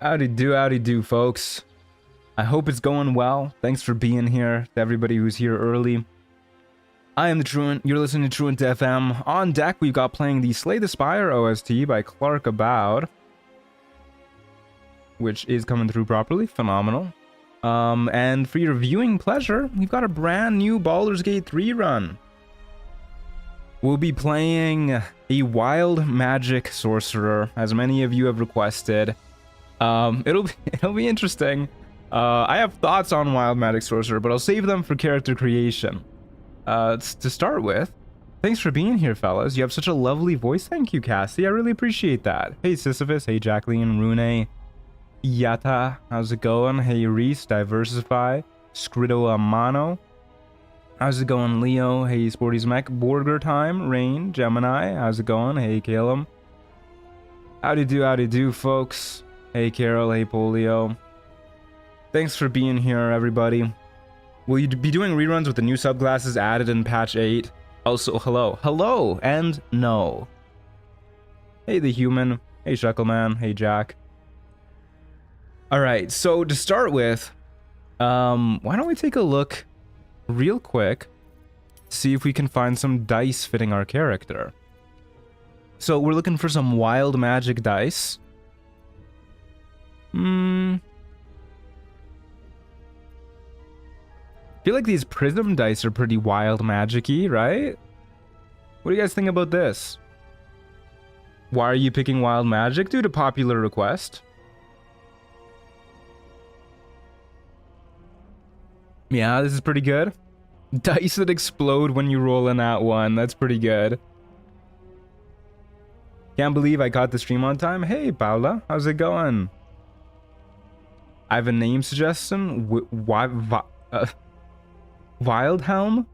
Howdy do, folks. I hope it's going well. Thanks for being here, to everybody who's here early. I am the Truant. You're listening to Truant FM. On deck, we've got playing the Slay the Spire OST by Clark Aboud, which is coming through properly. Phenomenal. And for your viewing pleasure, we've got a brand new Baldur's Gate 3 run. We'll be playing a Wild Magic Sorcerer, as many of you have requested. It'll be interesting. I have thoughts on Wild Magic Sorcerer, but I'll save them for character creation. To start with, thanks for being here, fellas. You have such a lovely voice. Thank you, Cassie. I really appreciate that. Hey, Sisyphus. Hey, Jacqueline. Rune. Yata. How's it going? Hey, Reese. Diversify. Scrido Amano. How's it going, Leo? Hey, Sporty's Mech. Borger Time. Rain. Gemini. How's it going? Hey, Caleb. Howdy do, folks. Hey, Carol. Hey, Polio. Thanks for being here, everybody. Will you be doing reruns with the new subclasses added in patch 8? Also, hello, and no. Hey, the human. Hey, Shuckleman. Hey, Jack. Alright, so to start with, why don't we take a look real quick, see if we can find some dice fitting our character. So we're looking for some wild magic dice. I feel like these prism dice are pretty wild magic-y, right? What do you guys think about this? Why are you picking wild magic? Due to popular request. Yeah, this is pretty good. Dice that explode when you roll in that one. That's pretty good. Can't believe I caught the stream on time. Hey, Paula. How's it going? I have a name suggestion. Wildhelm?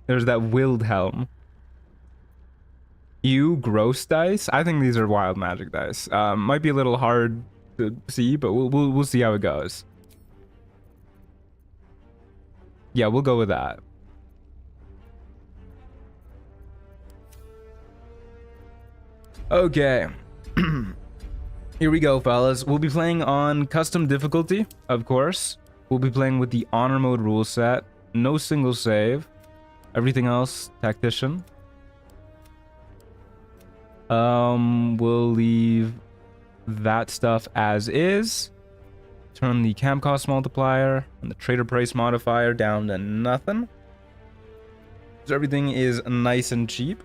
There's that Wildhelm. You gross dice? I think these are wild magic dice. Might be a little hard to see, but we'll see how it goes. Yeah, we'll go with that. Okay. Here we go, fellas. We'll be playing on custom difficulty, of course. We'll be playing with the honor mode rule set. No single save. Everything else, tactician. We'll leave that stuff as is. Turn the camp cost multiplier and the trader price modifier down to nothing. So everything is nice and cheap.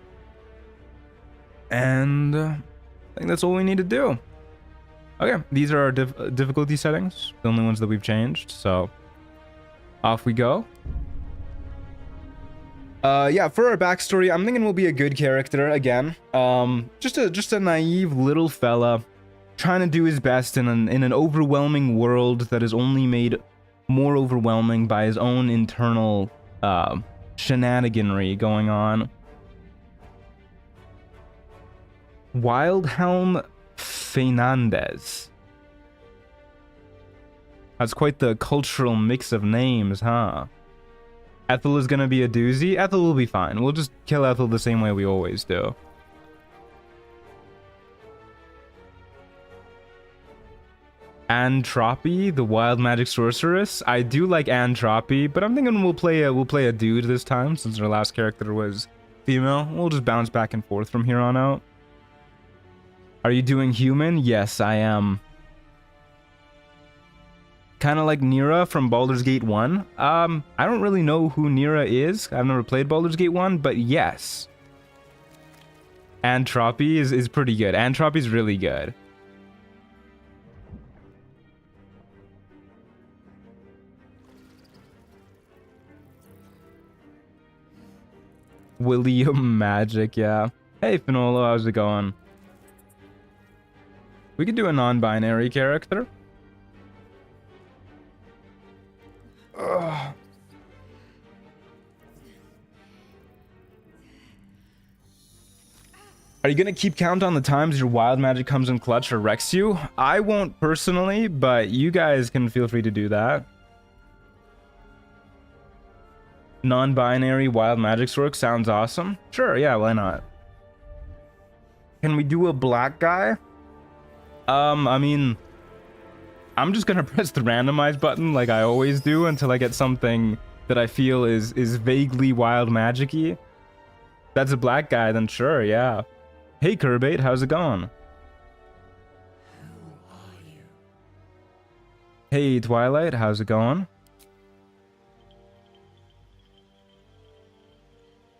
And I think that's all we need to do. Okay, these are our difficulty settings. The only ones that we've changed, so off we go. Yeah, for our backstory, I'm thinking we'll be a good character again. Just a naive little fella trying to do his best in an overwhelming world that is only made more overwhelming by his own internal shenaniganry going on. Wildhelm Fernandez. That's quite the cultural mix of names, huh? Ethel is gonna be a doozy. Ethel will be fine. We'll just kill Ethel the same way we always do. Antropy, the wild magic sorceress. I do like Antropy, but I'm thinking we'll play a dude this time since our last character was female. We'll just bounce back and forth from here on out. Are you doing human? Yes, I am. Kind of like Nira from Baldur's Gate 1. I don't really know who Nira is. I've never played Baldur's Gate 1, but yes. Antropy is pretty good. Antropy's really good. William Magic, yeah. Hey, Finolo, how's it going? We could do a non-binary character. Ugh. Are you gonna keep count on the times your wild magic comes in clutch or wrecks you? I won't personally, but you guys can feel free to do that. Non-binary wild magic sork sounds awesome. Sure, yeah, why not? Can we do a black guy? I mean, I'm just gonna press the randomize button like I always do until I get something that I feel is vaguely wild magic-y. That's a black guy, then sure, yeah. Hey Kerbate, how's it going? Hey Twilight, how's it going?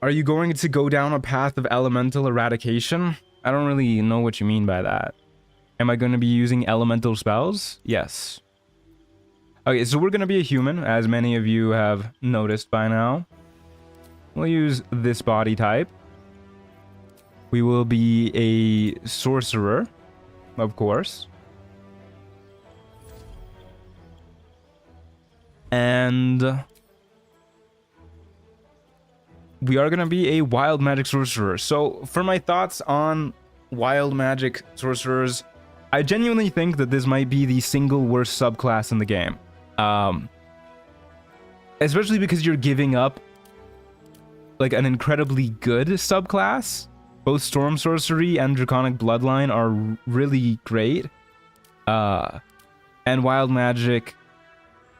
Are you going to go down a path of elemental eradication? I don't really know what you mean by that. Am I going to be using elemental spells? Yes. Okay, so we're going to be a human, as many of you have noticed by now. We'll use this body type. We will be a sorcerer, of course. And we are going to be a wild magic sorcerer. So for my thoughts on wild magic sorcerers, I genuinely think that this might be the single worst subclass in the game. Especially because you're giving up like an incredibly good subclass. Both Storm Sorcery and Draconic Bloodline are really great. And wild magic,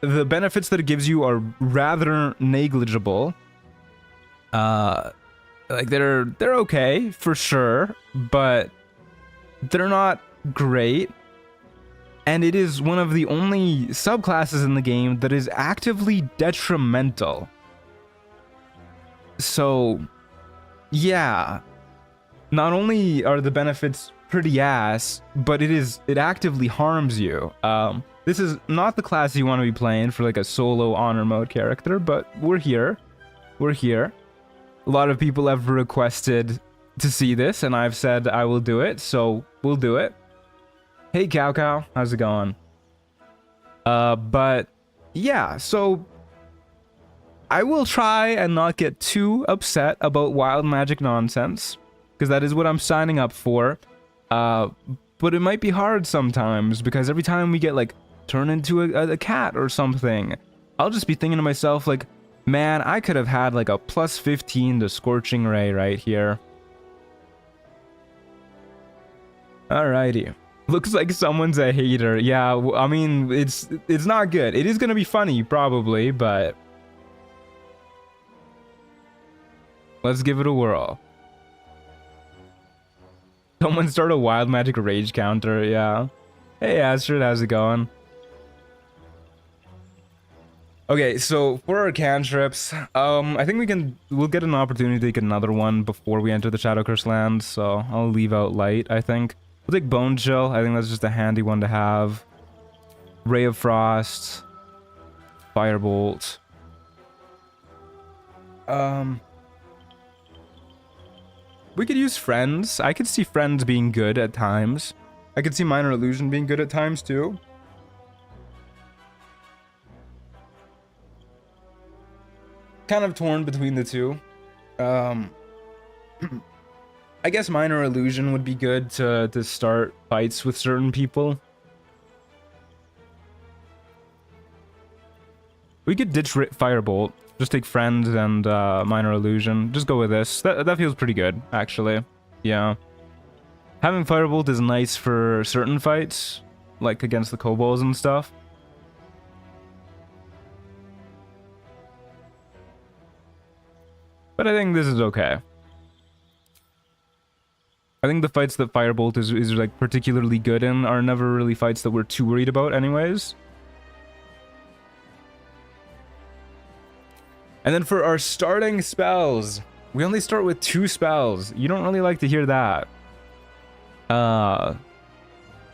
the benefits that it gives you are rather negligible. Like they're okay for sure, but they're not great. And it is one of the only subclasses in the game that is actively detrimental. So, yeah. Not only are the benefits pretty ass, but it actively harms you. This is not the class you want to be playing for like a solo honor mode character, but we're here. We're here. A lot of people have requested to see this, and I've said I will do it, so we'll do it. Hey, Cow Cow, how's it going? But yeah, so I will try and not get too upset about wild magic nonsense, because that is what I'm signing up for. But it might be hard sometimes, because every time we get like turned into a cat or something, I'll just be thinking to myself like, man, I could have had like a plus 15 to Scorching Ray right here. Alrighty. Looks like someone's a hater. Yeah, I mean, it's not good. It is gonna be funny, probably, but let's give it a whirl. Someone start a wild magic rage counter, yeah. Hey Astrid, how's it going? Okay, so for our cantrips, I think we'll get an opportunity to take another one before we enter the Shadow Curse lands, so I'll leave out Light, I think. We'll take Bone Chill, I think that's just a handy one to have. Ray of Frost. Firebolt. We could use Friends. I could see Friends being good at times. I could see Minor Illusion being good at times too. Kind of torn between the two. I guess Minor Illusion would be good to start fights with certain people. We could ditch Firebolt. Just take Friends and Minor Illusion. Just go with this. That feels pretty good, actually. Yeah. Having Firebolt is nice for certain fights, like against the kobolds and stuff. But I think this is okay. I think the fights that Firebolt is like particularly good in are never really fights that we're too worried about anyways. And then for our starting spells, we only start with 2 spells. You don't really like to hear that.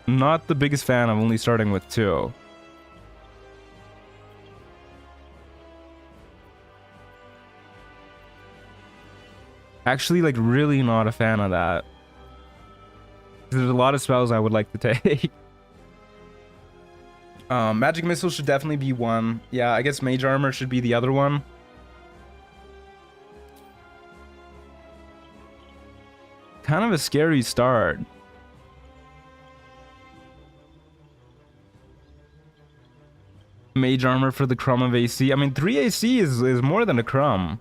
Not the biggest fan of only starting with 2. Actually, like, really not a fan of that. There's a lot of spells I would like to take. Magic Missile should definitely be one. Yeah, I guess Mage Armor should be the other one. Kind of a scary start. Mage Armor for the crumb of AC. I mean, 3 AC is more than a crumb.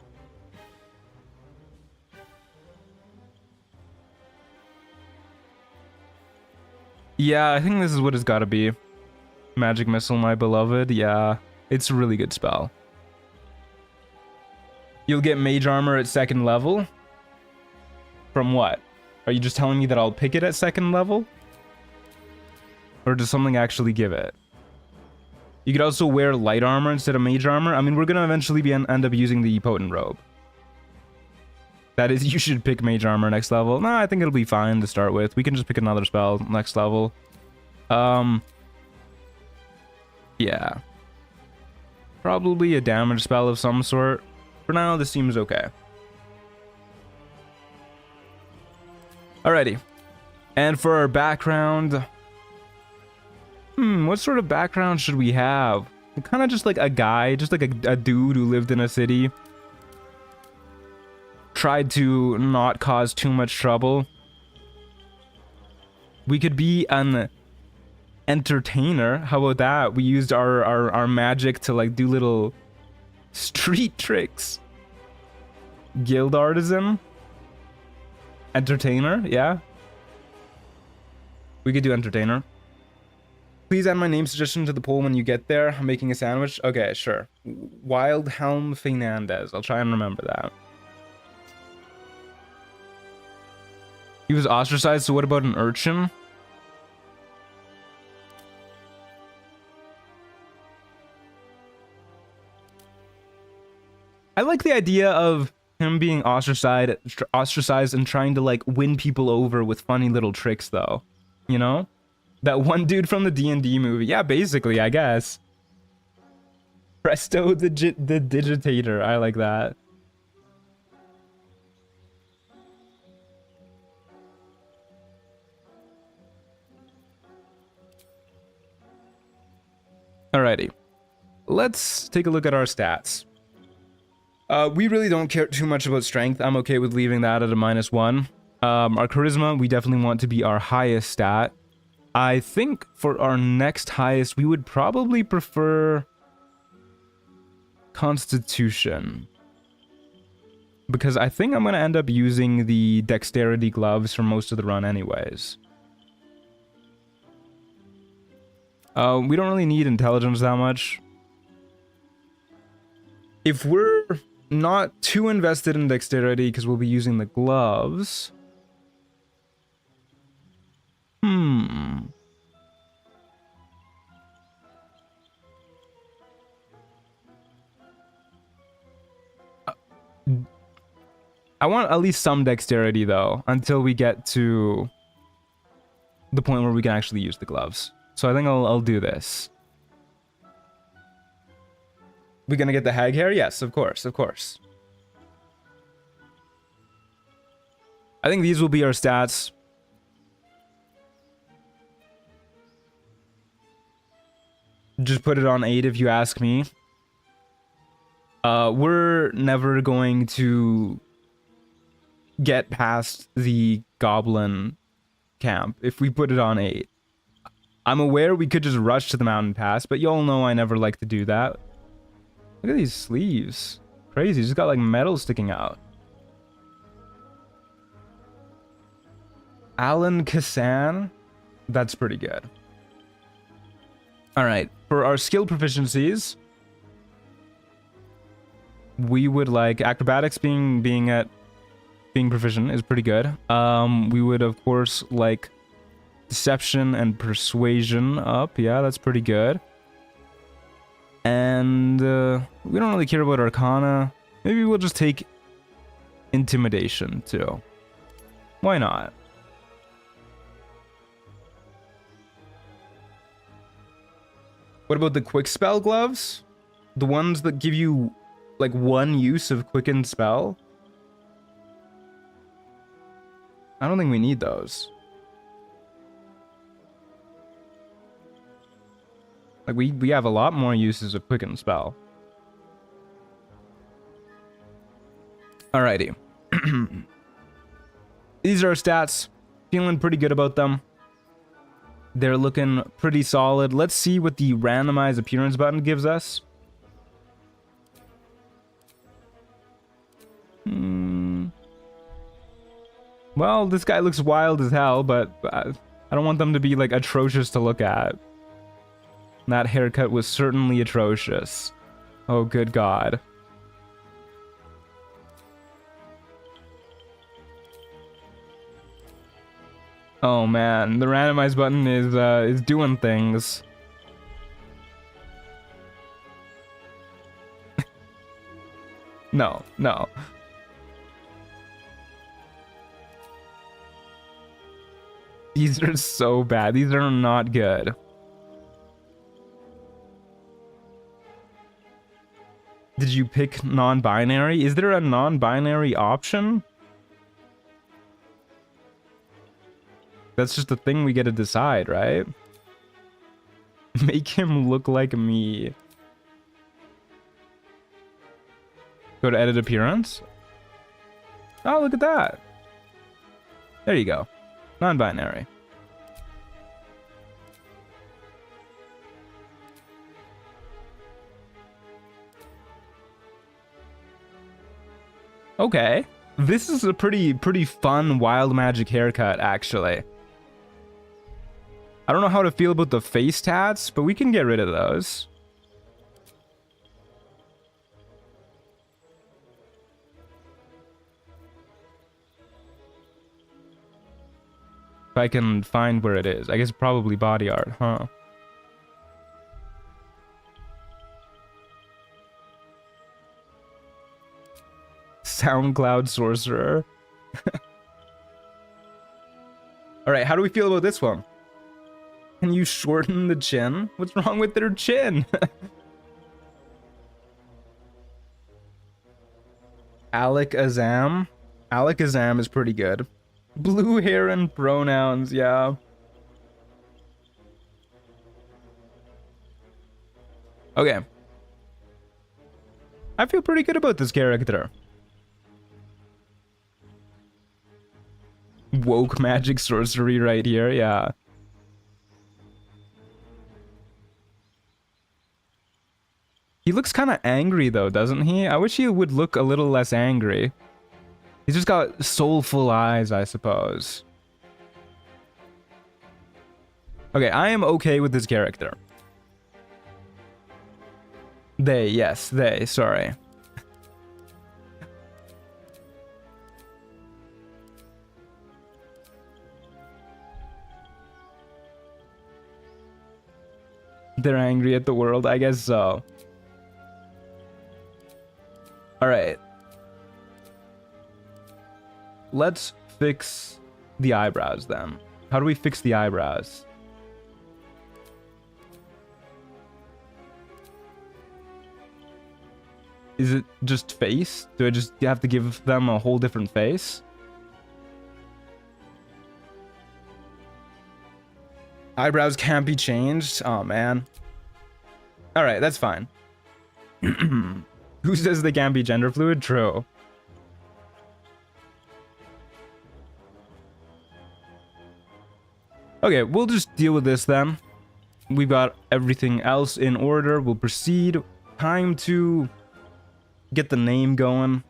Yeah, I think this is what it's gotta be. Magic Missile, my beloved. Yeah, it's a really good spell. You'll get Mage Armor at 2nd level. From what? Are you just telling me that I'll pick it at 2nd level? Or does something actually give it? You could also wear Light Armor instead of Mage Armor. I mean, we're gonna eventually end up using the Potent Robe. That is, you should pick Mage Armor next level. No, I think it'll be fine to start with. We can just pick another spell next level. Yeah. Probably a damage spell of some sort. For now, this seems okay. Alrighty. And for our background... what sort of background should we have? Kind of just like a guy, just like a dude who lived in a city. Tried to not cause too much trouble. We could be an entertainer. How about that? We used our magic to like do little street tricks. Guild artisan. Entertainer, yeah. We could do entertainer. Please add my name suggestion to the poll when you get there. I'm making a sandwich. Okay, sure. Wild Helm Fernandez. I'll try and remember that. He was ostracized, so what about an urchin? I like the idea of him being ostracized and trying to like win people over with funny little tricks though. You know? That one dude from the D&D movie. Yeah, basically, I guess. Presto the Digitator. I like that. Alrighty. Let's take a look at our stats. We really don't care too much about strength. I'm okay with leaving that at a -1. Our charisma, we definitely want to be our highest stat. I think for our next highest, we would probably prefer Constitution. Because I think I'm going to end up using the Dexterity gloves for most of the run anyways. We don't really need Intelligence that much. If we're not too invested in Dexterity, because we'll be using the gloves... I want at least some dexterity though, until we get to the point where we can actually use the gloves. So I think I'll do this. We gonna get the hag hair? Yes, of course, of course. I think these will be our stats. Just put it on 8 if you ask me. We're never going to get past the goblin camp if we put it on 8. I'm aware we could just rush to the mountain pass, but y'all know I never like to do that. Look at these sleeves. Crazy, just got like metal sticking out. Alan Kassan? That's pretty good. Alright, for our skill proficiencies, we would like acrobatics being proficient is pretty good. We would of course like deception and persuasion up. Yeah, that's pretty good. And we don't really care about arcana. Maybe we'll just take intimidation too. Why not? What about the quick spell gloves? The ones that give you like one use of quicken spell? I don't think we need those. Like we have a lot more uses of quicken spell. Alrighty. These are our stats. Feeling pretty good about them. They're looking pretty solid. Let's see what the randomize appearance button gives us. Well, this guy looks wild as hell, but I don't want them to be like atrocious to look at. That haircut was certainly atrocious. Oh, good God. Oh man, the randomize button is doing things. No, no. These are so bad. These are not good. Did you pick non-binary? Is there a non-binary option? That's just the thing we get to decide, right? Make him look like me. Go to edit appearance. Oh, look at that. There you go. Non-binary. Okay. This is a pretty fun wild magic haircut, actually. I don't know how to feel about the face tats, but we can get rid of those. If I can find where it is. I guess probably body art, huh? SoundCloud Sorcerer. Alright, how do we feel about this one? Can you shorten the chin? What's wrong with their chin? Alec Azam. Alec Azam is pretty good. Blue hair and pronouns, yeah. Okay. I feel pretty good about this character. Woke magic sorcery right here, yeah. He looks kind of angry though, doesn't he? I wish he would look a little less angry. He's just got soulful eyes, I suppose. Okay, I am okay with this character. They, yes, they, sorry. They're angry at the world, I guess so. Alright. Let's fix the eyebrows then. How do we fix the eyebrows? Is it just face? Do I just have to give them a whole different face? Eyebrows can't be changed? Oh, man. Alright, that's fine. Who says they can't be gender fluid? True. Okay, we'll just deal with this then. We've got everything else in order. We'll proceed. Time to get the name going.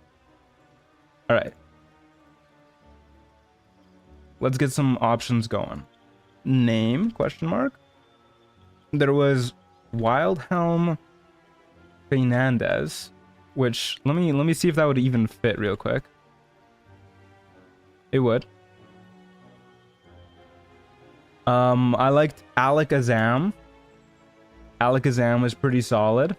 Alright. Let's get some options going. Name, question mark. There was Wildhelm Fernandez, which let me see if that would even fit real quick. It would. I liked Alec Azam. Alec Azam was pretty solid.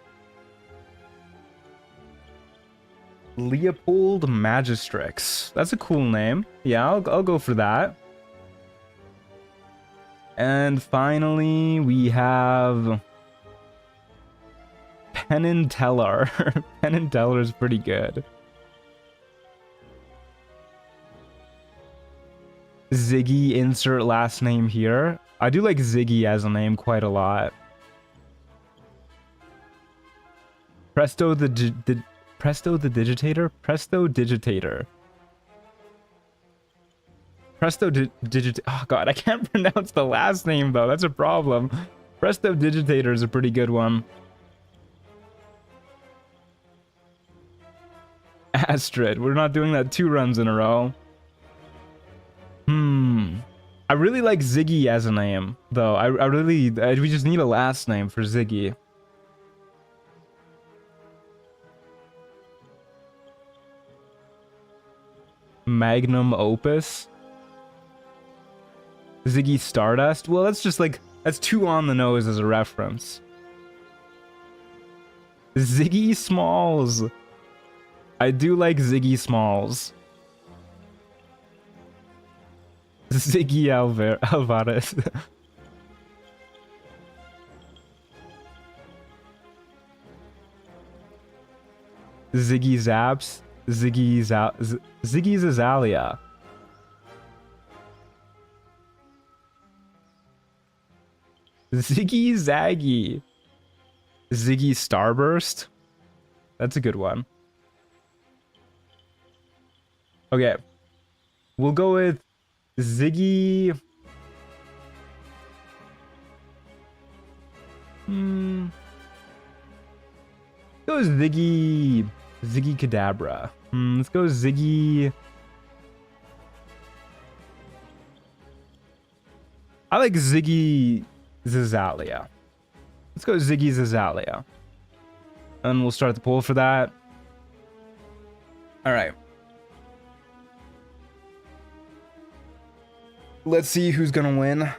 Leopold Magistrix. That's a cool name. Yeah, I'll go for that. And finally, we have Penn and Teller. Penn and Teller is pretty good. Ziggy, insert last name here. I do like Ziggy as a name quite a lot. Presto the Digitator? Presto Digitator? Presto Digitator. Oh god, I can't pronounce the last name though. That's a problem. Presto Digitator is a pretty good one. Astrid. We're not doing that 2 runs in a row. I I really like Ziggy as a name, though. We just need a last name for Ziggy. Magnum Opus. Ziggy Stardust. Well, that's just like, that's too on the nose as a reference. Ziggy Smalls. I do like Ziggy Smalls. Ziggy Alvarez. Ziggy Zaps. Ziggy's Azalea. Ziggy Zaggy. Ziggy Starburst. That's a good one. Okay. We'll go with Ziggy. Go Ziggy Kadabra. Let's go Ziggy. I like Ziggy Zazalia. Let's go Ziggy Zazalia. And we'll start the poll for that. Alright. Let's see who's gonna win.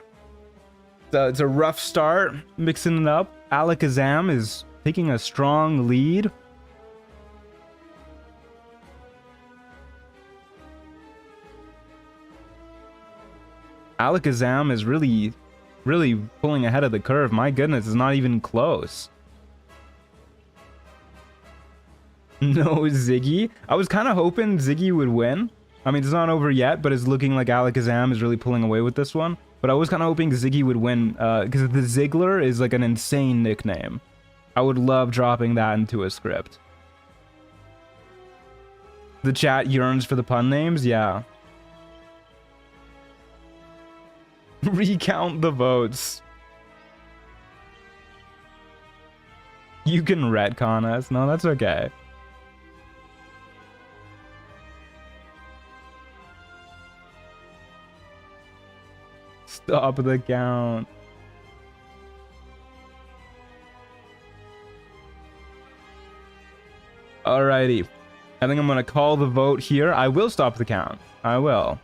It's a rough start, mixing it up. Alakazam is taking a strong lead. Alakazam is really pulling ahead of the curve. My goodness, it's not even close. No Ziggy. I was kind of hoping Ziggy would win. I mean, it's not over yet, but it's looking like Alakazam is really pulling away with this one. But I was kind of hoping Ziggy would win, because the Ziggler is like an insane nickname. I would love dropping that into a script. The chat yearns for the pun names? Yeah. Recount the votes. You can retcon us. No, that's okay. Stop the count. Alrighty. I think I'm gonna call the vote here. I will stop the count. I will.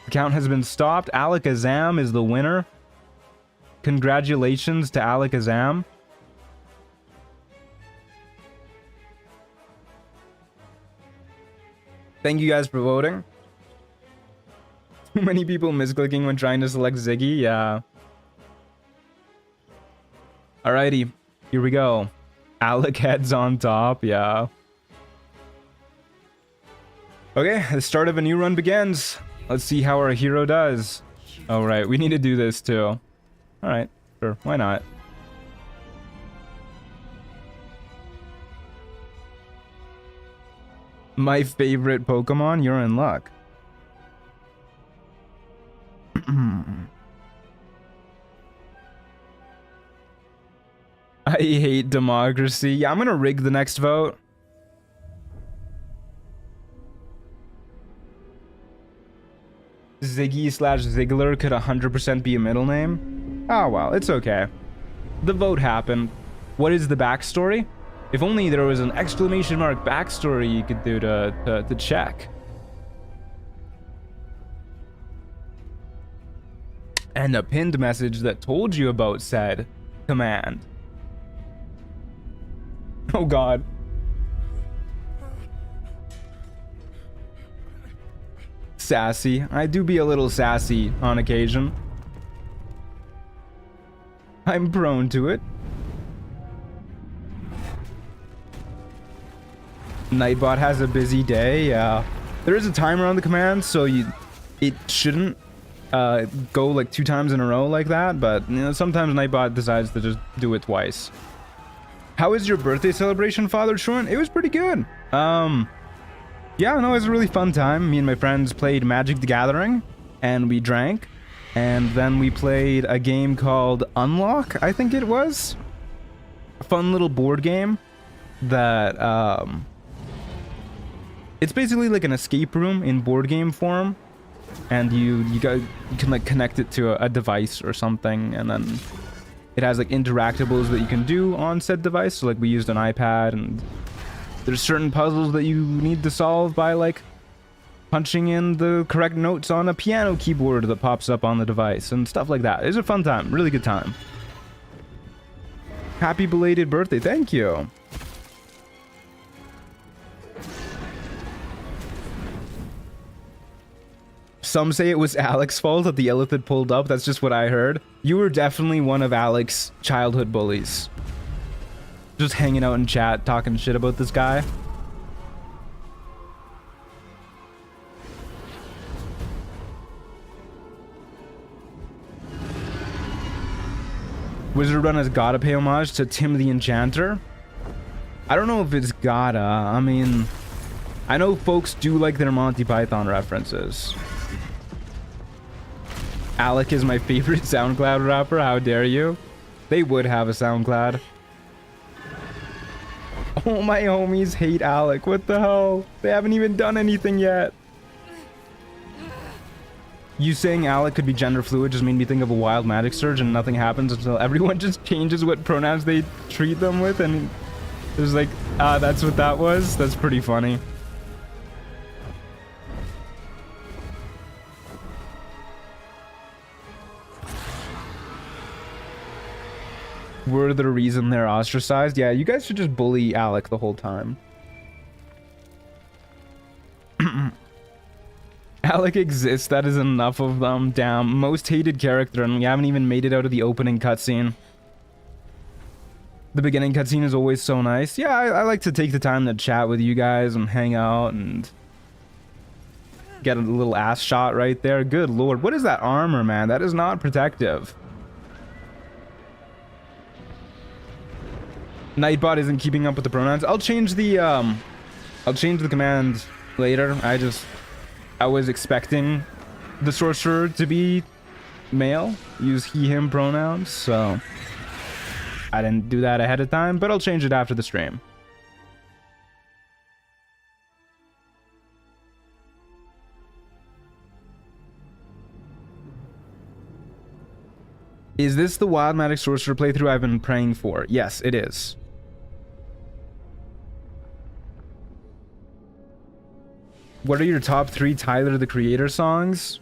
The count has been stopped. Alakazam is the winner. Congratulations to Alakazam. Thank you guys for voting. Too many people misclicking when trying to select Ziggy. Yeah. Alrighty. Here we go. Alec heads on top. Yeah. Okay. The start of a new run begins. Let's see how our hero does. All right. We need to do this too. All right. Sure. Why not? My favorite Pokemon? You're in luck. I hate democracy. Yeah, I'm gonna rig the next vote. Ziggy slash Ziggler could 100% be a middle name. Oh well, it's okay. The vote happened. What is the backstory? If only there was an exclamation mark backstory you could do to check. And a pinned message that told you about said command. Oh god. Sassy. I do be a little sassy on occasion. I'm prone to it. Nightbot has a busy day. Yeah. There is a timer on the command, so it shouldn't go like 2 times in a row like that, but you know, sometimes Nightbot decides to just do it twice. How was your birthday celebration, Father Truant? It was pretty good. Yeah, no, it was a really fun time. Me and my friends played Magic the Gathering, and we drank, and then we played a game called Unlock, I think it was. A fun little board game that, it's basically like an escape room in board game form. and you can like connect it to a device or something, and then it has like interactables that you can do on said device. So like we used an iPad, and there's certain puzzles that you need to solve by like punching in the correct notes on a piano keyboard that pops up on the device and stuff like that. It's a fun time, really good time. Happy belated birthday, thank you. Some say it was Alex's fault that the illithid pulled up. That's just what I heard. You were definitely one of Alex's childhood bullies. Just hanging out in chat, talking shit about this guy. Wizard Run has gotta pay homage to Tim the Enchanter. I don't know if it's gotta. I mean, I know folks do like their Monty Python references. Alec is my favorite SoundCloud rapper. How dare you? They would have a SoundCloud. Oh, my homies hate Alec. What the hell? They haven't even done anything yet. You saying Alec could be gender fluid just made me think of a wild magic surge, and nothing happens until everyone just changes what pronouns they treat them with, and it was like, that's what that was? That's pretty funny. We're the reason they're ostracized. Yeah, you guys should just bully Alec the whole time. Alec exists. That is enough of them. Damn. Most hated character, and we haven't even made it out of the opening cutscene. The beginning cutscene is always so nice. Yeah, I like to take the time to chat with you guys and hang out and get a little ass shot right there. Good lord. What is that armor, man? That is not protective. Nightbot isn't keeping up with the pronouns. I'll change the command later. I was expecting the sorcerer to be male, use he him pronouns, so I didn't do that ahead of time, but I'll change it after the stream. Is this the Wild Magic Sorcerer playthrough I've been praying for? Yes, it is. What are your top 3 Tyler the Creator songs?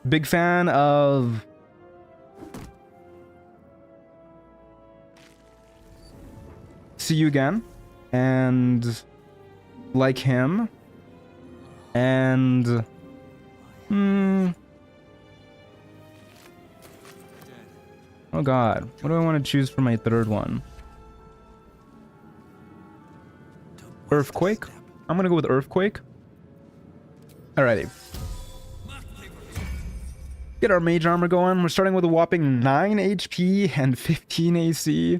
Big fan of See You Again and Like Him and oh god, what do I want to choose for my third one? Earthquake? I'm gonna go with Earthquake. Alrighty. Get our mage armor going. We're starting with a whopping 9 HP and 15 AC.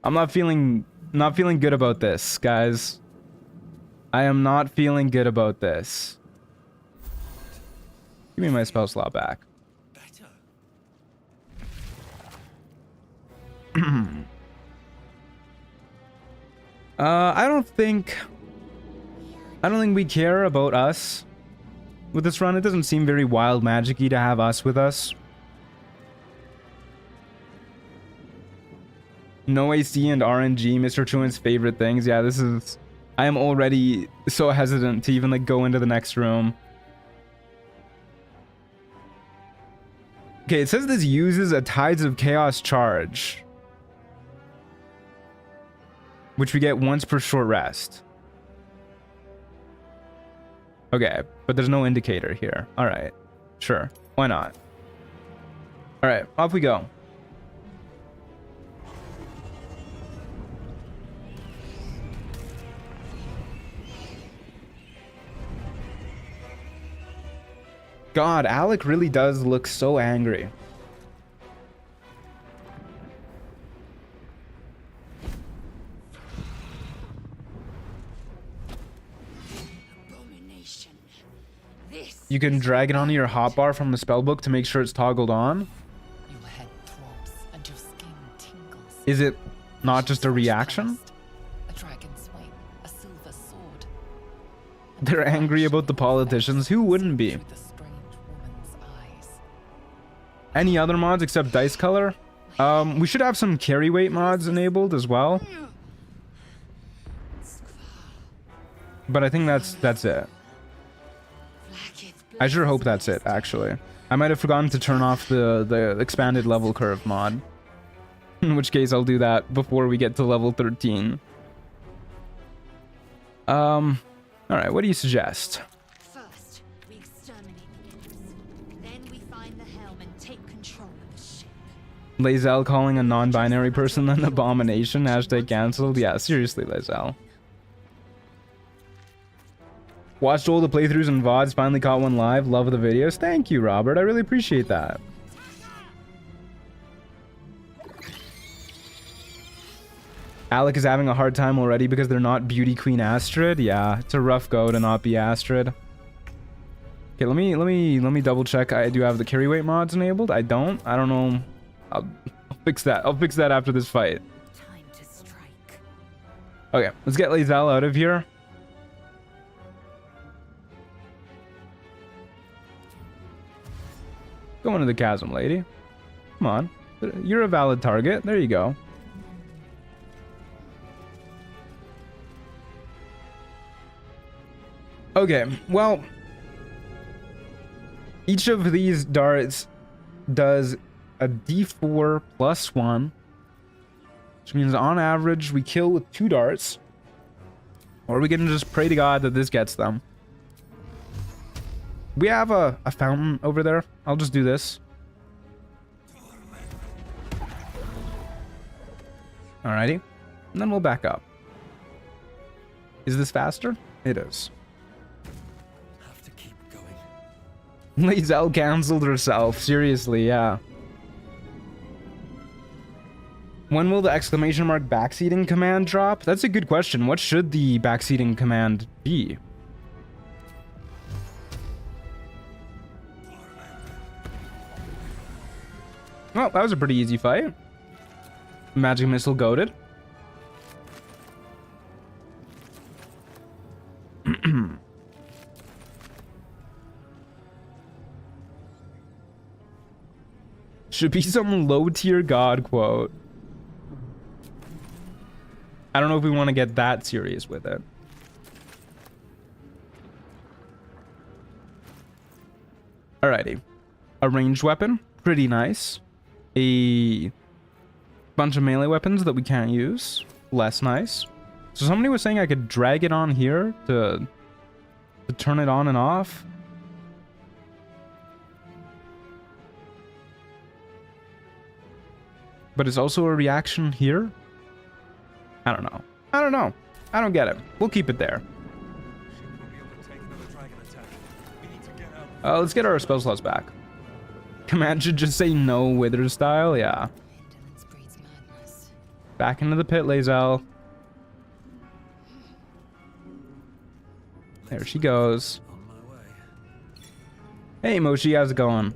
I'm not feeling good about this, guys. I am not feeling good about this. Give me my spell slot back. I don't think we care about us with this run. It doesn't seem very wild magic-y to have us with us. No AC and RNG, Mr. Truant's favorite things. Yeah, this is... I am already so hesitant to even like go into the next room. Okay, it says this uses a Tides of Chaos charge, which we get once per short rest. Okay, but there's no indicator here. All right, sure, why not? All right, off we go. God, Alec really does look so angry. You can drag it onto your hotbar from the spellbook to make sure it's toggled on. Your head throbs and your skin tingles. Is it not just a reaction? A dragon's wing, a silver sword, They're angry about the politicians. Who wouldn't be? Through the strange woman's eyes. Any other mods except dice color? We should have some carry weight mods enabled as well. But I think that's it. I sure hope that's it, actually. I might have forgotten to turn off the expanded level curve mod. In which case I'll do that before we get to level 13. Alright, what do you suggest? First, we exterminate the imps. Then we find the helm and take control of the ship. Lazel calling a non-binary person an abomination. Hashtag cancelled. Yeah, seriously, Lazel. Watched all the playthroughs and VODs, finally caught one live. Love the videos. Thank you, Robert. I really appreciate that. Alec is having a hard time already because they're not Beauty Queen Astrid. Yeah, it's a rough go to not be Astrid. Okay, let me double check. I do have the carry weight mods enabled. I don't know. I'll fix that. I'll fix that after this fight. Time to strike. Okay, let's get Lazel out of here. Go into the chasm, lady. Come on. You're a valid target. There you go. Okay, well, each of these darts does a d4 plus 1, which means on average we kill with 2 darts, or we can just pray to God that this gets them. We have a fountain over there. I'll just do this. Alrighty, and then we'll back up. Is this faster? It is. Lazel cancelled herself. Seriously, yeah. When will the exclamation mark backseating command drop? That's a good question. What should the backseating command be? Well, that was a pretty easy fight. Magic missile goated. Should be some low tier god quote. I don't know if we want to get that serious with it. Alrighty. A ranged weapon. Pretty nice. A bunch of melee weapons that we can't use. Less nice. So somebody was saying I could drag it on here to turn it on and off. But it's also a reaction here? I don't know. I don't get it. We'll keep it there. Let's get our spell slots back. Command should just say no wither style. Yeah. Indolence breeds madness. Back into the pit, Lazel. There she goes. Hey, Moshi, how's it going?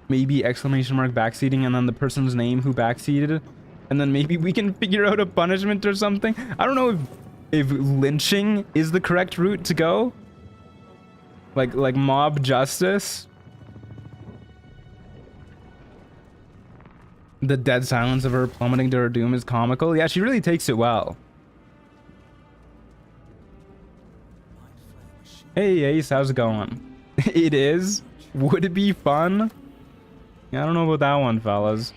Maybe exclamation mark backseating and then the person's name who backseated. And then maybe we can figure out a punishment or something. I don't know if lynching is the correct route to go. Like mob justice. The dead silence of her plummeting to her doom is comical. Yeah, she really takes it well. Hey Ace, how's it going? It is? Would it be fun? Yeah, I don't know about that one, fellas.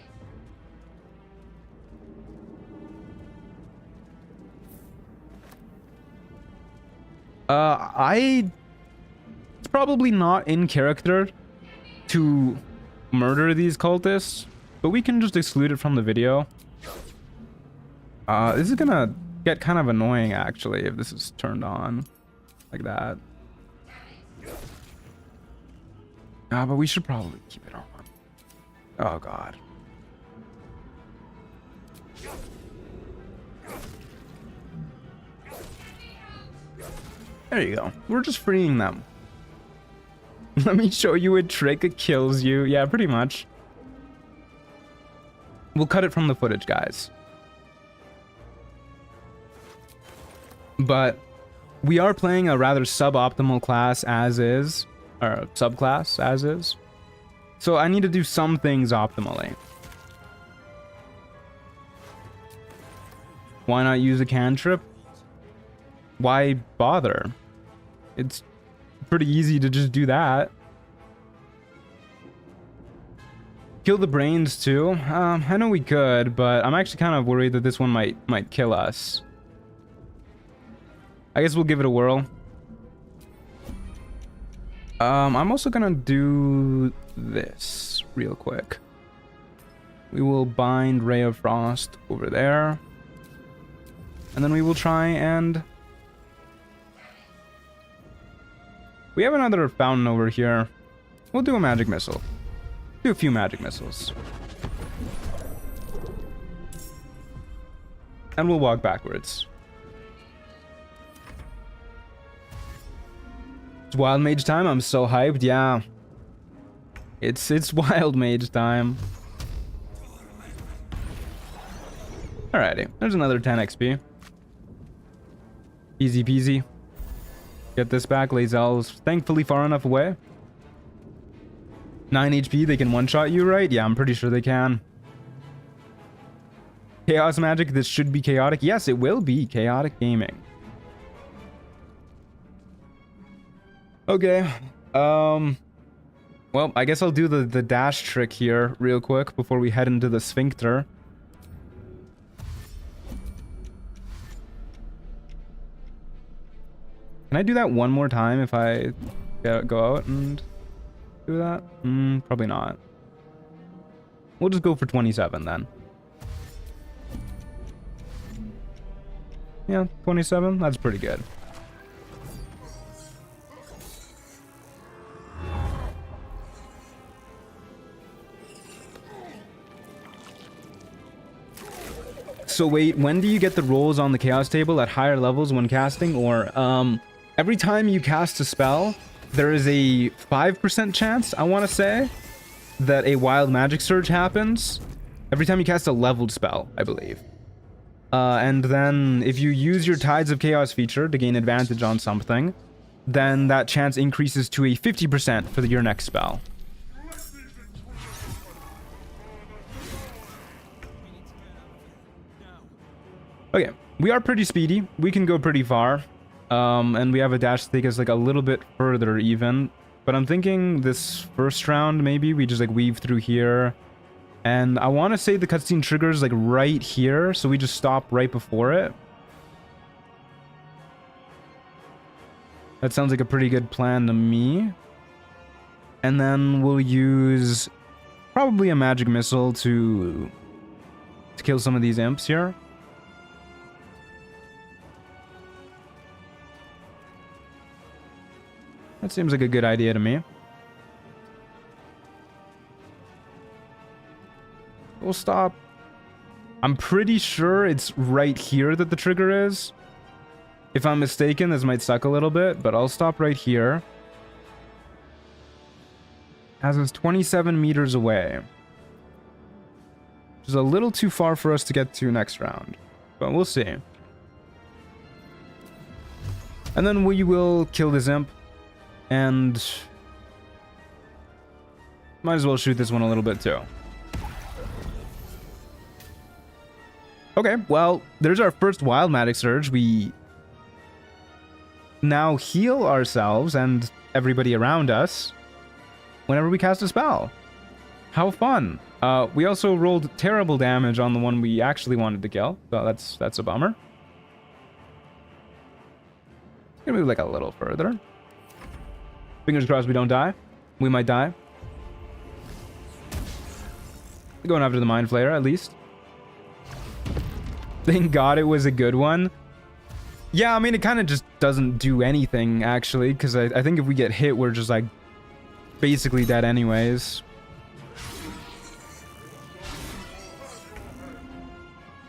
It's probably not in character to murder these cultists, but we can just exclude it from the video. This is gonna get kind of annoying, actually, if this is turned on like that. But we should probably keep it on. Oh, God. There you go. We're just freeing them. Let me show you a trick that kills you. Yeah, pretty much. We'll cut it from the footage, guys. But we are playing a rather suboptimal class as is, or subclass as is. So I need to do some things optimally. Why not use a cantrip? Why bother? It's pretty easy to just do that. Kill the brains too. I know we could, but I'm actually kind of worried that this one might kill us. I guess we'll give it a whirl. I'm also gonna do this real quick. We will bind Ray of Frost over there. And then we will try and... We have another fountain over here. We'll do a magic missile. Do a few magic missiles. And we'll walk backwards. It's wild mage time. I'm so hyped. Yeah. It's wild mage time. Alrighty. There's another 10 XP. Easy peasy. Get this back. Lazel's thankfully far enough away. 9 HP, they can one-shot you, right? Yeah, I'm pretty sure they can. Chaos magic, this should be chaotic. Yes, it will be chaotic gaming. Okay. Well, I guess I'll do the dash trick here real quick before we head into the sphincter. Can I do that one more time if I go out and do that? Probably not. We'll just go for 27 then. Yeah, 27. That's pretty good. So wait, when do you get the rolls on the chaos table? At higher levels when casting? Or every time you cast a spell, there is a 5% chance, I want to say, that a wild magic surge happens. Every time you cast a leveled spell, I believe. And then if you use your Tides of Chaos feature to gain advantage on something, then that chance increases to a 50% for your next spell. Okay, we are pretty speedy. We can go pretty far. And we have a dash to take us like a little bit further even. But I'm thinking this first round, maybe we just like weave through here. And I want to say the cutscene triggers like right here. So we just stop right before it. That sounds like a pretty good plan to me. And then we'll use probably a magic missile to kill some of these imps here. That seems like a good idea to me. We'll stop. I'm pretty sure it's right here that the trigger is. If I'm mistaken, this might suck a little bit, but I'll stop right here. As it's 27 meters away. Which is a little too far for us to get to next round. But we'll see. And then we will kill this imp. And might as well shoot this one a little bit too. Okay, well, there's our first wild magic surge. We now heal ourselves and everybody around us whenever we cast a spell. How fun. We also rolled terrible damage on the one we actually wanted to kill, so that's a bummer. Gonna move like a little further. Fingers crossed we don't die. We might die. Going after the Mind Flayer, at least. Thank God it was a good one. Yeah, I mean, it kind of just doesn't do anything, actually, because I think if we get hit, we're just, like, basically dead anyways.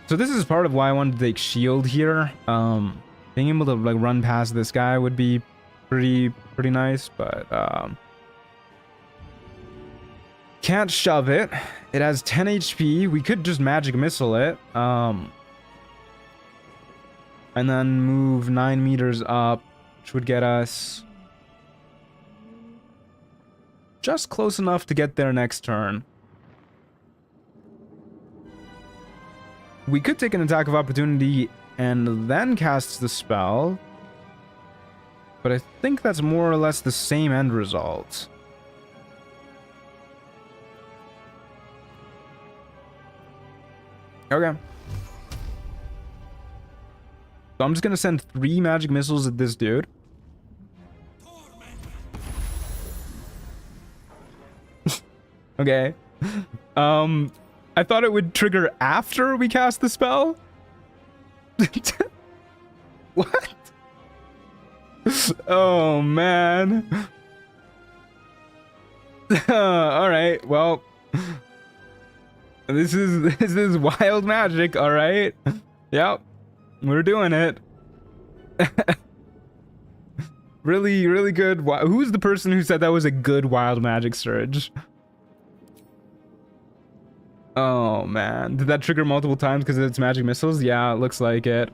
So this is part of why I wanted to take shield here. Being able to, like, run past this guy would be pretty nice, but can't shove it. It has 10 HP. We could just magic missile it. and then move 9 meters up, which would get us just close enough to get there next turn. We could take an attack of opportunity and then cast the spell, but I think that's more or less the same end result. Okay. So I'm just gonna send 3 magic missiles at this dude. Okay. I thought it would trigger after we cast the spell. What? Oh man. All right. Well, this is wild magic. All right. Yep. We're doing it. Really, really good. Who's the person who said that was a good wild magic surge? Oh man, did that trigger multiple times because it's magic missiles? Yeah, it looks like it.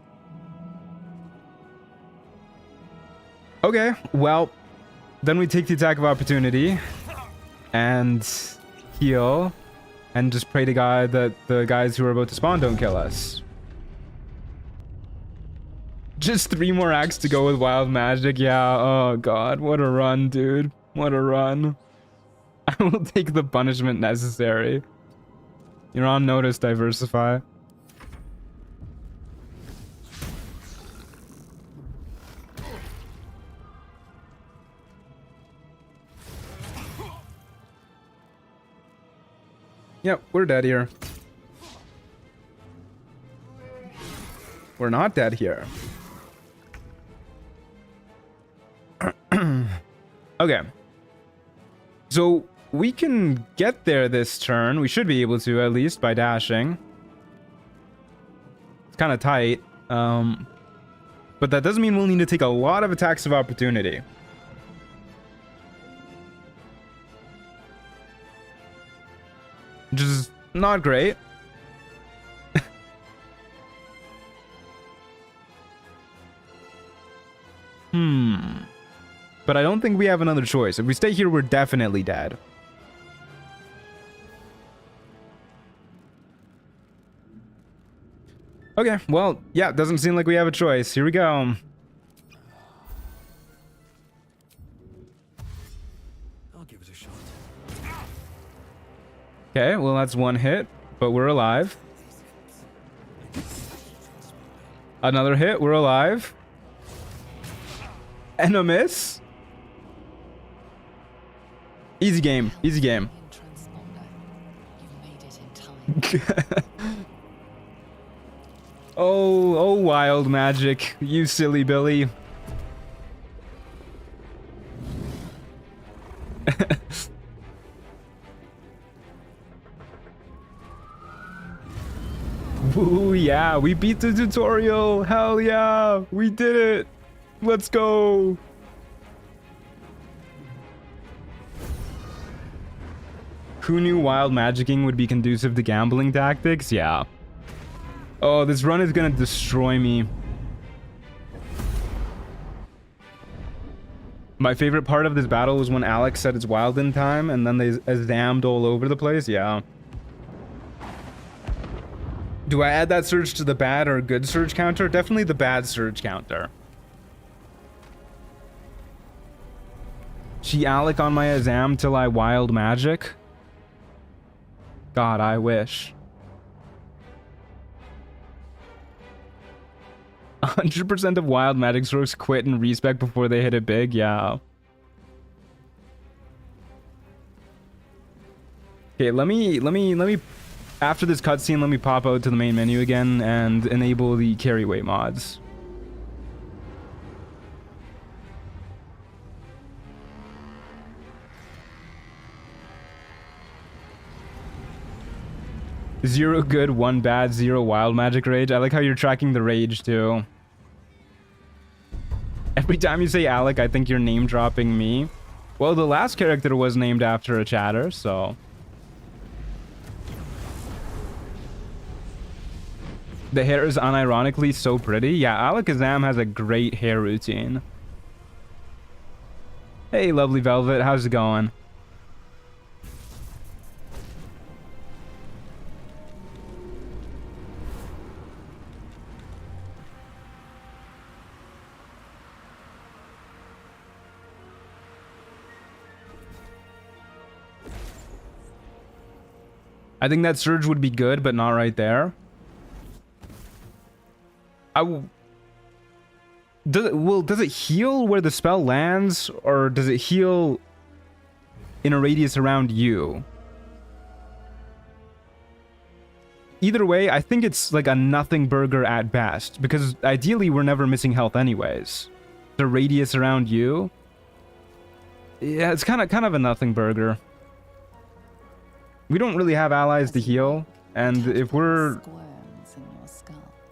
Okay, well, then we take the attack of opportunity and heal and just pray to God that the guys who are about to spawn don't kill us. Just 3 more acts to go with wild magic. Yeah, oh god, what a run, dude. What a run. I will take the punishment necessary. You're on notice, Diversify. Yep, we're dead here. We're not dead here. Okay. So we can get there this turn. We should be able to, at least, by dashing. It's kind of tight. But that doesn't mean we'll need to take a lot of attacks of opportunity. Which is not great. But I don't think we have another choice. If we stay here, we're definitely dead. Okay, well, yeah, doesn't seem like we have a choice. Here we go. I'll give it a shot. Okay, well, that's 1 hit, but we're alive. Another hit, we're alive. And a miss. Easy game, easy game. Transponder. You made it in time. Oh, wild magic, you silly Billy. Ooh, yeah, we beat the tutorial. Hell yeah, we did it. Let's go. Who knew wild magicking would be conducive to gambling tactics? Yeah. Oh, this run is gonna destroy me. My favorite part of this battle was when Alex said it's wild in time and then they zammed all over the place. Yeah. Do I add that surge to the bad or good surge counter? Definitely the bad surge counter. She Alec on my Azam till I wild magic? God, I wish. 100% of wild magic strokes quit and respec before they hit it big. Yeah. Okay, let me after this cutscene, let me pop out to the main menu again and enable the carry weight mods. Zero good, 1 bad, 0 wild magic rage. I like how you're tracking the rage too. Every time you say Alec, I think you're name dropping me. Well, the last character was named after a chatter, so. The hair is unironically so pretty. Yeah, Alakazam has a great hair routine. Hey, lovely Velvet, how's it going? I think that surge would be good, but not right there. Does it heal where the spell lands, or does it heal in a radius around you? Either way, I think it's like a nothing burger at best, because ideally we're never missing health anyways. The radius around you, yeah, it's kind of a nothing burger. We don't really have allies to heal, and if we're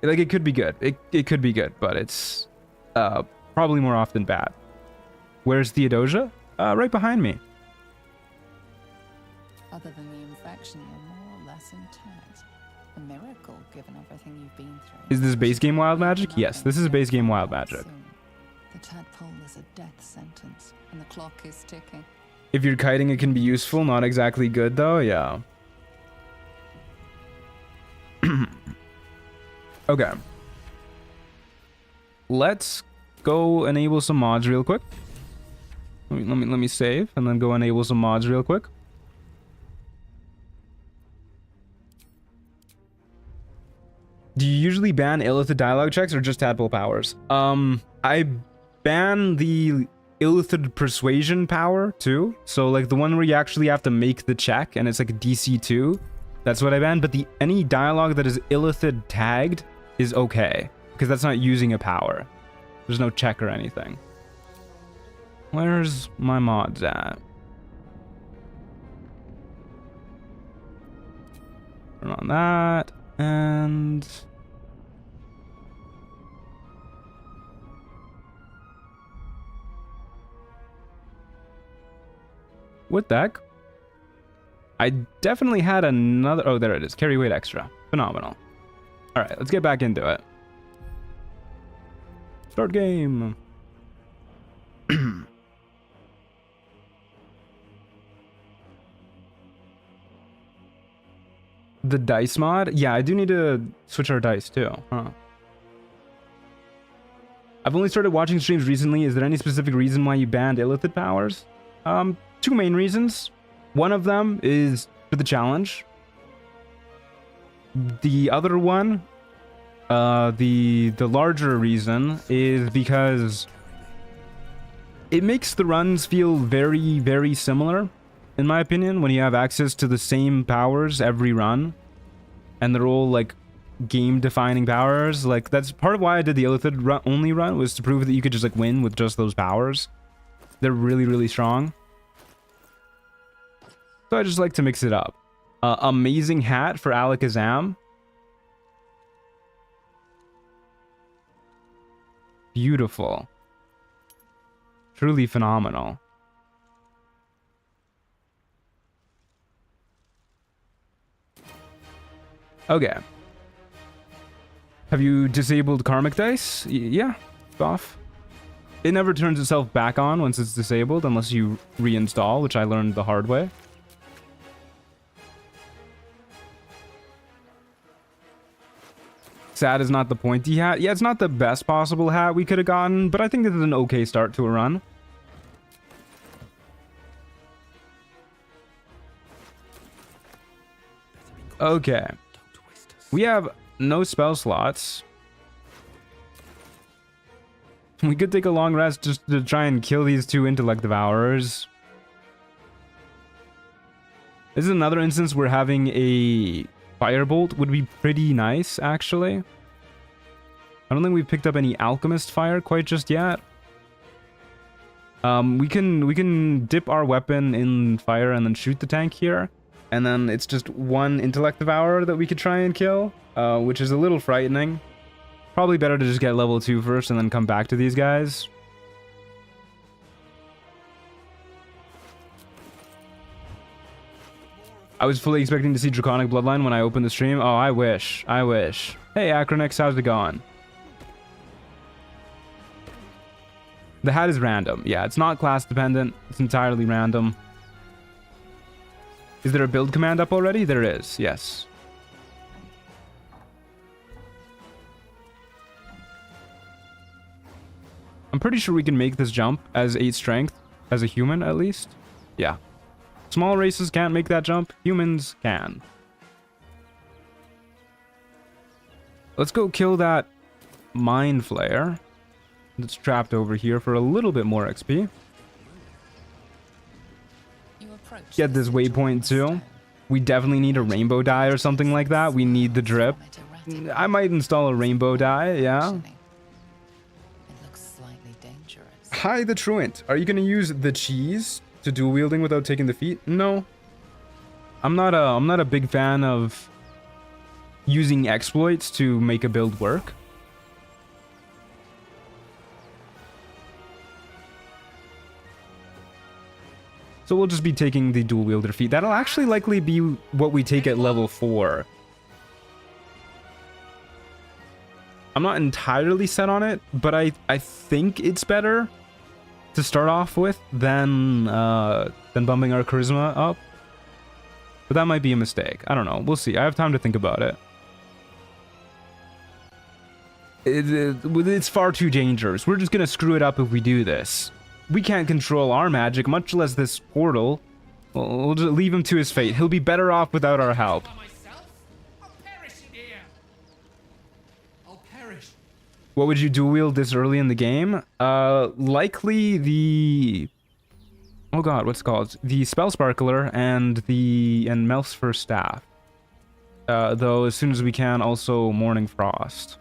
like, it could be good. It could be good, but it's probably more often bad. Where's Theodosia? Right behind me. Other than the infection, you're more or less intact. A miracle, given everything you've been through. Is this base game wild magic? Yes, this is base game wild magic. The tadpole is a death sentence, and the clock is ticking. If you're kiting, it can be useful. Not exactly good, though. Yeah. Okay. Let's go enable some mods real quick. Let me save and then go enable some mods real quick. Do you usually ban illithid dialogue checks or just tadpole powers? I ban the illithid persuasion power too. So like the one where you actually have to make the check and it's like DC 2. That's what I ban. But any dialogue that is illithid tagged is okay, because that's not using a power. There's no check or anything. Where's my mods at? Turn on that, and what the heck? I definitely had another. Oh, there it is. Carry weight extra. Phenomenal. All right, let's get back into it. Start game. The dice mod? Yeah, I do need to switch our dice too. Huh. I've only started watching streams recently. Is there any specific reason why you banned illithid powers? Two main reasons. One of them is for the challenge. The other one, the larger reason, is because it makes the runs feel very, very similar, in my opinion, when you have access to the same powers every run, and they're all like game-defining powers. Like, that's part of why I did the illithid only run, was to prove that you could just like win with just those powers. They're really, really strong. So I just like to mix it up. Amazing hat for Alakazam. Beautiful. Truly phenomenal. Okay. Have you disabled karmic dice? Yeah, it's off. It never turns itself back on once it's disabled unless you reinstall, which I learned the hard way. Sad is not the pointy hat. Yeah, it's not the best possible hat we could have gotten, but I think this is an okay start to a run. Okay. We have no spell slots. We could take a long rest just to try and kill these two intellect devourers. This is another instance where having a firebolt would be pretty nice, actually. I don't think we've picked up any alchemist fire quite just yet. We can dip our weapon in fire and then shoot the tank here, and then it's just one intellect devourer that we could try and kill, which is a little frightening. Probably better to just get level 2 first and then come back to these guys. I was fully expecting to see Draconic Bloodline when I opened the stream. Oh, I wish. I wish. Hey, Acronix, how's it going? The hat is random. Yeah, it's not class dependent. It's entirely random. Is there a build command up already? There is, yes. I'm pretty sure we can make this jump as 8 strength, as a human at least. Yeah. Small races can't make that jump. Humans can. Let's go kill that Mind Flayer that's trapped over here for a little bit more XP. Get this waypoint too. We definitely need a rainbow dye or something like that. We need the drip. I might install a rainbow dye, yeah. It looks slightly dangerous. Hi, the Truant. Are you going to use the cheese to dual wielding without taking the feat? No. I'm not a big fan of using exploits to make a build work. So we'll just be taking the dual wielder feat. That'll actually likely be what we take at level 4. I'm not entirely set on it, but I think it's better to start off with than bumping our charisma up. But that might be a mistake. I don't know. We'll see. I have time to think about it. It's far too dangerous. We're just gonna screw it up if we do this. We can't control our magic, much less this portal. We'll just leave him to his fate. He'll be better off without our help. What would you dual wield this early in the game? Likely the... Oh god, what's it called? The Spell Sparkler and Melf's First Staff. Though, as soon as we can, also Morning Frost.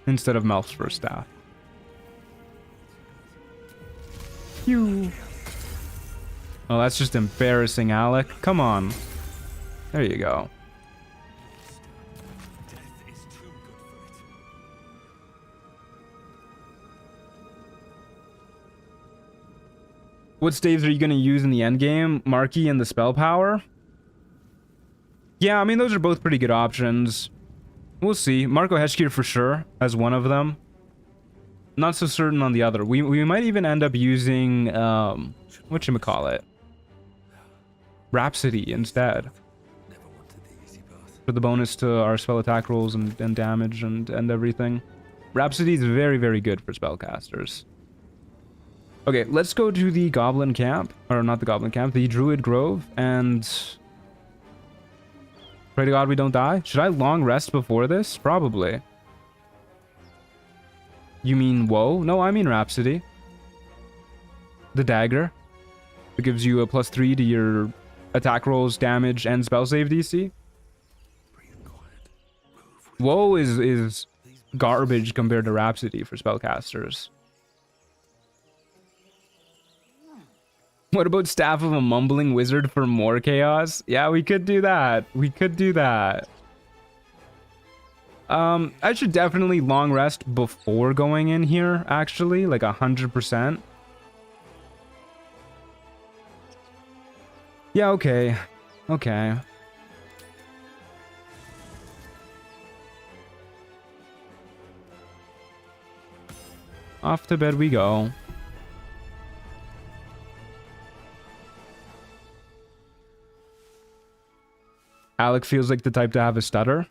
Instead of Melf's First Staff. You. Oh, that's just embarrassing, Alec. Come on. There you go. What staves are you going to use in the endgame? Marquee and the spell power? Yeah, I mean, those are both pretty good options. We'll see. Marco Heshkir for sure as one of them. Not so certain on the other. We might even end up using, whatchamacallit? Rhapsody instead. For the bonus to our spell attack rolls and damage and everything. Rhapsody is very, very good for spellcasters. Okay, let's go to the Goblin Camp. Or not the Goblin Camp, the Druid Grove. And pray to God we don't die. Should I long rest before this? Probably. You mean Woe? No, I mean Rhapsody. The dagger. It gives you a +3 to your attack rolls, damage, and spell save DC. Woe is garbage compared to Rhapsody for spellcasters. What about Staff of a Mumbling Wizard for more chaos? Yeah, we could do that. We could do that. I should definitely long rest before going in here, actually, like 100%. Yeah, okay. Okay. Off to bed we go. Alec feels like the type to have a stutter.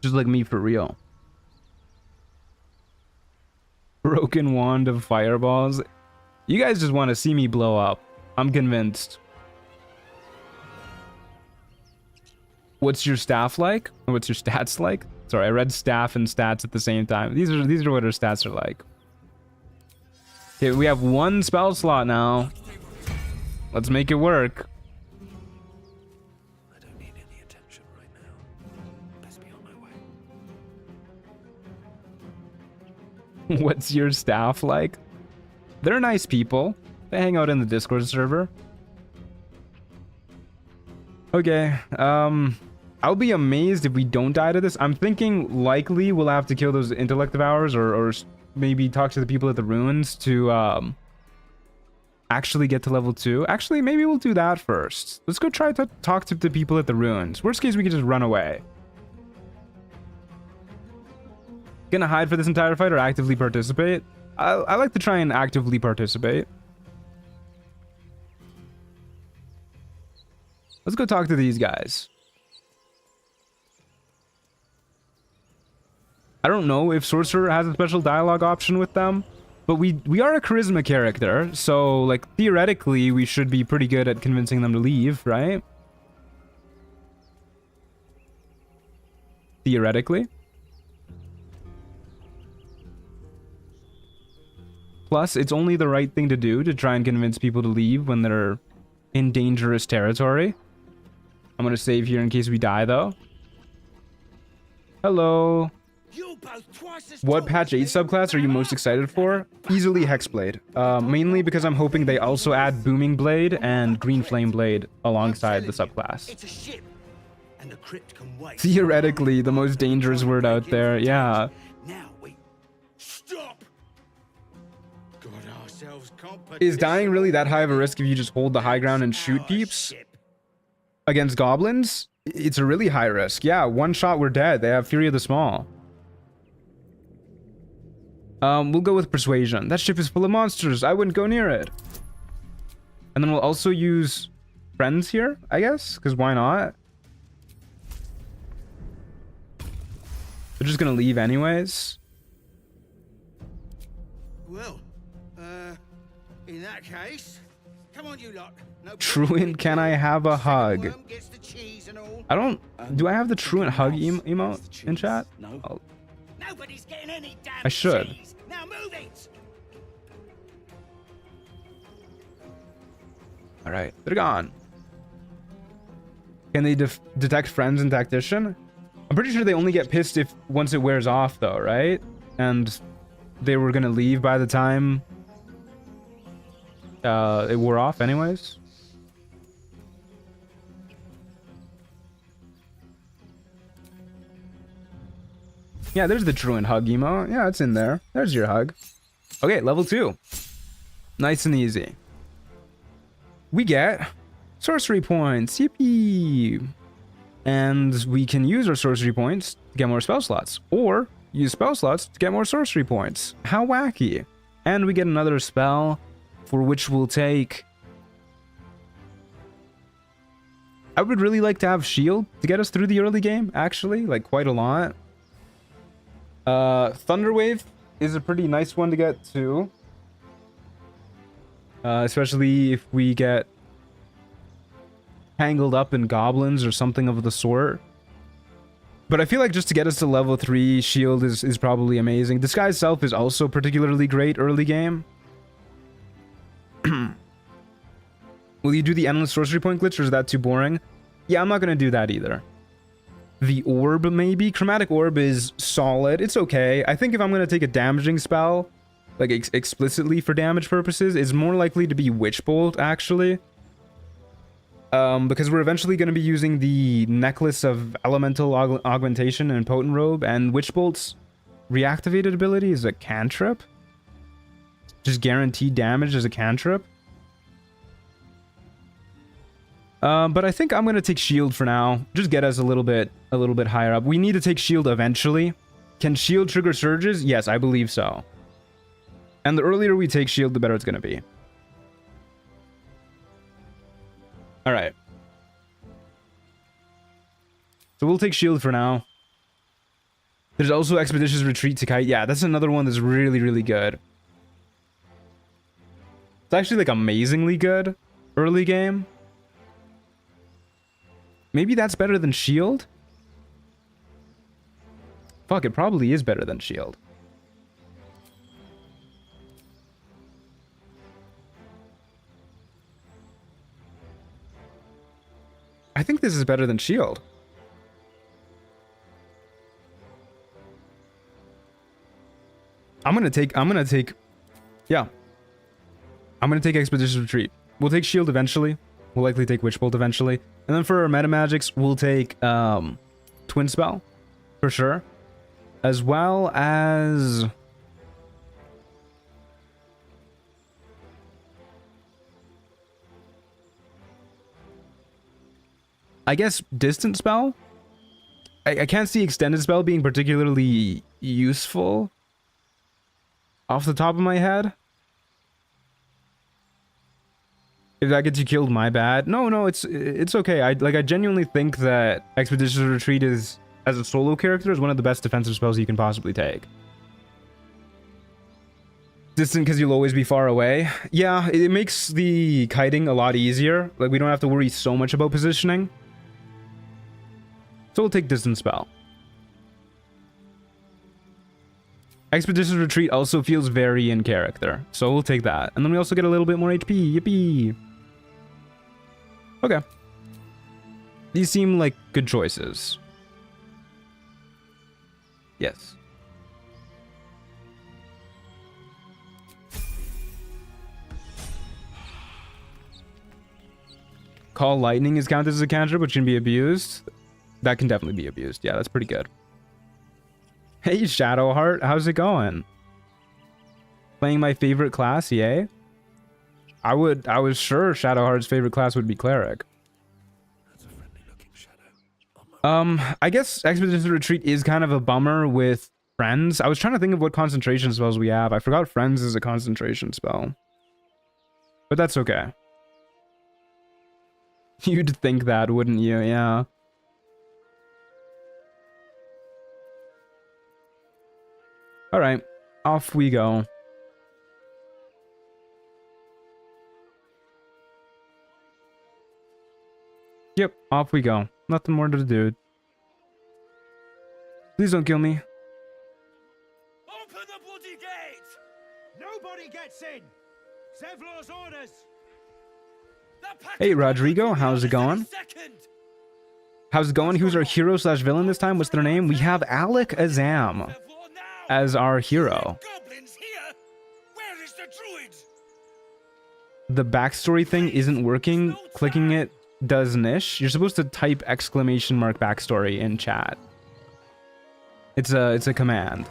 Just like me for real. Broken wand of fireballs. You guys just want to see me blow up. I'm convinced. What's your staff like? Or what's your stats like? Sorry, I read staff and stats at the same time. These are what our stats are like. Okay, we have 1 spell slot now. Let's make it work. What's your staff like? They're nice people. They hang out in the Discord server. Okay, I'll be amazed if we don't die to this. I'm thinking likely we'll have to kill those intellect devours or maybe talk to the people at the ruins to actually get to level 2. Actually, maybe we'll do that first. Let's go try to talk to the people at the ruins. Worst case, we can just run away. Gonna hide for this entire fight or actively participate? I like to try and actively participate. Let's go talk to these guys. I don't know if Sorcerer has a special dialogue option with them, but we are a charisma character, so like theoretically we should be pretty good at convincing them to leave, right? Theoretically. Plus, it's only the right thing to do to try and convince people to leave when they're in dangerous territory. I'm gonna save here in case we die, though. Hello. What patch 8 subclass are you most excited for? Easily Hexblade. Mainly because I'm hoping they also add Booming Blade and Green Flame Blade alongside the subclass. It's a ship, and the crypt can wait. Theoretically, the most dangerous word out there, yeah. Now we stop. Got ourselves Is dying really that high of a risk if you just hold the high ground and shoot peeps? Against goblins? It's a really high risk. Yeah, one shot we're dead. They have Fury of the Small. We'll go with Persuasion. That ship is full of monsters. I wouldn't go near it. And then we'll also use Friends here, I guess, because why not? They're just gonna leave anyways. Well, in that case, come on, you lot. No Truant, can I have a hug? I don't... Do I have the Truant hug emote in chat? No. Nobody's getting any damn I should. cheese. Now move it. All right, they're gone. Can they detect friends and tactician? I'm pretty sure they only get pissed if once it wears off, though, right? And they were gonna leave by the time it wore off, anyways. Yeah, there's the Truant hug emo. Yeah, it's in there. There's your hug. Okay, level 2. Nice and easy. We get sorcery points. Yippee! And we can use our sorcery points to get more spell slots, or use spell slots to get more sorcery points. How wacky. And we get another spell for which we'll take... I would really like to have shield to get us through the early game, actually, like quite a lot. Thunderwave is a pretty nice one to get too. Especially if we get tangled up in goblins or something of the sort. But I feel like just to get us to level 3, shield is probably amazing. Disguise Self is also particularly great early game. Will you do the endless sorcery point glitch, or is that too boring? Yeah, I'm not gonna do that either. The orb, maybe? Chromatic orb is solid. It's okay. I think if I'm going to take a damaging spell, like explicitly for damage purposes, it's more likely to be Witch Bolt, actually. Because we're eventually going to be using the Necklace of Elemental Augmentation and Potent Robe, and Witch Bolt's reactivated ability is a cantrip. Just guaranteed damage as a cantrip. But I think I'm gonna take shield for now. Just get us a little bit higher up. We need to take shield eventually. Can shield trigger surges? Yes, I believe so. And the earlier we take shield, the better it's gonna be. All right. So we'll take shield for now. There's also Expeditious Retreat to Kite. Yeah, that's another one that's really, really good. It's actually like amazingly good early game. Maybe that's better than shield? Fuck, it probably is better than shield. I think this is better than shield. I'm gonna take Expeditious Retreat. We'll take shield eventually. We'll likely take Witch Bolt eventually. And then for our meta magics, we'll take Twin Spell, for sure. As well as... I guess distant spell? I can't see extended spell being particularly useful off the top of my head. If that gets you killed, my bad. No, it's okay. I genuinely think that Expeditious Retreat is, as a solo character, is one of the best defensive spells you can possibly take. Distant because you'll always be far away. Yeah, it makes the kiting a lot easier. Like, we don't have to worry so much about positioning. So we'll take distant spell. Expeditious Retreat also feels very in character, so we'll take that. And then we also get a little bit more HP. Yippee! Okay. These seem like good choices. Yes. Call Lightning is counted as a cantrip, which can be abused. That can definitely be abused. Yeah, that's pretty good. Hey, Shadowheart, how's it going? Playing my favorite class, yay? I was sure Shadowheart's favorite class would be Cleric. That's a friendly looking shadow. I guess Expedition Retreat is kind of a bummer with Friends. I was trying to think of what concentration spells we have. I forgot Friends is a concentration spell. But that's okay. You'd think that, wouldn't you? Yeah. Alright, off we go. Yep, off we go. Nothing more to do. Please don't kill me. Open the bloody gate! Nobody gets in! Zevlor's orders! Hey, Rodrigo, how's it going? How's it going? Who's our hero slash villain this time? What's their name? We have Alec Azam as our hero. Where is the druid? The backstory thing isn't working. Clicking it does niche. You're supposed to type exclamation mark backstory in chat. It's a command.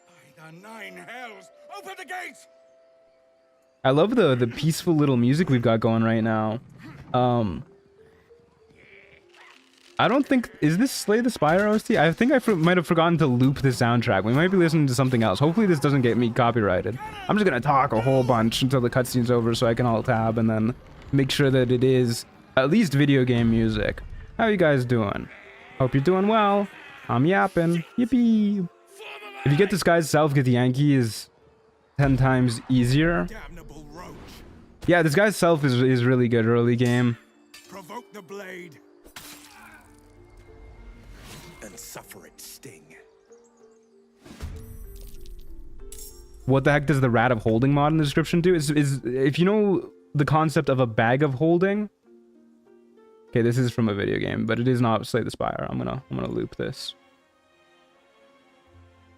By the nine hells! Open the gate! I love the peaceful little music we've got going right now. I don't think... Is this Slay the Spire OST? I think I might have forgotten to loop the soundtrack. We might be listening to something else. Hopefully this doesn't get me copyrighted. I'm just gonna talk a whole bunch until the cutscene's over so I can alt-tab and then make sure that it is at least video game music. How you guys doing? Hope you're doing well. I'm yapping. Yippee! If you get Disguised Self, get the Yankee is 10 times easier. Damnable roach! Yeah, Disguised Self is really good early game. Provoke the blade! And suffer its sting. What the heck does the Rat of Holding mod in the description do? Is if you know the concept of a bag of holding. Okay, this is from a video game, but it is not Slay the Spire. I'm gonna loop this.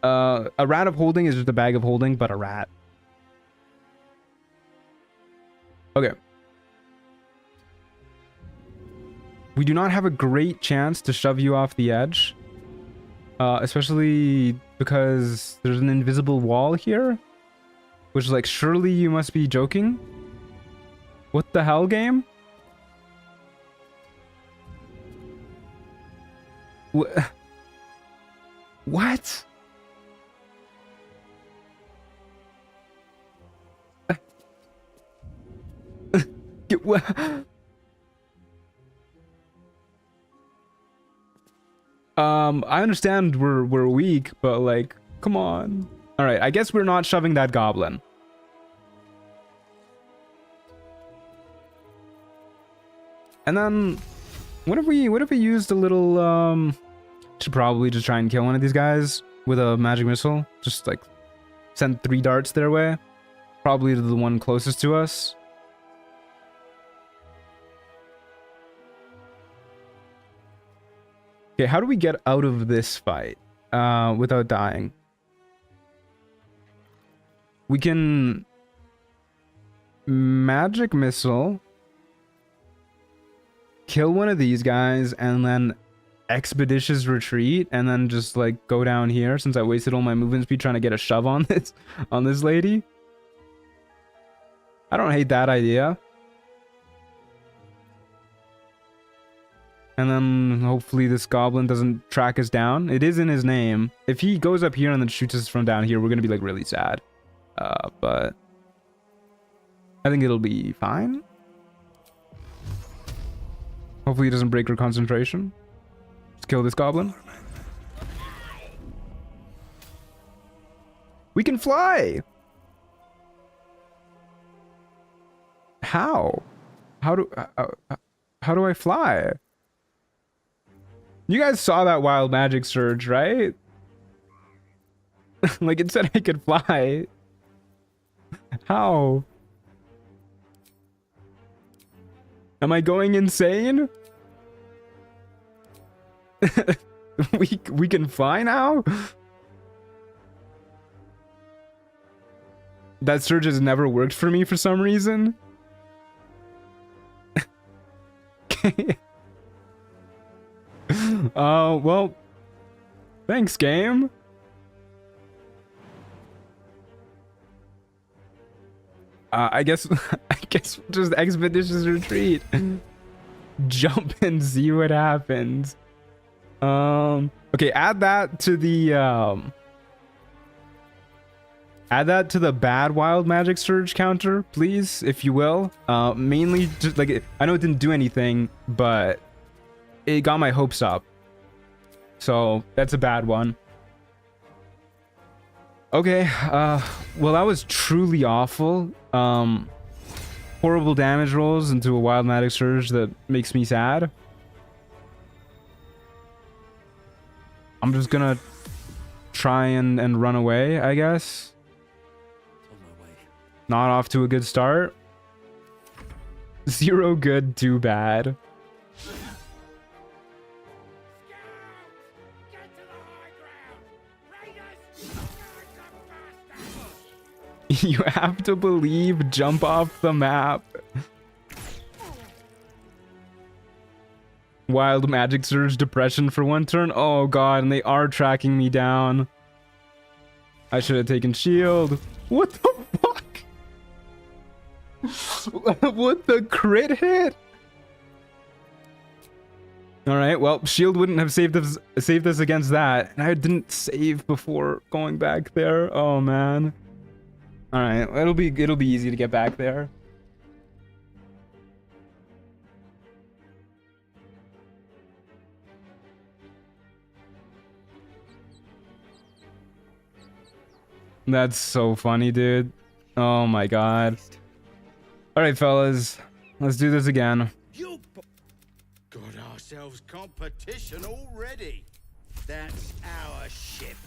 A Rat of Holding is just a bag of holding, but a rat. Okay. We do not have a great chance to shove you off the edge. Especially because there's an invisible wall here. Which is like, surely you must be joking? What the hell, game? What? I understand we're weak, but like, come on. All right, I guess we're not shoving that goblin. And then, what if we used a little should probably just try and kill one of these guys with a magic missile. Just like send 3 darts their way, probably to the one closest to us. Okay, how do we get out of this fight without dying? We can magic missile, kill one of these guys, and then expeditious retreat, and then just like go down here since I wasted all my movement speed trying to get a shove on this lady. I don't hate that idea. And then hopefully this goblin doesn't track us down. It is in his name. If he goes up here and then shoots us from down here, we're gonna be like really sad. But I think it'll be fine. Hopefully he doesn't break our concentration. Let's kill this goblin. We can fly! How? How do I fly? You guys saw that wild magic surge, right? Like it said I could fly. How? Am I going insane? we can fly now? That surge has never worked for me for some reason. Okay. Well, thanks, game. I guess we'll just expeditious retreat. Jump and see what happens. Okay, add that to the bad wild magic surge counter, please, if you will. Mainly just like I know it didn't do anything, but it got my hopes up. So that's a bad one. Okay, well that was truly awful. Horrible damage rolls into a wild magic surge that makes me sad. I'm just gonna try and run away, I guess. On my way. Not off to a good start. 0 good, 2 bad. You have to believe, jump off the map. Wild magic surge depression for 1 turn. Oh god, and they are tracking me down. I should have taken shield. What the fuck? What the crit hit? All right, well, shield wouldn't have saved us against that, and I didn't save before going back there. Oh man. All right, it'll be easy to get back there. That's so funny, dude. Oh my god. All right, fellas, let's do this again. You got ourselves competition already. That's our ship.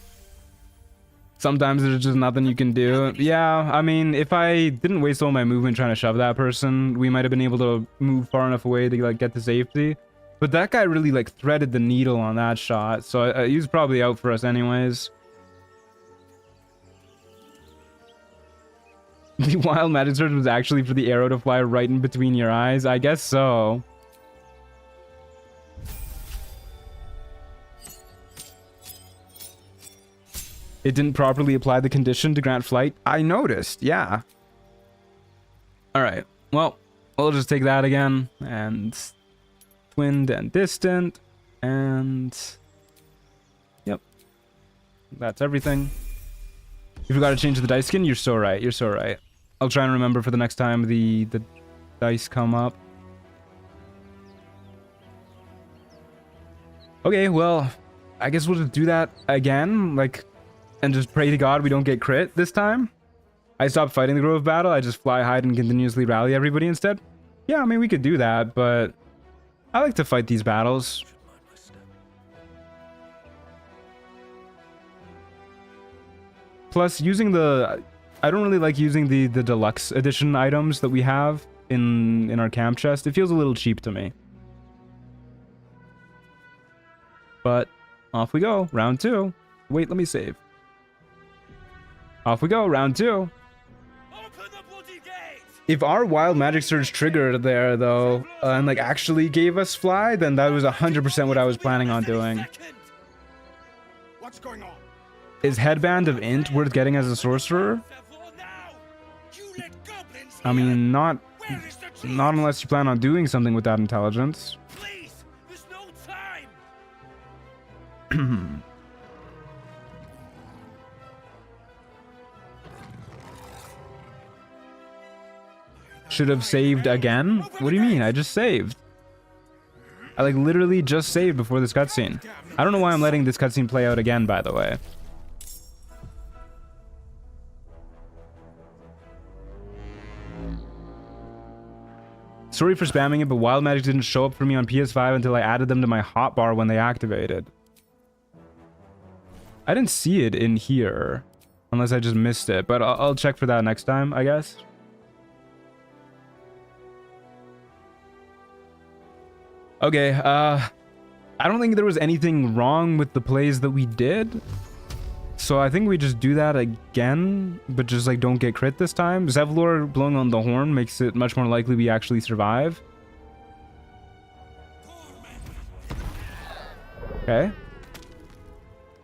Sometimes there's just nothing you can do. Yeah, I mean, if I didn't waste all my movement trying to shove that person, we might have been able to move far enough away to like get to safety. But that guy really like threaded the needle on that shot, so he was probably out for us anyways. The wild magic surge was actually for the arrow to fly right in between your eyes? I guess so. It didn't properly apply the condition to grant flight. I noticed, yeah. Alright, well, we'll just take that again. And twinned and distant. And yep. That's everything. You forgot to change the dice skin? You're so right, you're so right. I'll try and remember for the next time the dice come up. Okay, well, I guess we'll just do that again, like, and just pray to God we don't get crit this time. I stopped fighting the Grove battle, I just fly, hide, and continuously rally everybody instead. Yeah, I mean, we could do that, but I like to fight these battles. Plus, using the... I don't really like using the deluxe edition items that we have in our camp chest. It feels a little cheap to me. But off we go. Round 2. Wait, let me save. Off we go. Round 2. Open the bloody gate! If our wild magic surge triggered there, though, and like actually gave us fly, then that was 100% what I was planning on doing. What's going on? Is Headband of Int worth getting as a sorcerer? I mean, not unless you plan on doing something with that intelligence. Please, there's no time! Should have saved again? What do you mean? I just saved. I like literally just saved before this cutscene. I don't know why I'm letting this cutscene play out again, by the way. Sorry for spamming it, but Wild Magic didn't show up for me on PS5 until I added them to my hotbar when they activated. I didn't see it in here, unless I just missed it, but I'll check for that next time, I guess. Okay, I don't think there was anything wrong with the plays that we did. So I think we just do that again, but just like don't get crit this time. Zevlor blowing on the horn makes it much more likely we actually survive. Okay.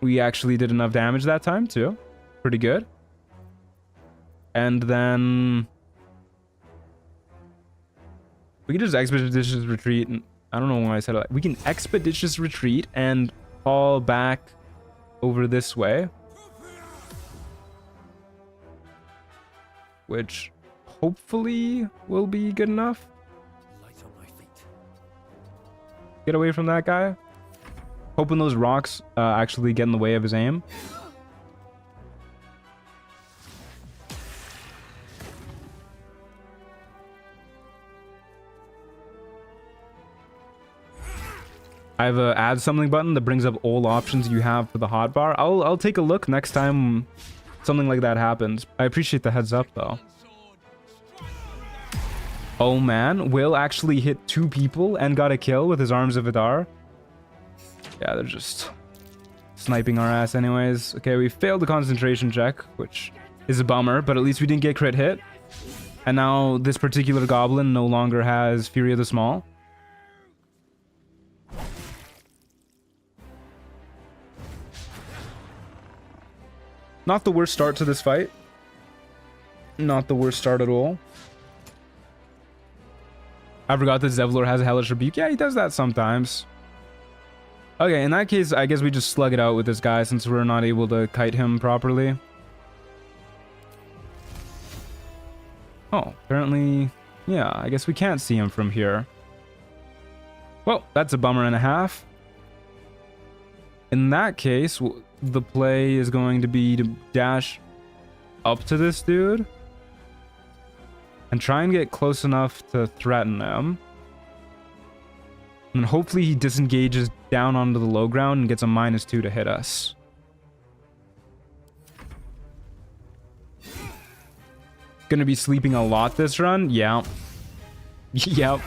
We actually did enough damage that time too. Pretty good. And then we can just expeditious retreat. I don't know why I said it. We can expeditious retreat and fall back over this way, which hopefully will be good enough. Light on my feet. Get away from that guy. Hoping those rocks actually get in the way of his aim. I have a add something button that brings up all options you have for the hotbar. I'll take a look next time something like that happens. I appreciate the heads up though. Oh man, Will actually hit 2 people and got a kill with his Arms of Vidar. Yeah, they're just sniping our ass anyways. Okay, we failed the concentration check, which is a bummer, but at least we didn't get crit hit. And now this particular goblin no longer has Fury of the Small. Not the worst start to this fight. Not the worst start at all. I forgot that Zevlor has a Hellish Rebuke. Yeah, he does that sometimes. Okay, in that case, I guess we just slug it out with this guy since we're not able to kite him properly. Oh, apparently, yeah, I guess we can't see him from here. Well, that's a bummer and a half. In that case, the play is going to be to dash up to this dude and try and get close enough to threaten him. And hopefully he disengages down onto the low ground and gets a -2 to hit us. Gonna be sleeping a lot this run? Yeah. Yep.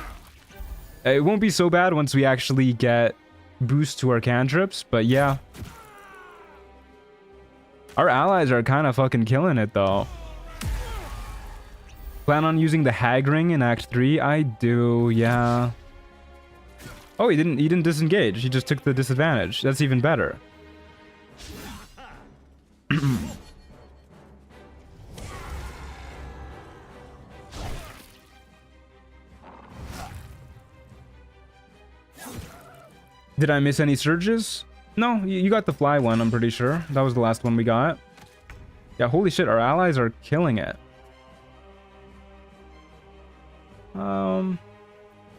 It won't be so bad once we actually get boost to our cantrips, but yeah. Our allies are kind of fucking killing it though. Plan on using the Hag Ring in Act 3? I do, yeah. Oh, he didn't disengage. He just took the disadvantage. That's even better. Did I miss any surges? No, you got the fly one, I'm pretty sure. That was the last one we got. Yeah, holy shit, our allies are killing it.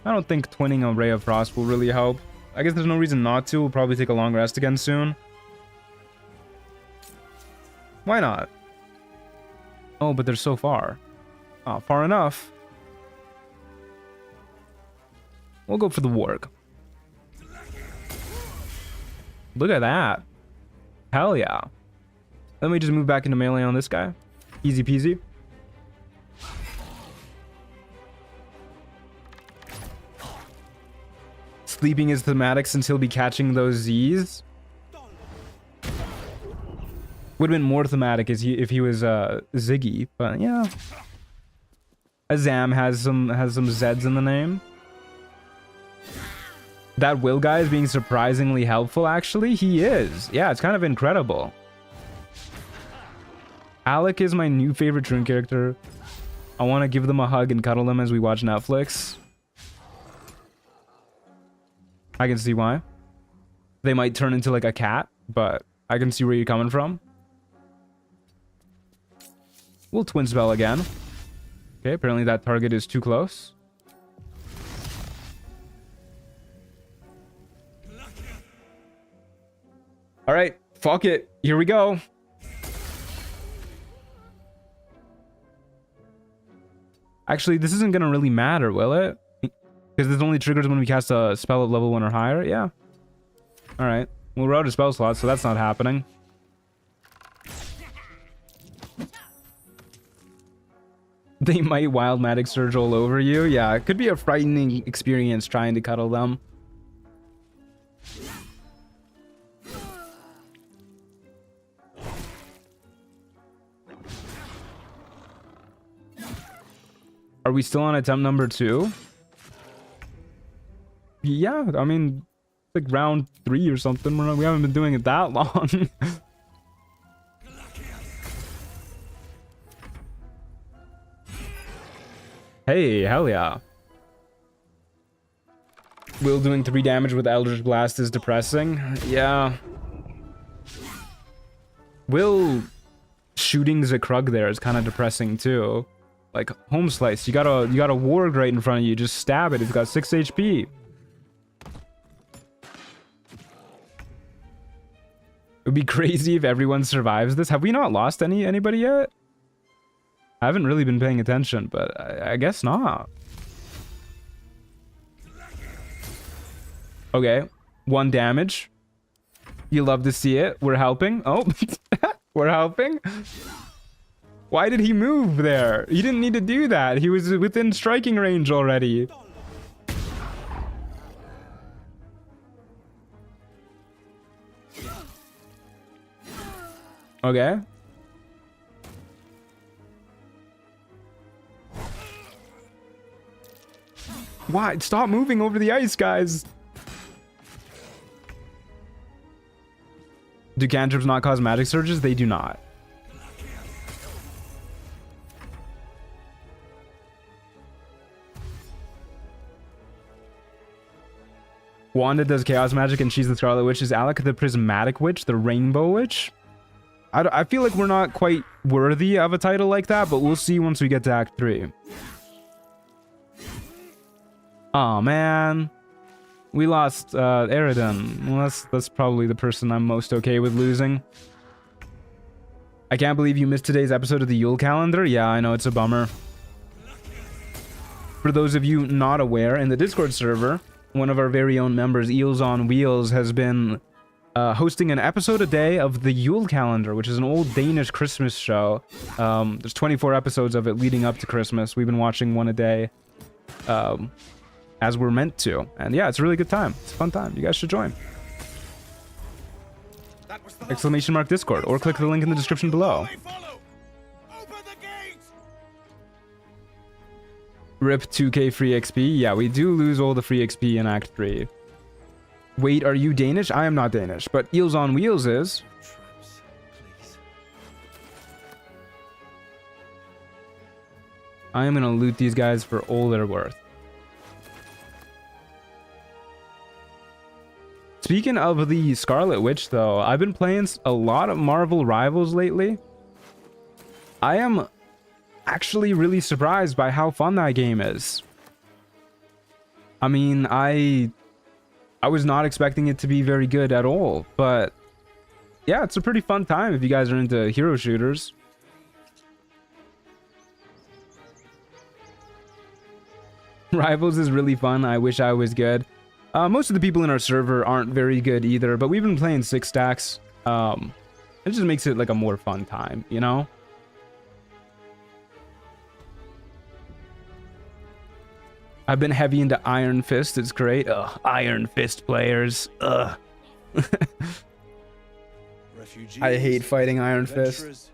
I don't think twinning a Ray of Frost will really help. I guess there's no reason not to. We'll probably take a long rest again soon. Why not? Oh, but they're so far. Oh, far enough. We'll go for the warg. Look at that. Hell yeah. Let me just move back into melee on this guy. Easy peasy. Sleeping is thematic since he'll be catching those Z's. Would have been more thematic if he was Ziggy, but yeah. Azam has some Zeds in the name. That Will guy is being surprisingly helpful, actually. He is. Yeah, it's kind of incredible. Alec is my new favorite Troon character. I want to give them a hug and cuddle them as we watch Netflix. I can see why. They might turn into like a cat, but I can see where you're coming from. We'll twin spell again. Okay, apparently that target is too close. All right, fuck it. Here we go. Actually, this isn't gonna really matter, will it? Because this only triggers when we cast a spell at level 1 or higher. Yeah. All right. Well, we're out of spell slots, so that's not happening. They might wild magic surge all over you. Yeah, it could be a frightening experience trying to cuddle them. Are we still on attempt number 2? Yeah, I mean, like round 3 or something. We haven't been doing it that long. Hey, hell yeah. Will doing 3 damage with Eldritch Blast is depressing. Yeah. Will shooting Zakrug there is kind of depressing too. Like home slice, you got a warg right in front of you. Just stab it. It's got 6 HP. It would be crazy if everyone survives this. Have we not lost anybody yet? I haven't really been paying attention, but I guess not. Okay, 1 damage. You love to see it. We're helping. Oh, we're helping. Why did he move there? He didn't need to do that. He was within striking range already. Okay. Why? Stop moving over the ice, guys. Do cantrips not cause magic surges? They do not. Wanda does chaos magic and she's the Scarlet Witch. Is Alec the Prismatic Witch, the Rainbow Witch? I feel like we're not quite worthy of a title like that, but we'll see once we get to Act 3. Oh man, we lost Eridan. Well, that's probably the person I'm most okay with losing. I can't believe you missed today's episode of the Yule calendar. Yeah, I know, it's a bummer. For those of you not aware, in the Discord server, one of our very own members, Eels on Wheels, has been hosting an episode a day of the Yule calendar, which is an old Danish Christmas show. There's 24 episodes of it leading up to Christmas. We've been watching one a day. As we're meant to. And yeah, it's a really good time. It's a fun time. You guys should join. Exclamation mark Discord, or click the link in the description below. Rip 2k free XP. Yeah, we do lose all the free XP in Act 3. Wait, are you Danish? I am not Danish, but Eels on Wheels is. Traps, please. I am gonna loot these guys for all they're worth. Speaking of the Scarlet Witch, though, I've been playing a lot of Marvel Rivals lately. I am actually really surprised by how fun that game is. I mean, I was not expecting it to be very good at all, but yeah, it's a pretty fun time if you guys are into hero shooters. Rivals is really fun. I wish I was good. Most of the people in our server aren't very good either, but we've been playing 6 stacks. It just makes it like a more fun time, you know? I've been heavy into Iron Fist. It's great. Ugh, Iron Fist players. Ugh. I hate fighting Iron Fist.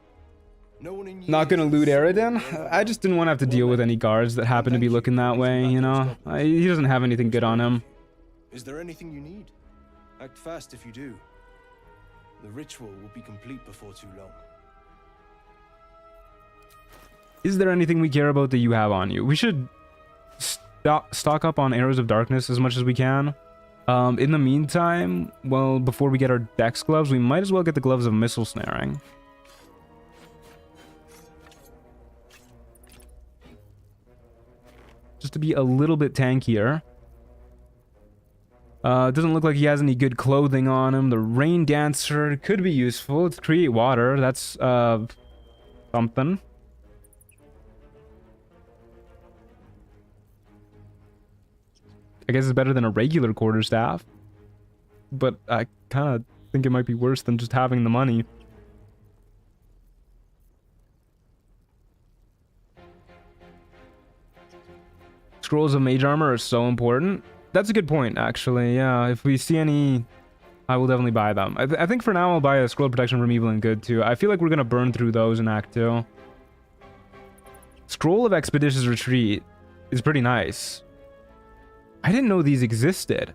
Not gonna loot Eridan? I just didn't want to have to deal with any guards that happen to be looking that way, you know? He doesn't have anything good on him. Is there anything you need? Act fast if you do. The ritual will be complete before too long. Is there anything we care about that you have on you? We should stock up on Arrows of Darkness as much as we can. In the meantime, well, before we get our dex gloves, we might as well get the gloves of missile snaring. Just to be a little bit tankier. It doesn't look like he has any good clothing on him. The rain dancer could be useful. Let's create water. That's something. I guess it's better than a regular quarterstaff. But I kind of think it might be worse than just having the money. Scrolls of mage armor are so important. That's a good point, actually. Yeah, if we see any, I will definitely buy them. I think for now I'll buy a scroll of protection from evil and good too. I feel like we're gonna burn through those in Act 2. Scroll of expeditious retreat is pretty nice. I didn't know these existed.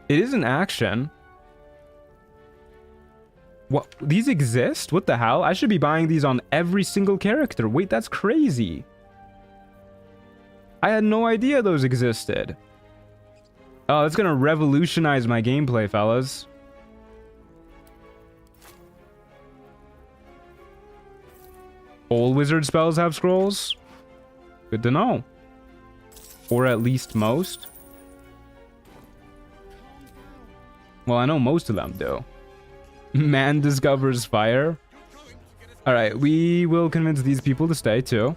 It is an action. What? These exist? What the hell? I should be buying these on every single character. Wait, that's crazy. I had no idea those existed. Oh, that's gonna revolutionize my gameplay, fellas. All wizard spells have scrolls? Good to know. Or at least most. Well, I know most of them do. Man discovers fire. Alright, we will convince these people to stay too.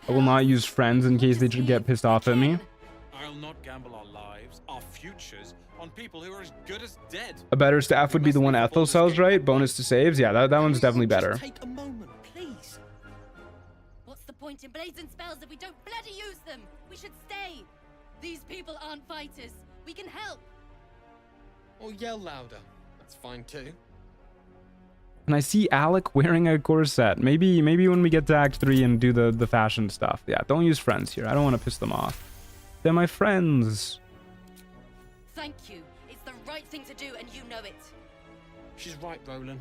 I will not use friends in case they get pissed off at me. I'll not gamble our lives, our futures, on people who are as good as dead. A better staff would be the one Ethel sells, right? Bonus to saves. Yeah, that one's definitely better. Take a moment, please. What's the point in blazing spells if we don't bloody use them? We should stay. These people aren't fighters. We can help. Or yell louder. That's fine too. And I see Alec wearing a corset. Maybe when we get to Act 3 and do the fashion stuff. Yeah, don't use friends here. I don't want to piss them off. They're my friends. Thank you. It's the right thing to do, and you know it. She's right, Roland.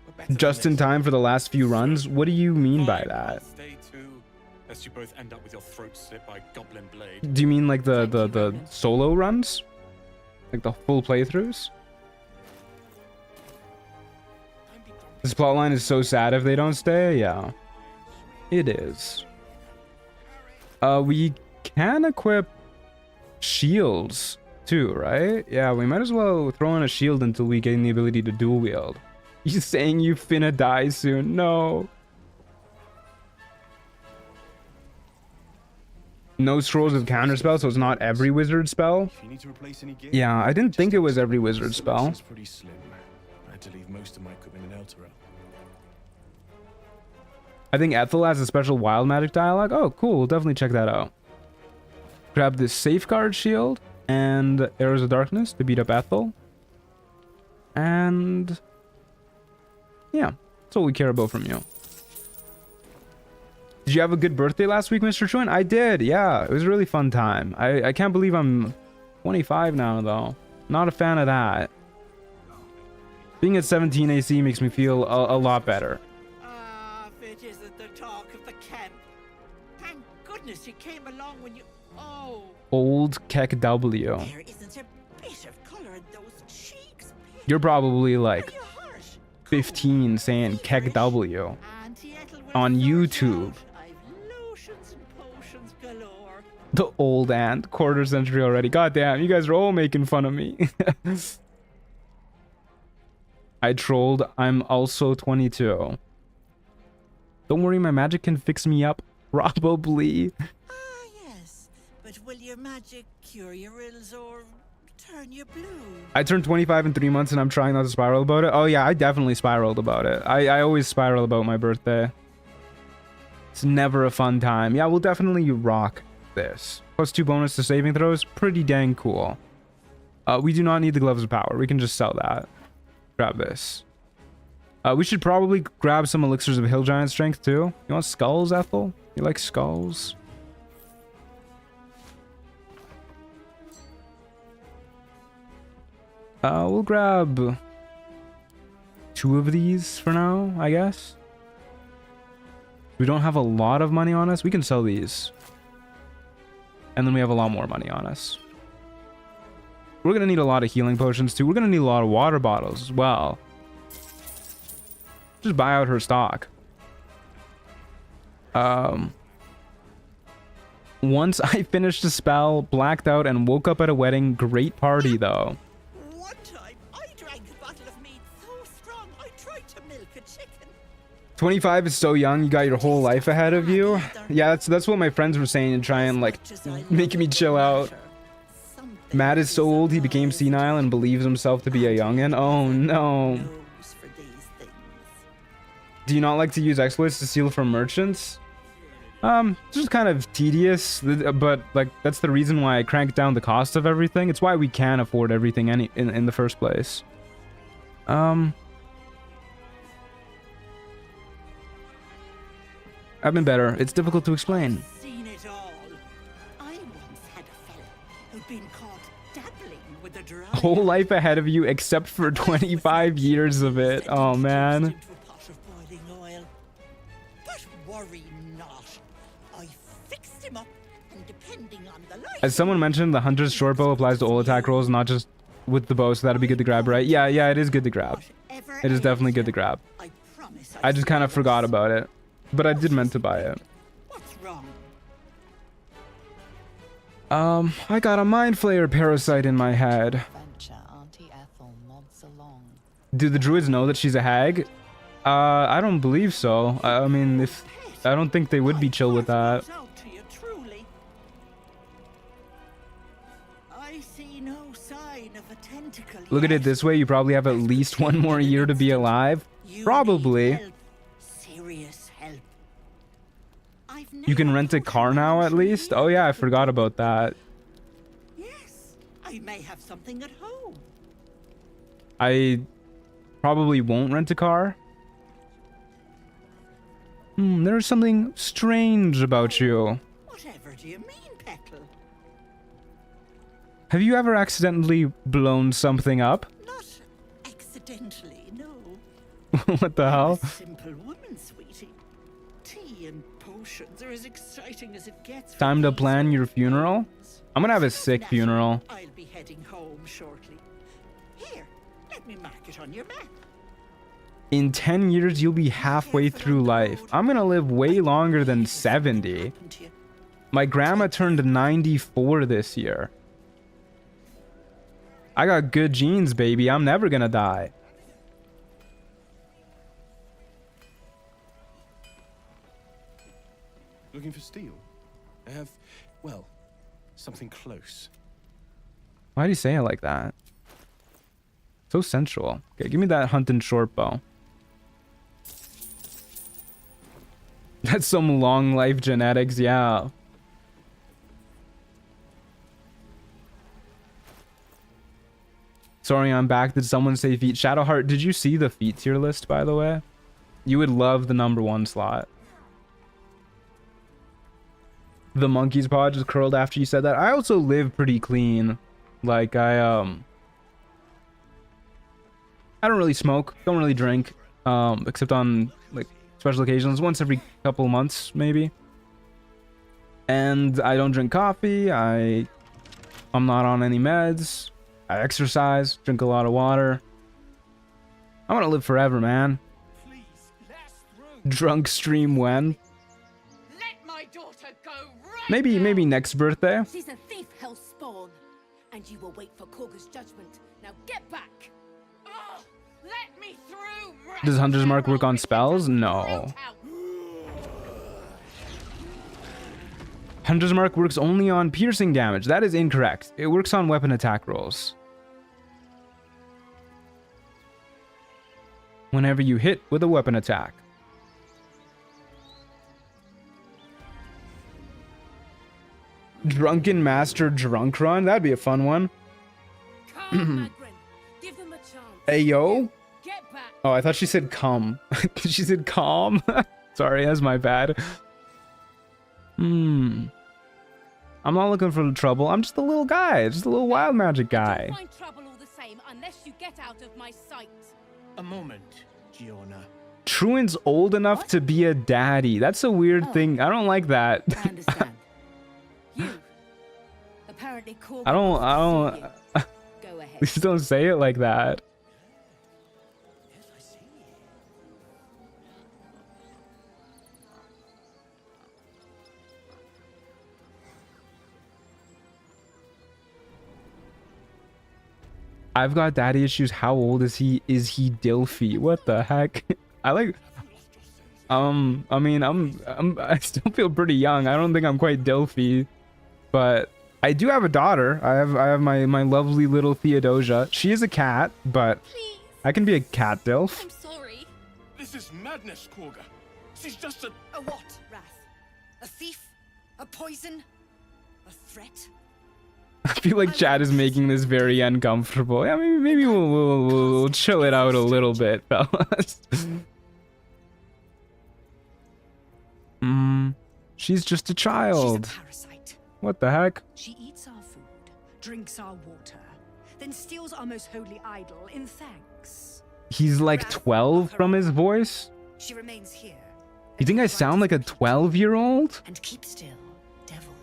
We're better Just than in this. time for the last few runs? What do you mean by Fine, that? I'll stay too, lest you both end up with your throat slit by a goblin blade. Do you mean like the solo runs? Like the full playthroughs? This plotline is so sad if they don't stay. Yeah, it is. We can equip shields too, right? Yeah, we might as well throw in a shield until we gain the ability to dual wield. You saying you finna die soon? No. No scrolls of counterspell, so it's not every wizard spell. If you need to replace any gear, Yeah, I didn't think it was every wizard spell. selection's pretty slim. I had to leave most of my equipment in Elturel. I think Ethel has a special wild magic dialogue. Oh, cool. We'll definitely check that out. Grab this safeguard shield and Arrows of Darkness to beat up Ethel. And yeah, that's all we care about from you. Did you have a good birthday last week, Mr. Chuan? I did. Yeah, it was a really fun time. I can't believe I'm 25 now, though. Not a fan of that. Being at 17 AC makes me feel a lot better. Ah, if it isn't the talk of the camp. Thank goodness you came along when you... Oh, Old Keck W. there isn't a bit of color in those cheeks. You're probably like Are you harsh? 15 saying Keck W Auntie Ethel will on sort you YouTube. out. I've lotions and potions galore. The old ant, quarter century already. God damn, you guys are all making fun of me. I trolled. I'm also 22. Don't worry, my magic can fix me up. Probably. Ah, yes. But will your magic cure your ills or turn you blue? I turned 25 in 3 months and I'm trying not to spiral about it. Oh yeah, I definitely spiraled about it. I always spiral about my birthday. It's never a fun time. Yeah, we'll definitely rock this. +2 bonus to saving throws. Pretty dang cool. We do not need the Gloves of Power. We can just sell that. Grab this. We should probably grab some elixirs of Hill Giant Strength too. You want skulls, Ethel? You like skulls? We'll grab 2 of these for now, I guess. We don't have a lot of money on us. We can sell these. And then we have a lot more money on us. We're gonna need a lot of healing potions too. We're gonna need a lot of water bottles as well. Just buy out her stock. Once I finished a spell, blacked out, and woke up at a wedding. Great party though. One time, I drank a bottle of mead so strong I tried to milk a chicken. 25 is so young. You got your whole life ahead of you. Yeah, that's what my friends were saying to try and like make me chill out. Matt is so old he became senile and believes himself to be a youngin'. Oh no. Do you not like to use exploits to steal from merchants? Just kind of tedious, but like that's the reason why I cranked down the cost of everything. It's why we can afford everything in the first place. I've been better. It's difficult to explain. I've seen it all. I once had a fella who'd been caught dabbling with a dry Whole life ahead of you except for 25 years of it. Oh man. into a pot of boiling oil. But worry not. I fixed him up, and depending on the light. As someone mentioned, the hunter's short bow applies to all attack rolls, not just with the bow, so that'd be good to grab, right? Yeah, it is good to grab. It is definitely good to grab. I promise I just kind of forgot about it, but I did meant to buy it. What's wrong? I got a mind flayer parasite in my head. Venture Auntie Ethel nods along. Do the druids know that she's a hag? I don't believe so. I mean, I don't think they would be chill with that. Out to you, truly. I see no sign of a tentacle. Look at it this way, you probably have at least one more year to be alive. Probably. Serious help. You can rent a car now at least? Oh yeah, I forgot about that. Yes, I may have something at home. I probably won't rent a car. There's something strange about you. Whatever do you mean, Petal? Have you ever accidentally blown something up? Not accidentally, no. What the hell? I'm a simple woman, sweetie. Tea and potions are as exciting as it gets. for Time to these plan your funeral? ones. I'm gonna have a So sick natural. funeral. I'll be heading home shortly. Here, let me mark it on your map. In 10 years, you'll be halfway through life. I'm gonna live way longer than 70. Happen to you. My grandma turned 94 this year. I got good genes, baby. I'm never gonna die. Looking for steel? I have, well, something close. Why do you say it like that? So sensual. Okay, give me that hunting short bow. That's some long life genetics, yeah. Sorry, I'm back. Did someone say feat? Shadowheart, did you see the feat tier list, by the way? You would love the #1 slot. The monkey's paw just curled after you said that. I also live pretty clean. Like, I don't really smoke, don't really drink, except on, like, special occasions, once every couple months, maybe. And I don't drink coffee, I'm not on any meds, I exercise, drink a lot of water. I want to live forever, man. Drunk stream when? Let my daughter go right Maybe next birthday. She's a thief, hell spawn. And you will wait for Korga's judgment. Now get back. Oh, let me through. Does Hunter's Mark work on spells? No. Hunter's Mark works only on piercing damage. That is incorrect. It works on weapon attack rolls. Whenever you hit with a weapon attack. Drunken Master Drunk Run? That'd be a fun one. Come, Magrin. Give them a chance. Ayo? Get back. Oh, I thought she said come. She said calm. Sorry, that's my bad. I'm not looking for trouble. I'm just a little guy. Just a little wild magic guy. You'll find trouble all the same unless you get out of my sight. A moment, Giona. Truan's old enough to be a daddy. That's a weird thing. I don't like that. I understand. You. Apparently Korga I don't. wants to see you. Please don't say it like that. I've got daddy issues. How old is he? Is he Dilfy? What the heck? I like. I mean, I still feel pretty young. I don't think I'm quite Dilfy, but I do have a daughter. I have my lovely little Theodosia. She is a cat, but Please. I can be a cat Dilf. I'm sorry. This is madness, Korga. She's just a... A what, Wrath? A thief? A poison? A threat? I feel like Chad is making this very uncomfortable. Yeah, maybe we'll chill it out a little bit, fellas. She's just a child. She's a parasite. What the heck? She eats our food, drinks our water, then steals our most holy idol in thanks. He's like 12 from his voice? She remains here. You think I sound like a 12-year-old? And keep still, devil.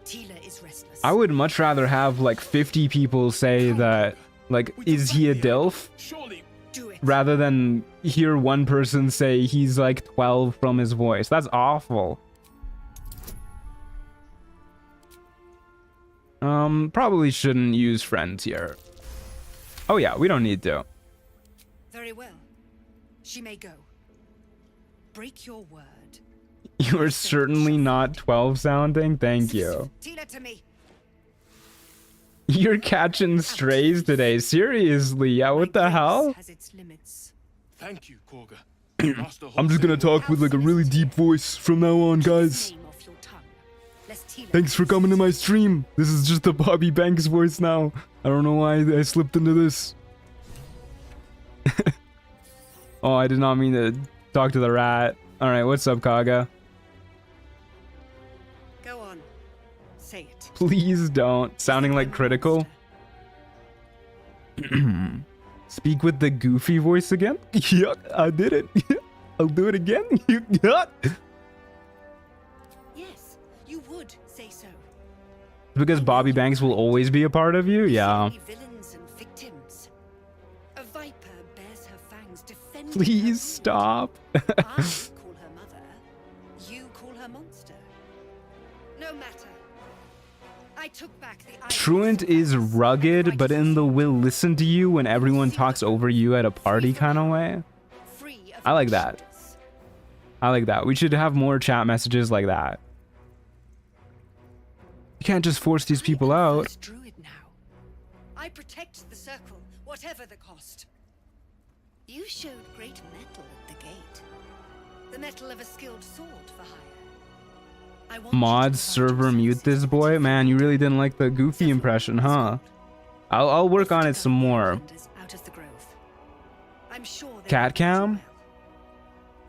Tila is restless. I would much rather have like 50 people say that, like, is he a DILF? Surely... Do it. Rather than hear one person say he's like 12 from his voice. That's awful. Probably shouldn't use friends here. Oh yeah, we don't need to. Very well. She may go. Break your word. You are certainly not 12 sounding. Thank you. Tila to me. You're catching strays today. Seriously, yeah, what the hell? Has its limits. Thank you, Korga. I'm just gonna talk with like a really deep voice from now on, guys. Name off your tongue, lest Tila Thanks for coming to my stream. This is just the Bobby Banks voice now. I don't know why I slipped into this. Oh, I did not mean to talk to the rat. Alright, what's up, Kaga? Go on. Say it. Please don't. Sounding like critical. Speak with the goofy voice again? Yuck, I did it. I'll do it again. Yuck. Yes, you would say so. Because Bobby Banks will always be a part of you? Yeah. Only villains and victims. A viper bears her fangs defending her Please brood. stop. I call her mother. You call her monster. No matter. I took back the idol Truant from is us. rugged, but in the will listen to you when everyone talks over you at a party kind of way. Free of I like that. illusions. I like that. We should have more chat messages like that. You can't just force these people I am out. first druid now. I protect the circle, whatever the cost. You showed great mettle at the gate. The mettle of a skilled sword for hire. I want you to Mods provide server your mute services this boy. to Man, you really didn't like the goofy Several impression, months huh? old. I'll work on it Lift some up the more. defenders out of the grove. I'm sure they Cat will do cam? well.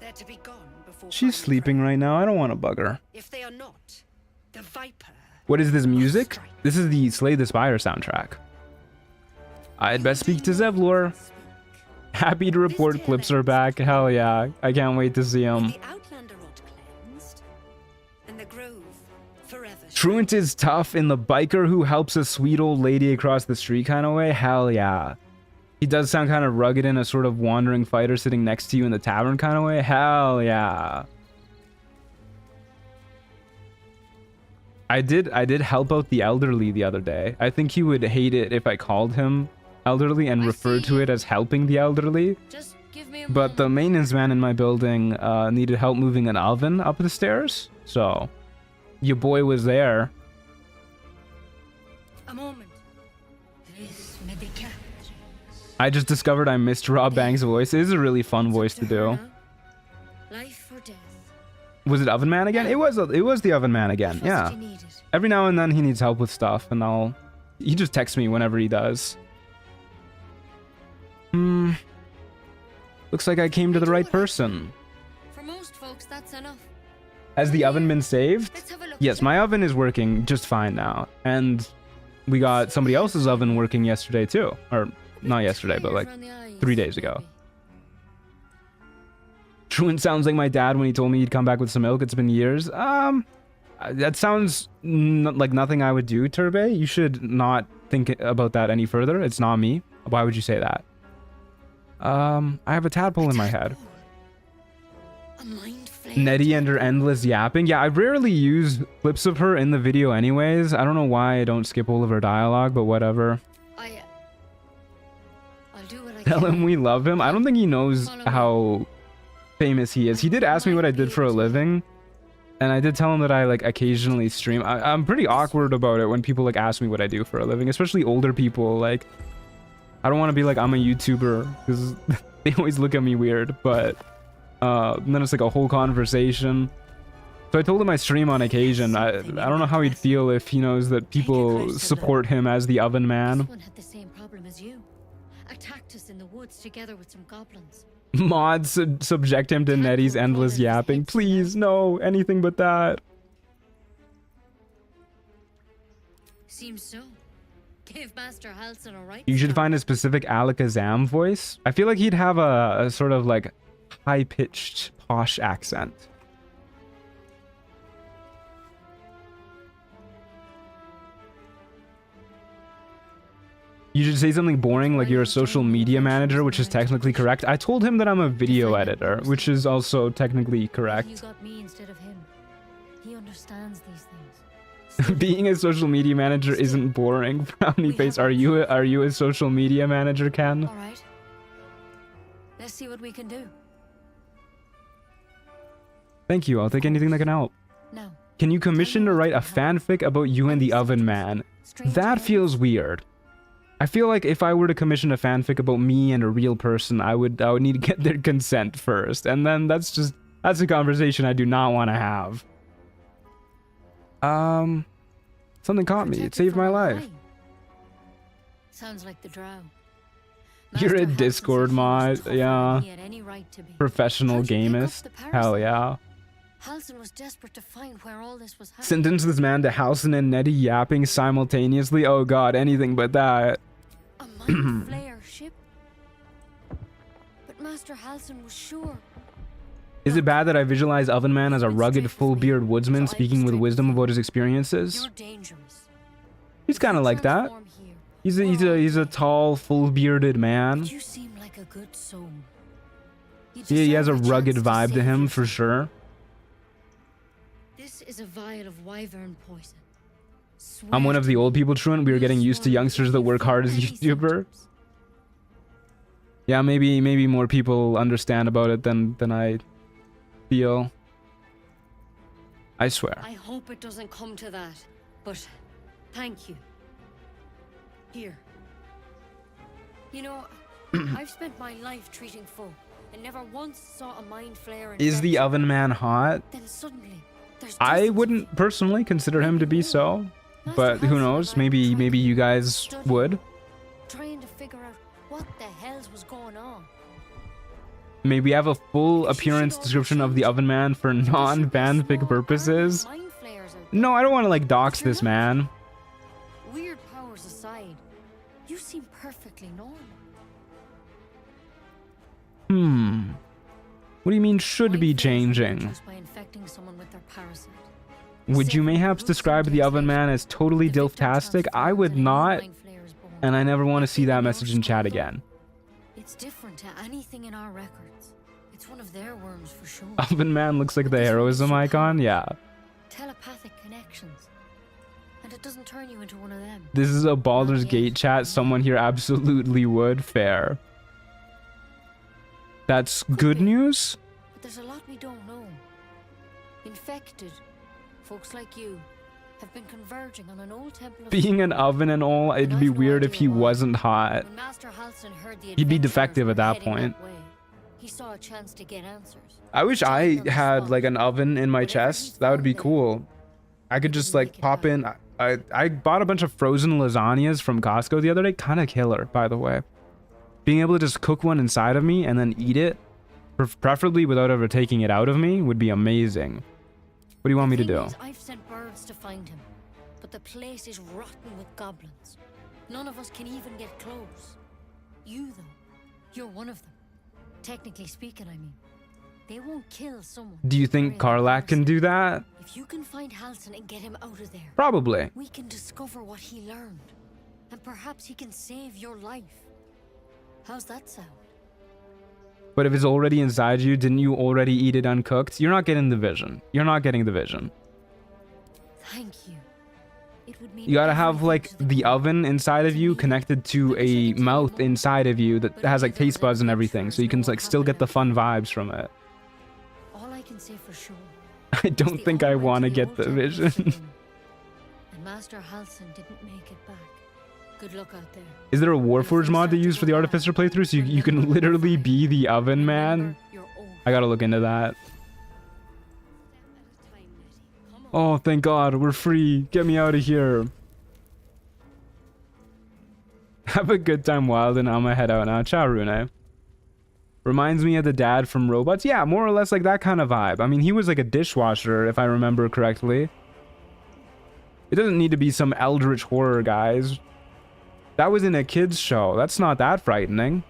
They're to be gone before She's finding sleeping prey. right now. I don't want to bug her. If they are not, the viper. What is this music? strike. This is the Slay the Spire soundtrack. I'd best speak to Zevlor. Happy to report clips are back. Hell yeah. I can't wait to see them. The outlander rod cleansed, and the grove forever. Truant is tough in the biker who helps a sweet old lady across the street kind of way. Hell yeah. He does sound kind of rugged in a sort of wandering fighter sitting next to you in the tavern kind of way. Hell yeah. I did help out the elderly the other day. I think he would hate it if I called him elderly and I referred see to you. it as helping the elderly. Just give me a But the moment. maintenance man in my building needed help moving an oven up the stairs. So your boy was there. A moment. Res medica. I just discovered I missed Rob Banks' voice. It is a really fun voice to do. Life or death. Was it Oven Man again? It was the Oven Man again. Trust Yeah. you need it. Every now and then he needs help with stuff, and he just texts me whenever he does. Looks like I came to the right person. For most folks, that's enough. Has the oven been saved? Let's have a look. Yes, my oven is working just fine now, and we got somebody else's oven working yesterday too, or not yesterday, but like 3 days ago. Truant sounds like my dad when he told me he'd come back with some milk. It's been years. That sounds like nothing I would do, Turbe. You should not think about that any further. It's not me. Why would you say that? I have a tadpole in my head. A mind flayer. Nettie and her endless yapping. Yeah, I rarely use clips of her in the video anyways. I don't know why I don't skip all of her dialogue, but whatever. I'll do what I Tell can. him we love him. I don't think he knows how famous he is. He did ask me what I did for a living, and I did tell him that I like occasionally stream. I'm pretty awkward about it when people like ask me what I do for a living, especially older people. Like, I don't want to be like I'm a YouTuber because they always look at me weird, but and then it's like a whole conversation. So I told him I stream on occasion. I don't know how he'd feel if he knows that people support him as the Oven Man. This one had the same problem as you. Attacked us in the woods together with some goblins. Mods subject him to Nettie's endless yapping. Please, no, anything but that. Seems so. Give Master Halsin a right. You should find a specific Alakazam voice. I feel like he'd have a sort of like high-pitched posh accent. You should say something boring like you're a social media manager, which is technically correct. I told him that I'm a video editor, which is also technically You correct. got me instead of him. He understands these things. Being a social media manager isn't boring. Frowny face. Are you a social media manager, Ken? All right. Let's see what we can do. Thank you. I'll take anything that can help. Now, Can you commission to write a fanfic about you and the Oven Man? That feels weird. I feel like if I were to commission a fanfic about me and a real person, I would need to get their consent first, and then that's a conversation I do not want to have. Something caught me. It saved my life. Sounds like the drow. You're a Master Halsin's Discord he was mod, tougher yeah. than he had any right to be. Professional How'd you pick up gamist. the Hell parasite? yeah. Halsin was desperate to find where all this was happening. Sentence this man to Halsin and Nettie yapping simultaneously. Oh god, anything but that. A mind flayer ship? But Master Halsin was sure. Is it bad that I visualize Oven Man as a rugged, full-beard woodsman speaking with wisdom about his experiences? You're dangerous. He's kind of like that. Transform here. He's a tall, full-bearded man. You seem like a good soul. You Yeah, he has a deserve the rugged chance to vibe to save him yourself. for sure. This is a vial of wyvern poison. I'm one of the old people, truant. We are getting You used to swore youngsters that work hard as any YouTuber. symptoms. Yeah, maybe more people understand about it than I feel. I swear. I hope it doesn't come to that, but thank you. Here. You know, I've spent my life treating folk and never once saw a mind flare. Is the Oven Man hot? Then suddenly, there's I dozens of wouldn't personally consider him to be so, but who knows? Maybe you guys would. trying to figure out what the hells was going on. Maybe have a full appearance description of the Oven Man for non-fanfic purposes. Mind flares out No, I don't want to like dox this man. Weird powers aside, you seem perfectly normal. What do you mean should Mind be flares are changing? produced by infecting someone with their parasite. Would you mayhaps describe the Oven Man as totally The victim dilftastic? I transforms would and a new not, mind flare is born. and I never want to see that Even message in yours chat screwed up. again. It's different to anything in our records. It's one of their worms for sure. Oven Man looks like the heroism icon, yeah. Telepathic connections. And it doesn't turn you into one of them. This is a Baldur's yet. Gate chat. Someone here absolutely would. Fair. That's good news? But there's a lot we don't know. Infected folks like you have been converging on an old temple of Being an oven and all, it'd be weird if he wasn't hot. When Master Halsin heard the He'd be adventurers defective were at that heading point. way, he saw a chance to get answers. I wish I had like an oven in my chest. That would be cool. I could just like pop in. I bought a bunch of frozen lasagnas from Costco the other day. Kind of killer, by the way. Being able to just cook one inside of me and then eat it, preferably without ever taking it out of me, would be amazing. What do you want me to do? I've sent birds to find him, but the place is rotten with goblins. None of us can even get close. You, though, you're one of them. Technically speaking, I mean. They won't kill someone. Do you think Karlak can do that? If you can find Halsin and get him out of there, Probably. we can discover what he learned. and perhaps he can save your life. How's that sound? But if it's already inside you, didn't you already eat it uncooked? You're not getting the vision. You're not getting the vision. Thank you. It would mean You gotta have everything like to the the queen. oven inside of you connected to a mouth inside of you that has like taste buds and everything, so you can like still get the fun vibes from it. All I can say for sure. I don't think I want to get the vision. And Master Halson didn't make it back. Good luck out there. Is there a Warforged mod to use for the Artificer playthrough so you can literally be the oven man? You're old. I gotta look into that. Oh, thank God, we're free. Get me out of here. Have a good time, Wild, and I'm gonna head out now. Ciao, Rune. Reminds me of the dad from Robots. Yeah, more or less like that kind of vibe. I mean, he was like a dishwasher, if I remember correctly. It doesn't need to be some eldritch horror, guys. That was in a kid's show. That's not that frightening.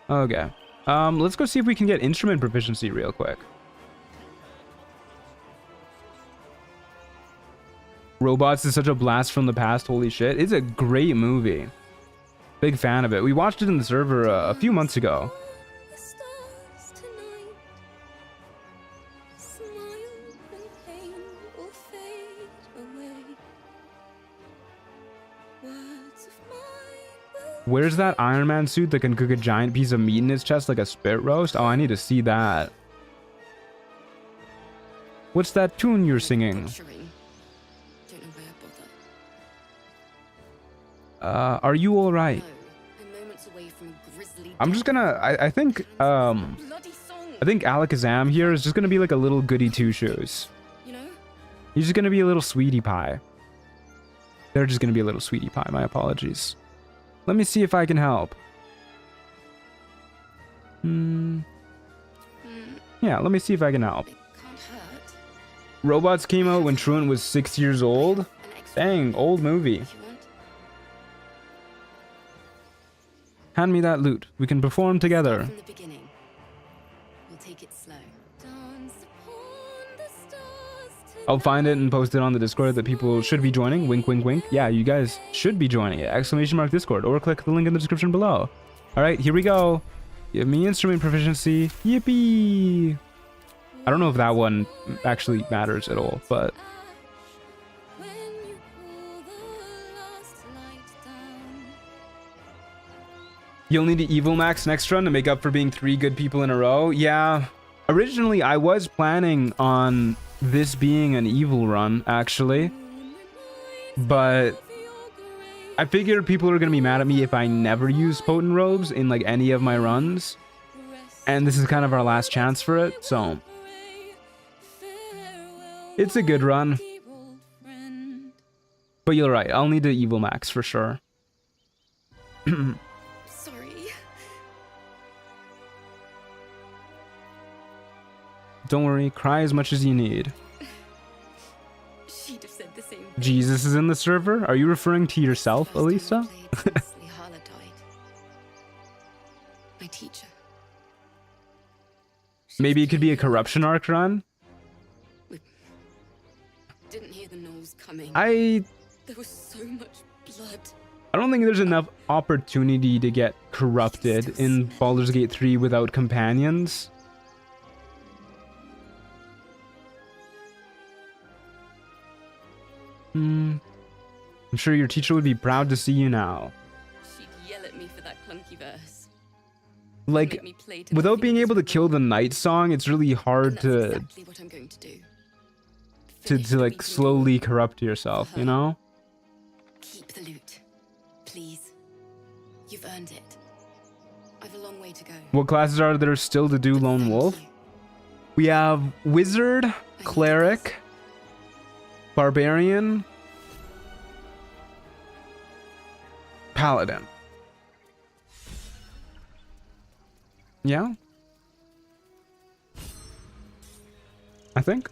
Okay. Let's go see if we can get instrument proficiency real quick. Robots is such a blast from the past. Holy shit. It's a great movie. Big fan of it. We watched it in the server a few months ago. Where's that Iron Man suit that can cook a giant piece of meat in his chest like a spit roast? Oh, I need to see that. What's that tune you're singing? Are you alright? I'm just gonna... I think Alakazam here is just gonna be like a little goody two-shoes. He's just gonna be a little sweetie pie. They're just gonna be a little sweetie pie. My apologies. Let me see if I can help. Yeah, let me see if I can help. Robots came out when Truant was 6 years old. Dang, old movie. Hand me that loot. We can perform together. I'll find it and post it on the Discord that people should be joining. Wink, wink, wink. Yeah, you guys should be joining it. ! Discord, or click the link in the description below. All right, here we go. Give me instrument proficiency. Yippee! I don't know if that one actually matters at all, but... You'll need to evil max next run to make up for being 3 good people in a row. Yeah, originally I was planning on this being an evil run, actually, but I figured people are gonna be mad at me if I never use potent robes in like any of my runs, and this is kind of our last chance for it, so it's a good run. But you're right, I'll need to evil max for sure. Don't worry, cry as much as you need. She'd have said the same. Jesus is in the server? Are you referring to yourself, Elisa? My teacher. Maybe it could be a corruption arc run? We didn't hear the gnolls coming. There was so much blood. I don't think there's enough opportunity to get corrupted in Baldur's Gate 3 without companions. I'm sure your teacher would be proud to see you now. She'd yell at me for that clunky verse. Like, without being able to kill the night song, it's really hard to exactly what I'm going to do. to like slowly corrupt yourself, you know? Keep the loot, please. You've earned it. I've a long way to go. What classes are there still to do Lone Wolf? We have Wizard, Cleric, Barbarian, Paladin. Yeah? I think.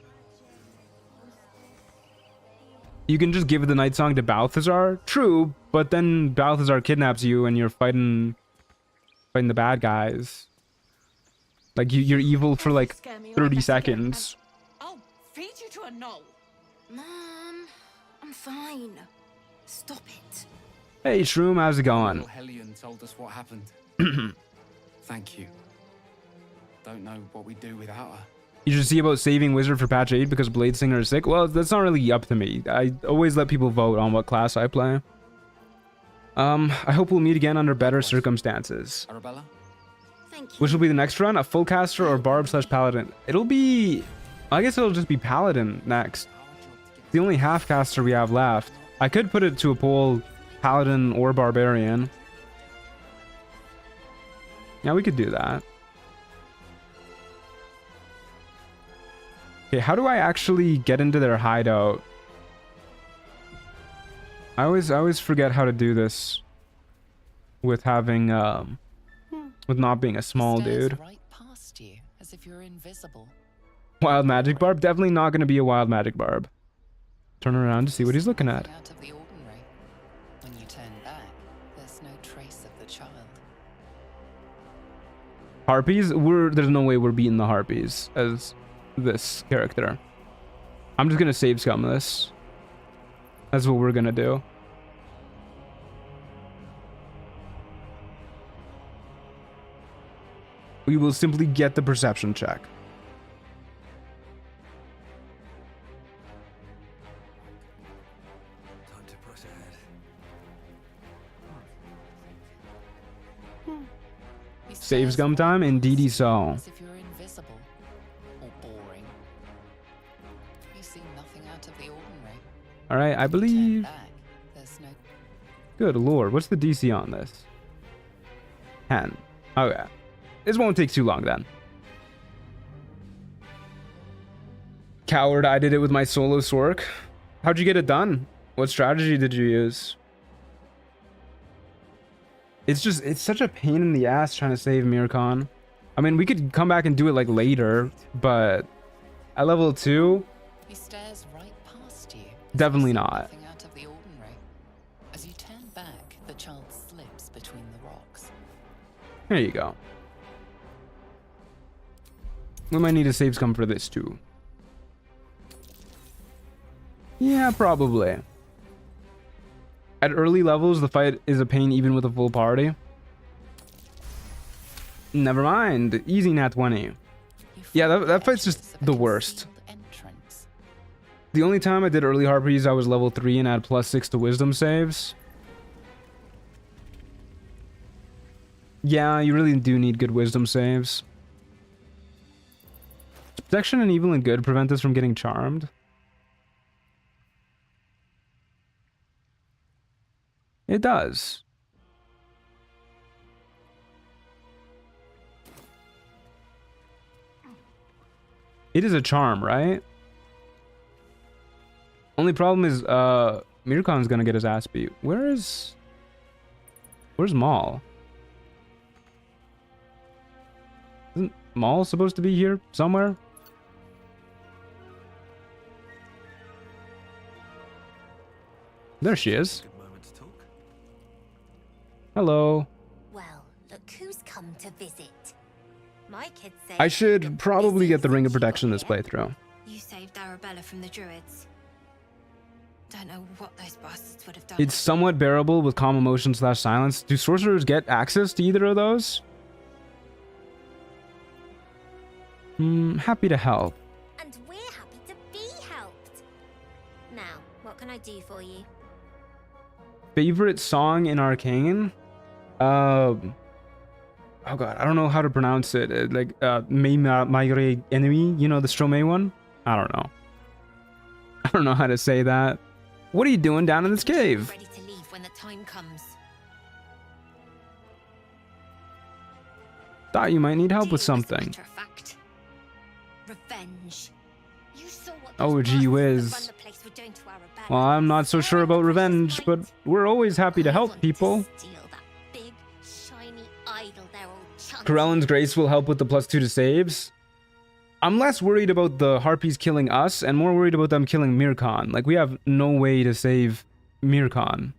You can just give the night song to Balthazar. True, but then Balthazar kidnaps you and you're fighting the bad guys. Like you're evil for like 30 seconds. I'll feed you to a knoll. Mom, I'm fine. Stop it. Hey Shroom, how's it going? Little Hellion told us what happened. Thank you. Don't know what we'd do without her. You should see about saving Wizard for patch 8 because Blade Singer is sick. Well, that's not really up to me. I always let people vote on what class I play. I hope we'll meet again under better circumstances. Arabella? Thank you. Which will be the next run? A full caster or barb / paladin? It'll be... I guess it'll just be paladin next. The only half caster we have left. I could put it to a poll, paladin or barbarian. Yeah, we could do that. Okay, how do I actually get into their hideout? I always forget how to do this with having with not being a small Stares dude. right past you, as if you're invisible. Wild magic barb? Definitely not going to be a wild magic barb. Turn around to see what he's looking at. Out of the ordinary. When you turn back, there's no trace of the child. Harpies? There's no way we're beating the harpies as this character. I'm just going to save scum this. That's what we're going to do. We will simply get the perception check. Time to press ahead. He Save stares scum right time? Indeedy past you, so. As if you're invisible or boring. You see nothing out of the ordinary. Alright, I Turn believe... back, there's no Good lord, what's the DC on this? 10. Okay. This won't take too long then. Coward, I did it with my solo Sork. How'd you get it done? What strategy did you use? It's such a pain in the ass trying to save Mirkan. I mean, we could come back and do it like later, but at level 2, He stares right past you. Definitely You see not. Nothing out of the ordinary. As you turn back, the child slips between the rocks. here you go. We might need a save scum for this too. Yeah, probably. At early levels, the fight is a pain even with a full party. Never mind. Easy nat 20. You Yeah, find that fight's edges just of a the worst. concealed entrance. The only time I did early harpies, I was level 3 and had +6 to wisdom saves. Yeah, you really do need good wisdom saves. Protection and evil and good prevent us from getting charmed. It does. It is a charm, right? Only problem is, Mirkan's gonna get his ass beat. Where's Maul? Isn't Maul supposed to be here somewhere? There she is. Good moment to talk. Hello. Well, look who's come to visit. My kids say I should probably get the Ring of Protection this playthrough. you saved Arabella from the druids. Don't know what those bastards would have done. It's somewhat bearable with calm emotion / silence. Do sorcerers get access to either of those? Happy to help. And we're happy to be helped. Now, what can I do for you? Favorite song in Arcane? Oh god, I don't know how to pronounce it. Like, Me Maire Enemy, you know, the Stromae one? I don't know. I don't know how to say that. What are you doing down in this cave? Ready to leave when the time comes. Thought you might need help with Deal, as a something. matter of fact. Revenge. You saw what Oh, those gee bastards that whiz. run the place were doing to Arabella. Well, I'm not so sure about revenge, but we're always happy to help people. Steal that big, shiny idol they're all chunks. Corellan's Grace will help with the +2 to saves. I'm less worried about the Harpies killing us and more worried about them killing Mirkan. Like, we have no way to save Mirkan.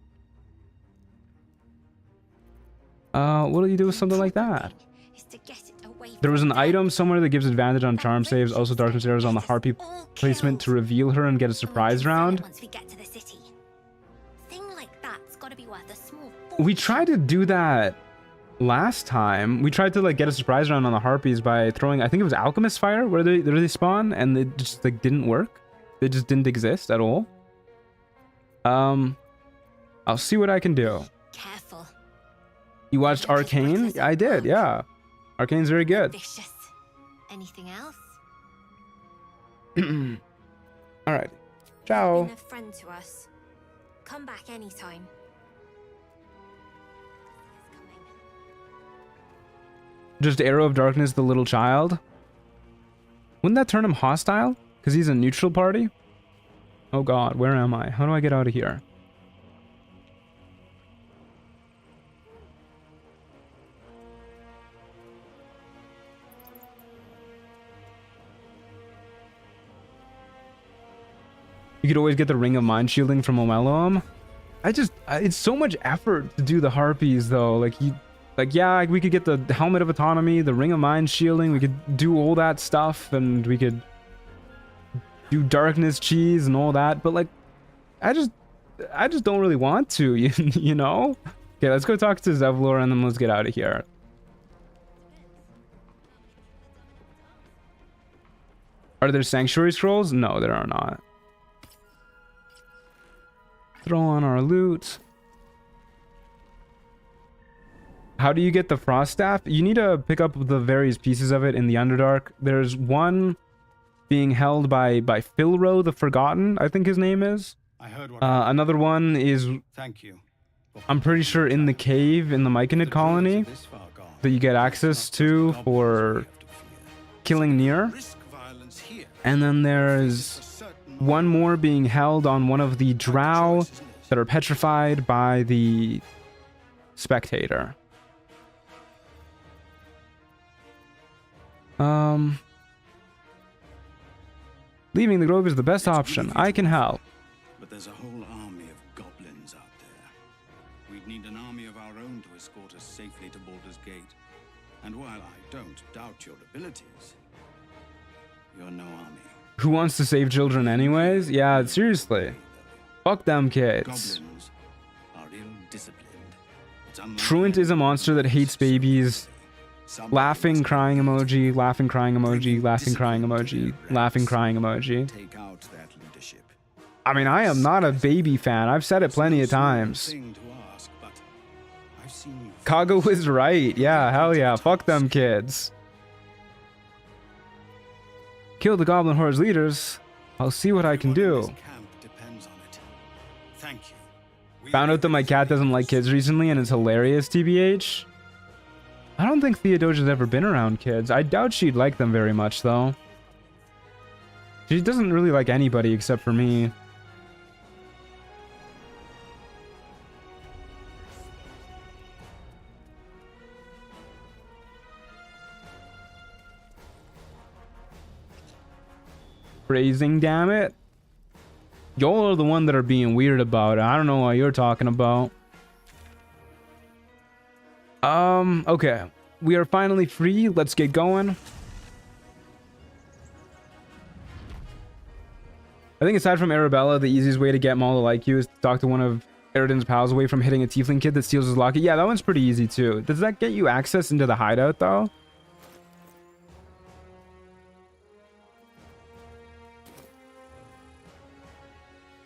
What do you do with something like that? Is to get it away There was an item somewhere that gives advantage on charm saves. Also, darkness arrows on the harpy placement to reveal her and get a surprise round. Once we get to the city. Thing like that's got to be worth a small We tried to do that last time. We tried to like get a surprise round on the harpies by throwing, I think it was alchemist fire where they spawn, and it just like didn't work. They just didn't exist at all. I'll see what I can do. Careful. You watched Arcane? I did, yeah. Arcane's very good. Vicious. Anything else? All right. Ciao. Been a friend to us. Come back anytime. Just Arrow of Darkness, the little child. Wouldn't that turn him hostile? Because he's a neutral party? Oh god, where am I? How do I get out of here? You could always get the Ring of Mind Shielding from Omeloam. It's so much effort to do the harpies though. Yeah, we could get the Helmet of Autonomy, the Ring of Mind Shielding, we could do all that stuff, and we could do Darkness Cheese and all that, but like, I just don't really want to, you know? Okay, let's go talk to Zevlor and then let's get out of here. Are there Sanctuary Scrolls? No, there are not. Throw on our loot. How do you get the Frost Staff? You need to pick up the various pieces of it in the Underdark. There's one being held by Philro the Forgotten, I think his name is. I heard what another one is, thank you. I'm pretty sure, in the cave in the Myconid colony that you get access to for killing Nier. And then there's one more being held on one of the drow that are petrified by the Spectator. Leaving the grove is the best option. I can help. But there's a whole army of goblins out there. We'd need an army of our own to escort us safely to Baldur's Gate. And while I don't doubt your abilities, you're no army. Who wants to save children anyways? Yeah, seriously. Fuck them kids. Goblins are ill-disciplined. Truant is a monster that hates babies. Laughing, crying emoji, laughing, crying emoji, laughing, crying emoji, laughing, crying emoji. Take out that leadership. I mean, I am not a baby fan. I've said it plenty of times. Kago was right. Yeah, hell yeah. Fuck them kids. Kill the Goblin Horde's leaders. I'll see what I can do. Found out that my cat doesn't like kids recently, and it's hilarious, TBH. I don't think Theodosia's ever been around kids. I doubt she'd like them very much, though. She doesn't really like anybody except for me. Phrasing, damn it. Y'all are the one that are being weird about it. I don't know what you're talking about. Okay. We are finally free. Let's get going. I think aside from Arabella, the easiest way to get Maul to like you is to talk to one of Eridan's pals away from hitting a tiefling kid that steals his locket. Yeah, that one's pretty easy too. Does that get you access into the hideout though?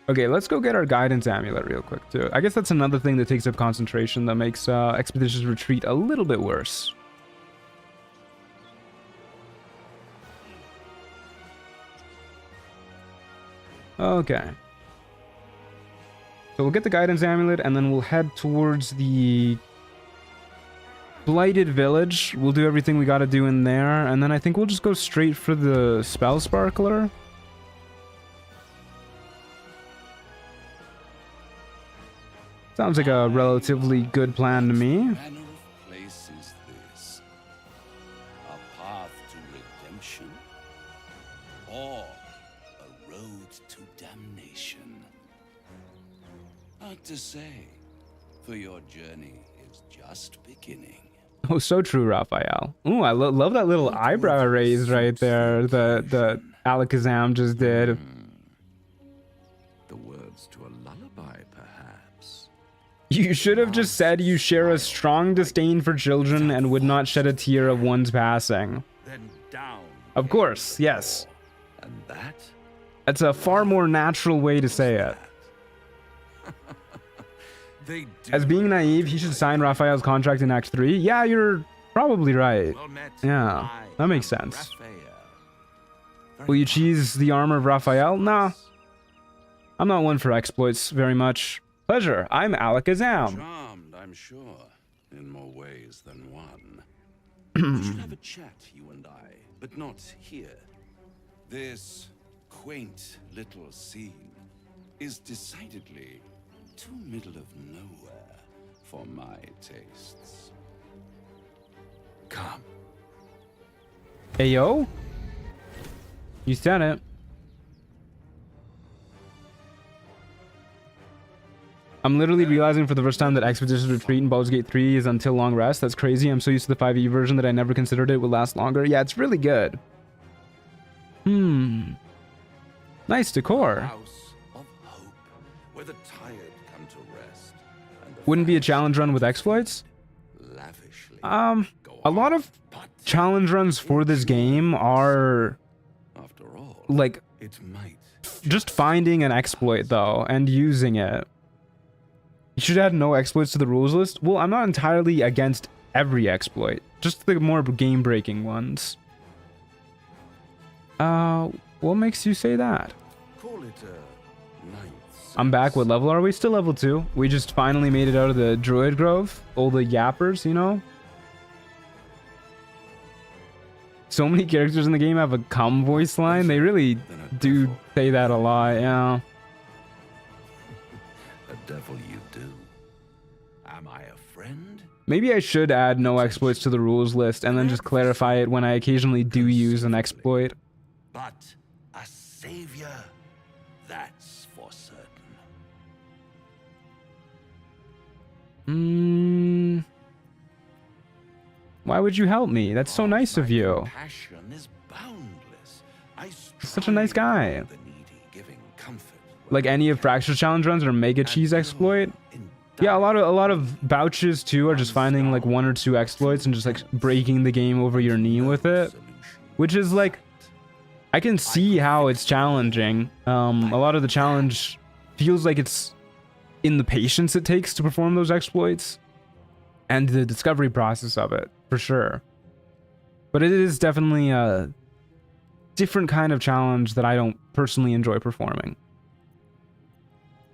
Okay, let's go get our guidance amulet real quick too. I guess that's another thing that takes up concentration that makes Expeditious Retreat a little bit worse. Okay. So we'll get the guidance amulet and then we'll head towards the Blighted Village. We'll do everything we gotta do in there, and then I think we'll just go straight for the Spell Sparkler. Sounds like a relatively good plan to me. What manner of place is this? A path to redemption? Or a road to damnation? Hard to say, for your journey is just beginning. Oh, so true, Raphael. Ooh, I love that little eyebrow raise right there. The Alakazam just did. The words to a lullaby, perhaps. You should have just said you share a strong disdain for children and would not shed a tear of one's passing. Then down. Of course, yes. And that? That's a far more natural way to say it. As being naive, he should sign Raphael's contract in Act 3. Yeah, you're probably right. Yeah, that makes sense. Will you cheese the armor of Raphael? Nah. I'm not one for exploits very much. Pleasure, I'm Alakazam. Charmed, I'm sure, in more ways than one. We should have a chat, you and I, but not here. This quaint little scene is decidedly too middle of nowhere for my tastes. Come. Hey, yo. You said it. I'm literally realizing for the first time that Expedition Retreat in Baldur's Gate 3 is until long rest. That's crazy. I'm so used to the 5e version that I never considered it would last longer. Yeah, it's really good. Nice decor. House of hope, where the tired come to rest. Wouldn't be a challenge run with exploits? Lavishly. A lot of challenge runs for this game are After all, like it might just finding an exploit though and using it. You should add no exploits to the rules list. Well, I'm not entirely against every exploit, just the more game-breaking ones. What makes you say that? call it a ninth. I'm back. What level are we? Still level 2. We just finally made it out of the Druid Grove. All the yappers, you know? So many characters in the game have a cum voice line. They really do say that a lot, yeah. A devil you do. Am I a friend? Maybe I should add no exploits to the rules list and then just clarify it when I occasionally do use an exploit. But a savior, that's for certain. Why would you help me? That's so nice of you. Passion is boundless. Such a nice guy. The needy, giving comfort. Like any of Fracture Challenge runs or Mega Cheese exploit. Yeah, a lot of vouchers too are just finding like 1 or 2 exploits and just like breaking the game over your knee with it, which is like, I can see how it's challenging. A lot of the challenge feels like it's in the patience it takes to perform those exploits and the discovery process of it, for sure. But it is definitely a different kind of challenge that I don't personally enjoy performing.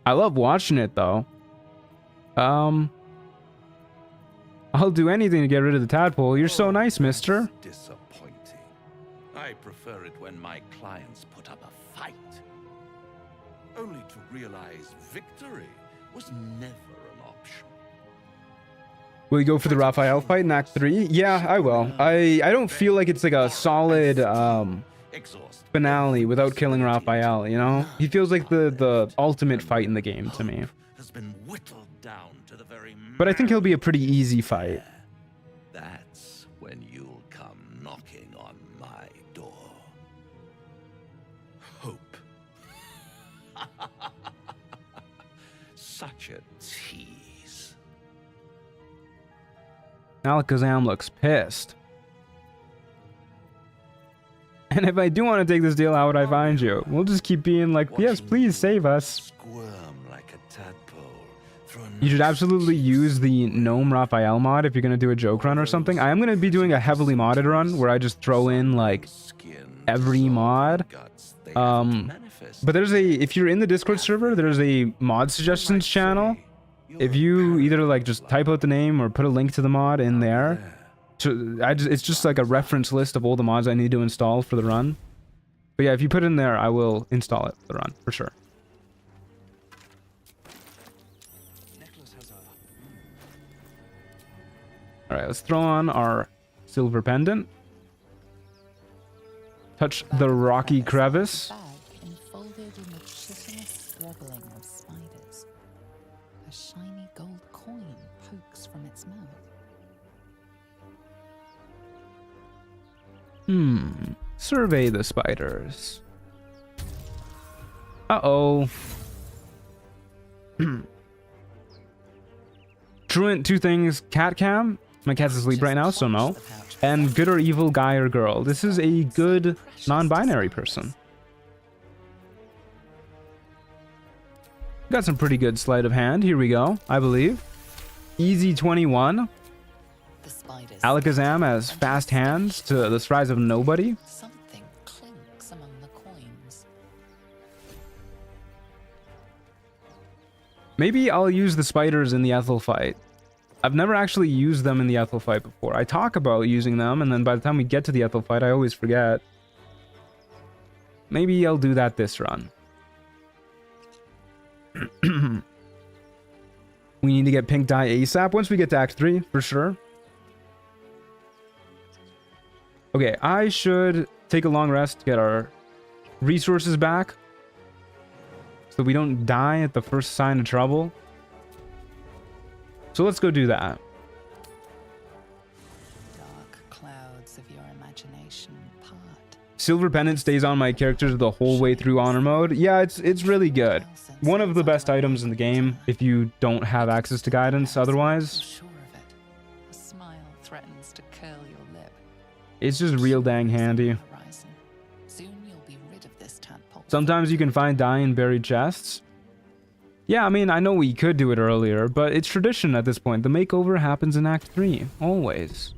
I love watching it though. I'll do anything to get rid of the tadpole. You're so nice, mister. Disappointing. I prefer it when my clients put up a fight. Only to realize victory was never an option. Will you go for the Raphael fight in Act 3? Yeah, I will. I don't feel like it's like a solid finale without killing Raphael, you know? He feels like the ultimate fight in the game to me. Has been whittled down to the very But I think he'll be a pretty easy fight. That's when you'll come knocking on my door. Hope. Such a tease. Alakazam looks pissed. And if I do want to take this deal, how would I find you? We'll just keep being like, yes, please save us. Like a tadpole. You should absolutely use the Gnome Raphael mod if you're going to do a joke run or something. I am going to be doing a heavily modded run where I just throw in like every mod. But there's if you're in the Discord server, there's a mod suggestions channel. If you either like just type out the name or put a link to the mod in there. So it's just like a reference list of all the mods I need to install for the run. But yeah, if you put it in there, I will install it for the run, for sure. Alright, let's throw on our silver pendant. Touch the rocky crevice. Enfolded in the chitinous wobbling of spiders. A shiny gold coin pokes from its mouth. Survey the spiders. Uh-oh. Truant, two things. Cat cam. My cat's asleep right now, so no. And good or evil guy or girl. This is a good non-binary person. Got some pretty good sleight of hand. Here we go, I believe. Easy 21. Alakazam has fast hands to the size of nobody. Something clinks among the coins. Maybe I'll use the spiders in the Ethel fight. I've never actually used them in the Ethel fight before. I talk about using them, and then by the time we get to the Ethel fight, I always forget. Maybe I'll do that this run. We need to get pink dye ASAP once we get to Act 3, for sure. Okay, I should take a long rest to get our resources back, so we don't die at the first sign of trouble. So let's go do that. Dark clouds of your imagination part. Silver pendant stays on my characters the whole way through honor mode. Yeah, it's really good. One of the best items in the game if you don't have access to guidance otherwise. Sure of it. A smile threatens to curl your lip. It's just real dang handy. Horizon. Soon you'll be rid of this tadpole. Sometimes you can find dye in buried chests. Yeah, I mean, I know we could do it earlier, but it's tradition at this point. The makeover happens in Act 3, always.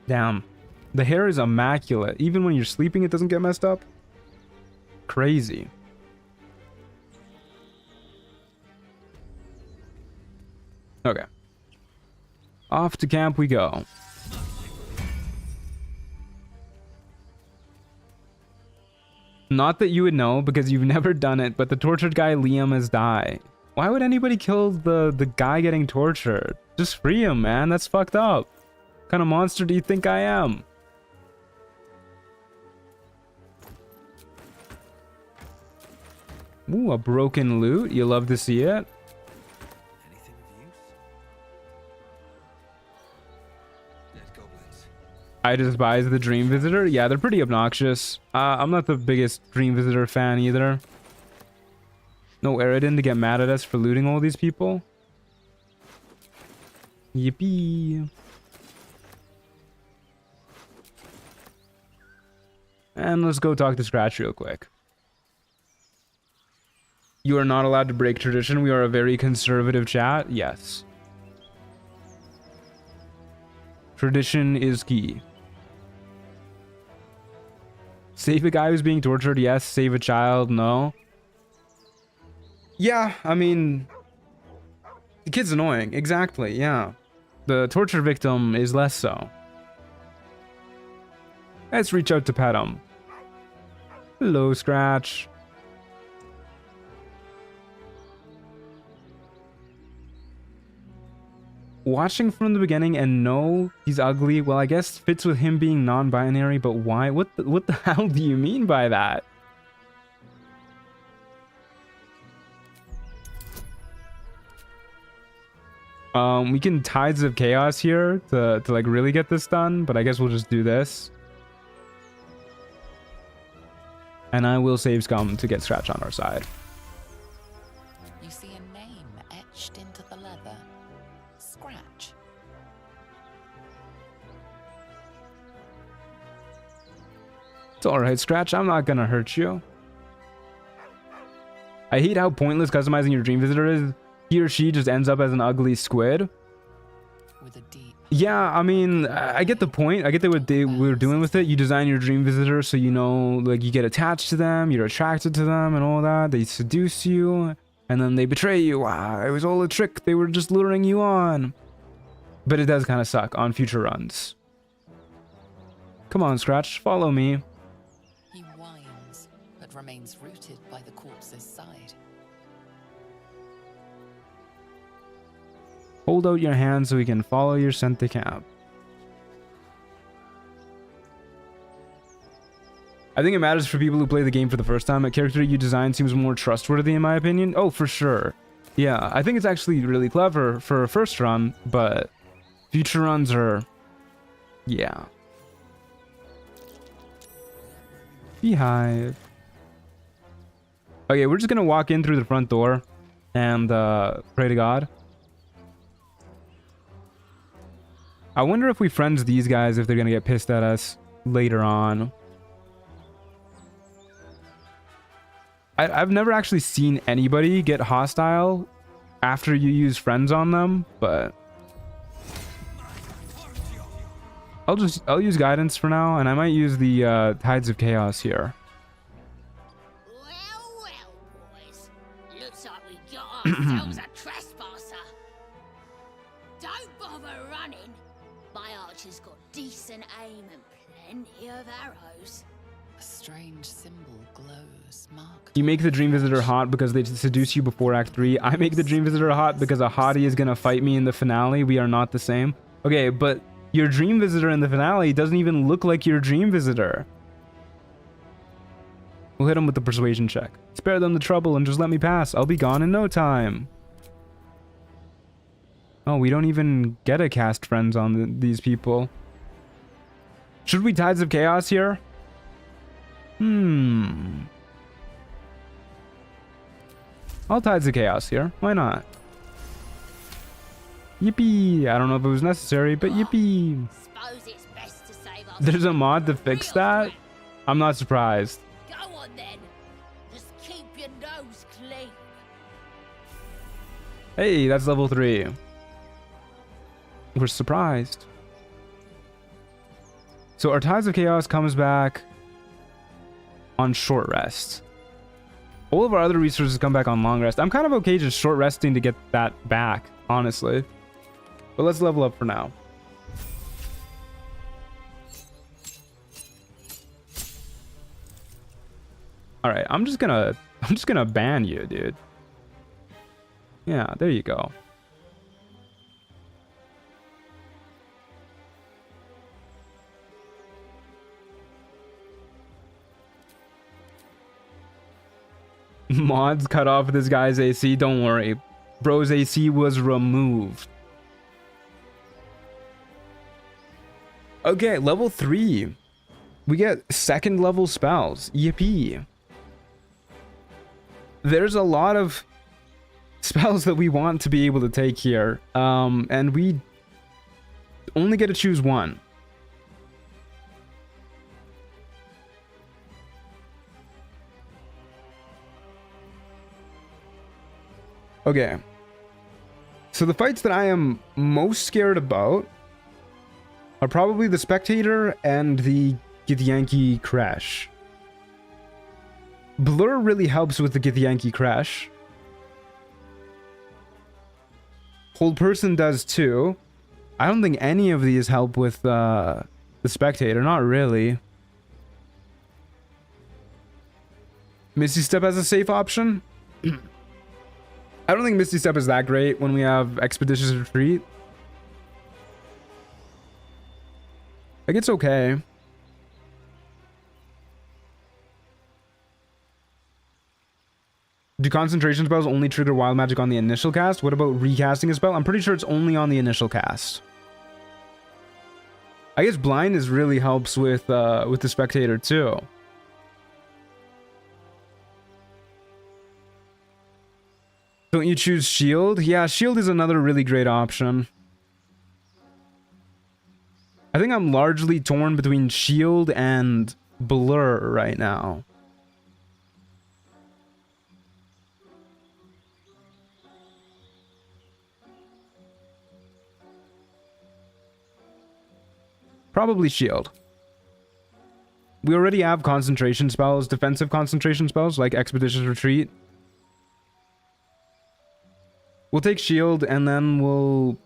Damn. The hair is immaculate. Even when you're sleeping, it doesn't get messed up. Crazy. Okay. Off to camp we go. Not that you would know, because you've never done it, but the tortured guy Liam has died. Why would anybody kill the guy getting tortured? Just free him, man. That's fucked up. What kind of monster do you think I am? Ooh, a broken loot. You love to see it. I despise the Dream Visitor. Yeah, they're pretty obnoxious. I'm not the biggest Dream Visitor fan either. No Eridan to get mad at us for looting all these people. Yippee. And let's go talk to Scratch real quick. You are not allowed to break tradition. We are a very conservative chat. Yes. Tradition is key. Save a guy who's being tortured, yes. Save a child, no. Yeah, I mean, the kid's annoying. Exactly, yeah. The torture victim is less so. Let's reach out to pet him. Hello, Scratch. Watching from the beginning and know he's ugly, well, I guess fits with him being non-binary, but why? What the hell do you mean by that? We can Tides of Chaos here to like really get this done, but I guess we'll just do this. And I will save Scum to get Scratch on our side. You see a name etched into the leather. Scratch. It's alright, Scratch. I'm not gonna hurt you. I hate how pointless customizing your Dream Visitor is. He or she just ends up as an ugly squid. With a deep. Yeah, I mean, I get the point. I get that what they were doing with it. You design your Dream Visitor so you know, like, you get attached to them, you're attracted to them and all that. They seduce you, and then they betray you. Wow, it was all a trick. They were just luring you on. But it does kind of suck on future runs. Come on, Scratch, follow me. He whines, but remains rooted by the corpse's side. Hold out your hand so we can follow your scent to camp. I think it matters for people who play the game for the first time. A character you design seems more trustworthy in my opinion. Oh, for sure. Yeah, I think it's actually really clever for a first run, but future runs are... yeah. Beehive. Okay, we're just gonna walk in through the front door and pray to God. I wonder if we friends these guys, if they're gonna get pissed at us later on. I've never actually seen anybody get hostile after you use friends on them, but I'll use guidance for now, and I might use the Tides of Chaos here. Well, boys. Looks like we got ourselves a trespasser. Don't bother running. My archer's got decent aim and plenty of arrows. A strange symbol glows, marked. You make the Dream Visitor hot because they seduce you before Act 3. I make the Dream Visitor hot because a hottie is gonna fight me in the finale. We are not the same. Okay, but your Dream Visitor in the finale doesn't even look like your Dream Visitor. We'll hit him with the persuasion check. Spare them the trouble and just let me pass. I'll be gone in no time. Oh, we don't even get to cast friends on these people. Should we Tides of Chaos here? I'll Tides of Chaos here. Why not? Yippee! I don't know if it was necessary, but yippee! Suppose it's best to save us. There's a mod to fix that? I'm not surprised. Go on then. Just keep your nose clean. Hey, that's level 3. We're surprised. So our Tides of Chaos comes back on short rest. All of our other resources come back on long rest. I'm kind of okay just short resting to get that back, honestly. But let's level up for now. All right, I'm just gonna ban you, dude. Yeah, there you go. Mods cut off this guy's AC. Don't worry, bro's AC was removed. Okay, level 3. We get 2nd level spells. Yippee. There's a lot of spells that we want to be able to take here. And we only get to choose one. Okay. So the fights that I am most scared about are probably the Spectator and the Githyanki Crash. Blur really helps with the Githyanki Crash. Hold Person does too. I don't think any of these help with the Spectator, not really. Misty Step as a safe option? I don't think Misty Step is that great when we have Expeditious Retreat. Like, it's okay. Do concentration spells only trigger wild magic on the initial cast? What about recasting a spell? I'm pretty sure it's only on the initial cast. I guess blindness really helps with the Spectator too. Don't you choose shield? Yeah, shield is another really great option. I think I'm largely torn between shield and blur right now. Probably shield. We already have concentration spells, defensive concentration spells like Expeditious Retreat. We'll take shield and then we'll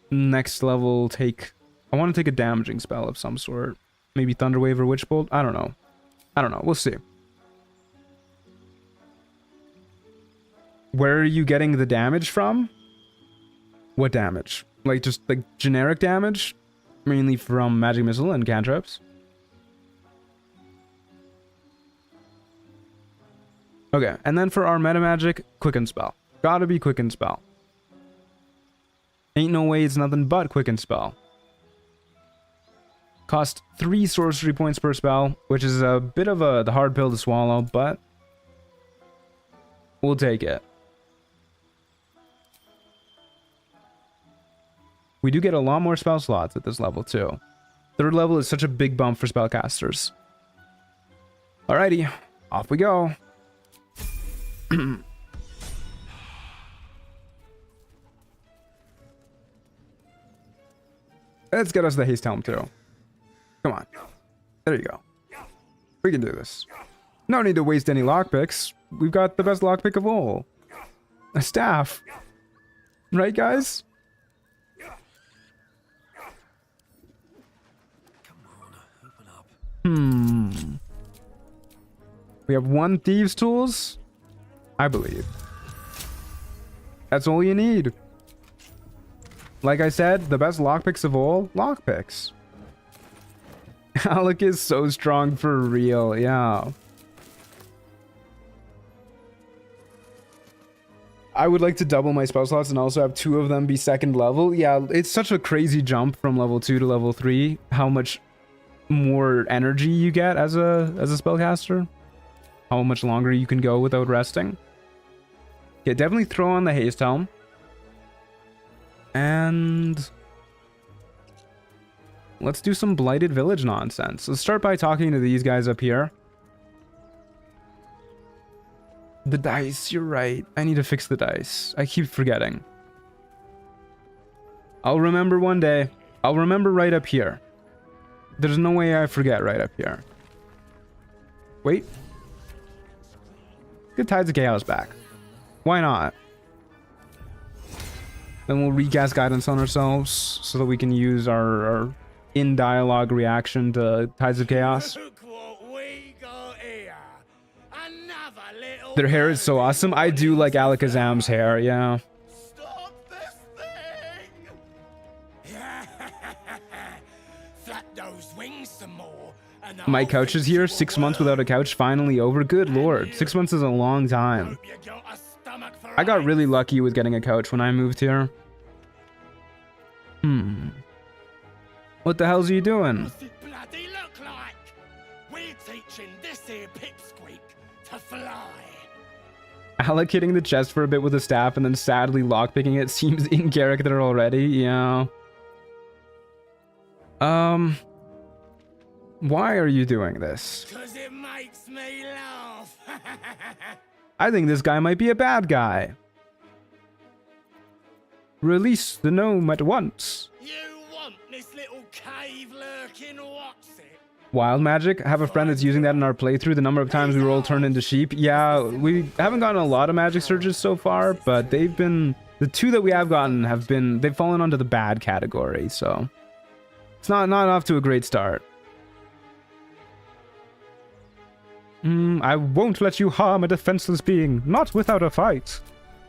next level take... I want to take a damaging spell of some sort. Maybe Thunderwave or Witch Bolt? I don't know. We'll see. Where are you getting the damage from? What damage? Like, just like generic damage? Mainly from Magic Missile and cantrips. Okay, and then for our meta magic, Quicken Spell. Gotta be Quicken Spell. Ain't no way it's nothing but Quicken Spell. Cost 3 sorcery points per spell, which is a bit of the hard pill to swallow, but we'll take it. We do get a lot more spell slots at this level too. 3rd level is such a big bump for spellcasters. Alrighty, off we go. Let's get us the haste helm too. Come on. There you go. We can do this. No need to waste any lockpicks. We've got the best lockpick of all. A staff. Right, guys? We have 1 thieves tools? I believe. That's all you need. Like I said, the best lockpicks of all, lockpicks. Alec is so strong for real, yeah. I would like to double my spell slots and also have 2 of them be 2nd level. Yeah, it's such a crazy jump from level 2 to level 3. How much more energy you get as a spellcaster. How much longer you can go without resting. Yeah, definitely throw on the haste helm. And let's do some blighted village nonsense. Let's start by talking to these guys up here. The dice, you're right. I need to fix the dice. I keep forgetting. I'll remember one day. I'll remember right up here. There's no way I forget right up here. Wait. Get Tides of Chaos back. Why not? Then we'll recast Guidance on ourselves so that we can use our in-dialogue reaction to Tides of Chaos. Their hair is so awesome. I do like Alakazam's hair, yeah. Stop this thing! Flap those wings some more. My couch is here. 6 months without a couch. Finally over. Good lord. 6 months is a long time. I got really lucky with getting a couch when I moved here. What the hell's you doing? What's it bloody look like? We're teaching this here pipsqueak to fly. Alec hitting the chest for a bit with a staff and then sadly lockpicking it seems in character already. Yeah. Why are you doing this? 'Cause it makes me laugh. I think this guy might be a bad guy. Release the gnome at once. You want this little cave lurking what's it? Wild magic? I have a friend that's using that in our playthrough. The number of times we roll turned into sheep. Yeah, we haven't gotten a lot of magic surges so far, but they've been... The 2 that we have gotten have been... They've fallen onto the bad category, so... It's not off to a great start. I won't let you harm a defenseless being, not without a fight.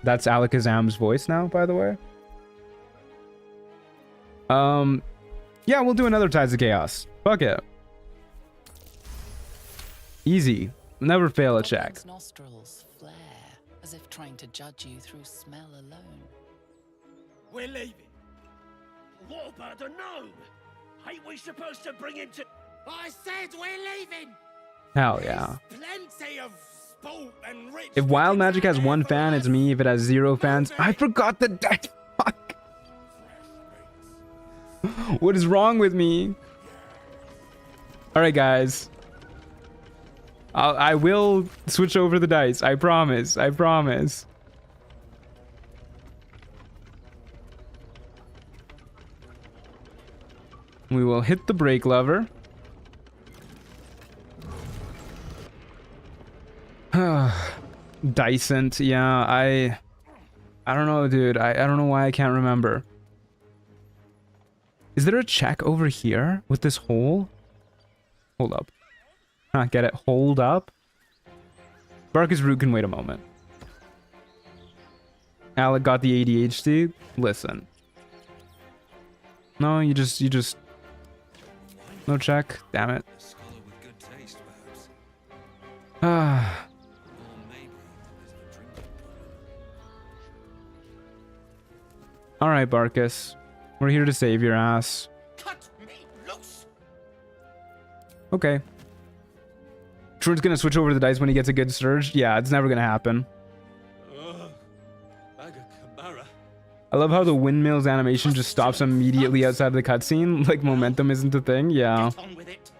That's Alakazam's voice now, by the way. Yeah, we'll do another Tides of Chaos. Fuck it. Easy. Never fail a check. Goblin's nostrils flare, as if trying to judge you through smell alone. We're leaving. What about the gnome? Ain't we supposed to bring him to... I said we're leaving! Hell yeah. Plenty of sport and rich... If Wild Magic has 1 fan, it's me. If it has 0 fans... I forgot the dice. Fuck. What is wrong with me? Alright, guys. I will switch over the dice. I promise. I promise. We will hit the brake lever. Dicent. Yeah, I don't know, dude. I don't know why I can't remember. Is there a check over here with this hole? Hold up. Get it? Hold up. Barkus Root can wait a moment. Alec got the ADHD. Listen. No, you just... No check. Damn it. All right, Barkus. We're here to save your ass. Cut me loose! Okay. Troy's gonna switch over to the dice when he gets a good surge. Yeah, it's never gonna happen. I love how the windmill's animation just stops immediately outside of the cutscene. Like, momentum isn't a thing. Yeah. Get on with it.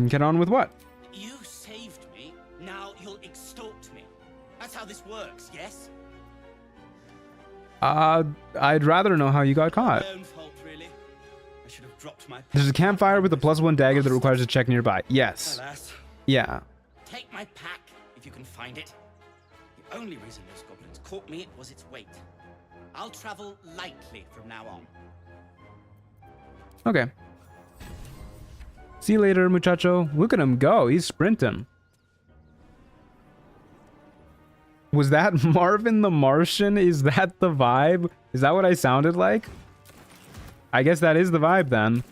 Get on with what? You saved me, now you'll extort me. That's how this works, yes? I'd rather know how you got caught. My own fault, really. I should have dropped my... There's a campfire with a +1 dagger that requires a check nearby. Yes. Alas. Yeah. Take my pack, if you can find it. The only reason those goblins caught me was its weight. I'll travel lightly from now on. Okay. See you later, muchacho. Look at him go. He's sprinting. Was that Marvin the Martian? Is that the vibe? Is that what I sounded like? I guess that is the vibe then.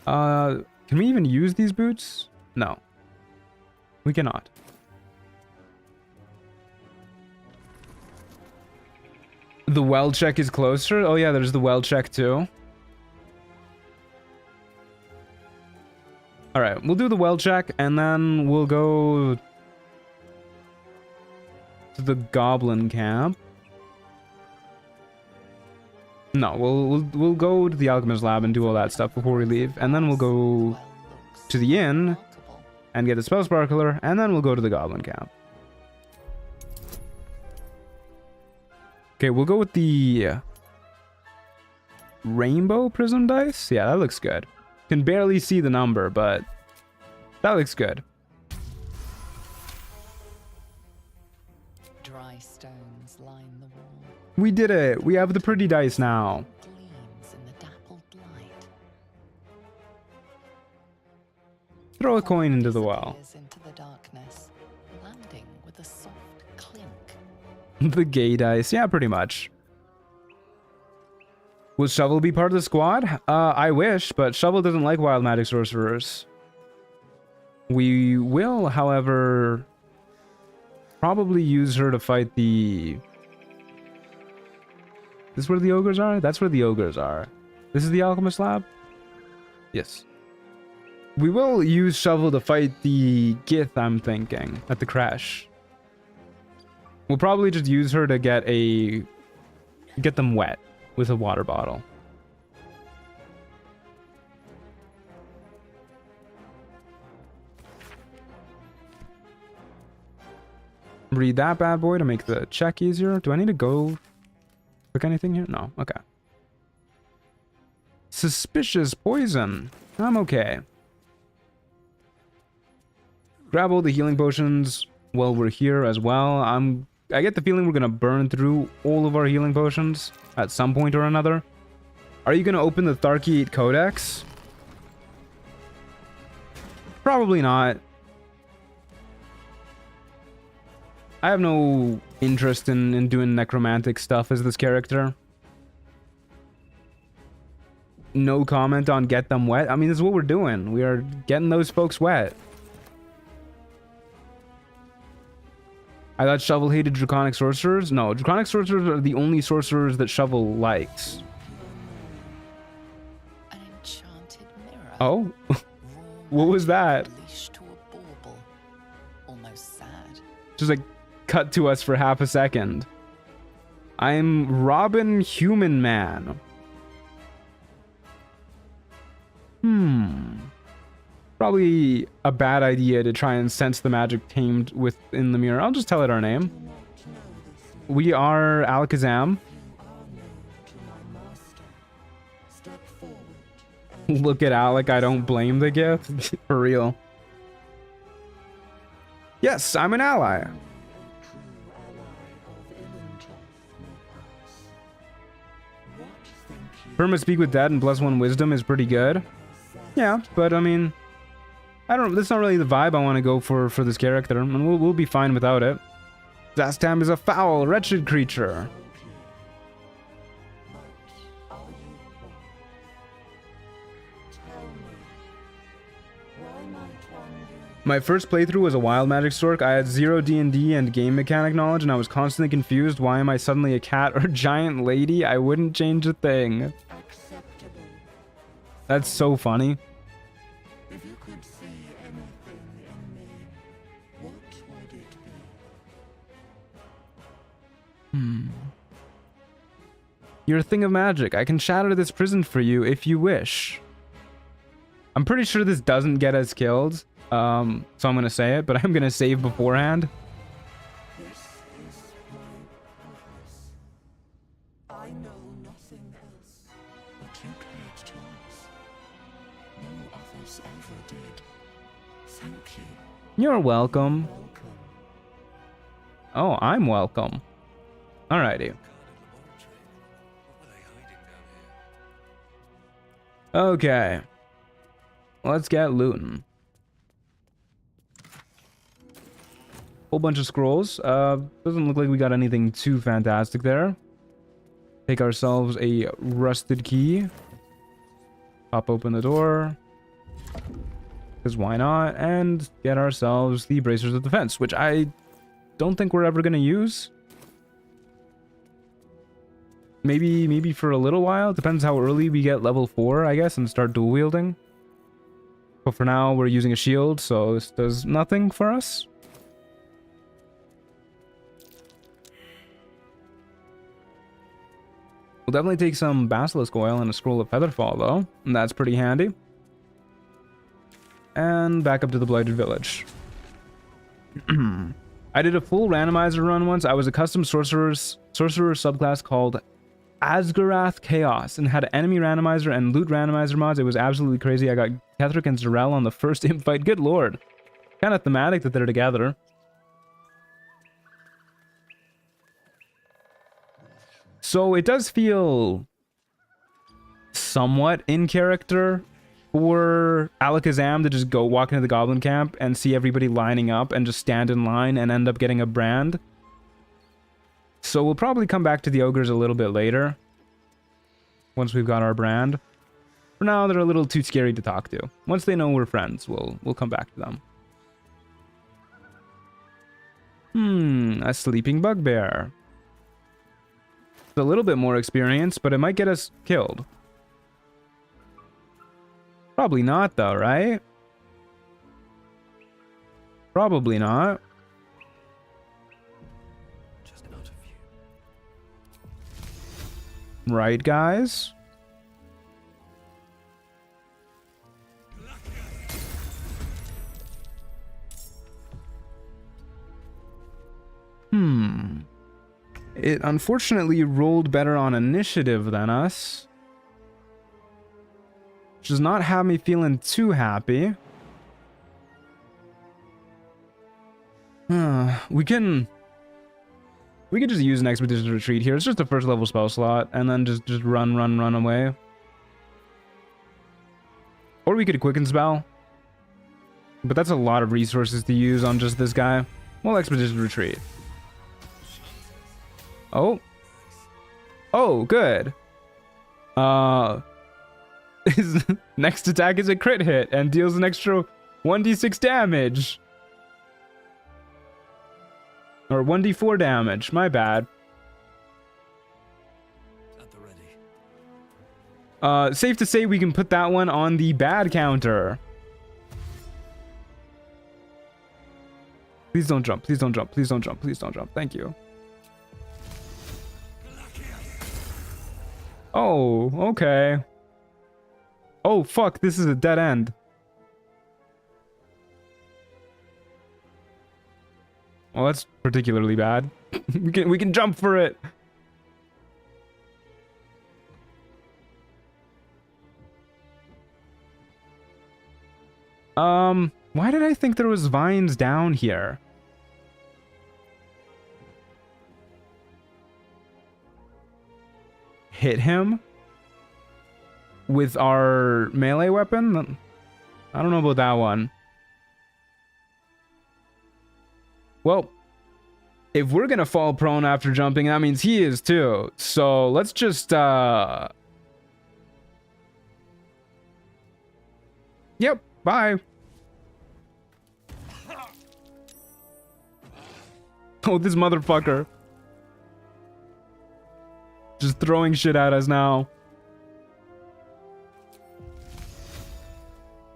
Can we even use these boots? No. We cannot. The well check is closer? Oh yeah, there's the well check too. Alright, we'll do the well check and then we'll go to the goblin camp. No, we'll go to the alchemist lab and do all that stuff before we leave, and then we'll go to the inn and get the spell sparkler, and then we'll go to the goblin camp. Okay, we'll go with the rainbow prism dice. Yeah, that looks good. Can barely see the number, but that looks good. Dry stones line the wall. We did it. We have the pretty dice now. Gleams in the dappled light. Throw a coin into the well. Into the darkness, landing with a soft clink. The gay dice. Yeah, pretty much. Will Shovel be part of the squad? I wish, but Shovel doesn't like wild magic sorcerers. We will, however, probably use her to fight the... Is this where the ogres are? That's where the ogres are. This is the alchemist lab? Yes. We will use Shovel to fight the Gith, I'm thinking, at the crash. We'll probably just use her to get them wet with a water bottle. Read that bad boy to make the check easier. Do I need to go click anything here? No. Okay. Suspicious poison. I'm okay. Grab all the healing potions while we're here as well. I get the feeling we're gonna burn through all of our healing potions at some point or another. Are you gonna open the Tharkeate Codex? Probably not. I have no interest in doing necromantic stuff as this character. No comment on get them wet. I mean, this is what we're doing. We are getting those folks wet. I thought Shovel hated draconic sorcerers. No, draconic sorcerers are the only sorcerers that Shovel likes. An enchanted mirror. Oh? What was that? Leashed to a bauble. Almost sad. Just like cut to us for half a second. I'm Robin Human Man. Probably a bad idea to try and sense the magic tamed within the mirror. I'll just tell it our name. We are Alakazam. Look at Alec, I don't blame the gift. For real. Yes, I'm an ally. Perma speak with dead and +1 wisdom is pretty good. Yeah, but I mean, that's not really the vibe I want to go for this character, and we'll be fine without it. Zastam is a foul, wretched creature. My first playthrough was a wild magic stork. I had zero D&D and game mechanic knowledge, and I was constantly confused. Why am I suddenly a cat or giant lady? I wouldn't change a thing. That's so funny. If you could see anything in me, what would it be? You're a thing of magic. I can shatter this prison for you if you wish. I'm pretty sure this doesn't get us killed. So I'm gonna say it, but I'm gonna save beforehand. This is my purpose. I know nothing else, but you cared to us. No others ever did. Thank you. You're welcome. Oh, I'm welcome. Alrighty. Okay. Let's get looting. Whole bunch of scrolls. Doesn't look like we got anything too fantastic there. Take ourselves a rusted key. Pop open the door. Because why not? And get ourselves the bracers of defense, which I don't think we're ever going to use. Maybe for a little while. Depends how early we get level 4, I guess, and start dual wielding. But for now, we're using a shield, so this does nothing for us. We'll definitely take some basilisk oil and a scroll of featherfall, though. And that's pretty handy. And back up to the Blighted Village. I did a full randomizer run once. I was a custom sorcerer subclass called Asgarath Chaos and had enemy randomizer and loot randomizer mods. It was absolutely crazy. I got Ketheric and Zarel on the first imp fight. Good lord. Kind of thematic that they're together. So it does feel somewhat in character for Alakazam to just go walk into the goblin camp and see everybody lining up and just stand in line and end up getting a brand. So we'll probably come back to the ogres a little bit later once we've got our brand. For now, they're a little too scary to talk to. Once they know we're friends, we'll come back to them. A sleeping bugbear. It's a little bit more experience, but it might get us killed. Probably not, though, right? Probably not. Just out of view. Right, guys? It unfortunately rolled better on initiative than us. Which does not have me feeling too happy. We can just use an expedition retreat here. It's just a first level spell slot, and then just run away. Or we could quicken spell. But that's a lot of resources to use on just this guy. Well, expedition retreat. Oh, good. His next attack is a crit hit and deals an extra 1d6 damage. Or 1d4 damage, my bad. At the ready. Safe to say we can put that one on the bad counter. Please don't jump, please don't jump, please don't jump, please don't jump. Thank you. Oh, okay. Oh, fuck, this is a dead end. Well, that's particularly bad. we can jump for it. Why did I think there was vines down here? Hit him with our melee weapon? I don't know about that one. Well, if we're gonna fall prone after jumping, that means he is too. So let's just Yep, bye. Oh, this motherfucker. Just throwing shit at us now.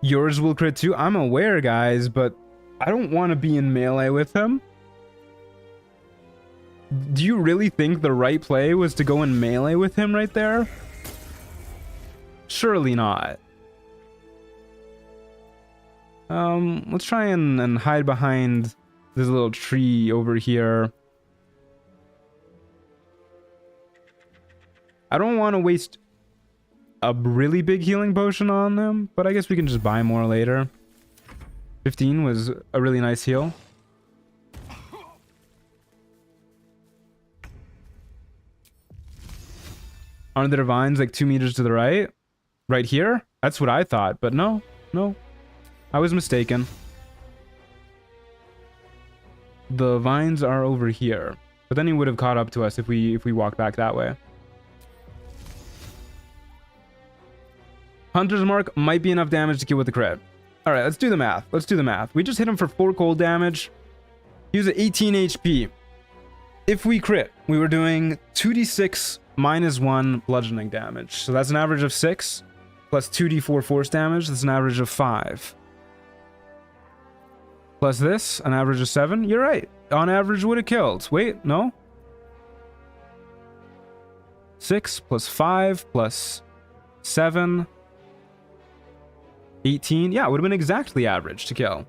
Yours will crit too. I'm aware, guys, but I don't want to be in melee with him. Do you really think the right play was to go in melee with him right there? Surely not. Let's try and hide behind this little tree over here. I don't want to waste a really big healing potion on them, but I guess we can just buy more later. 15 was a really nice heal. Aren't there vines like 2 meters to the right? Right here? That's what I thought, but no. I was mistaken. The vines are over here. But then he would have caught up to us if we walked back that way. Hunter's Mark might be enough damage to kill with the crit. Alright, let's do the math. We just hit him for 4 cold damage. He was at 18 HP. If we crit, we were doing 2d6 minus 1 bludgeoning damage. So that's an average of 6. Plus 2d4 force damage. That's an average of 5. Plus this, an average of 7. You're right. On average would have killed. Wait, no. 6 plus 5 plus 7. 18. Yeah, it would have been exactly average to kill.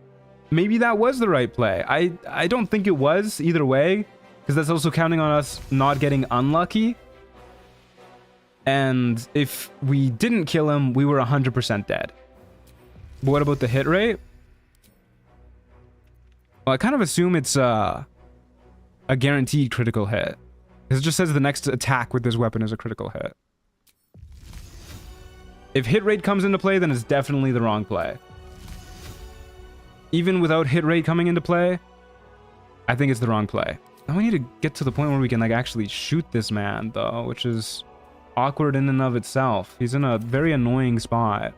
Maybe that was the right play. I don't think it was either way, because that's also counting on us not getting unlucky. And if we didn't kill him, we were 100% dead. But what about the hit rate? Well, I kind of assume it's a guaranteed critical hit. Because it just says the next attack with this weapon is a critical hit. If hit rate comes into play, then it's definitely the wrong play. Even without hit rate coming into play, I think it's the wrong play. Now we need to get to the point where we can like actually shoot this man, though, which is awkward in and of itself. He's in a very annoying spot.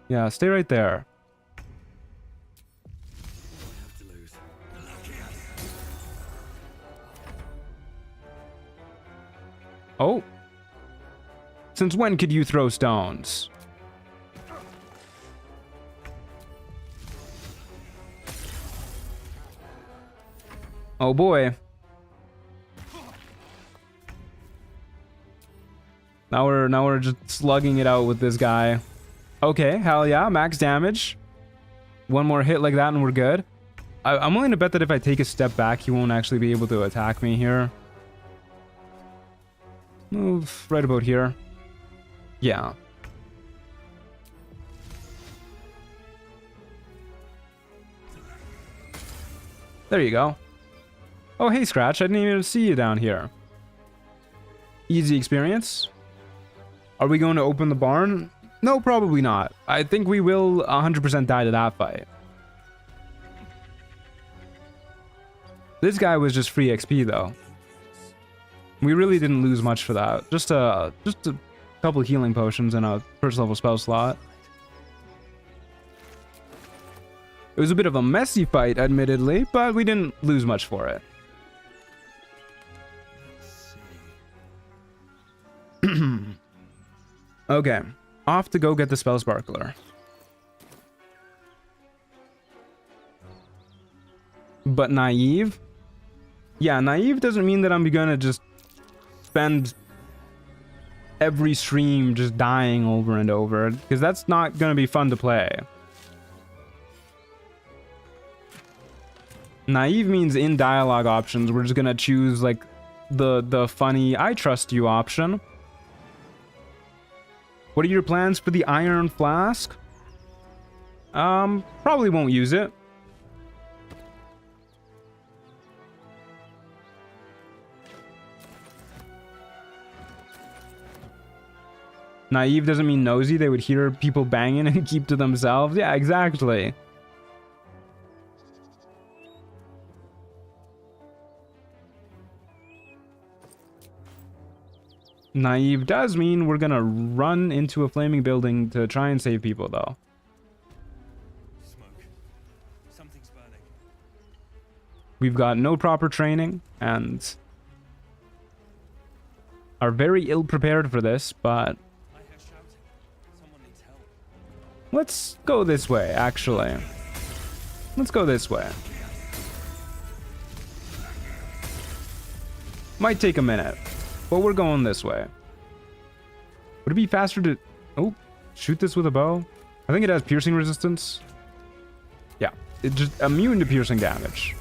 Yeah, stay right there. Oh. Since when could you throw stones? Oh boy. Now we're just slugging it out with this guy. Okay, hell yeah, max damage. One more hit like that and we're good. I'm willing to bet that if I take a step back, he won't actually be able to attack me here. Move right about here. Yeah. There you go. Oh, hey, Scratch. I didn't even see you down here. Easy experience. Are we going to open the barn? No, probably not. I think we will 100% die to that fight. This guy was just free XP, though. We really didn't lose much for that. Just a couple healing potions and a first level spell slot. It was a bit of a messy fight, admittedly, but we didn't lose much for it. Okay, off to go get the spell sparkler. But naive? Yeah, naive doesn't mean that I'm gonna just spend every stream just dying over and over, because that's not gonna be fun to play. Naive means in dialogue options, we're just gonna choose like the funny I trust you option. What are your plans for the iron flask? Probably won't use it. Naive doesn't mean nosy. They would hear people banging and keep to themselves. Yeah, exactly. Naive does mean we're gonna run into a flaming building to try and save people, though. Smoke. Something's burning. we've got no proper training and are very ill prepared for this, but let's go this way, actually. Let's go this way. Might take a minute, but we're going this way. Would it be faster to... Oh, shoot this with a bow? I think it has piercing resistance. Yeah, it's just immune to piercing damage.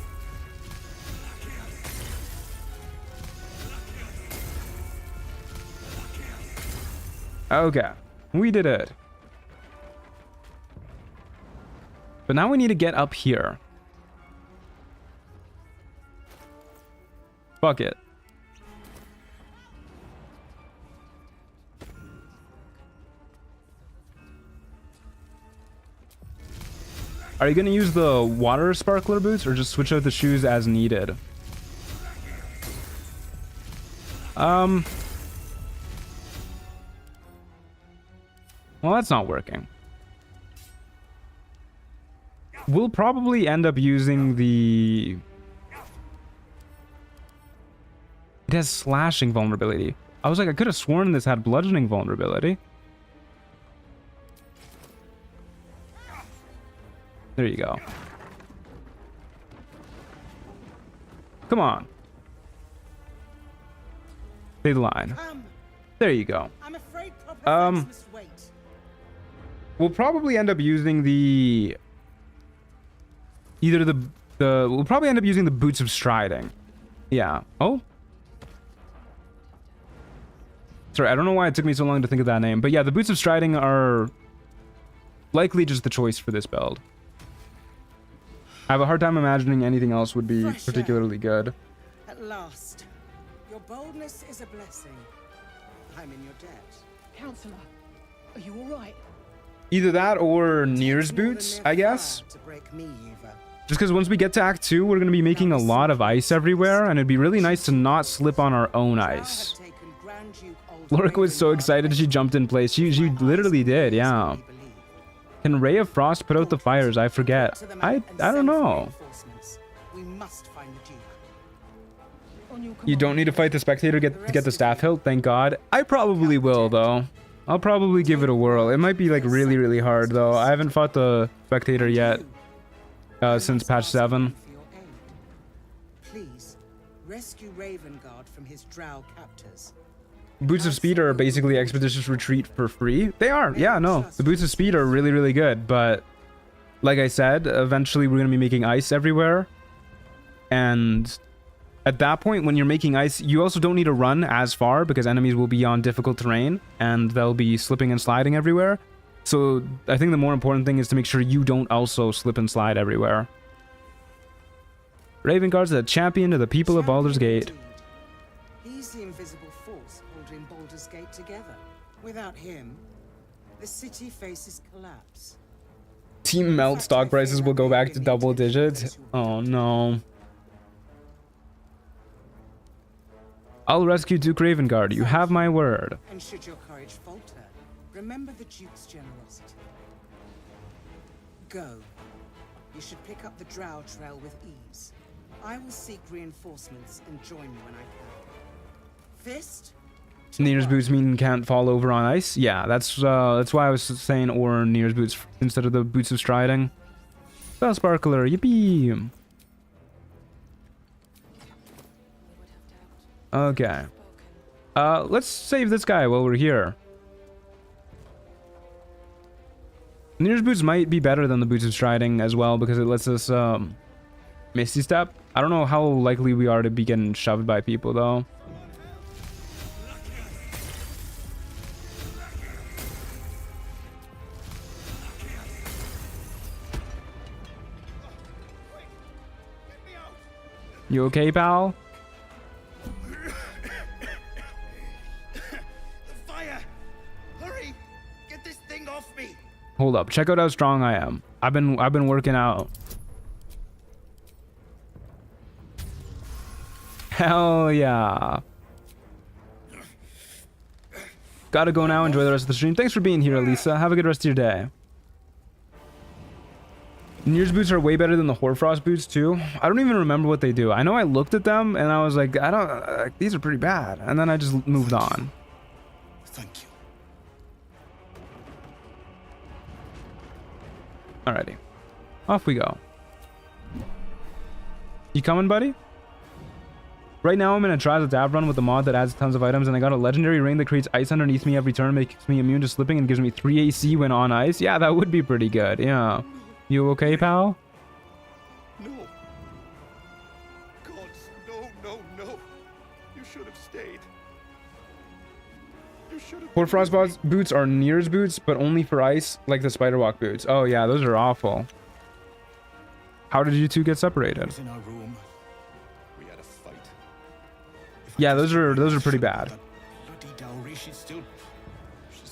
Okay, we did it. But now we need to get up here. Fuck it. Are you gonna use the water sparkler boots or just switch out the shoes as needed? Well, that's not working. We'll probably end up using the... It has slashing vulnerability. I was like, I could have sworn this had bludgeoning vulnerability. There you go. Come on. Stay the line. There you go. I'm afraid proper must wait. We'll probably end up using the... Either the... We'll probably end up using the Boots of Striding. Yeah. Oh? Sorry, I don't know why it took me so long to think of that name. But yeah, the Boots of Striding are likely just the choice for this build. I have a hard time imagining anything else would be particularly good. At last. Your boldness is a blessing. I'm in your debt. Counselor, are you all right? Either that or Nir's boots, I guess. Just because once we get to Act 2, we're going to be making a lot of ice everywhere, and it'd be really nice to not slip on our own ice. Lorica was so excited she jumped in place. She literally did, yeah. Can Ray of Frost put out the fires? I forget. I don't know. You don't need to fight the spectator to get the staff hilt, thank God. I probably will, though. I'll probably give it a whirl. It might be like really, really hard, though. I haven't fought the spectator yet since patch 7. Please rescue Ravengard from his drow captors. Boots of Speed are basically Expeditious Retreat for free. They are, yeah, no. The Boots of Speed are really, really good, but like I said, eventually we're going to be making ice everywhere. And at that point, when you're making ice, you also don't need to run as far because enemies will be on difficult terrain and they'll be slipping and sliding everywhere. So I think the more important thing is to make sure you don't also slip and slide everywhere. Ravengard's the champion of the people of Baldur's Gate. He's the invisible force holding Baldur's Gate together. Without him, the city faces collapse. Team Melt stock prices will go back to double digits. Oh no. I'll rescue Duke Ravengard. You have my word. And should your courage falter, remember the Duke's generosity. Go. You should pick up the Drow trail with ease. I will seek reinforcements and join you when I can. Fist? Nir's boots mean can't fall over on ice? Yeah, that's why I was saying or Nir's boots instead of the Boots of Striding. Spell Sparkler, yippee! Okay. Let's save this guy while we're here. Nir's boots might be better than the Boots of Striding as well because it lets us Misty Step. I don't know how likely we are to be getting shoved by people though. You okay, pal? Hold up, check out how strong I am. I've been working out. Hell yeah. Gotta go now, enjoy the rest of the stream. Thanks for being here, Elisa. Have a good rest of your day. Nir's boots are way better than the Hoarfrost boots too. I don't even remember what they do. I know I looked at them and I was like, I don't, these are pretty bad. And then I just moved on. Thank you. Alrighty. Off we go. You coming, buddy? Right now I'm in a Trials of Dav run with a mod that adds tons of items, and I got a legendary ring that creates ice underneath me every turn, makes me immune to slipping, and gives me 3 AC when on ice. Yeah, that would be pretty good. Yeah. You okay, pal? No. Gods, no. You should have stayed. You should have. Hoarfrost boots are Nir's boots, but only for ice, like the Spiderwalk boots. Oh yeah, those are awful. How did you two get separated? In our room. We had a fight. Yeah, those are pretty bad.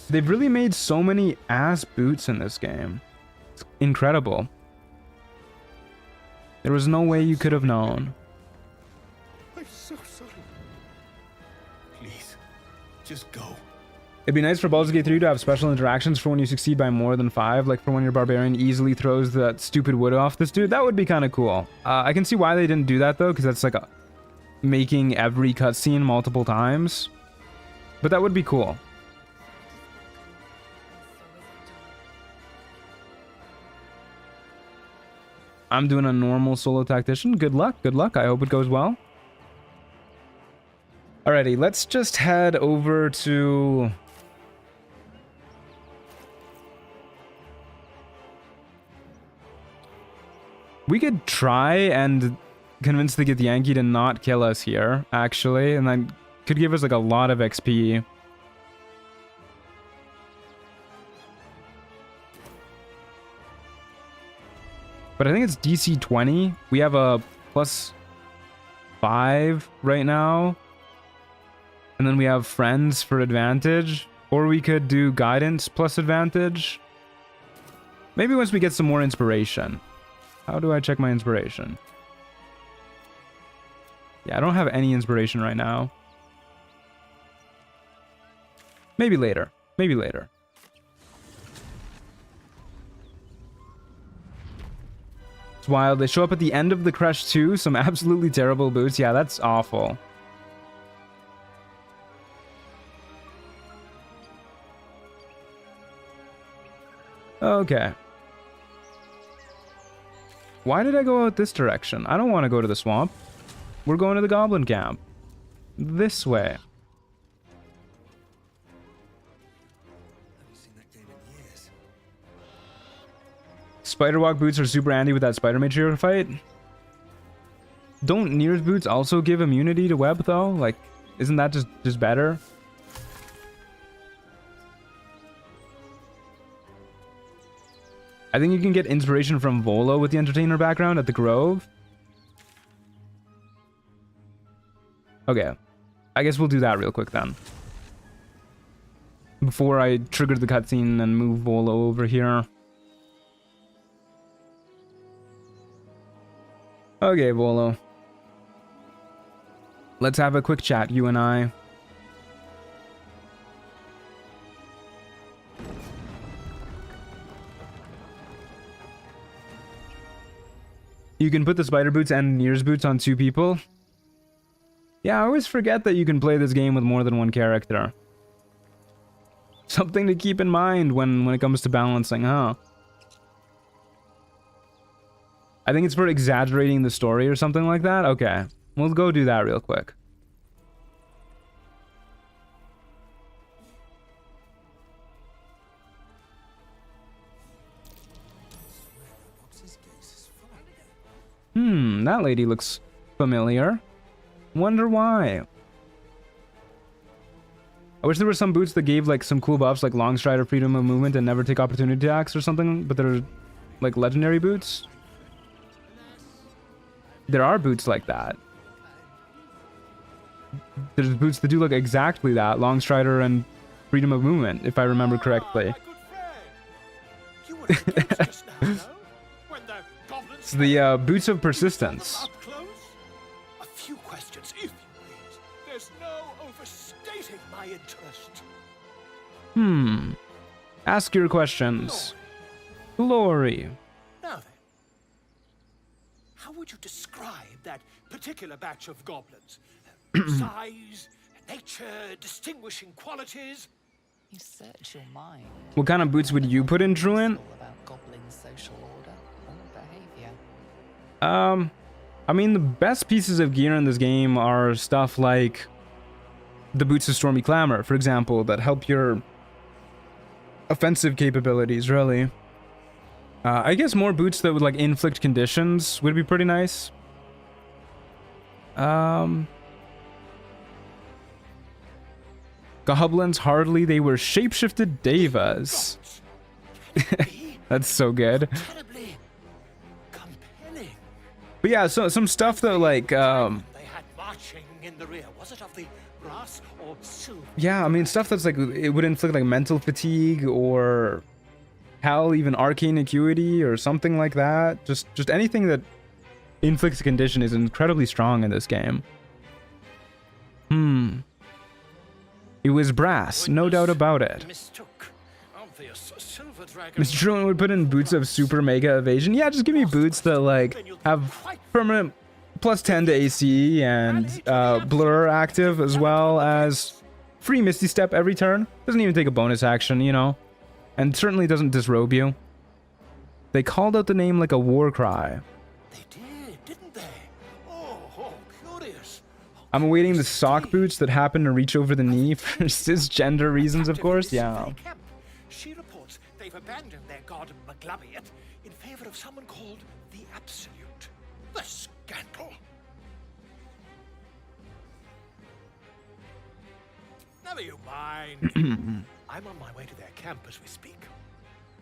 They've really made so many ass boots in this game. It's incredible. There was no way you could have known. I'm so sorry. Please, just go. It'd be nice for Baldur's Gate 3 to have special interactions for when you succeed by more than 5, like for when your barbarian easily throws that stupid wood off this dude. That would be kind of cool. I can see why they didn't do that though, because that's like making every cutscene multiple times. But that would be cool. I'm doing a normal solo tactician. Good luck, good luck. I hope it goes well. Alrighty, let's just head over to... We could try and convince the Githyanki to not kill us here, actually, and that could give us like a lot of XP. But I think it's DC 20. We have a +5 right now. And then we have friends for advantage. Or we could do guidance plus advantage. Maybe once we get some more inspiration. How do I check my inspiration? Yeah, I don't have any inspiration right now. Maybe later. Maybe later. It's wild. They show up at the end of the crush too. Some absolutely terrible boots. Yeah, that's awful. Okay. Why did I go out this direction? I don't want to go to the swamp. We're going to the goblin camp. This way. Spiderwalk boots are super handy with that spider mage you're fight. Don't Nir's boots also give immunity to web though? Like, isn't that just better? I think you can get inspiration from Volo with the entertainer background at the Grove. Okay. I guess we'll do that real quick then. Before I trigger the cutscene and move Volo over here. Okay, Volo. Let's have a quick chat, you and I. You can put the spider boots and Nir's boots on 2 people. Yeah, I always forget that you can play this game with more than 1 character. Something to keep in mind when it comes to balancing, huh? I think it's for exaggerating the story or something like that. Okay, we'll go do that real quick. That lady looks familiar. Wonder why. I wish there were some boots that gave like some cool buffs like long stride or freedom of movement and never take opportunity attacks or something, but they're like legendary boots. There are boots like that. There's boots that do like exactly that, long strider and freedom of movement, if I remember correctly. It's the boots of persistence. A few questions, if you please. There's no overstating my interest. Ask your questions. Glory. Now then, would you describe that particular batch of goblins? Size, nature, distinguishing qualities? You search your mind. What kind of boots would you put in, Truant? About goblin social order or behavior. I mean, the best pieces of gear in this game are stuff like the boots of Stormy Clamor, for example, that help your offensive capabilities, really. I guess more boots that would, like, inflict conditions would be pretty nice. Goblins, hardly. They were shapeshifted devas. That's so good. But yeah, so some stuff that, like, They had marching in the rear. Was it of the brass or silver? yeah, I mean, stuff that's, like, it would inflict, like, mental fatigue or hell, even arcane acuity or something like that. Just anything that inflicts a condition is incredibly strong in this game. It was brass, no doubt about it. Mr. Truant would put in boots of super mega evasion. Yeah, just give me boots that, like, have permanent plus 10 to AC and blur active, as well as free Misty Step every turn. Doesn't even take a bonus action, you know. And certainly doesn't disrobe you. They called out the name like a war cry. They did, didn't they? Oh, curious. I'm awaiting the sock boots that happen to reach over the knee for cisgender reasons, of course. Yeah. She reports they've abandoned their god Maglabiat in favor of someone called the Absolute. The scandal. Never you mind. I'm on my way to their camp as we speak.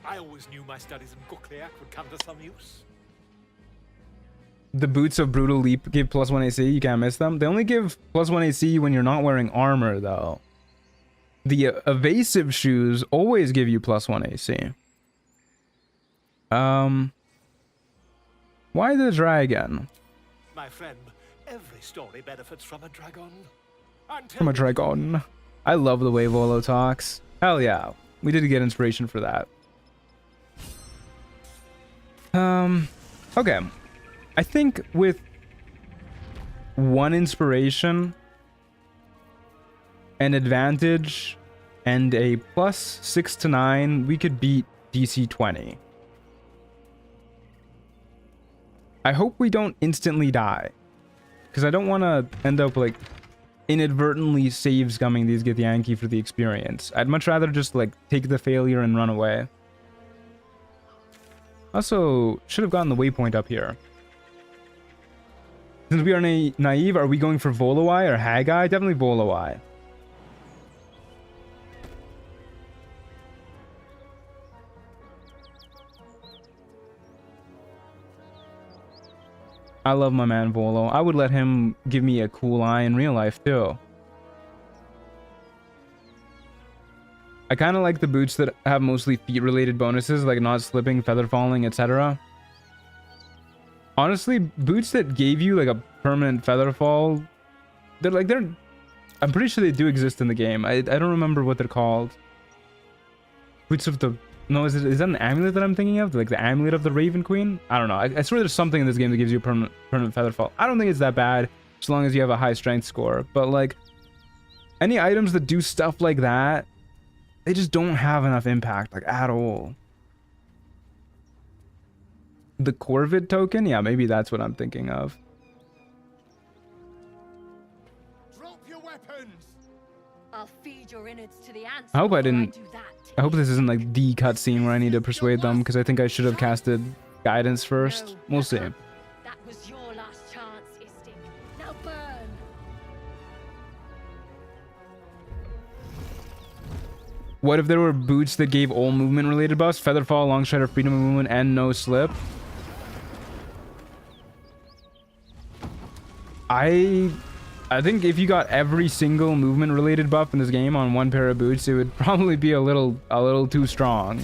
I always knew my studies in Gukliak would come to some use. The boots of Brutal Leap give plus 1 AC. You can't miss them. They only give plus 1 AC when you're not wearing armor, though. The evasive shoes always give you plus 1 AC. Why the dragon? My friend, every story benefits from a dragon. From a dragon. I love the way Volo talks. Hell yeah. We did get inspiration for that. Okay. I think with one inspiration, an advantage, and a plus 6 to 9, we could beat DC 20. I hope we don't instantly die, because I don't want to end up, like, inadvertently save scumming these Githyanki for the experience. I'd much rather just, like, take the failure and run away. Also, should have gotten the waypoint up here. Since we are naive, are we going for Voloi or Haggai? Definitely Voloi. I love my man Volo. I would let him give me a cool eye in real life too. I kind of like the boots that have mostly feet related bonuses, like not slipping, feather falling, etc. Honestly, boots that gave you like a permanent feather fall, I'm pretty sure they do exist in the game. I don't remember what they're called. Boots of the... No, is that an amulet that I'm thinking of? Like the amulet of the Raven Queen? I don't know. I swear there's something in this game that gives you a permanent feather fall. I don't think it's that bad, as long as you have a high strength score. But like, any items that do stuff like that, they just don't have enough impact, like, at all. The Corvid token? Yeah, maybe that's what I'm thinking of. Drop your weapons. I'll feed your innards to the ants. I hope I hope this isn't like the cutscene where I need to persuade them, because I think I should have casted guidance first. We'll see. That was your last chance, Istik. Now burn. What if there were boots that gave all movement related buffs? Featherfall, long strider, freedom of movement, and no slip. I think if you got every single movement related buff in this game on one pair of boots, it would probably be a little too strong.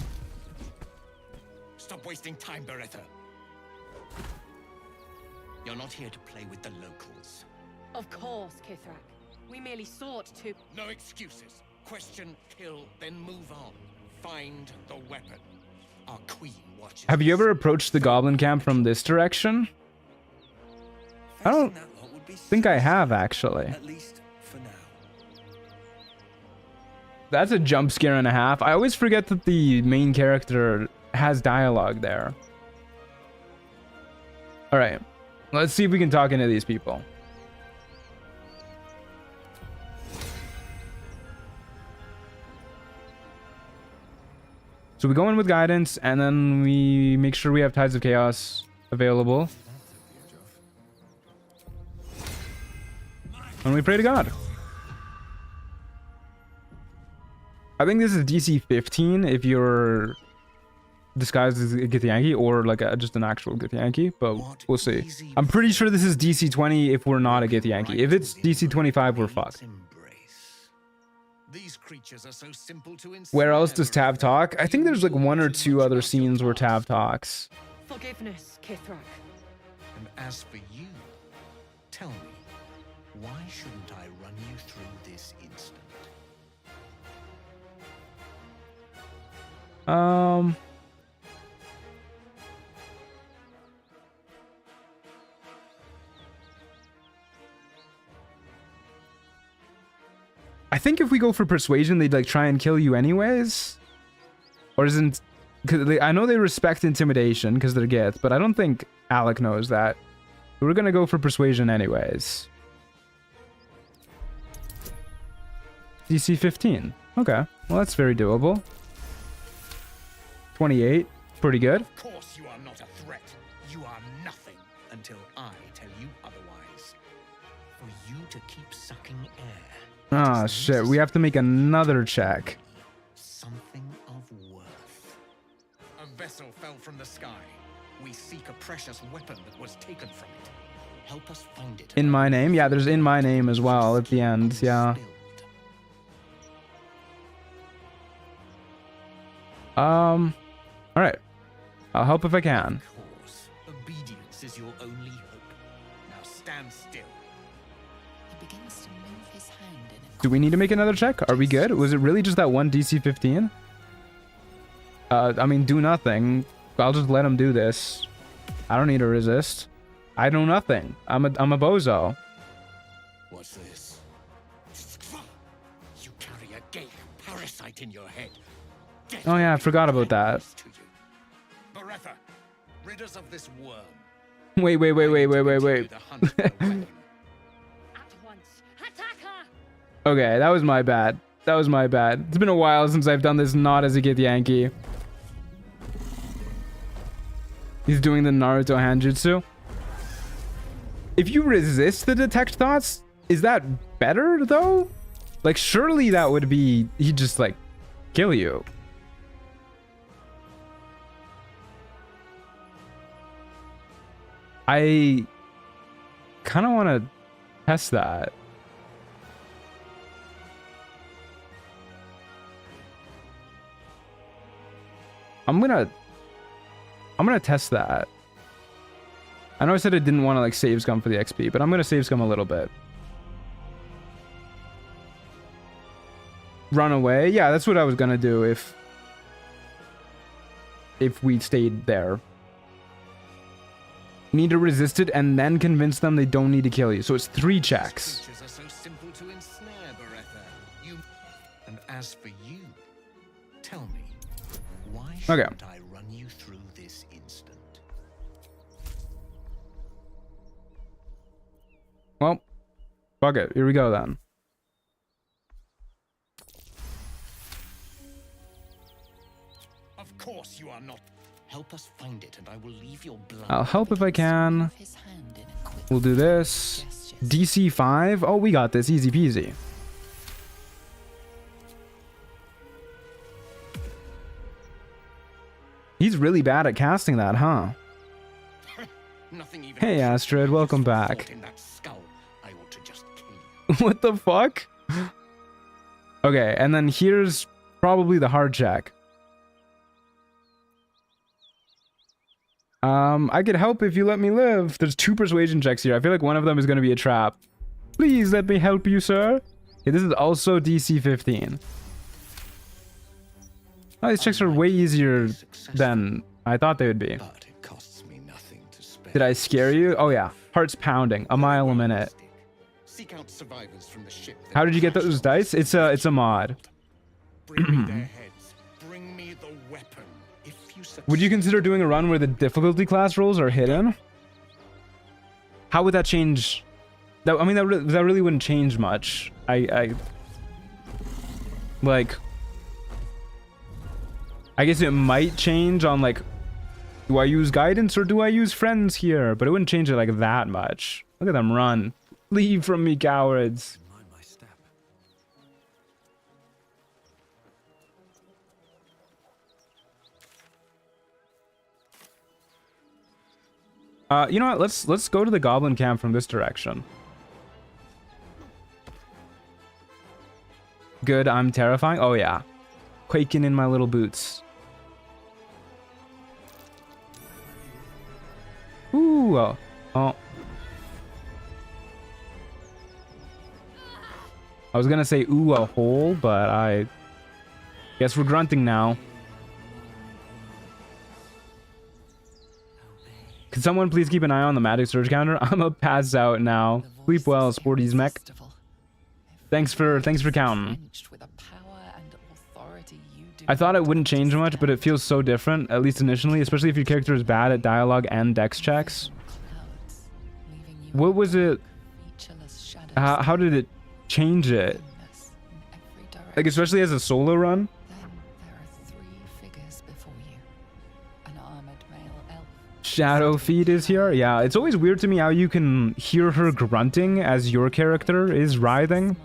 Stop wasting time, Beretta. You're not here to play with the locals. Of course, Kithrak. We merely sought to... No excuses. Question, kill, then move on. Find the weapon. Our queen watches. Have you ever approached the goblin camp from this direction? I don't think I have, actually. At least for now. That's a jump scare and a half. I always forget that the main character has dialogue there. All right, let's see if we can talk into these people. So we go in with guidance, and then we make sure we have Tides of Chaos available. And we pray to God. I think this is DC 15 if you're disguised as a Githyanki, or like just an actual Githyanki, but we'll see. I'm pretty sure this is DC 20 if we're not a Githyanki. If it's DC 25, we're fucked. These creatures are so simple to Where else does Tav talk? I think there's like 1 or 2 other scenes where Tav talks. Forgiveness, Kithrak. And as for you, tell me, why shouldn't I run you through this instant? I think if we go for persuasion, they'd like try and kill you anyways. Or isn't... Cause I know they respect intimidation because they're Gith, but I don't think Alec knows that. We're gonna go for persuasion anyways. DC 15. Okay, well that's very doable. 28, pretty good. Of course you are not a threat. You are nothing until I tell you otherwise. For you to keep sucking air. Ah, shit. We have to make another check. Something of worth. A vessel fell from the sky. We seek a precious weapon that was taken from it. Help us find it. In my name? Yeah, there's in my name as well at the end. Yeah. Alright. I'll help if I can. Of course. Obedience is your only hope. Now stand still. He begins to move his hand in a... Do we need to make another check? Are we good? Was it really just that one DC 15? I mean, do nothing. I'll just let him do this. I don't need to resist. I know nothing. I'm a bozo. What's this? You carry a gay parasite in your head. Oh yeah, I forgot about that. Beretha, rid us of this worm. Wait. At once. Attack her! Okay, that was my bad. That was my bad. It's been a while since I've done this not as a Githyanki. He's doing the Naruto Hanjutsu. If you resist the detect thoughts, is that better though? Like surely that would be he'd just like kill you. I kind of want to test that. I'm gonna test that. I know I said I didn't want to like save scum for the XP, but I'm gonna save scum a little bit. Run away? Yeah, that's what I was gonna do if we stayed there. Need to resist it and then convince them they don't need to kill you. So it's 3 checks. Creatures are so simple to ensnare, Beretha. And as for you, tell me, why shouldn't I run you through this instant? Well, fuck it. Here we go then. Of course you are not. Help us find it, and I will leave your blood. I'll help if I can. We'll do this. DC 5. Oh, we got this. Easy peasy. He's really bad at casting that, huh? Hey, Astrid. Welcome back. What the fuck? Okay, and then here's probably the hard check. I could help if you let me live. There's 2 persuasion checks here. I feel like one of them is going to be a trap. Please let me help you, sir. Okay, this is also DC 15. Oh, these checks are way easier than I thought they would be. Did I scare you? Oh, yeah. Hearts pounding, a mile a minute. Seek out survivors from the ship. How did you get those dice? It's a mod. Bring me their heads. Bring me the weapon. If you Would you consider doing a run where the difficulty class rolls are hidden? How would that change? That, I mean, that really wouldn't change much. I guess it might change on like, do I use guidance or do I use friends here? But it wouldn't change it like that much. Look at them run. Leave from me, cowards. You know what? Let's go to the goblin camp from this direction. Good, I'm terrifying. Oh yeah. Quaking in my little boots. Ooh. Oh. I was gonna say ooh a hole, but I guess we're grunting now. Could someone please keep an eye on the magic surge counter? I'm a pass out now. Sleep well, Sporty's mech. Thanks for counting. I thought it wouldn't change much, but it feels so different, at least initially, especially if your character is bad at dialogue and dex checks. What was it? How did it change it? Like, especially as a solo run? Shadow Feet is here? Yeah, it's always weird to me how you can hear her grunting as your character is writhing.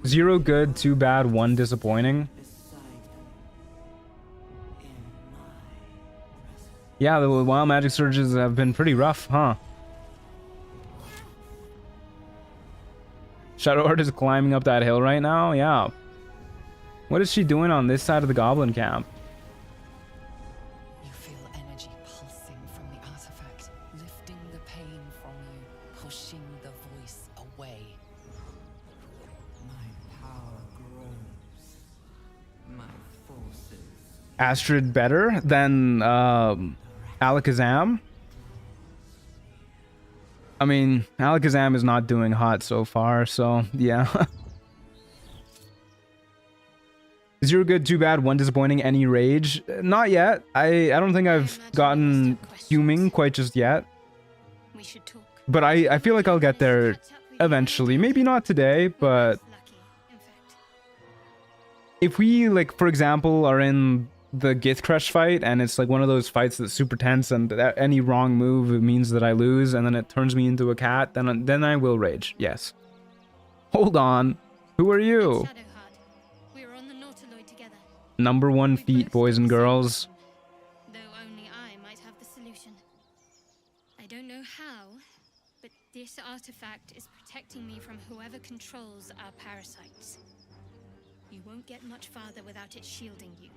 Zero good, 2 bad, 1 disappointing. Yeah, the wild magic surges have been pretty rough, huh? Shadowheart is climbing up that hill right now? Yeah. What is she doing on this side of the goblin camp? You feel energy pulsing from the artifact, lifting the pain from you, pushing the voice away. My power grows. My forces. Astrid better than Alakazam? I mean, Alakazam is not doing hot so far, so yeah. 0 good, 2 bad, 1 disappointing, any rage? Not yet. I don't think I've gotten fuming quite just yet. But I feel like I'll get there eventually. Maybe not today, but if we, like, for example, are in the Gith Crush fight and it's like one of those fights that's super tense and that any wrong move means that I lose and then it turns me into a cat, then I will rage. Yes. Hold on. Who are you? We were on the Nautiloid together. Number 1 feet, boys and girls. Though only I might have the solution. I don't know how, but this artifact is protecting me from whoever controls our parasites. You won't get much farther without it shielding you.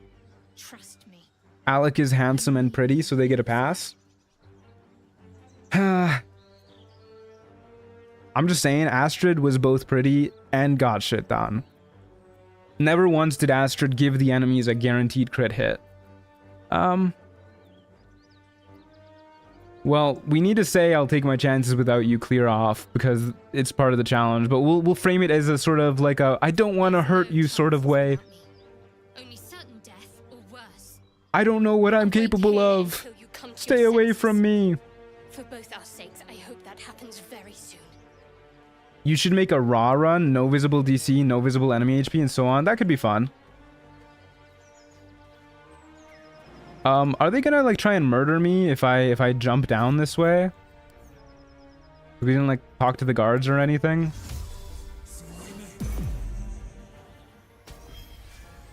Trust me. Alec is handsome and pretty, so they get a pass. I'm just saying, Astrid was both pretty and got shit done. Never once did Astrid give the enemies a guaranteed crit hit. Well, we need to say I'll take my chances without you clear off because it's part of the challenge, but we'll frame it as a sort of like a I don't want to hurt you sort of way. I don't know what I'm capable of. Stay away from me. For both our sakes, I hope that happens very soon. You should make a raw run, no visible DC, no visible enemy HP, and so on. That could be fun. Are they gonna like try and murder me if I jump down this way? We didn't like talk to the guards or anything.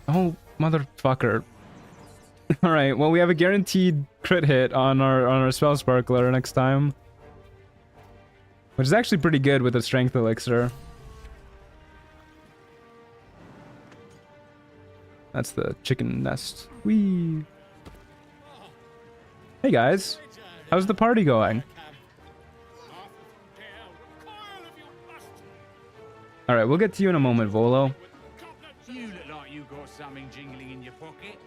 Oh, motherfucker. Alright, well we have a guaranteed crit hit on our spell sparkler next time. Which is actually pretty good with a strength elixir. That's the chicken nest. Whee! Hey guys, how's the party going? All right, we'll get to you in a moment, Volo. You look like you got something jingling in your pocket.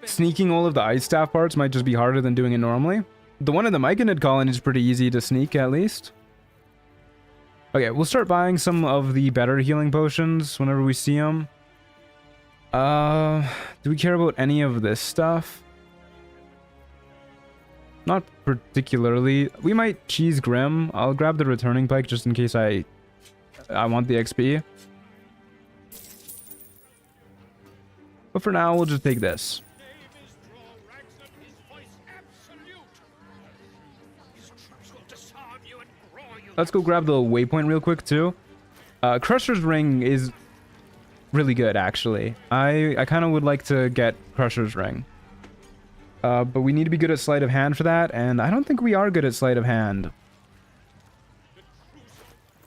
Sneaking all of the ice staff parts might just be harder than doing it normally. The one in the Myconid colony is pretty easy to sneak, at least. Okay, we'll start buying some of the better healing potions whenever we see them. Do we care about any of this stuff? Not particularly. We might cheese Grim. I'll grab the returning pike just in case I want the XP. But for now, we'll just take this. Let's go grab the waypoint real quick too. Crusher's Ring is really good, actually. I kind of would like to get Crusher's Ring. But we need to be good at sleight of hand for that, and I don't think we are good at sleight of hand.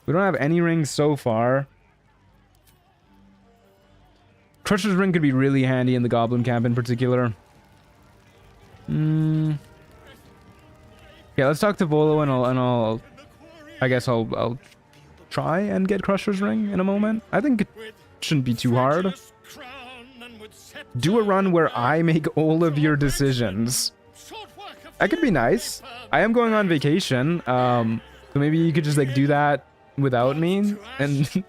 We don't have any rings so far. Crusher's Ring could be really handy in the Goblin Camp in particular. Yeah, let's talk to Volo and I'll I guess I'll try and get Crusher's Ring in a moment. I think it shouldn't be too hard. Do a run where I make all of your decisions. That could be nice. I am going on vacation, so maybe you could just like do that without me, and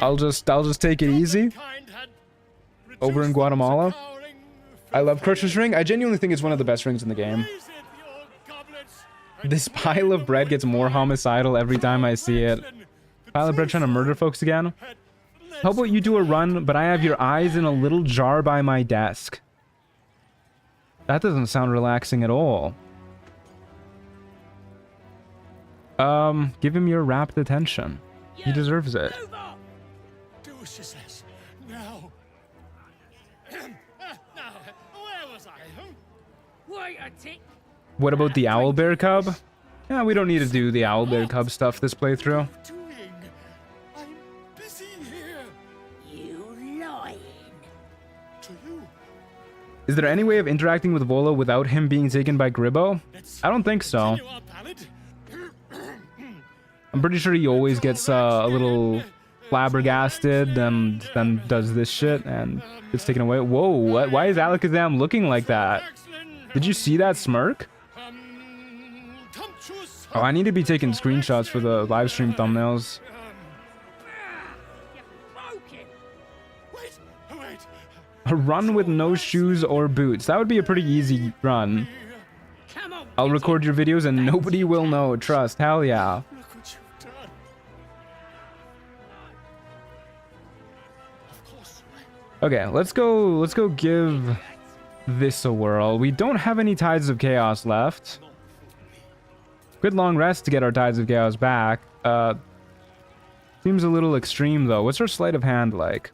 I'll just take it easy over in Guatemala. I love Crusher's Ring. I genuinely think it's one of the best rings in the game. This pile of bread gets more homicidal every time I see it. Pile of bread trying to murder folks again? How about you do a run, but I have your eyes in a little jar by my desk? That doesn't sound relaxing at all. Give him your rapt attention. He deserves it. Do as she says. Now. Now, where was I? Wait a tick. What about the owlbear cub? Yeah, we don't need to do the owlbear cub stuff this playthrough. Is there any way of interacting with Volo without him being taken by Gribbo? I don't think so. I'm pretty sure he always gets a little flabbergasted and then does this shit and gets taken away. Whoa, what? Why is Alakazam looking like that? Did you see that smirk? Oh, I need to be taking screenshots for the live stream thumbnails. A run with no shoes or boots. That would be a pretty easy run. I'll record your videos and nobody will know. Trust. Hell yeah. Okay, let's go give this a whirl. We don't have any Tides of Chaos left. Good long rest to get our Tides of Chaos back. Seems a little extreme though. What's our sleight of hand like?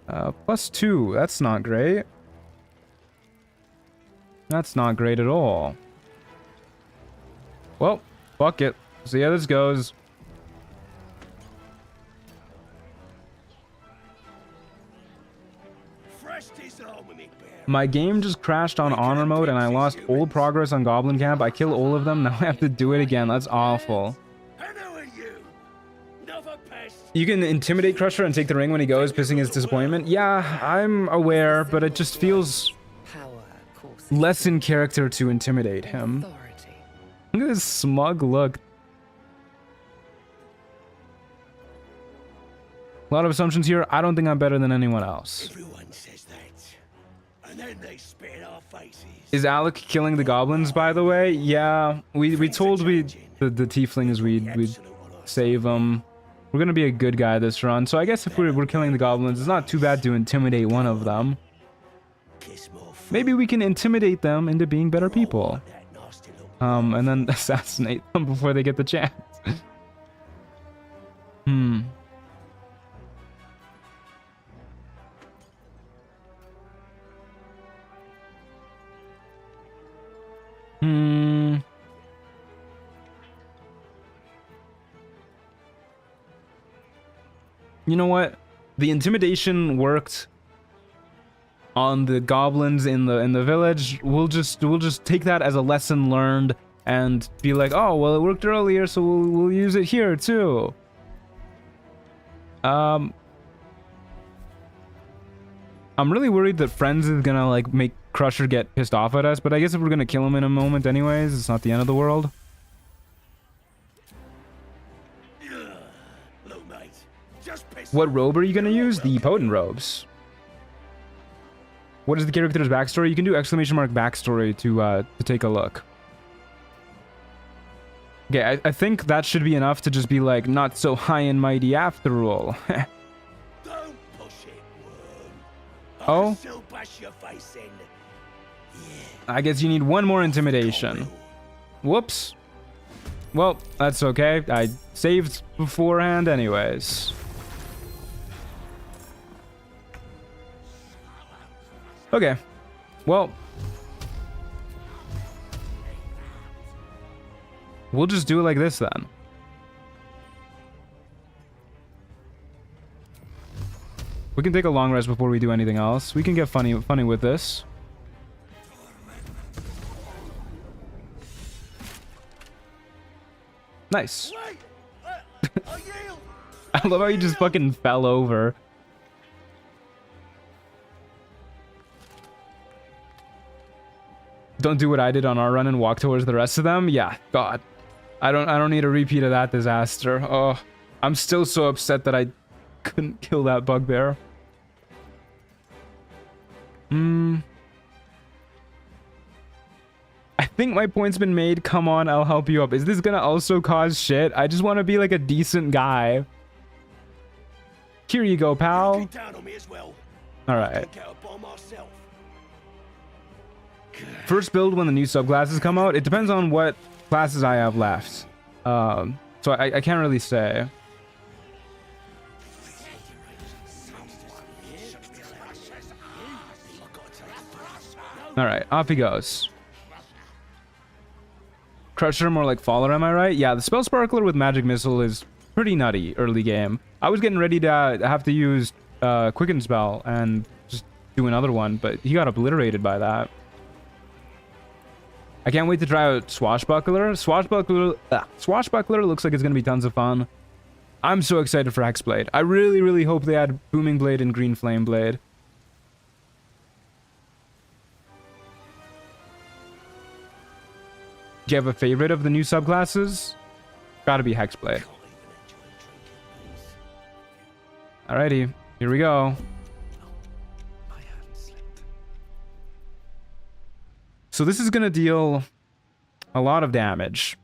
+2. That's not great. That's not great at all. Well, fuck it. See how this goes. My game just crashed on honor mode and I lost all progress on Goblin Camp. I kill all of them. Now I have to do it again. That's awful. You can intimidate Crusher and take the ring when he goes, pissing his disappointment. Yeah, I'm aware, but it just feels less in character to intimidate him. Look at this smug look. A lot of assumptions here. I don't think I'm better than anyone else. Everyone says that. And then they spit in our faces. Is Alec killing the goblins, by the way? Yeah, we told the tieflings we'd save them. We're gonna be a good guy this run, so I guess if we're killing the goblins, it's not too bad to intimidate one of them. Maybe we can intimidate them into being better people. And then assassinate them before they get the chance. You know what? The intimidation worked on the goblins in the village, we'll just take that as a lesson learned and be like, oh well, it worked earlier, so we'll use it here too. I'm really worried that Friends is gonna like make Crusher get pissed off at us, but I guess if we're gonna kill him in a moment anyways, it's not the end of the world. What robe are you gonna use? The potent robes. What is the character's backstory? You can do exclamation mark backstory to take a look. Okay, I think that should be enough to just be like, not so high and mighty after all. Don't push it, worm. Oh? Still bash your face in. I guess you need one more intimidation. Whoops. Well, that's okay. I saved beforehand anyways. Okay. Well, we'll just do it like this then. We can take a long rest before we do anything else. We can get funny with this. Nice. I love how you just fucking fell over. Don't do what I did on our run and walk towards the rest of them. Yeah, God. I don't need a repeat of that disaster. Oh, I'm still so upset that I couldn't kill that bugbear. I think my point's been made. Come on, I'll help you up. Is this gonna also cause shit? I just want to be like a decent guy. Here you go, pal. Alright. First build when the new subclasses come out. It depends on what classes I have left. So I can't really say. Alright, off he goes. Crusher more like Faller, am I right? Yeah, the Spell Sparkler with Magic Missile is pretty nutty early game. I was getting ready to have to use Quicken Spell and just do another one, but he got obliterated by that. I can't wait to try out Swashbuckler. Swashbuckler looks like it's going to be tons of fun. I'm so excited for Hexblade. I really, really hope they add Booming Blade and Green Flame Blade. Do you have a favorite of the new subclasses? Gotta be Hexblade. Alrighty, here we go. So this is gonna deal a lot of damage.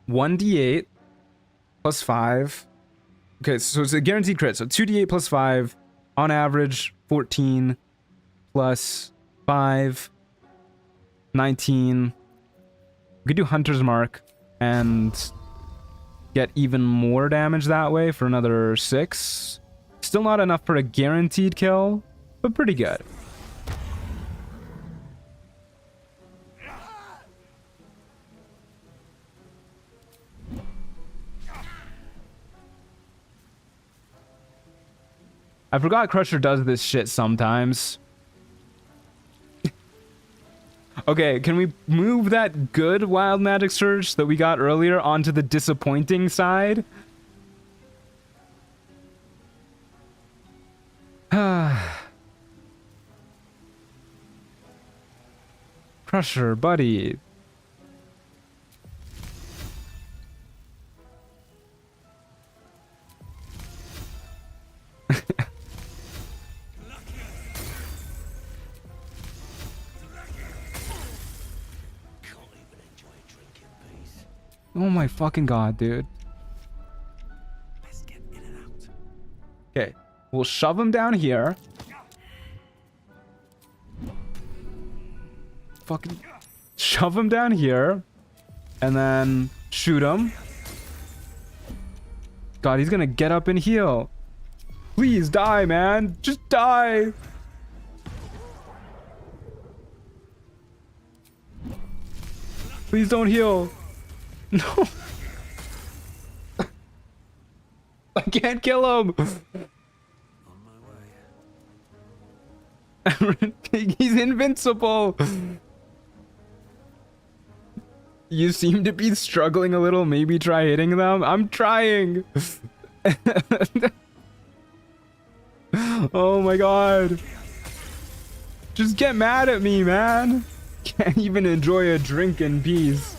1d8 plus 5. Okay, so it's a guaranteed crit. So 2d8 plus 5, on average 14 plus 5, 19. We could do Hunter's Mark and get even more damage that way for another 6. Still not enough for a guaranteed kill, but pretty good. I forgot Crusher does this shit sometimes. Okay, can we move that good Wild Magic Surge that we got earlier onto the disappointing side? Crusher, buddy. Oh my fucking god, dude. Let's get in and out. Okay, we'll shove him down here. Fucking shove him down here. And then shoot him. God, he's gonna get up and heal. Please die, man. Just die. Please don't heal. No. I can't kill him. He's invincible. You seem to be struggling a little. Maybe try hitting them. I'm trying. Oh my god. Just get mad at me, man. Can't even enjoy a drink in peace.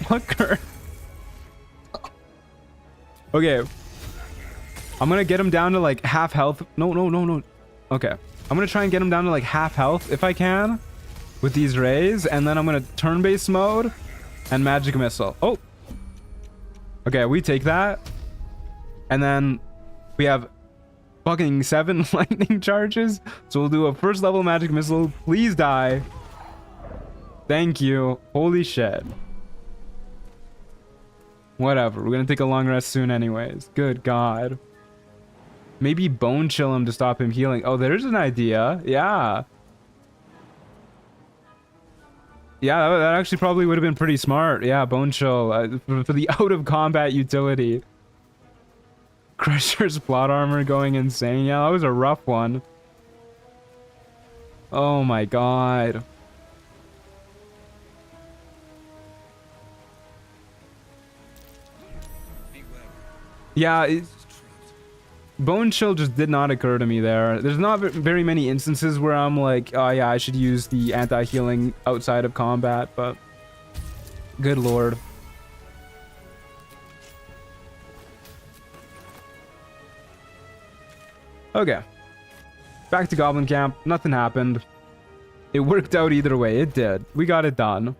Fucker. Okay. I'm gonna get him down to like half health. No. Okay. I'm gonna try and get him down to like half health if I can with these rays, and then I'm gonna turn-based mode and magic missile. Oh. Okay, we take that. And then we have fucking 7 lightning charges. So we'll do a first level magic missile. Please die. Thank you. Holy shit. Whatever. We're gonna take a long rest soon anyways. Good god. Maybe bone chill him to stop him healing. Oh, there's an idea. Yeah. Yeah, that actually probably would have been pretty smart. Yeah, bone chill for the out of combat utility. Crusher's plot armor going insane. Yeah, that was a rough one. Oh my god. Yeah, bone chill just did not occur to me there. There's not very many instances where I'm like, oh yeah, I should use the anti-healing outside of combat, but good lord. Okay. Back to Goblin Camp. Nothing happened. It worked out either way. It did. We got it done.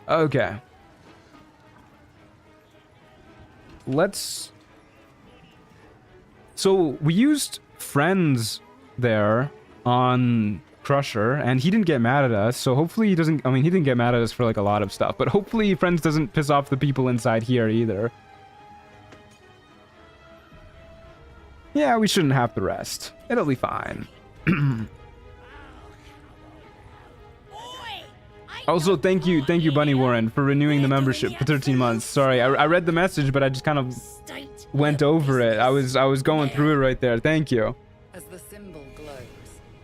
Okay. Let's... So, we used friends there on Crusher, and he didn't get mad at us, so hopefully he doesn't... I mean, he didn't get mad at us for, like, a lot of stuff, but hopefully friends doesn't piss off the people inside here either. Yeah, we shouldn't have to rest. It'll be fine. Also, thank you, Bunny Warren, for renewing the membership for 13 months. Sorry, I read the message, but I just kind of went over it. I was going through it right there. Thank you. As the symbol glows,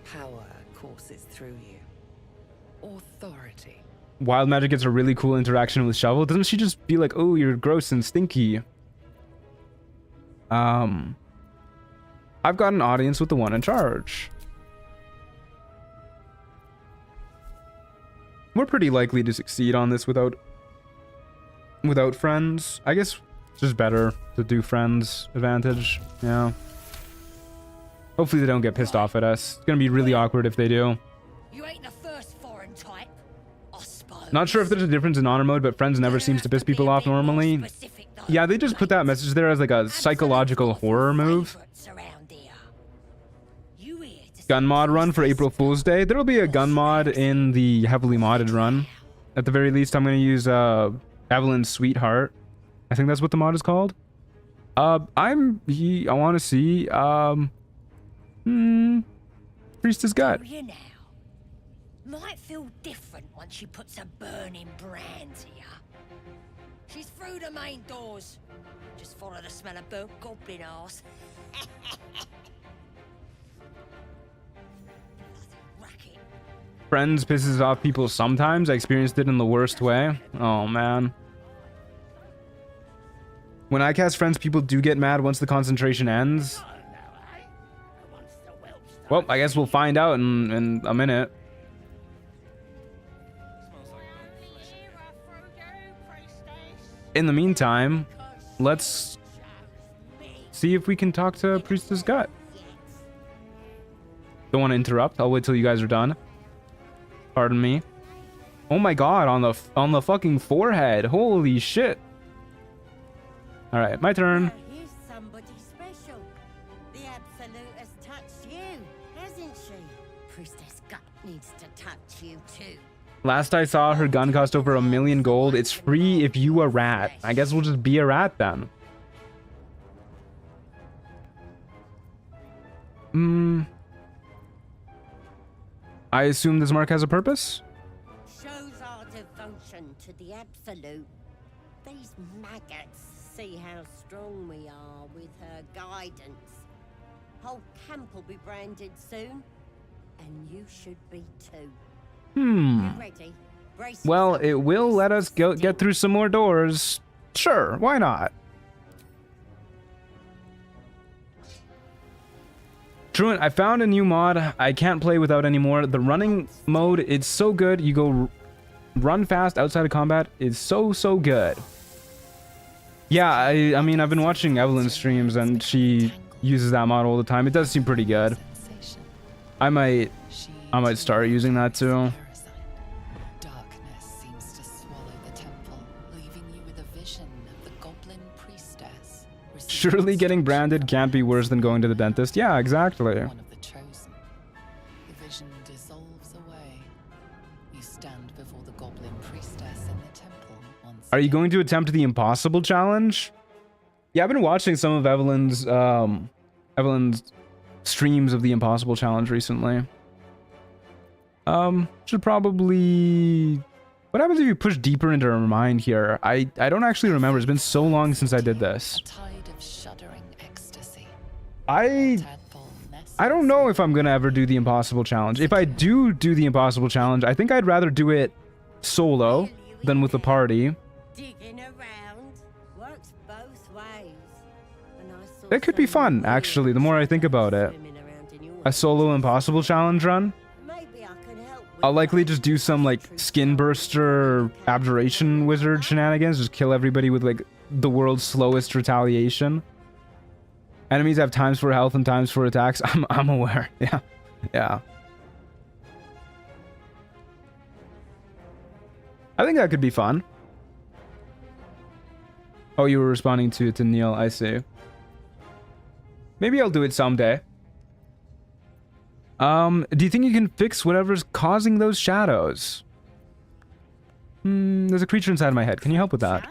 power courses through you. Authority. Wild Magic gets a really cool interaction with Shovel. Doesn't she just be like, oh, you're gross and stinky? I've got an audience with the one in charge. We're pretty likely to succeed on this without friends. I guess it's just better to do friends advantage. Yeah. Hopefully they don't get pissed off at us. It's gonna be really awkward if they do. You ain't the first foreign type, I suppose. Not sure if there's a difference in honor mode, but friends never seems to piss people off normally. Yeah, they just put that message there as like a psychological horror move. Gun mod run for April Fool's Day. There'll be a gun mod in the heavily modded run. At the very least, I'm going to use Evelyn's Sweetheart. I think that's what the mod is called. I want to see Priestess Gut. You know, might feel different once she puts a burning brand here. She's through the main doors. Just follow the smell of burnt goblin arse. Friends pisses off people sometimes. I experienced it in the worst way. Oh, man. When I cast friends, people do get mad once the concentration ends. Well, I guess we'll find out in a minute. In the meantime, let's see if we can talk to Priestess Gut. Don't want to interrupt. I'll wait till you guys are done. Pardon me. Oh my god, on the fucking forehead. Holy shit. All right, my turn. Here's somebody special. The Absolute has touched you, hasn't she? Priestess Gut needs to touch you too. Last I saw, her gun cost over 1 million gold. It's free if you a rat. I guess we'll just be a rat then. I assume this mark has a purpose? Shows our devotion devotion to the Absolute, these maggots see how strong we are with her guidance. Whole camp will be branded soon, and you should be too. You ready? Brace Well, it will let us get through some more doors. Sure, why not? Truant, I found a new mod I can't play without anymore. The running mode, it's so good. You go run fast outside of combat. It's so good. Yeah, I mean, I've been watching Evelyn's streams and she uses that mod all the time. It does seem pretty good. I might start using that too. Darkness seems to swallow the temple, leaving you with a vision of the goblin priestess. Surely getting branded can't be worse than going to the dentist. Yeah, exactly. One of the chosen. The vision dissolves away. You stand before the goblin priestess in the temple once. Are you going to attempt the impossible challenge? Yeah, I've been watching some of Evelyn's streams of the impossible challenge recently. Should probably... What happens if you push deeper into her mind here? I don't actually remember. It's been so long since I did this. I don't know if I'm gonna ever do the impossible challenge. If I do the impossible challenge, I think I'd rather do it solo than with the party. Digging around works both ways. It could be fun, actually, the more I think about it. A solo impossible challenge run? I'll likely just do some, like, skin burster abjuration wizard shenanigans. Just kill everybody with, like, the world's slowest retaliation. Enemies have times for health and times for attacks. I'm aware. Yeah. Yeah. I think that could be fun. Oh, you were responding to Neil. I see. Maybe I'll do it someday. Do you think you can fix whatever's causing those shadows? There's a creature inside my head. Can you help with that?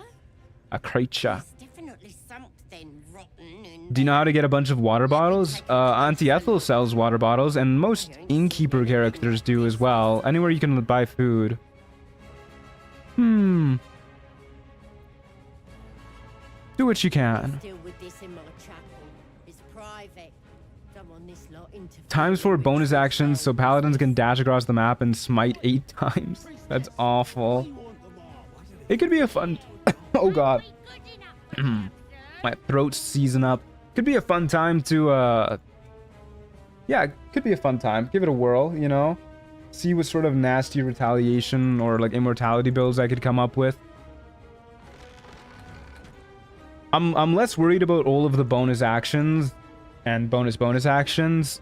A creature. Do you know how to get a bunch of water bottles? Auntie Ethel sells water bottles, and most innkeeper characters do as well. Anywhere you can buy food. Do what you can. Times for bonus actions so paladins can dash across the map and smite 8 times. That's awful. It could be a fun... Oh god. My throat's seizing up. Could be a fun time to, yeah, it could be a fun time. Give it a whirl, you know? See what sort of nasty retaliation or, like, immortality builds I could come up with. I'm less worried about all of the bonus actions and bonus actions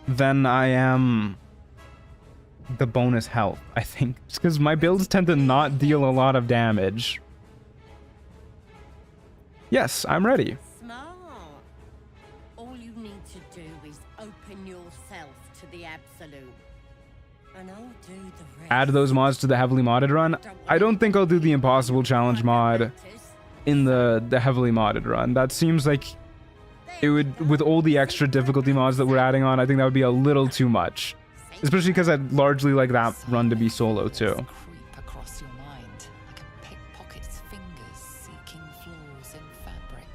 than I am the bonus health, I think. Just because my builds tend to not deal a lot of damage. Yes, I'm ready. Smart. All you need to do is open yourself to the Absolute. And I'll do the rest. Add those mods to the heavily modded run. I don't think I'll do the impossible challenge mod in the heavily modded run. That seems like it would, with all the extra difficulty mods that we're adding on, I think that would be a little too much. Especially because I'd largely like that run to be solo too. Across your mind, like a pickpocket's fingers seeking flaws in fabric.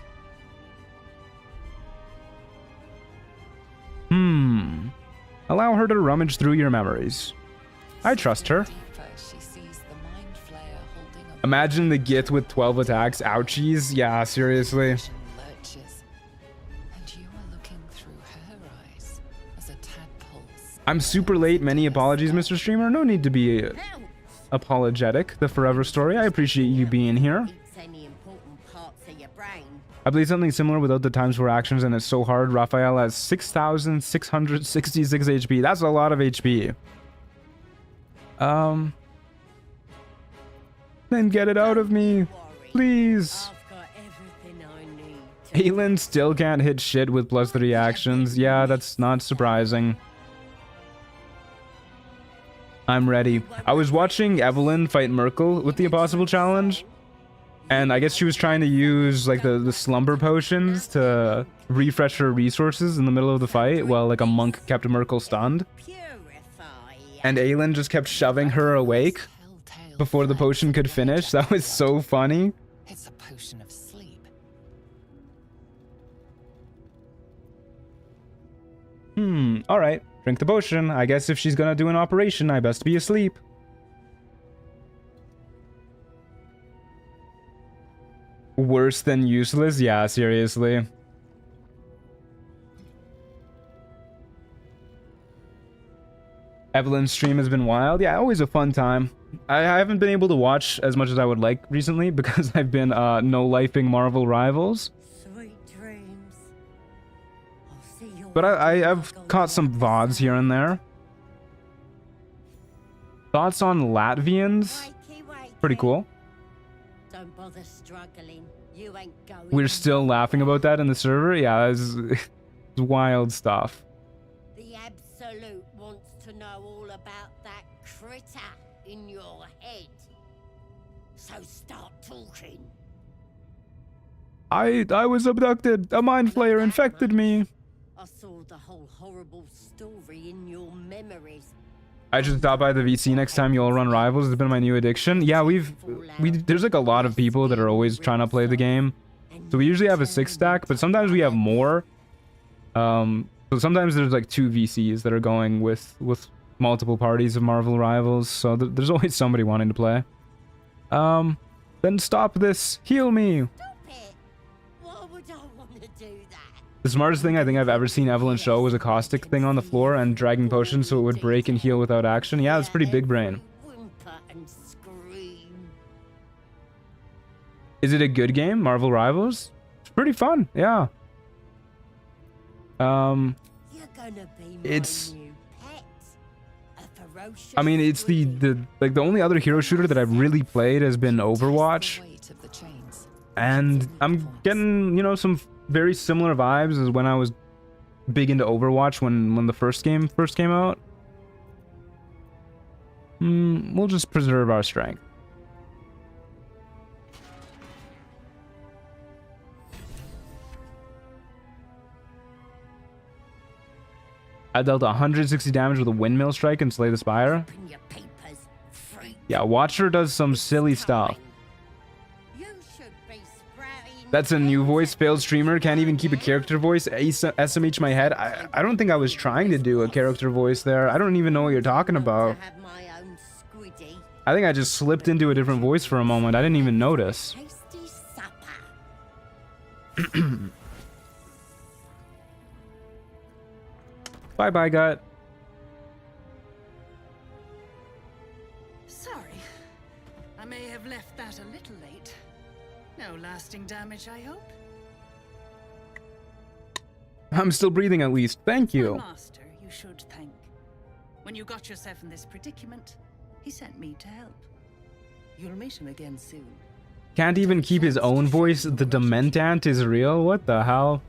Allow her to rummage through your memories. I trust her. Imagine the Git with 12 attacks. Ouchies. Yeah, seriously. I'm super late. Many apologies, Mr. Streamer. No need to be apologetic. The forever story. I appreciate you being here. I played something similar without the times for actions, and it's so hard. Raphael has 6,666 HP. That's a lot of HP. Then get it out of me, please. Aelin still can't hit shit with +3 actions. Yeah, that's not surprising. I'm ready. I was watching Evelyn fight Merkel with the impossible challenge, and I guess she was trying to use like the slumber potions to refresh her resources in the middle of the fight while like a monk kept Merkel stunned. and Aelin just kept shoving her awake before the potion could finish. That was so funny. It's a potion of sleep. Alright. Drink the potion. I guess if she's gonna do an operation, I best be asleep. Worse than useless? Yeah, seriously. Evelyn's stream has been wild. Yeah, always a fun time. I haven't been able to watch as much as I would like recently because I've been no-lifing Marvel Rivals. Sweet dreams. I'll see you. But I've caught some VODs here and there. Thoughts on Latvians? Pretty cool. Don't bother struggling. You ain't going. We're still laughing about that in the server? Yeah, it's wild stuff. The Absolute wants to know all about that critter in your head. So start talking. I was abducted. A mind flayer infected me. I saw the whole horrible story in your memories. I should stop by the VC next time you all run Rivals. It's been my new addiction. Yeah, there's like a lot of people that are always trying to play the game. So we usually have a 6-stack, but sometimes we have more. So sometimes there's like 2 VCs that are going with multiple parties of Marvel Rivals. So there's always somebody wanting to play. Then stop this. Heal me. Why would I want to do that? The smartest thing I think I've ever seen Evelyn show was a caustic thing on the floor and dragging potions so it would break and heal without action. Yeah, that's pretty big brain. Is it a good game, Marvel Rivals? It's pretty fun, yeah. It's... I mean, it's the only other hero shooter that I've really played has been Overwatch. And I'm getting, you know, some very similar vibes as when I was big into Overwatch when the first game came out. We'll just preserve our strength. I dealt 160 damage with a windmill strike and slay the spire. Yeah, Watcher does some silly stuff. That's a new voice. Failed streamer. Can't even keep a character voice. SMH my head. I don't think I was trying to do a character voice there. I don't even know what you're talking about. I think I just slipped into a different voice for a moment. I didn't even notice. Bye-bye, Gut. Sorry. I may have left that a little late. No lasting damage, I hope. I'm still breathing at least. Thank you. My master, you should thank. When you got yourself in this predicament, he sent me to help. You'll meet him again soon. Can't even keep his own voice. The Dementant is real? What the hell?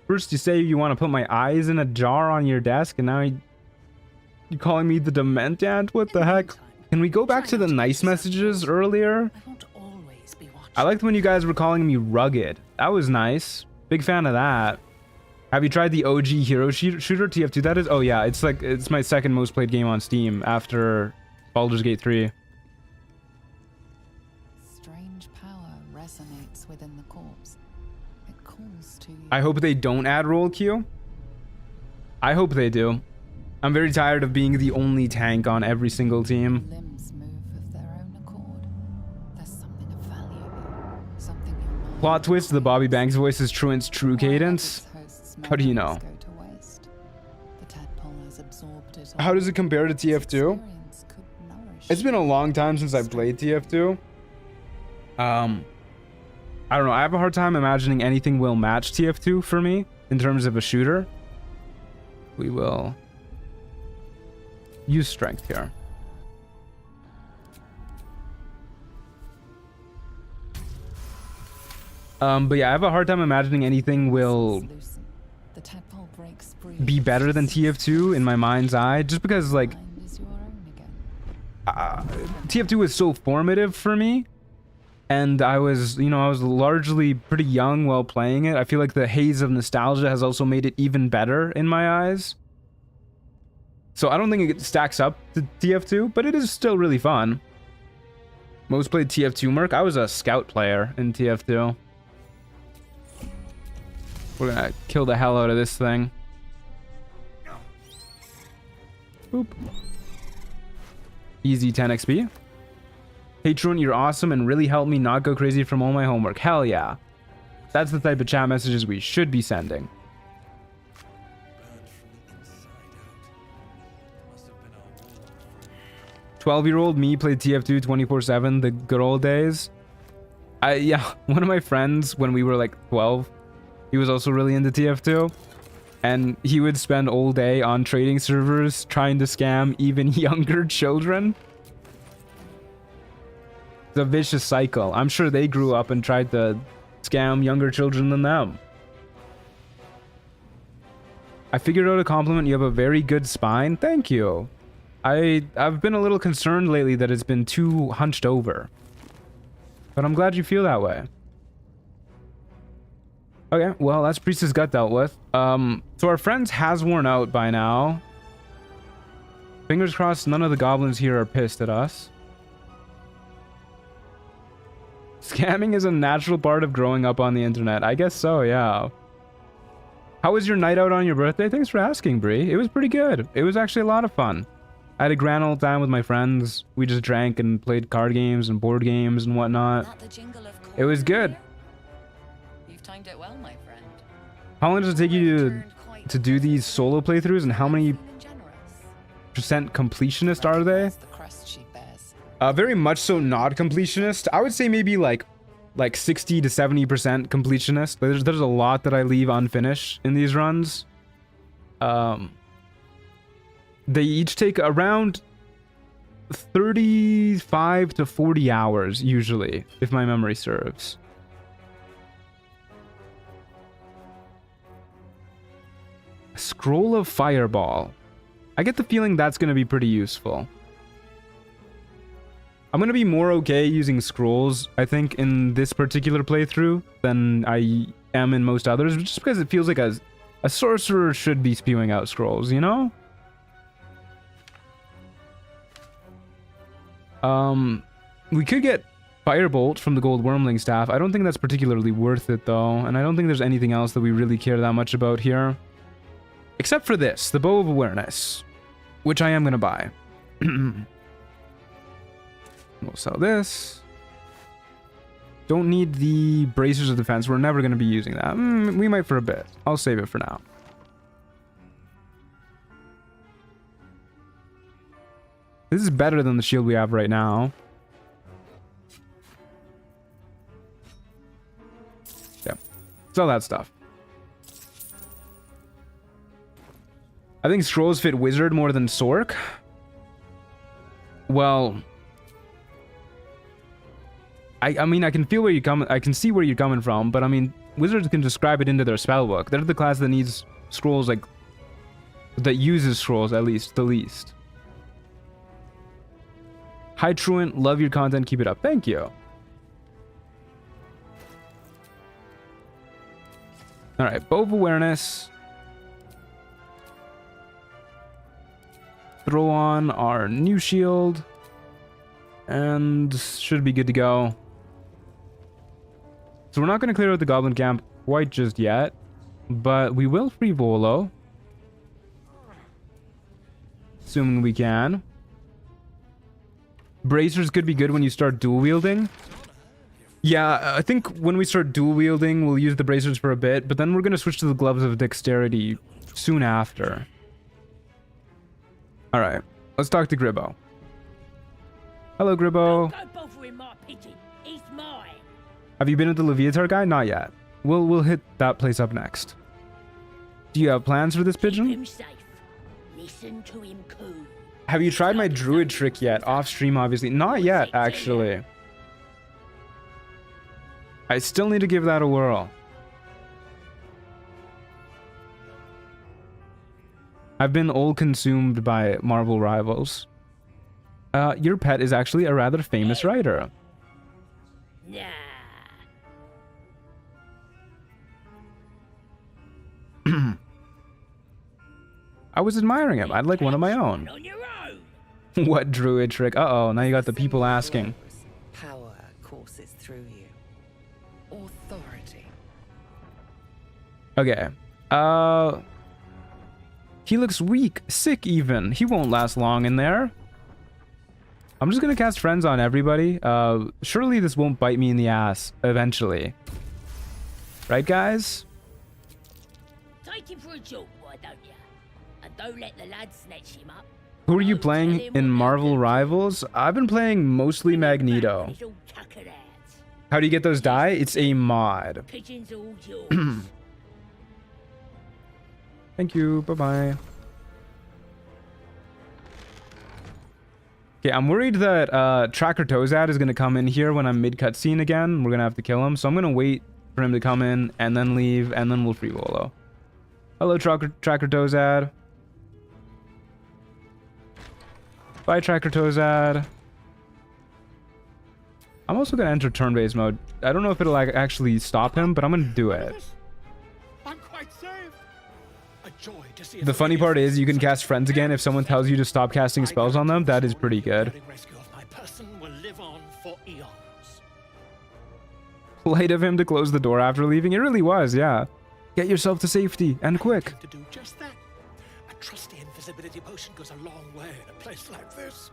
First you say you want to put my eyes in a jar on your desk, and now you're calling me the Dementant? What the heck? Can we go back to the nice messages earlier? I liked when you guys were calling me rugged. That was nice. Big fan of that. Have you tried the OG hero shooter TF2? That is, oh yeah, it's my second most played game on Steam after Baldur's Gate 3. Strange power resonates within the corpse. It calls to you. I hope they don't add roll queue. I hope they do. I'm very tired of being the only tank on every single team. Limbs move of their own accord. There's something of value here. Something your mind. Plot twist, the Bobby Banks voice is Truant's true cadence. How do you know? How does it compare to TF2? It's been a long time since I've played TF2. I don't know. I have a hard time imagining anything will match TF2 for me in terms of a shooter. We will use strength here. But yeah, I have a hard time imagining anything will be better than TF2 in my mind's eye, just because like TF2 was so formative for me, and I was largely pretty young while playing it. I feel like the haze of nostalgia has also made it even better in my eyes. So I don't think it stacks up to TF2, but it is still really fun. Most played TF2 Merc. I was a scout player in TF2. We're gonna kill the hell out of this thing. Boop. Easy 10 XP. Hey Truant, you're awesome and really helped me not go crazy from all my homework. Hell yeah. That's the type of chat messages we should be sending. 12-year-old me played TF2 24/7, the good old days. Yeah, one of my friends when we were like 12, he was also really into TF2, and he would spend all day on trading servers trying to scam even younger children. It's a vicious cycle. I'm sure they grew up and tried to scam younger children than them. I figured out a compliment. You have a very good spine. Thank you. I've been a little concerned lately that it's been too hunched over. But I'm glad you feel that way. Okay, well, that's Priestess Gut dealt with. So our friends has worn out by now. Fingers crossed none of the goblins here are pissed at us. Scamming is a natural part of growing up on the internet. I guess so, yeah. How was your night out on your birthday? Thanks for asking, Bree. It was pretty good. It was actually a lot of fun. I had a grand old time with my friends. We just drank and played card games and board games and whatnot. It was good. You've timed it well, my friend. How long does it take you to do these solo playthroughs, and how many percent completionist are they? Very much so not completionist. I would say maybe like 60 to 70% completionist. There's a lot that I leave unfinished in these runs. They each take around 35 to 40 hours, usually, if my memory serves. A scroll of fireball. I get the feeling that's going to be pretty useful. I'm going to be more okay using scrolls, I think, in this particular playthrough than I am in most others, just because it feels like a sorcerer should be spewing out scrolls, you know? We could get Firebolt from the Gold Wormling Staff. I don't think that's particularly worth it, though, and I don't think there's anything else that we really care that much about here. Except for this, the Bow of Awareness, which I am going to buy. We'll sell this. Don't need the Bracers of Defense. We're never going to be using that. We might for a bit. I'll save it for now. This is better than the shield we have right now. Yeah. Sell that stuff. I think scrolls fit wizard more than sorc. Well, I mean, I can feel where you come. I can see where you're coming from, but I mean, wizards can describe it into their spellbook. They're the class that needs scrolls, like, that uses scrolls at least the least. Hi Truant, love your content, keep it up. Thank you. Alright, Bow of Awareness. Throw on our new shield. And should be good to go. So we're not going to clear out the goblin camp quite just yet. But we will free Volo. Assuming we can. Bracers could be good when you start dual wielding. Yeah, I think when we start dual wielding, we'll use the bracers for a bit, but then we're going to switch to the gloves of dexterity soon after. Alright, let's talk to Gribbo. Hello, Gribbo. Don't bother with my pigeon. He's mine. Have you been at the Leviatar guy? Not yet. We'll hit that place up next. Do you have plans for this pigeon? Keep him safe. Listen to him coo. Have you tried my druid trick yet? Off stream, obviously. Not yet, actually. I still need to give that a whirl. I've been all consumed by Marvel Rivals. Your pet is actually a rather famous writer. Nah. I was admiring him. I'd like one of my own. What druid trick? Uh-oh, now you got the people asking. Power courses through you. Authority. Okay. He looks weak, sick even. He won't last long in there. I'm just gonna cast friends on everybody. Surely this won't bite me in the ass eventually. Right, guys? Take him for a joke, why don't you? And don't let the lads snatch him up. Who are you playing in Marvel Rivals? I've been playing mostly Magneto. How do you get those die? It's a mod. Pigeons all yours. Thank you. Bye-bye. Okay, I'm worried that Tracker Tozad is going to come in here when I'm mid-cutscene again. We're going to have to kill him. So I'm going to wait for him to come in and then leave, and then we'll free Volo. Hello, Tracker Tozad. Bye, Tracker Tozad. I'm also going to enter turn-based mode. I don't know if it'll like actually stop him, but I'm going to do it. I'm quite safe. A joy to see The funny part is you can cast friends again if someone tells you to stop casting spells on them. That is pretty good. rescue of my person will live on for eons. Polite of him to close the door after leaving. It really was, yeah. Get yourself to safety, and quick. To do just that. A trusty invisibility potion goes a long way in a place like this.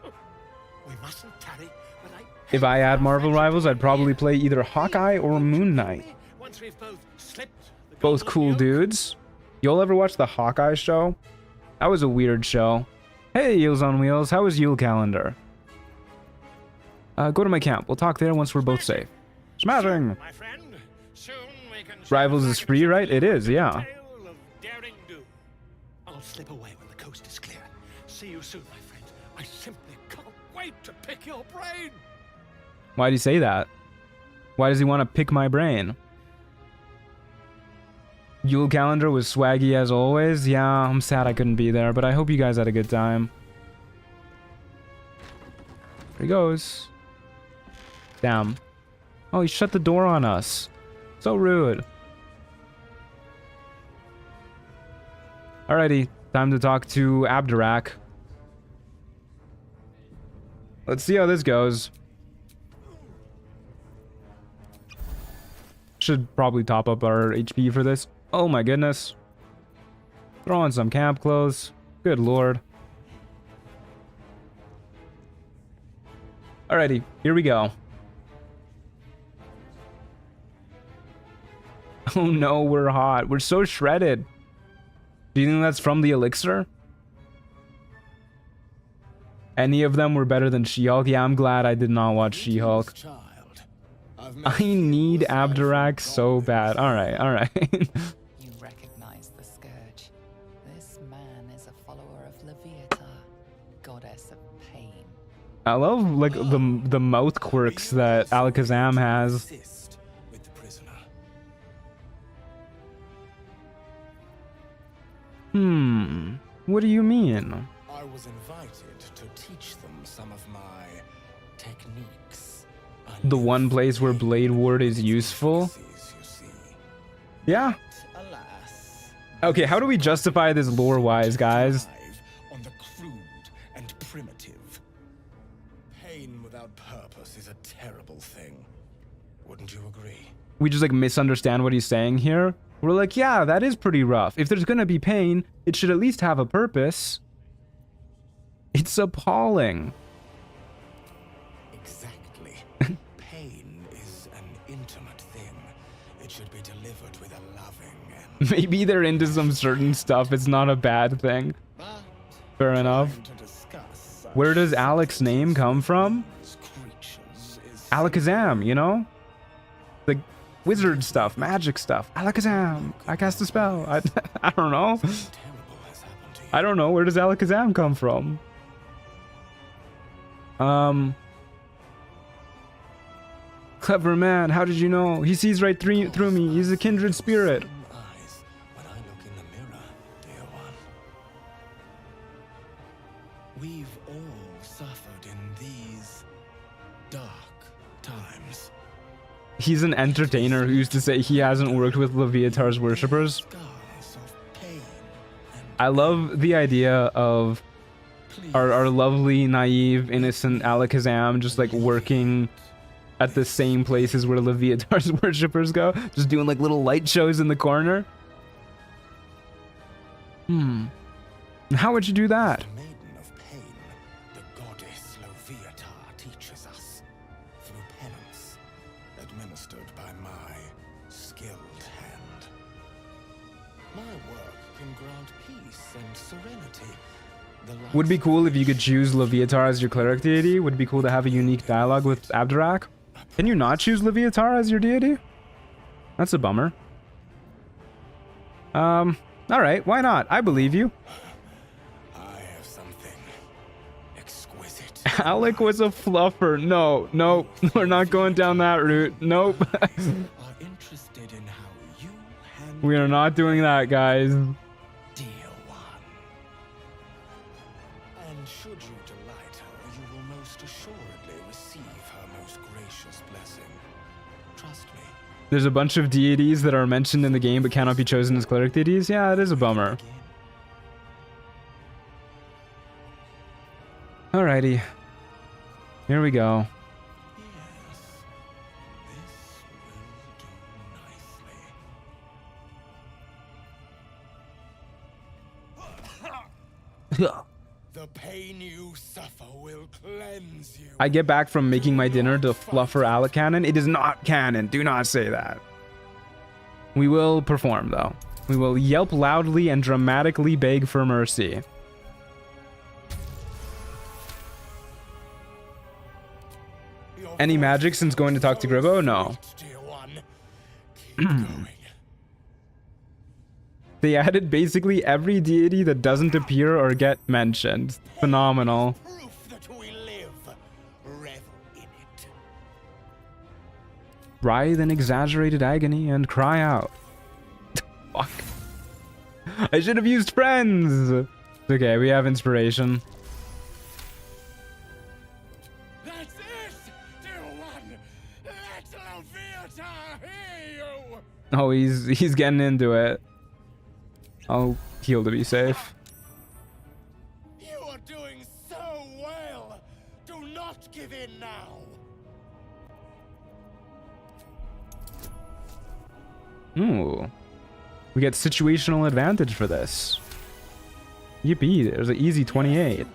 We mustn't tarry, but If I had Marvel Rivals, I'd probably play either Hawkeye or Moon Knight. once we've both slipped Both cool dudes. Y'all ever watch the Hawkeye show? That was a weird show. Hey, Eels on Wheels, how was Yule Calendar? Go to my camp. We'll talk there once we're both safe. Smashing! my friend, soon we can Rivals is free, right? It is, yeah. tale of daring do. I'll slip away when the coast is clear. See you soon, my friend. I simply can't wait to pick your brain. Why do you say that? Why does he want to pick my brain? Yule Calendar was swaggy as always. Yeah, I'm sad I couldn't be there, but I hope you guys had a good time. There he goes. Damn. Oh, he shut the door on us. So rude. Alrighty, time to talk to Abdurak. Let's see how this goes. Should probably top up our HP for this. Oh my goodness. Throw on some camp clothes. Good lord. Alrighty, here we go. Oh no, we're hot. We're so shredded. Do you think that's from the elixir? Any of them were better than She-Hulk? Yeah, I'm glad I did not watch She-Hulk. I need Abdurak so bad. Alright, alright. You recognize the scourge. This man is a follower of Leviatha, goddess of pain. I love like the mouth quirks that Alakazam has. What do you mean? I was invited to teach them some of my techniques. The one place where Blade Ward is useful? Yeah. Okay, how do we justify this lore-wise, guys? On the crude and primitive. Pain without purpose is a terrible thing. Wouldn't you agree? We just like misunderstand what he's saying here. We're like, yeah, that is pretty rough. If there's gonna be pain, it should at least have a purpose. It's appalling. Exactly. Pain is an intimate thing. It should be delivered with a loving and... Maybe they're into some certain stuff. It's not a bad thing. Fair enough. Where does Alex's name come from? Alakazam, you know? The wizard stuff, magic stuff. Alakazam. I cast a spell. I don't know. I don't know. Where does Alakazam come from? Clever man. How did you know? He sees right through me. He's a kindred spirit. We've all suffered in these dark times. He's an entertainer who used to say he hasn't worked with Leviathar's worshippers. I love the idea of our lovely, naive, innocent Alakazam just like working at the same places where Leviathar's worshippers go, just doing like little light shows in the corner. How would you do that? Maiden of pain, the goddess Loviatar teaches us through penance, administered by my skilled hand. My work can grant peace and serenity. Would be cool if you could choose Leviatar as your cleric deity. Would be cool to have a unique dialogue with Abdurak. Can you not choose Leviatar as your deity? That's a bummer. Alright, why not? I believe you. I have something exquisite. Alec was a fluffer. No, nope. We're not going down that route. Nope. Interested in how you We are not doing that, guys. and should you delight her, you will most assuredly receive her most gracious blessing. Trust me. There's a bunch of deities that are mentioned in the game but cannot be chosen as cleric deities. Yeah, it is a bummer. Alrighty. Here we go. The pain you suffer will cleanse you. I get back from making my dinner to fluffer Alec canon. It is not canon. Do not say that. We will perform, though. We will yelp loudly and dramatically beg for mercy. Any magic since going to talk to Gribbo? No. They added basically every deity that doesn't appear or get mentioned. Phenomenal. Writhe in exaggerated agony and cry out. Fuck. I should have used friends. It's okay, we have inspiration. That's it, dear one. Let Loviatar hear you. Oh, he's getting into it. I'll heal to be safe. You are doing so well. Do not give in now. Ooh. We get situational advantage for this. Yippee, there's an easy 28.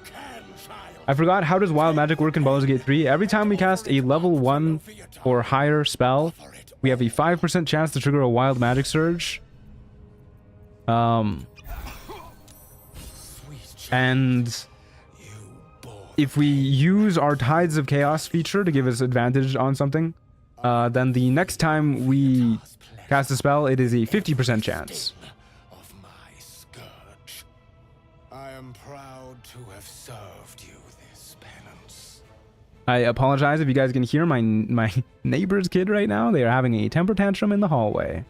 I forgot, how does wild magic work in Baldur's Gate 3? Every time we cast a level 1 or higher spell, we have a 5% chance to trigger a wild magic surge. And if we use our Tides of Chaos feature to give us advantage on something, then the next time we cast a spell, it is a 50% chance. I am proud to have served you this penance. I apologize if you guys can hear my neighbor's kid right now. They are having a temper tantrum in the hallway.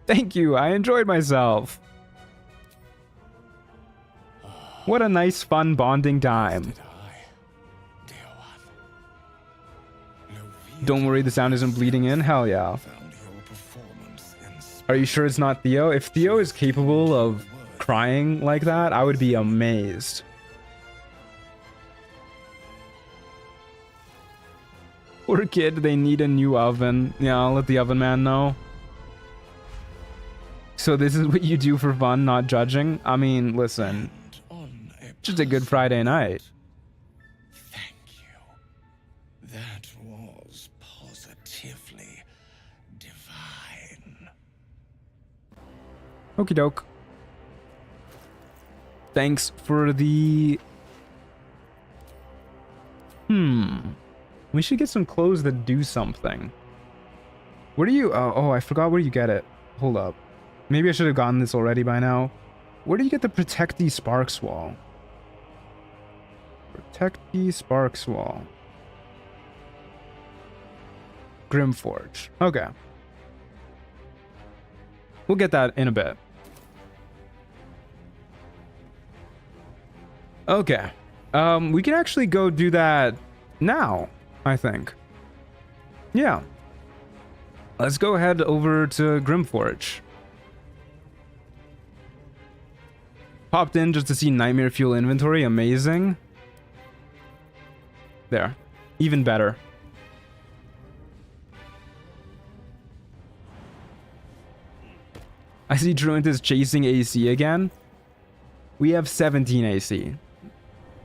Thank you. I enjoyed myself. What a nice, fun bonding time. Don't worry, the sound isn't bleeding in. Hell yeah. Are you sure it's not Theo? If Theo is capable of crying like that, I would be amazed. Poor kid, they need a new oven. Yeah, I'll let the oven man know. So this is what you do for fun, not judging? I mean, listen. Just a good Friday night. That was positively divine. Okie doke. Thanks for the... We should get some clothes that do something. Where do you... Oh, I forgot where you get it. Hold up. Maybe I should have gotten this already by now. Where do you get the Protect the Sparks Wall? Protect the Sparks Wall. Grimforge. Okay. We'll get that in a bit. Okay. We can actually go do that now, I think. Yeah. Let's go head over to Grimforge. Popped in just to see Nightmare Fuel inventory. Amazing. There. Even better. I see Truant is chasing AC again. We have 17 AC.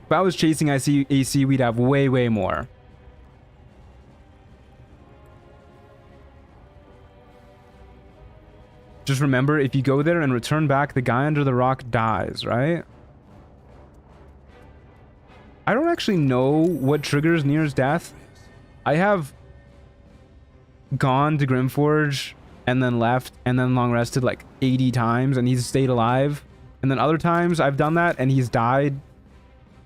If I was chasing AC, we'd have way, way more. Just remember, if you go there and return back, the guy under the rock dies, right? I don't actually know what triggers Nier's death. I have gone to Grimforge and then left and then long rested like 80 times and he's stayed alive. And then other times I've done that and he's died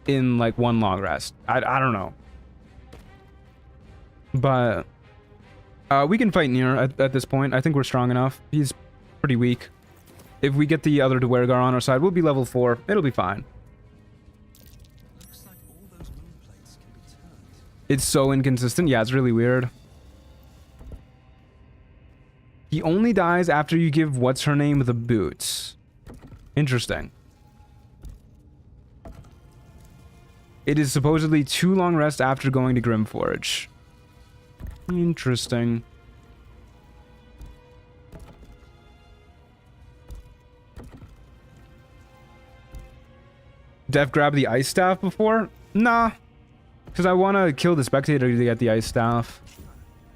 in like one long rest. I don't know. But we can fight Nier at this point. I think we're strong enough. He's pretty weak. If we get the other Dwergar on our side, we'll be level 4. It'll be fine. It's so inconsistent. Yeah, it's really weird. He only dies after you give what's her name the boots. Interesting. It is supposedly 2 long rest after going to Grimforge. Interesting. Def grab the ice staff before? Nah. Because I want to kill the spectator to get the ice staff.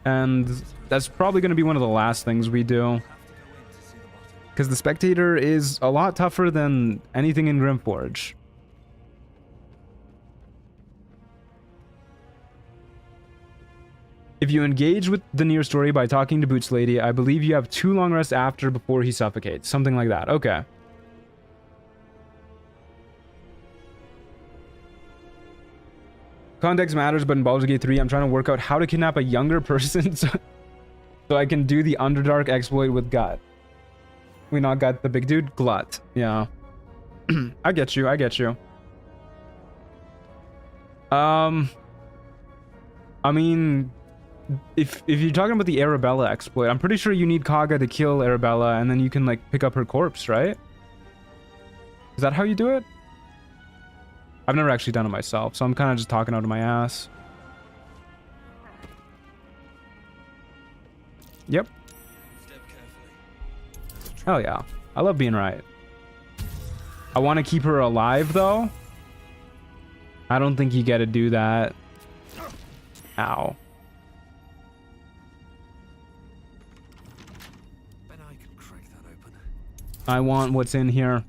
And that's probably going to be one of the last things we do. Because the spectator is a lot tougher than anything in Grimforge. If you engage with the Nier story by talking to Boots Lady, I believe you have 2 long rests after before he suffocates. Something like that. Okay. Context matters, but in Baldur's Gate 3, I'm trying to work out how to kidnap a younger person so I can do the Underdark exploit with Gut. We not got the big dude? Glut. Yeah. I get you. I get you. I mean, if you're talking about the Arabella exploit, I'm pretty sure you need Kaga to kill Arabella, and then you can, like, pick up her corpse, right? Is that how you do it? I've never actually done it myself, so I'm kind of just talking out of my ass. Yep. Hell yeah. I love being right. I want to keep her alive, though. I don't think you get to do that. Ow. Bet I can crack that open. I want what's in here.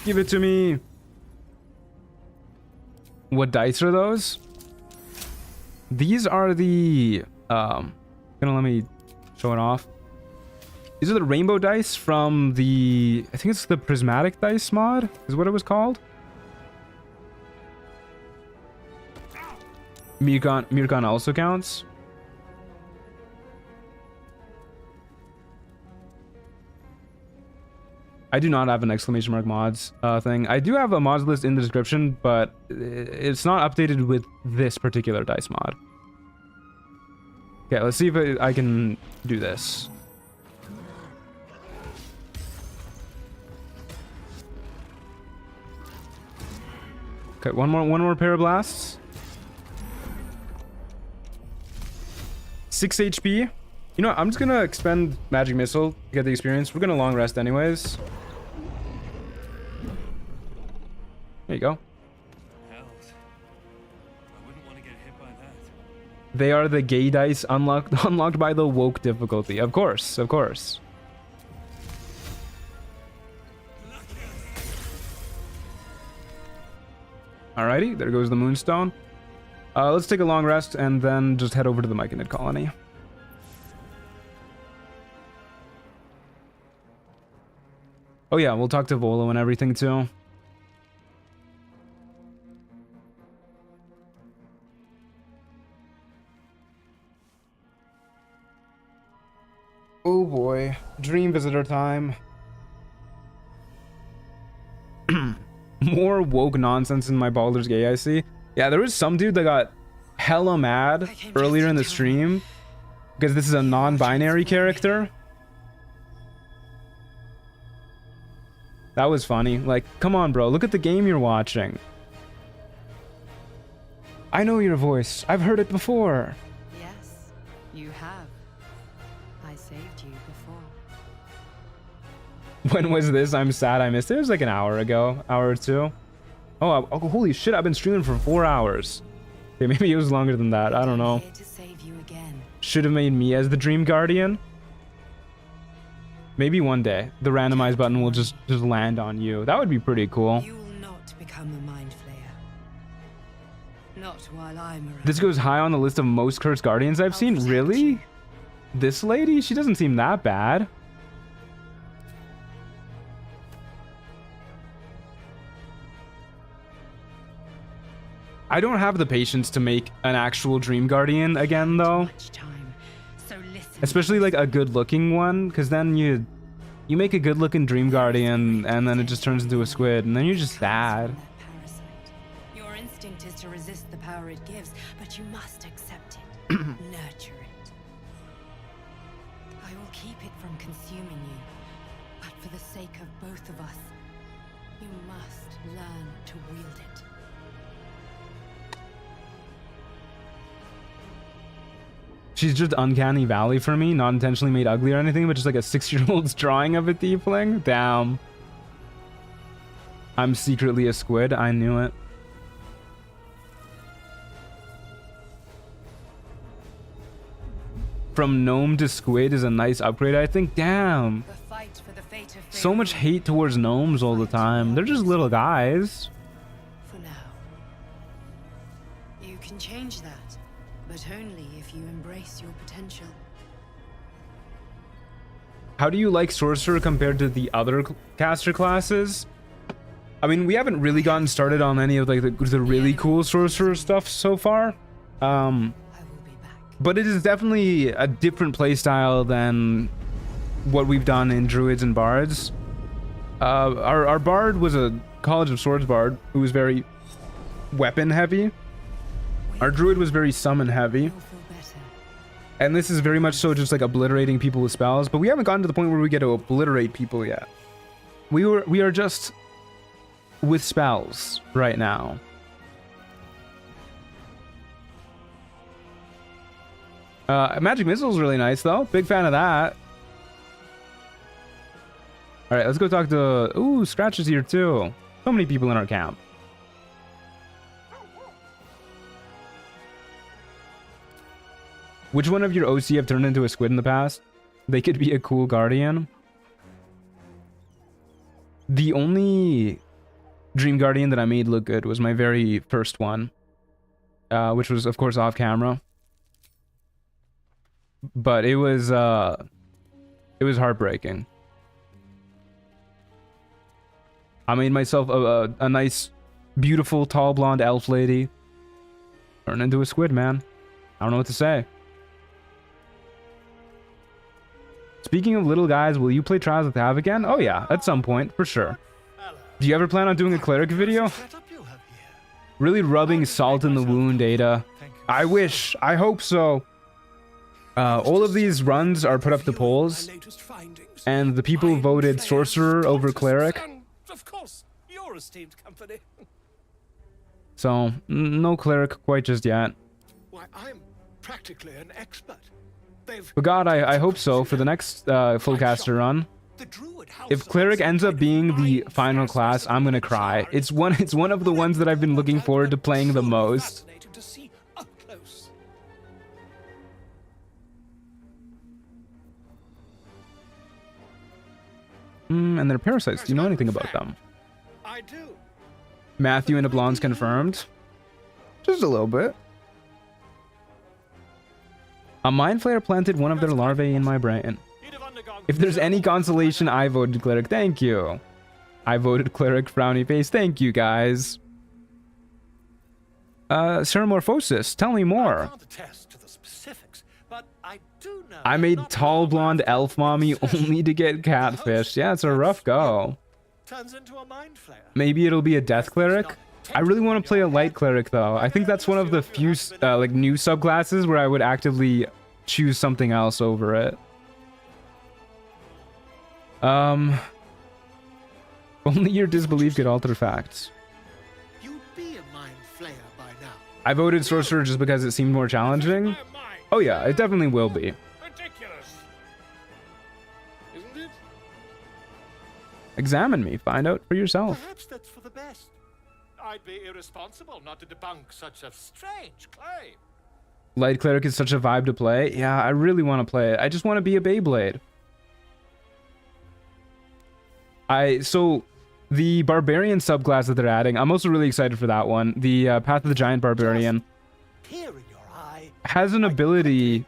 Give it to me. What dice are those? These are the gonna let me show it off. These are the rainbow dice from the, I think it's the prismatic dice mod is what it was called. Mirkan also counts. I do not have an exclamation mark mods thing. I do have a mods list in the description, but it's not updated with this particular dice mod. Okay, let's see if I can do this. Okay, one more pair of blasts. 6 HP. You know what? I'm just gonna expend Magic Missile to get the experience. We're gonna long rest anyways. There you go. They are the gay dice unlocked by the woke difficulty. Of course, of course. Alrighty, there goes the Moonstone. Let's take a long rest and then just head over to the Myconid colony. Oh yeah, we'll talk to Volo and everything too. Oh boy, dream visitor time. More woke nonsense in my Baldur's Gate, I see. Yeah, there was some dude that got hella mad earlier in the stream because this is a non-binary character. That was funny. Like, come on, bro. Look at the game you're watching. I know your voice. I've heard it before. Yes, you have. I saved you before. When was this? I'm sad I missed it. It was like an hour ago. Hour or two. Oh, holy shit. I've been streaming for 4 hours. Okay, maybe it was longer than that. I don't know. Here to save you again. Should have made me as the Dream Guardian. Maybe one day the randomize button will just land on you. That would be pretty cool. You will not become a mind flayer. Not while I'm around. This goes high on the list of most cursed guardians I've seen. Really? This lady? She doesn't seem that bad. I don't have the patience to make an actual Dream Guardian again, though. Especially like a good-looking one, because then you make a good-looking Dream Guardian, and then it just turns into a squid, and then you're just sad. Your instinct is to resist the power it gives, but you must accept it. Nurture it. I will keep it from consuming you, but for the sake of both of us, you must learn to wield it. She's just Uncanny Valley for me, not intentionally made ugly or anything, but just like a 6-year-old's drawing of a tiefling. Damn. I'm secretly a squid. I knew it. From gnome to squid is a nice upgrade, I think. Damn. So much hate towards gnomes all the time. They're just little guys. For now. You can change that, but only if you embrace your potential. How do you like Sorcerer compared to the other caster classes? I mean, we haven't really gotten started on any of like the really cool Sorcerer stuff so far. But it is definitely a different playstyle than what we've done in Druids and Bards. Our Bard was a College of Swords Bard who was very weapon heavy. Our Druid was very summon heavy. And this is very much so just like obliterating people with spells, but we haven't gotten to the point where we get to obliterate people yet. We are just with spells right now. Magic Missile is really nice though. Big fan of that. All right, let's go talk to... Ooh, Scratch is here too. So many people in our camp. Which one of your OC have turned into a squid in the past? They could be a cool guardian. The only Dream Guardian that I made look good was my very first one. Which was, of course, off camera. But it was heartbreaking. I made myself a nice, beautiful, tall, blonde elf lady. Turn into a squid, man. I don't know what to say. Speaking of little guys, will you play Trials of Tav again? Oh yeah, at some point, for sure. Do you ever plan on doing a cleric video? Really rubbing salt in the wound, Ada. I wish. I hope so. All of these runs are put up to polls, and the people voted Sorcerer over Cleric. Of course, your esteemed company. So, no Cleric quite just yet. Why, I'm practically an expert. But God, I hope so for the next full caster run. If Cleric ends up being the final class, I'm gonna cry. It's one of the ones that I've been looking forward to playing the most. And they're parasites. Do you know anything about them? I do. Matthew and Ablon's confirmed. Just a little bit. A Mind Flayer planted one of their larvae in my brain. If there's any consolation, I voted Cleric. Thank you. I voted Cleric. Frowny face. Thank you, guys. Ceramorphosis. Tell me more. I made tall blonde elf mommy only to get catfish. Yeah, it's a rough go. Maybe it'll be a death cleric. I really want to play a light cleric though. I think that's one of the few like new subclasses where I would actively choose something else over it. Only your disbelief could alter facts. You'd be a mind flayer by now. I voted Sorcerer just because it seemed more challenging. Oh yeah, it definitely will be. Ridiculous, isn't it? Examine me, find out for yourself. Perhaps that's for the best. I'd be irresponsible not to debunk such a strange claim. Light Cleric is such a vibe to play. Yeah, I really want to play it. I just want to be a Beyblade. So the Barbarian subclass that they're adding, I'm also really excited for that one. The Path of the Giant Barbarian has an ability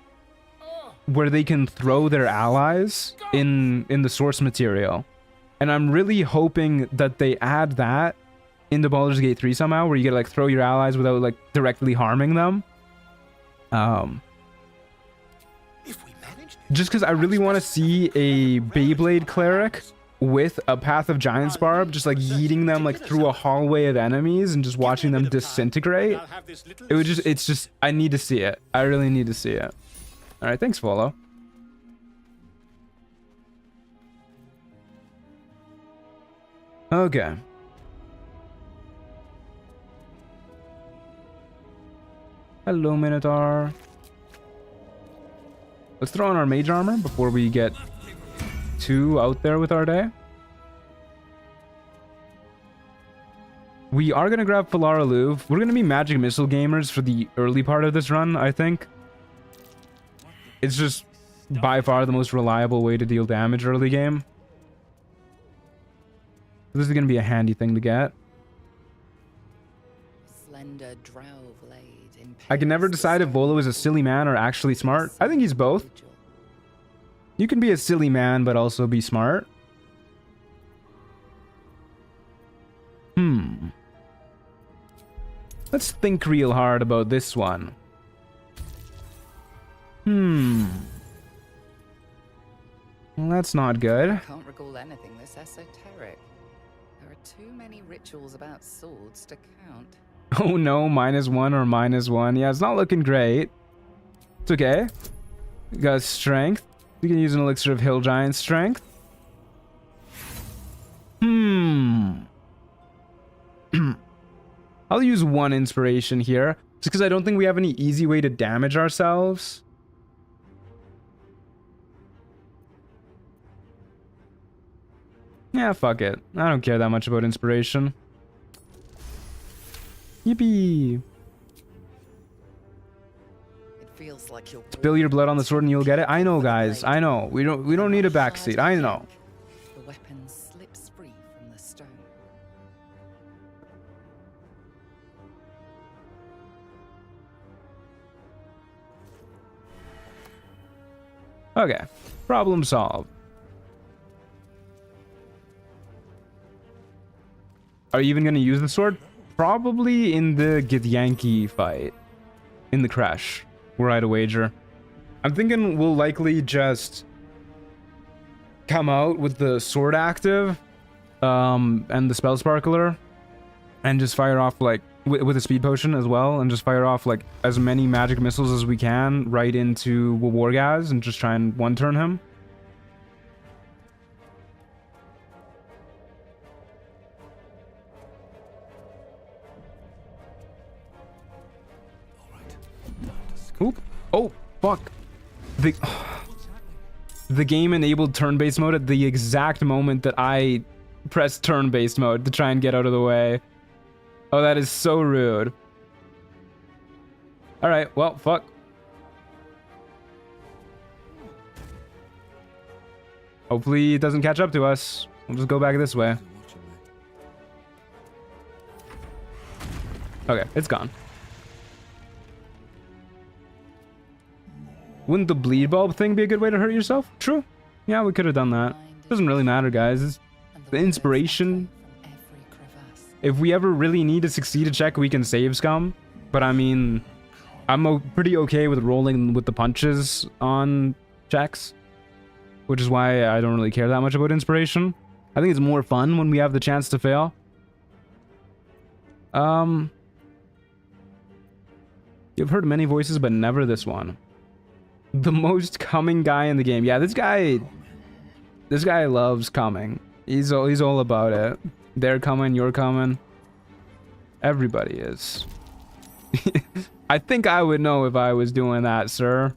where they can throw their allies in the source material. And I'm really hoping that they add that into Baldur's Gate 3 somehow, where you get to like throw your allies without like directly harming them. Just because I really want to see a Beyblade cleric with a Path of Giants barb, just like yeeting them like through a hallway of enemies and just watching them disintegrate. It's just, I need to see it. I really need to see it. All right, thanks, Follow. Okay. Hello, Minotaur. Let's throw on our mage armor before we get too out there with our day. We are going to grab Falara Louvre. We're going to be magic missile gamers for the early part of this run, I think. It's just by far the most reliable way to deal damage early game. This is going to be a handy thing to get. Slender drow blade. I can never decide if Volo is a silly man or actually smart. I think he's both. You can be a silly man, but also be smart. Let's think real hard about this one. Well, that's not good. I can't recall anything this esoteric. There are too many rituals about swords to count. Oh no, -1 or -1. Yeah, it's not looking great. It's okay. We got strength. We can use an elixir of hill giant strength. I'll use 1 inspiration here, just because I don't think we have any easy way to damage ourselves. Yeah, fuck it. I don't care that much about inspiration. Yippee! It feels like you're Spill your blood on the sword and you'll get it. I know, guys. I know. We don't need a backseat. I know. the weapon slips free from the stone. Okay. Problem solved. Are you even going to use the sword? Probably in the Githyanki fight. In the crash. Were I to wager. I'm thinking we'll likely just come out with the sword active and the spell sparkler and just fire off like with a speed potion as well, and just fire off like as many magic missiles as we can right into Wargaz and just try and one-turn him. Oop. Oh, fuck. The game enabled turn-based mode at the exact moment that I pressed turn-based mode to try and get out of the way. Oh, that is so rude. Alright, well, fuck. Hopefully it doesn't catch up to us. We'll just go back this way. Okay, it's gone. Wouldn't the bleed bulb thing be a good way to hurt yourself? True. Yeah, we could have done that. Doesn't really matter, guys. It's the inspiration. If we ever really need to succeed a check, we can save scum. But I mean, I'm pretty okay with rolling with the punches on checks, which is why I don't really care that much about inspiration. I think it's more fun when we have the chance to fail. You've heard many voices, but never this one. The most coming guy in the game. Yeah, this guy loves coming. He's all about it. They're coming, you're coming. Everybody is. I think I would know if I was doing that, sir.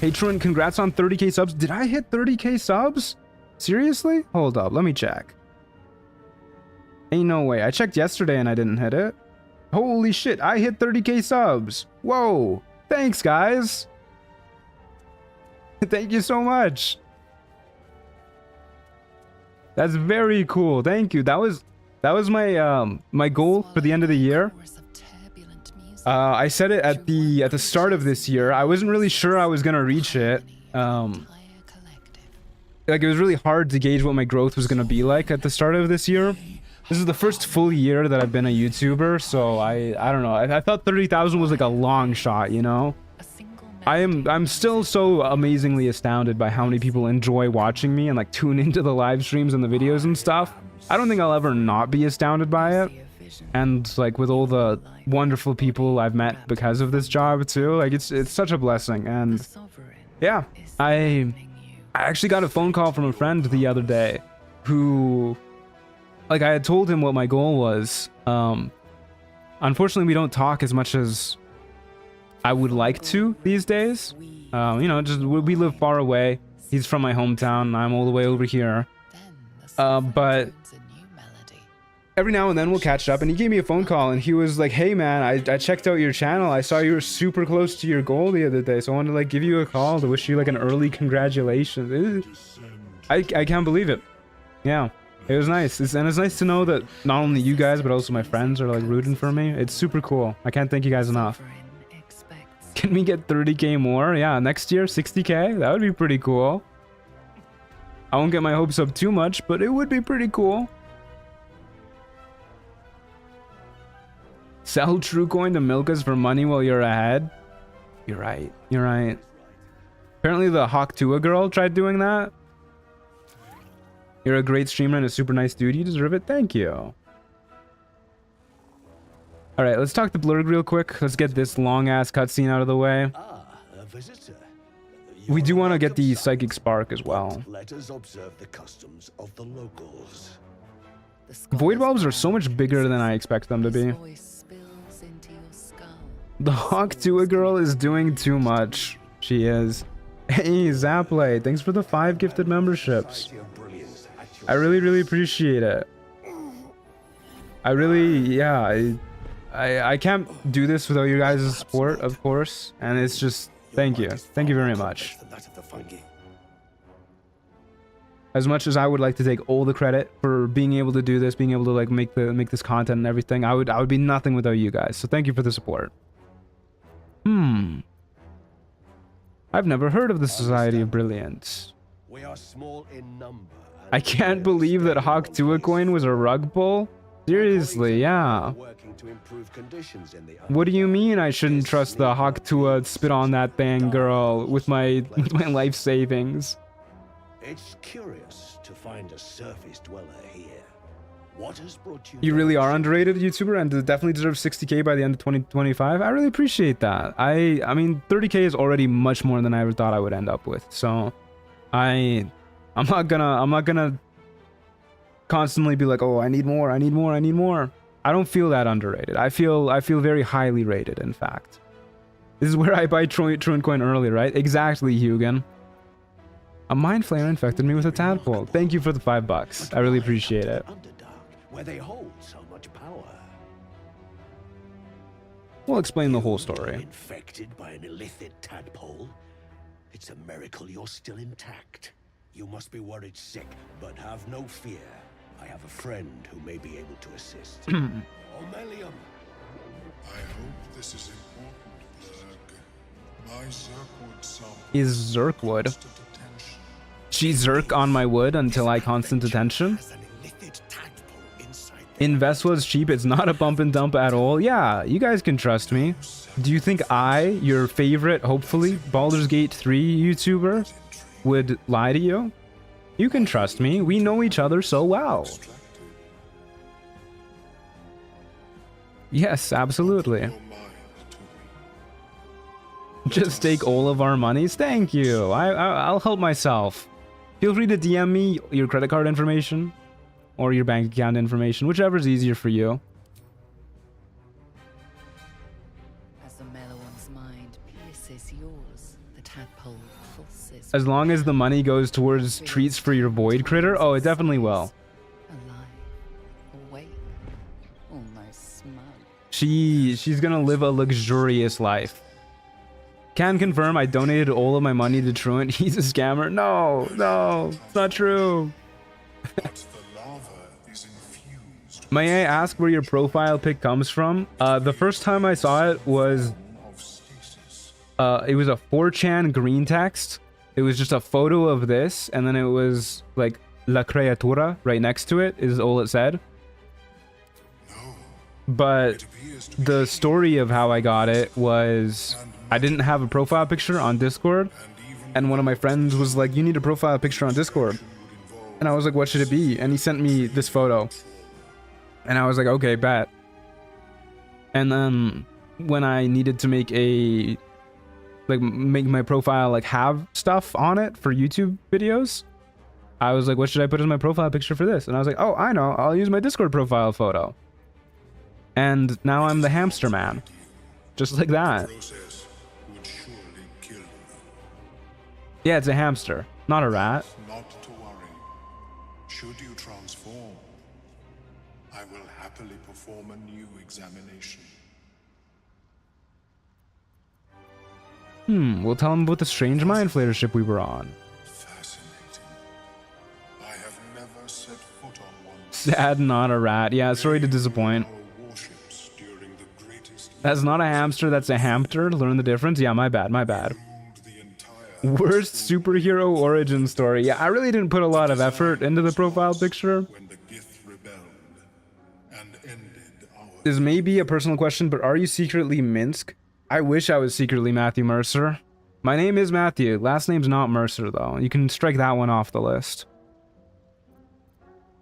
Hey Truant, congrats on 30k subs. Did I hit 30k subs? Seriously? Hold up, let me check. Ain't no way. I checked yesterday and I didn't hit it. Holy shit, I hit 30k subs. Whoa. Thanks, guys. Thank you so much. That's very cool. Thank you. That was my my goal for the end of the year. I said it at the start of this year. I wasn't really sure I was gonna reach it. Like, it was really hard to gauge what my growth was gonna be like at the start of this year. This is the first full year that I've been a YouTuber, so I don't know. I thought 30,000 was like a long shot, you know? I'm still so amazingly astounded by how many people enjoy watching me and like tune into the live streams and the videos and stuff. I don't think I'll ever not be astounded by it. And like with all the wonderful people I've met because of this job too, like it's such a blessing. And yeah, I actually got a phone call from a friend the other day who, like, I had told him what my goal was. Unfortunately, we don't talk as much as I would like to these days. You know, just we live far away. He's from my hometown. I'm all the way over here. But every now and then we'll catch up, and he gave me a phone call and he was like, hey man, I checked out your channel. I saw you were super close to your goal the other day, so I wanted to like give you a call to wish you like an early congratulations. I can't believe it. Yeah, it was nice. And it's nice to know that not only you guys but also my friends are like rooting for me. It's super cool. I can't thank you guys enough. Can we get 30k more? Yeah, next year 60k. That would be pretty cool. I won't get my hopes up too much, but it would be pretty cool. Sell true coin to milk us for money while you're ahead. You're right. You're right. Apparently the Hawk Tua girl tried doing that. You're a great streamer and a super nice dude. You deserve it. Thank you. All right, let's talk to Blurg real quick. Let's get this long ass cutscene out of the way. A visitor. We do want to get the psychic spark as well. Let us observe the customs of the locals. Void bulbs are so much bigger than I expect them to be. The Hawk Tua girl is doing too much. She is. Hey, Zaplay, thanks for the 5 gifted memberships. I really appreciate it. I really, yeah, I can't do this without you guys' support, of course. And it's just, thank you. Thank you very much. As much as I would like to take all the credit for being able to do this, being able to like make this content and everything, I would be nothing without you guys. So thank you for the support. I've never heard of the Society of Brilliance. We are small in number. I can't believe that Hawk Tua coin was a rug pull. Seriously, yeah. What do you mean I shouldn't trust the Hawk Tua spit on that thing girl with my life savings? It's curious to find a surface dweller here. What has brought you? You really are underrated YouTuber and definitely deserve 60k by the end of 2025. I really appreciate that. I mean 30k is already much more than I ever thought I would end up with. So I'm not gonna constantly be like, oh, I need more. I don't feel that underrated. I feel very highly rated, in fact. This is where I buy Truant coin early, right? Exactly, Hugin. A mind flayer infected me with a tadpole. Thank you for the $5. I really appreciate it. Where they hold so much power. We'll explain the whole story. Infected by an illithid tadpole? It's a miracle you're still intact. You must be worried sick, but have no fear. I have a friend who may be able to assist. Omelium. I hope this is important, Blurg. My Zerkwood sample Is Zerkwood? She Zerk on my wood until I constant attention? Invest was cheap. It's not a bump and dump at all. Yeah, you guys can trust me. Do you think I, your favorite, hopefully, Baldur's Gate 3 YouTuber, would lie to you. You can trust me. We know each other so well. Yes, absolutely. Just take all of our monies. Thank you. I'll help myself. Feel free to DM me your credit card information or your bank account information, whichever's easier for you. As the mellow one's mind pierces yours, the tadpole pulses. As long as the money goes towards treats for your void critter, oh, it definitely will. Awake, almost smug. She's gonna live a luxurious life. Can confirm I donated all of my money to Truant. He's a scammer. No, it's not true. May I ask where your profile pic comes from? The first time I saw it was a 4chan green text. It was just a photo of this, and then it was like La Creatura right next to it is all it said. But the story of how I got it was I didn't have a profile picture on Discord, and one of my friends was like, you need a profile picture on Discord. And I was like, what should it be? And he sent me this photo. And I was like, okay, bet. And then when I needed to make my profile like have stuff on it for YouTube videos, I was like, what should I put as my profile picture for this? And I was like, oh, I know, I'll use my Discord profile photo. And now I'm the hamster man. Just like that. Yeah, it's a hamster, not a rat. Not to worry. Should you transform, I will happily perform a new examination. We'll tell him about the strange mind flayer ship we were on. Fascinating. I have never set foot on one. Sad, not a rat. Yeah, sorry to disappoint. That's not a hamster, that's a hamster. Learn the difference? Yeah, my bad. Worst superhero origin story. Yeah, I really didn't put a lot of effort into the profile picture. This may be a personal question, but are you secretly Minsk? I wish I was secretly Matthew Mercer. My name is Matthew. Last name's not Mercer, though. You can strike that one off the list.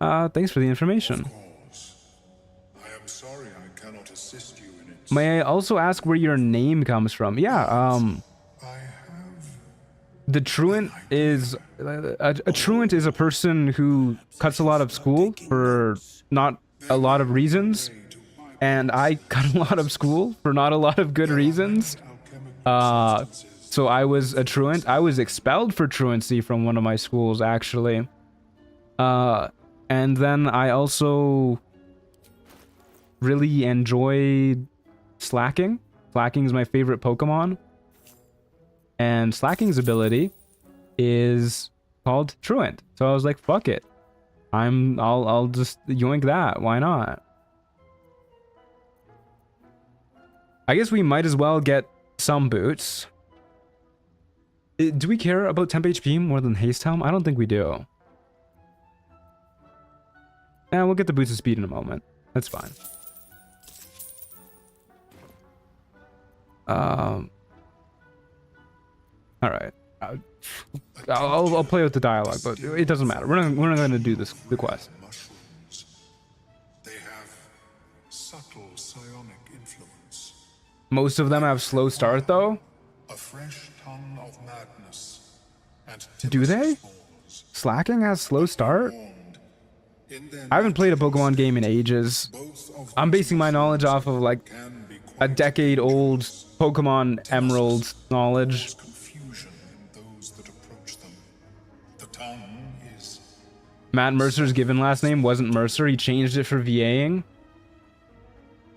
Thanks for the information. I am sorry I cannot assist you in it. May I also ask where your name comes from? Yeah, the truant is a truant is a person who cuts a lot of school for not a lot of reasons, and I cut a lot of school for not a lot of good reasons. So I was a truant. I was expelled for truancy from one of my schools, actually. And then I also really enjoy Slacking. Slacking is my favorite Pokemon. And Slacking's ability is called Truant. So I was like, fuck it. I'll just yoink that. Why not? I guess we might as well get some boots. Do we care about temp HP more than haste helm? I don't think we do. Yeah, we'll get the boots of speed in a moment. That's fine. All right. I'll play with the dialogue, but it doesn't matter. We're not going to do the quest. They have subtle psionic influence. Most of them have slow start, though. A fresh tongue of madness. And do they? Slacking has slow start? I haven't played a Pokemon game in ages. I'm basing my knowledge off of like a decade-old Pokemon Emerald knowledge. Matt Mercer's given last name wasn't Mercer. He changed it for VAing.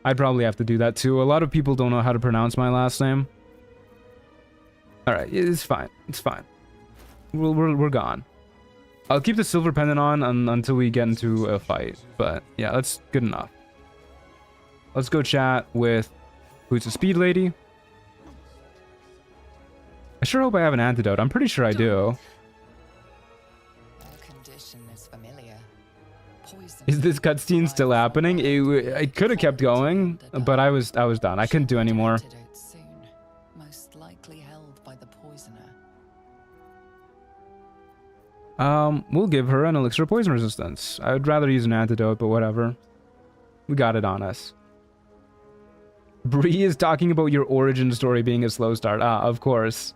I'd probably have to do that too. A lot of people don't know how to pronounce my last name. All right, it's fine. It's fine. We're gone. I'll keep the silver pendant on until we get into a fight. But yeah, that's good enough. Let's go chat with who's the speed lady. I sure hope I have an antidote. I'm pretty sure I do. Is this cutscene still happening? It could have kept going, but I was done. I couldn't do anymore. Most likely held by the poisoner. We'll give her an elixir of poison resistance. I would rather use an antidote, but whatever. We got it on us. Bree is talking about your origin story being a slow start. Ah, of course.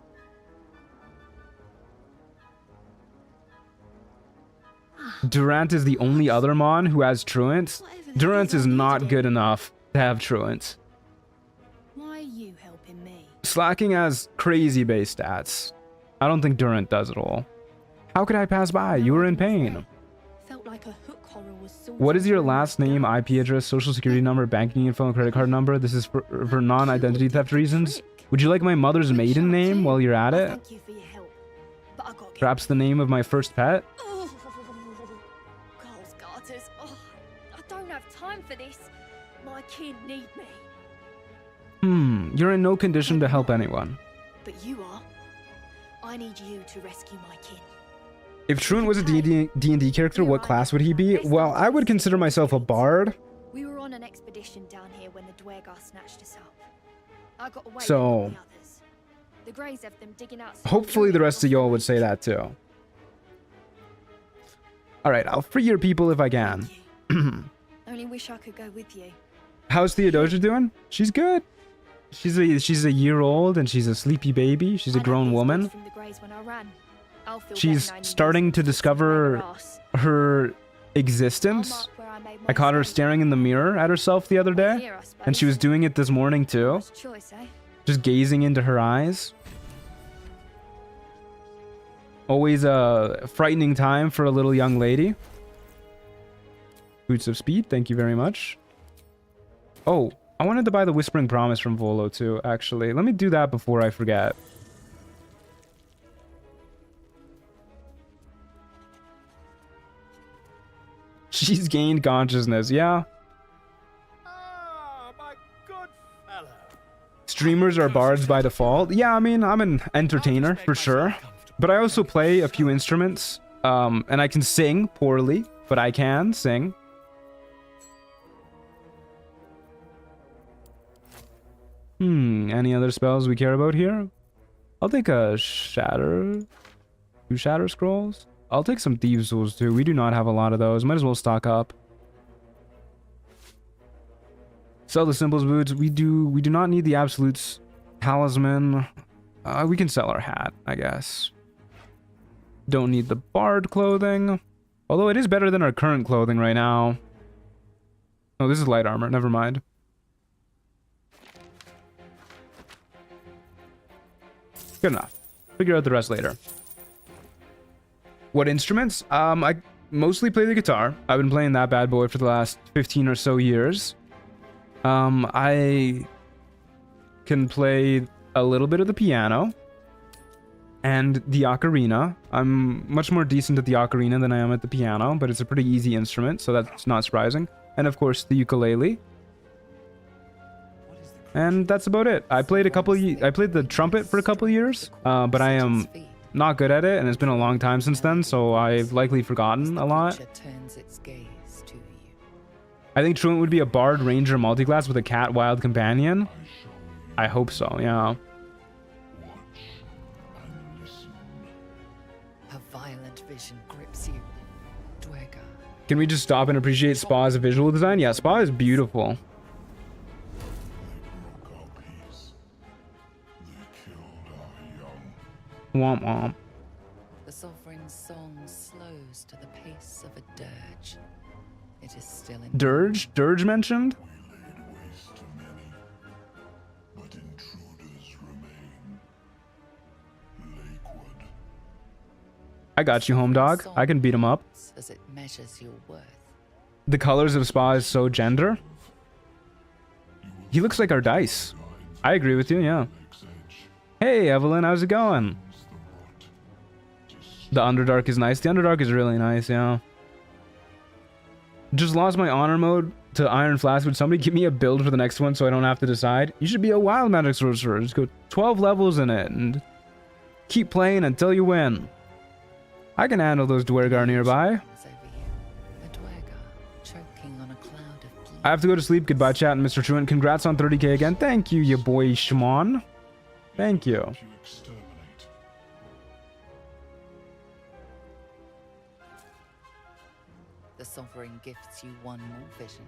Durant is the only other Mon who has Truant. Durant is not good enough to have Truant. Why are you helping me? Slacking has crazy base stats. I don't think Durant does at all. How could I pass by? You were in pain. Felt like a hook horror was What is your last name, IP address, social security number, banking info, and credit card number? This is for non-identity theft reasons. Would you like my mother's maiden name while you're at it? Thank you for your help, but I got Perhaps the name of my first pet? Girls, garters. Oh, I don't have time for this. My kin need me. You're in no condition to help anyone. But you are. I need you to rescue my kin. If Truant was a D&D character, what class would he be? Well, I would consider myself a bard. We were on an expedition down here when the Dwergar snatched us up. I got away So, with the others. The Greys have them digging out. hopefully the rest of y'all would say that too. Alright, I'll free your people if I can. Only wish I could go with you. How's Theodosia doing? She's good. She's a year old and she's a sleepy baby. She's a grown woman. From the Greys when I ran. I'll feel She's better knowing starting to discover her existence. I caught her staring in the mirror at herself the other day, and she was doing it this morning too. Choice, eh? Just gazing into her eyes. Always a frightening time for a little young lady. Boots of Speed, thank you very much. Oh, I wanted to buy the Whispering Promise from Volo too, actually. Let me do that before I forget. She's gained consciousness, yeah. Streamers are bards by default. Yeah, I mean, I'm an entertainer for sure. But I also play a few instruments. And I can sing poorly, but I can sing. Any other spells we care about here? I'll take a Shatter. 2 Shatter Scrolls. I'll take some Thieves' Tools too. We do not have a lot of those. Might as well stock up. Sell the Symbols Boots. We do not need the Absolutes Talisman. We can sell our hat, I guess. Don't need the Bard clothing. Although it is better than our current clothing right now. Oh, this is light armor. Never mind. Good enough. Figure out the rest later. What instruments? I mostly play the guitar. I've been playing that bad boy for the last 15 or so years. I can play a little bit of the piano and the ocarina. I'm much more decent at the ocarina than I am at the piano, but it's a pretty easy instrument, so that's not surprising. And of course, the ukulele. And that's about it. I played the trumpet for a couple years, but I am not good at it, and it's been a long time since then, so I've likely forgotten a lot. I think Truant would be a bard ranger multiclass with a cat wild companion. I hope so, yeah. A violent vision grips you, Dwergar. Can we just stop and appreciate Spa as a visual design? Yeah, Spa is beautiful. Womp womp. The Sovereign's song slows to the pace of a dirge. It is still in Dirge? Dirge mentioned? I got you, home dog. I can beat him up. as it measures your worth. The colors of Spa is so gender. He looks like our dice. I agree with you, yeah. Hey, Evelyn, how's it going? The Underdark is nice. The Underdark is really nice, yeah. Just lost my honor mode to Iron Flask. Would somebody give me a build for the next one so I don't have to decide? You should be a wild magic sorcerer. Just go 12 levels in it and keep playing until you win. I can handle those Dwergar nearby. I have to go to sleep. Goodbye, chat, and Mr. Truant. Congrats on 30k again. Thank you, you boy Shimon. Thank you. Sovereign gifts you one more vision.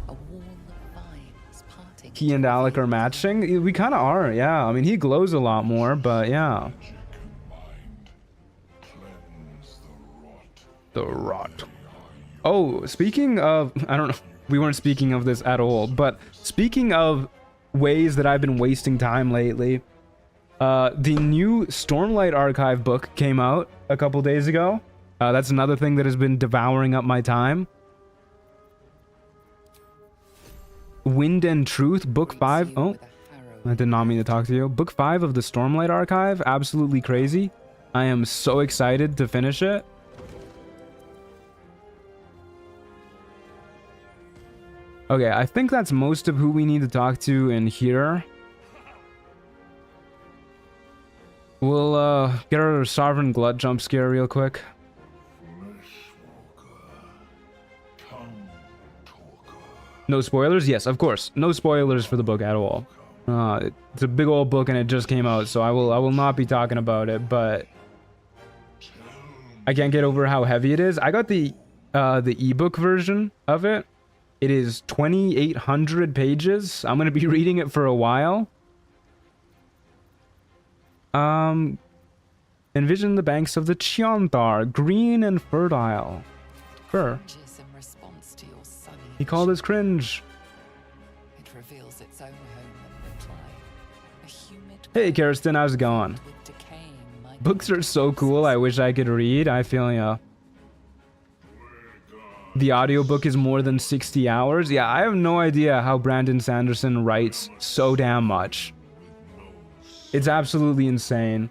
A wall of vines parting. He and Alec are matching? We kind of are, yeah. I mean, he glows a lot more, but yeah. The rot. Oh, speaking of... I don't know. We weren't speaking of this at all. But speaking of ways that I've been wasting time lately, the new Stormlight Archive book came out a couple days ago. That's another thing that has been devouring up my time. Wind and Truth, Book 5. Oh, I did not mean to talk to you. Book 5 of the Stormlight Archive. Absolutely crazy. I am so excited to finish it. Okay, I think that's most of who we need to talk to in here. We'll get our Sovereign Glut jump scare real quick. No spoilers? Yes, of course. No spoilers for the book at all. It's a big old book and it just came out, so I will not be talking about it, but I can't get over how heavy it is. I got the ebook version of it. It is 2,800 pages. I'm going to be reading it for a while. Envision the banks of the Chiantar, green and fertile. Fur. He called us cringe. It reveals its own home and reply. A humid Hey, Kirsten, how's it going? Books are so cool. I wish I could read. I feel ya. The audiobook is more than 60 hours. Yeah, I have no idea how Brandon Sanderson writes so damn much. It's absolutely insane.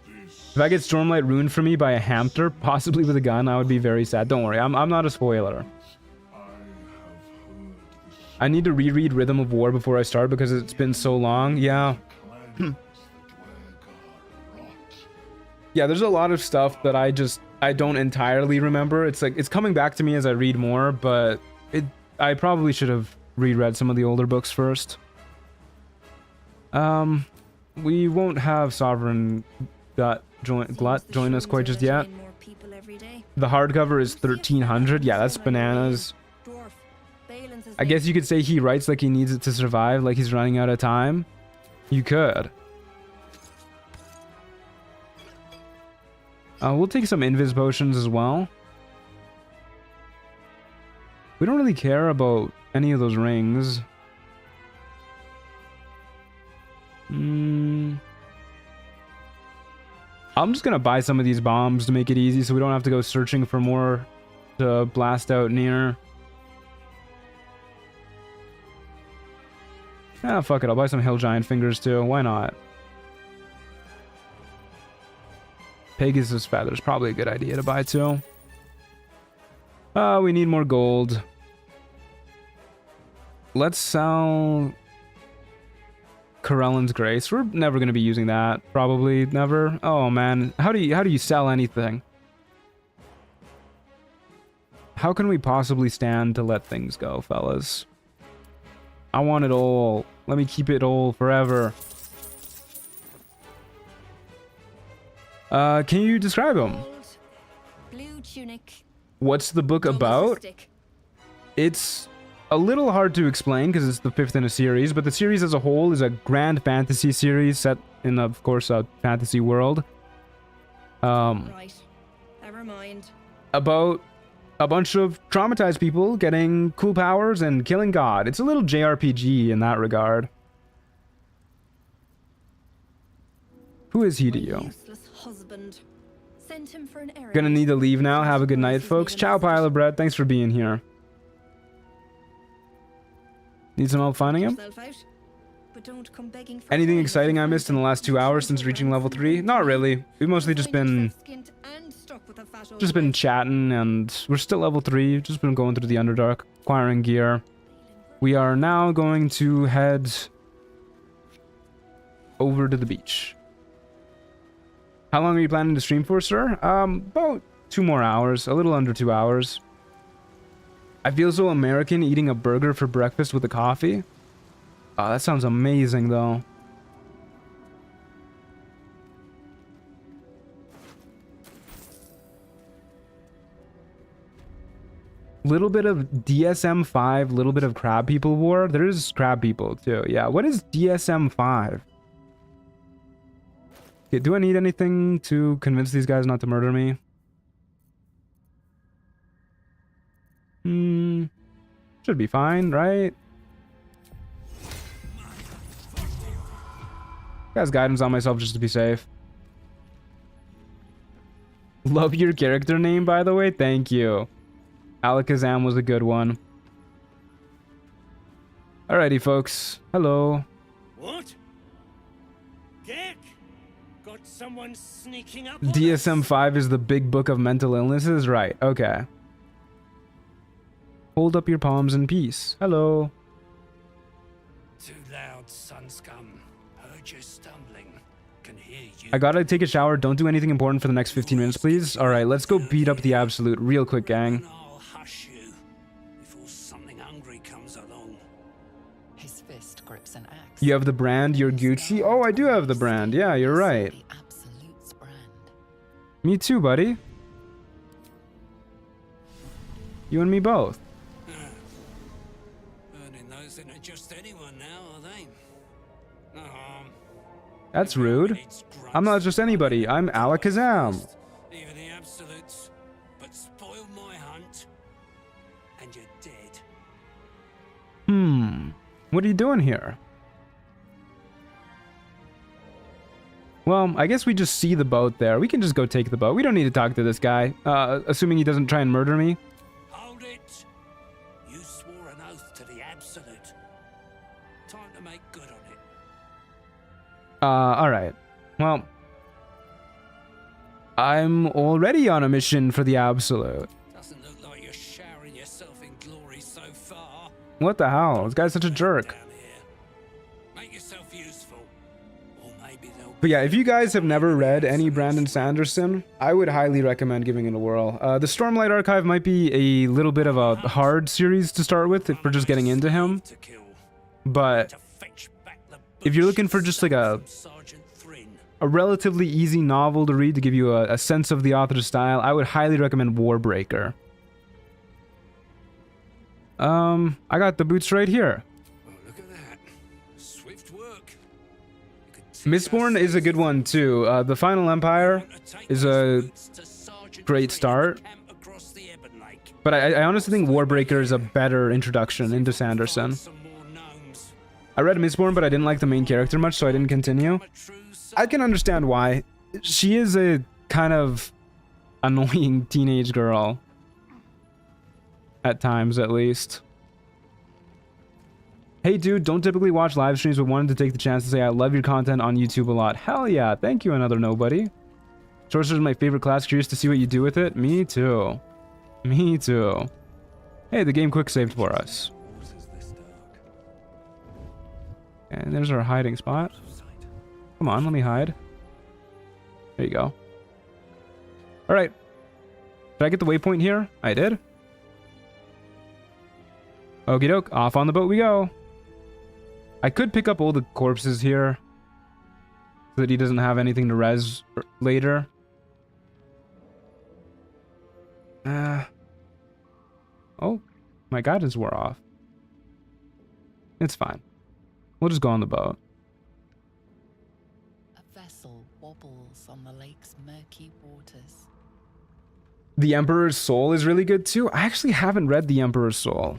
If I get Stormlight ruined for me by a hamster, possibly with a gun, I would be very sad. Don't worry, I'm not a spoiler. I need to reread Rhythm of War before I start because it's been so long. Yeah. Yeah, there's a lot of stuff that I don't entirely remember. It's like it's coming back to me as I read more, but I probably should have reread some of the older books first. We won't have Sovereign Glut join us quite just yet. The hardcover is 1,300. Yeah, that's bananas. I guess you could say he writes like he needs it to survive, like he's running out of time. You could. We'll take some invis potions as well. We don't really care about any of those rings. I'm just gonna buy some of these bombs to make it easy so we don't have to go searching for more to blast out near. Ah, fuck it. I'll buy some Hill Giant Fingers too. Why not? Pegasus Feathers. Probably a good idea to buy too. We need more gold. Let's sell Corellan's Grace. We're never going to be using that. Probably never. Oh man. How do you sell anything? How can we possibly stand to let things go, fellas? I want it all. Let me keep it all forever. Can you describe him? Blue tunic. What's the book about? It's a little hard to explain because it's the 5th in a series, but the series as a whole is a grand fantasy series set in, of course, a fantasy world. Right. Never mind. About a bunch of traumatized people getting cool powers and killing God. It's a little JRPG in that regard. Who is he to you? Husband. Sent him for an errand. Gonna need to leave now. Have a good night, folks. Ciao, Pile of Bread. Thanks for being here. Need some help finding him? Anything exciting I missed in the last 2 hours since reaching level 3? Not really. We've mostly just been chatting, and we're still level 3. Just been going through the Underdark, acquiring gear. We are now going to head over to the beach. How long are you planning to stream for, sir? About 2 more hours. A little under 2 hours. I feel so American eating a burger for breakfast with a coffee. Oh, that sounds amazing, though. Little bit of DSM-5, little bit of crab people war. There's crab people too. Yeah, what is DSM-5? Okay, do I need anything to convince these guys not to murder me? Should be fine, right? Guys, guidance on myself just to be safe. Love your character name, by the way. Thank you. Alakazam was a good one. Alrighty, folks. Hello. What? Gek? Got someone sneaking up? DSM-5 is the big book of mental illnesses? Right, okay. Hold up your palms in peace. Hello. Too loud, sun scum. Heard you stumbling. Can hear you. I gotta take a shower. Don't do anything important for the next 15 minutes, please. Alright, let's go beat up the Absolute real quick, gang. I'll hush you before something hungry comes along. His fist grips an axe. You have the brand, you're Gucci? Oh, I do have the brand. Yeah, you're right. Absolute's brand. Me too, buddy. You and me both. Burning those into just anyone now, are they? That's rude. I'm not just anybody. I'm Alakazam. Even the Absolutes, but spoil my hunt, and you're dead. What are you doing here? Well, I guess we just see the boat there. We can just go take the boat. We don't need to talk to this guy. Assuming he doesn't try and murder me. Hold it! You swore an oath to the Absolute. Time to make good on it. Alright. Well, I'm already on a mission for the Absolute. Doesn't look like you're showering yourself in glory so far. What the hell? This guy's such a jerk. Make yourself useful. Or maybe they'll... But yeah, if you guys have never read any Brandon Sanderson, I would highly recommend giving it a whirl. The Stormlight Archive might be a little bit of a hard series to start with if we're just getting into him. But if you're looking for just like a relatively easy novel to read to give you a sense of the author's style, I would highly recommend Warbreaker. I got the boots right here. Oh, look at that. Swift work. Mistborn is a good one too. The Final Empire is a great start. But I honestly think Warbreaker is a better introduction into Sanderson. I read Mistborn, but I didn't like the main character much, so I didn't continue. I can understand why. She is a kind of annoying teenage girl. At times, at least. Hey dude, don't typically watch live streams, but wanted to take the chance to say I love your content on YouTube a lot. Hell yeah, thank you, another nobody. Sorcerer is my favorite class, curious to see what you do with it. Me too. Me too. Hey, the game quick saved for us. And there's our hiding spot. Come on, let me hide. There you go. Alright. Did I get the waypoint here? I did. Okie doke, off on the boat we go. I could pick up all the corpses here so that he doesn't have anything to res later. Oh, my guidance wore off. It's fine. We'll just go on the boat. A vessel wobbles on the lake's murky waters. The Emperor's Soul is really good too. I actually haven't read The Emperor's Soul.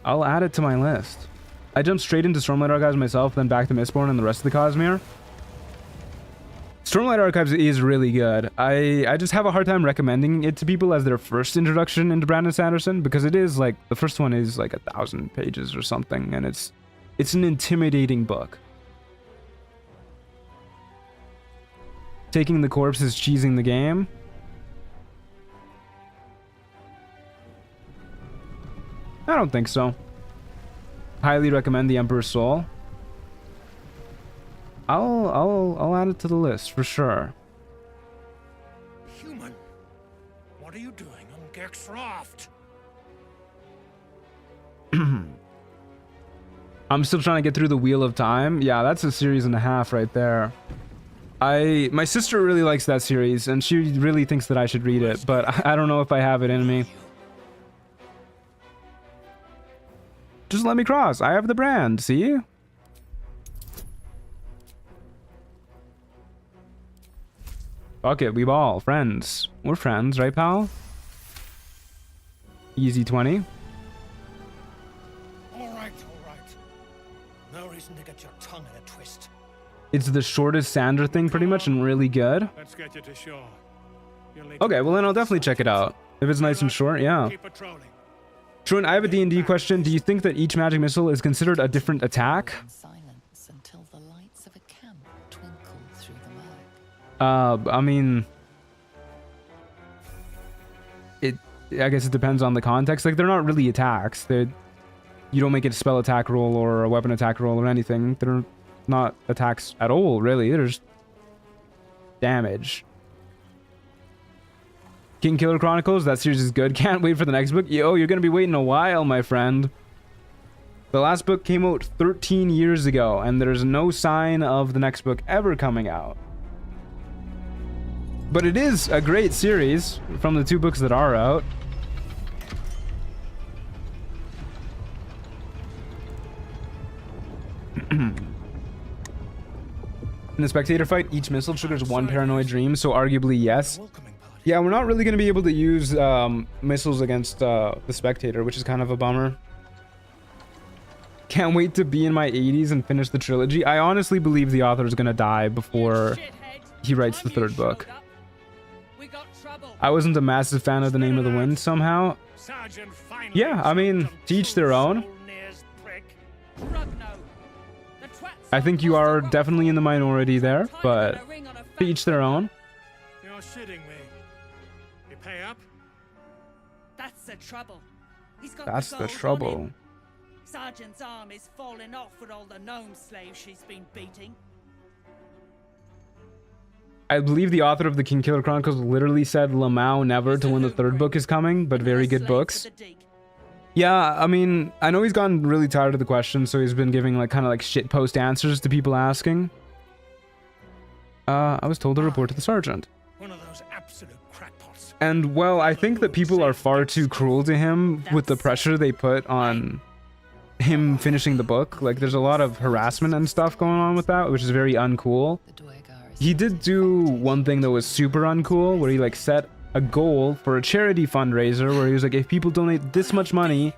I'll add it to my list. I jumped straight into Stormlight Archives myself, then back to Mistborn and the rest of the Cosmere. Stormlight Archives is really good. I just have a hard time recommending it to people as their first introduction into Brandon Sanderson, because it is like, the first one is like 1,000 pages or something, and it's an intimidating book. Taking the corpse is cheesing the game. I don't think so. Highly recommend The Emperor's Soul. I'll add it to the list for sure. Human, what are you doing on Gek's raft? I'm still trying to get through the Wheel of Time. Yeah, that's a series and a half right there. My sister really likes that series, and she really thinks that I should read it, but I don't know if I have it in me. Just let me cross. I have the brand, see? Fuck it, we ball. Friends. We're friends, right, pal? Easy 20. All right. No reason to get your tongue in a twist. It's the shortest Sander thing, pretty much, and really good. Let's get you to shore. Okay, well then I'll definitely check it out. If it's nice and short, yeah. Troon, I have a D&D question. Do you think that each magic missile is considered a different attack? Silence until the lights of a camp twinkle through the murk. I mean... I guess it depends on the context. Like, they're not really attacks. You don't make it a spell attack roll or a weapon attack roll or anything. They're not attacks at all, really. They're just damage. King Killer Chronicles, that series is good. Can't wait for the next book. Yo, you're gonna be waiting a while, my friend. The last book came out 13 years ago, and there's no sign of the next book ever coming out. But it is a great series from the 2 books that are out. In the spectator fight, each missile triggers 1 paranoid dream, so arguably yes. Yeah, we're not really going to be able to use missiles against the spectator, which is kind of a bummer. Can't wait to be in my 80s and finish the trilogy. I honestly believe the author is going to die before he writes the 3rd book. I wasn't a massive fan of The Name of the Wind somehow. Yeah, I mean, to each their own. I think you are definitely in the minority there, but to each their own. You're shitting me. You pay up? That's the trouble. He's got That's the trouble. Sergeant's arm is falling off with all the gnome slaves she's been beating. I believe the author of the King Killer Chronicles literally said Lamau never to when the 3rd book is coming, but very good books. Yeah, I mean, I know he's gotten really tired of the questions, so he's been giving like kind of like shit post answers to people asking. I was told to report to the sergeant. One of those absolute crackpots. And well, I think that people are far too cruel to him with the pressure they put on him finishing the book. Like, there's a lot of harassment and stuff going on with that, which is very uncool. He did do one thing that was super uncool, where he like set a goal for a charity fundraiser where he was like, if people donate this much money,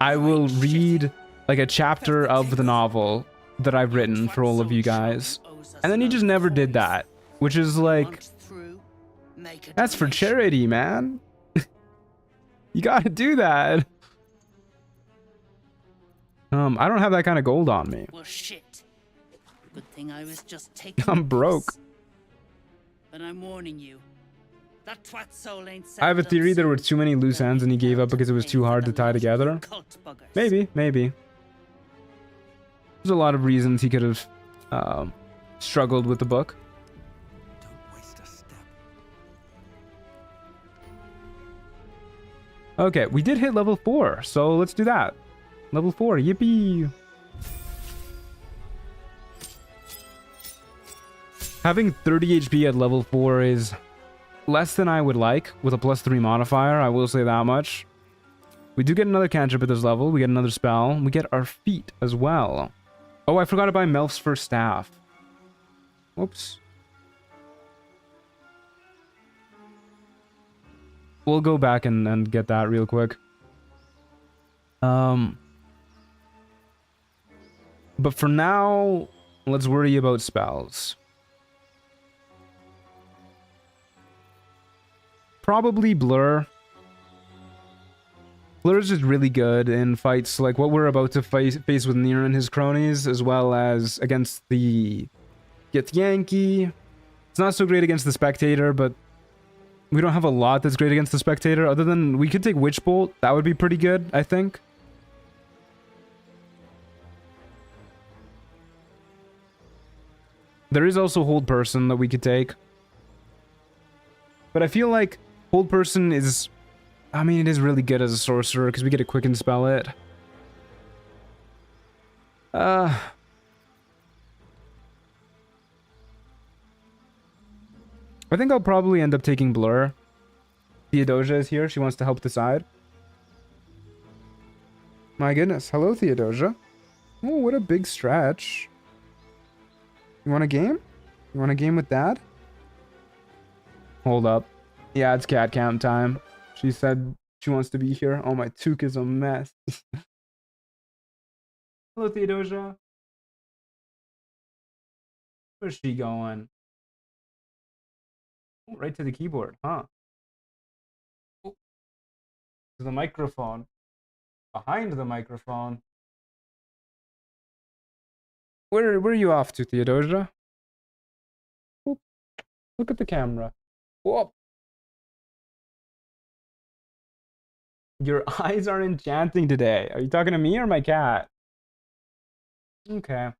I will read like a chapter of the novel that I've written for all of you guys. And then he just never did that, which is like, that's for charity, man. You gotta do that. I don't have that kind of gold on me. Well, shit. Good thing I was just taking I'm broke. But I'm warning you. That twat soul ain't I have a theory there were too many loose ends and he gave up because it was too hard to tie together. Maybe. There's a lot of reasons he could have struggled with the book. Don't waste a step. Okay, we did hit level 4, so let's do that. Level 4, yippee! Having 30 HP at level 4 is less than I would like with a +3 modifier, I will say that much. We do get another cantrip at this level, we get another spell, we get our feet as well. Oh, I forgot to buy Melf's first staff. Whoops. We'll go back and get that real quick. But for now, let's worry about spells. Probably Blur. Blur is just really good in fights like what we're about to face with Nier and his cronies, as well as against the Githyanki. It's not so great against the Spectator, but we don't have a lot that's great against the Spectator, other than we could take Witch Bolt. That would be pretty good, I think. There is also Hold Person that we could take. But I feel like Hold Person is... I mean, it is really good as a sorcerer, because we get a quicken spell it. I think I'll probably end up taking Blur. Theodosia is here. She wants to help decide. My goodness. Hello, Theodosia. Oh, what a big stretch. You want a game? You want a game with Dad? Hold up. Yeah, it's cat cam time. She said she wants to be here. Oh, my toque is a mess. Hello, Theodosia. Where's she going? Oh, right to the keyboard, huh? Oh, to the microphone. Behind the microphone. Where are you off to, Theodosia? Oop. Look at the camera. Whoop. Your eyes are enchanting today. Are you talking to me or my cat? Okay.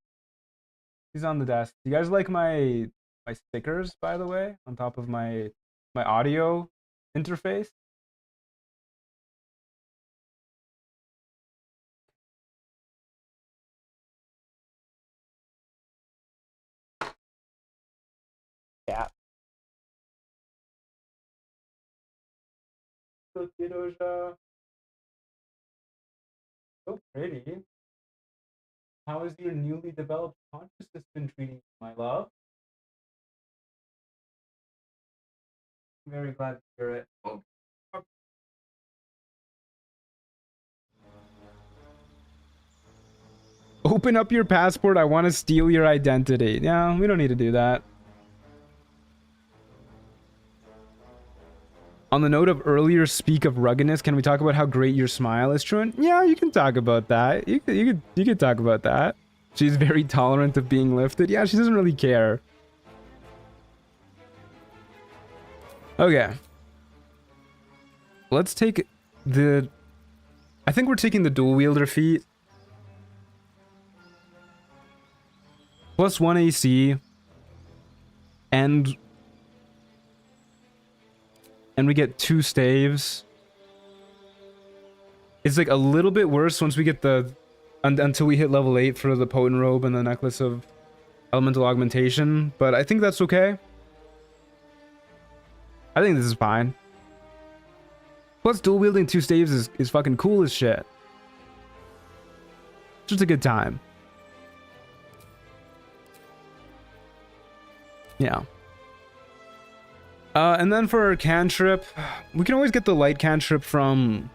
He's on the desk. Do you guys like my stickers, by the way, on top of my audio interface? Yeah. So, Theodosia. So pretty. How has your newly developed consciousness been treating you, my love? I'm very glad to hear it. Oh. Open up your passport. I want to steal your identity. Yeah, we don't need to do that. On the note of earlier speak of ruggedness, can we talk about how great your smile is, Truant? Yeah, you can talk about that. You could talk about that. She's very tolerant of being lifted. Yeah, she doesn't really care. Okay. Let's take the... I think we're taking the dual wielder feat. Plus 1 AC. And we get 2 staves. It's like a little bit worse once we get the... until we hit level 8 for the potent robe and the necklace of elemental augmentation. But I think that's okay. I think this is fine. Plus dual wielding 2 staves is fucking cool as shit. Just a good time. Yeah. And then for our cantrip, we can always get the light cantrip from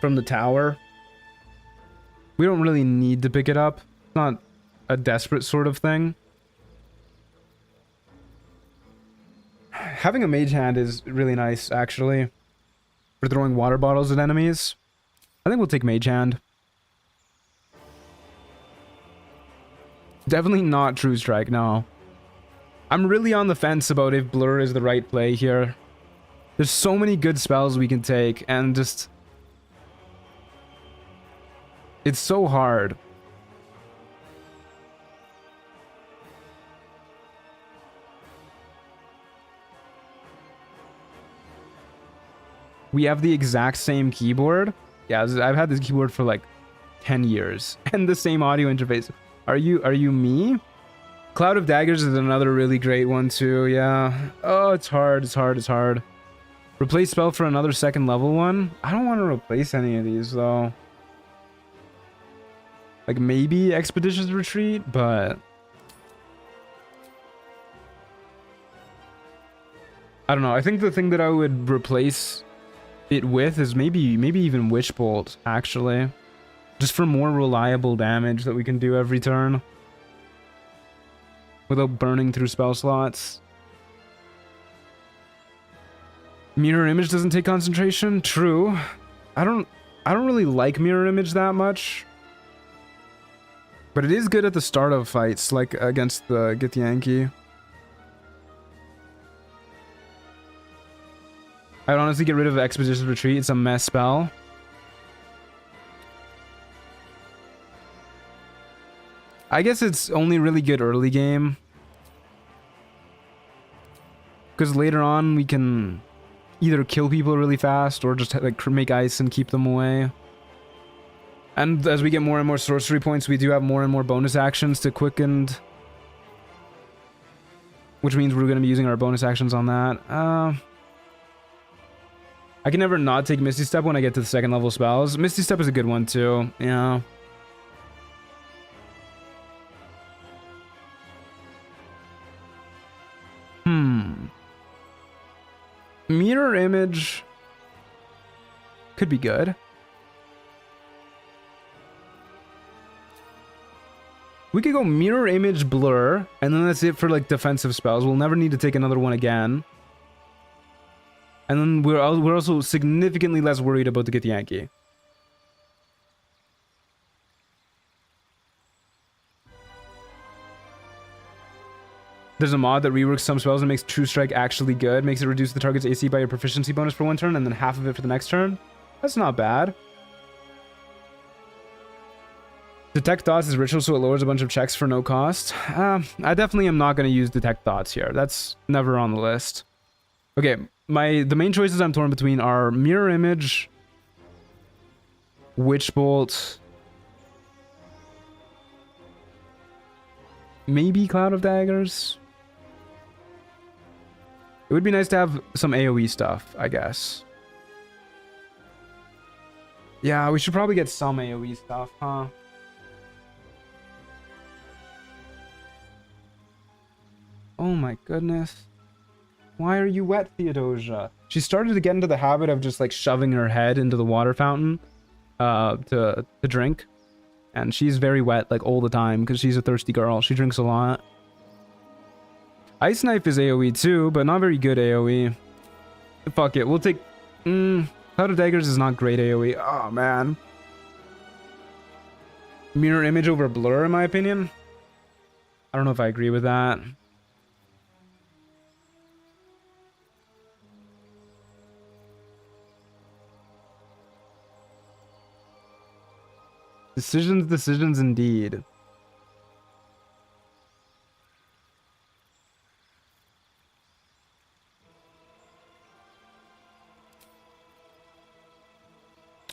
the tower. We don't really need to pick it up. It's not a desperate sort of thing. Having a mage hand is really nice, actually. For throwing water bottles at enemies. I think we'll take mage hand. Definitely not true strike, no. I'm really on the fence about if Blur is the right play here. There's so many good spells we can take, and just... it's so hard. We have the exact same keyboard. Yeah, I've had this keyboard for like 10 years. And the same audio interface. Are you me? Cloud of Daggers is another really great one too, yeah. Oh, it's hard, it's hard, it's hard. Replace spell for another second level one? I don't want to replace any of these though. Like maybe Expeditious Retreat, but... I don't know, I think the thing that I would replace it with is maybe even Witch Bolt, actually. Just for more reliable damage that we can do every turn. Without burning through spell slots. Mirror Image doesn't take concentration? True. I don't really like Mirror Image that much. But it is good at the start of fights, like against the Githyanki. I'd honestly get rid of Expeditious Retreat. It's a mess spell. I guess it's only really good early game. Because later on we can either kill people really fast or just like make ice and keep them away. And as we get more and more sorcery points, we do have more and more bonus actions to quicken which means we're going to be using our bonus actions on that. I can never not take Misty Step when I get to the second level spells. Misty Step is a good one too. Yeah. Mirror Image could be good. We could go Mirror Image, Blur, and then that's it for like defensive spells. We'll never need to take another one again. And then we're also significantly less worried about the Githyanki. There's a mod that reworks some spells and makes True Strike actually good. Makes it reduce the target's AC by your proficiency bonus for one turn and then half of it for the next turn. That's not bad. Detect Thoughts is ritual, so it lowers a bunch of checks for no cost. I definitely am not going to use Detect Thoughts here. That's never on the list. Okay, the main choices I'm torn between are Mirror Image, Witch Bolt, maybe Cloud of Daggers. It would be nice to have some AoE stuff, I guess. Yeah, we should probably get some AoE stuff, huh? Oh my goodness. Why are you wet, Theodosia? She started to get into the habit of just like shoving her head into the water fountain to drink. And she's very wet like all the time because she's a thirsty girl. She drinks a lot. Ice Knife is AoE too, but not very good AoE. Fuck it, we'll take... Cloud of Daggers is not great AoE. Oh, man. Mirror Image over Blur, in my opinion. I don't know if I agree with that. Decisions indeed.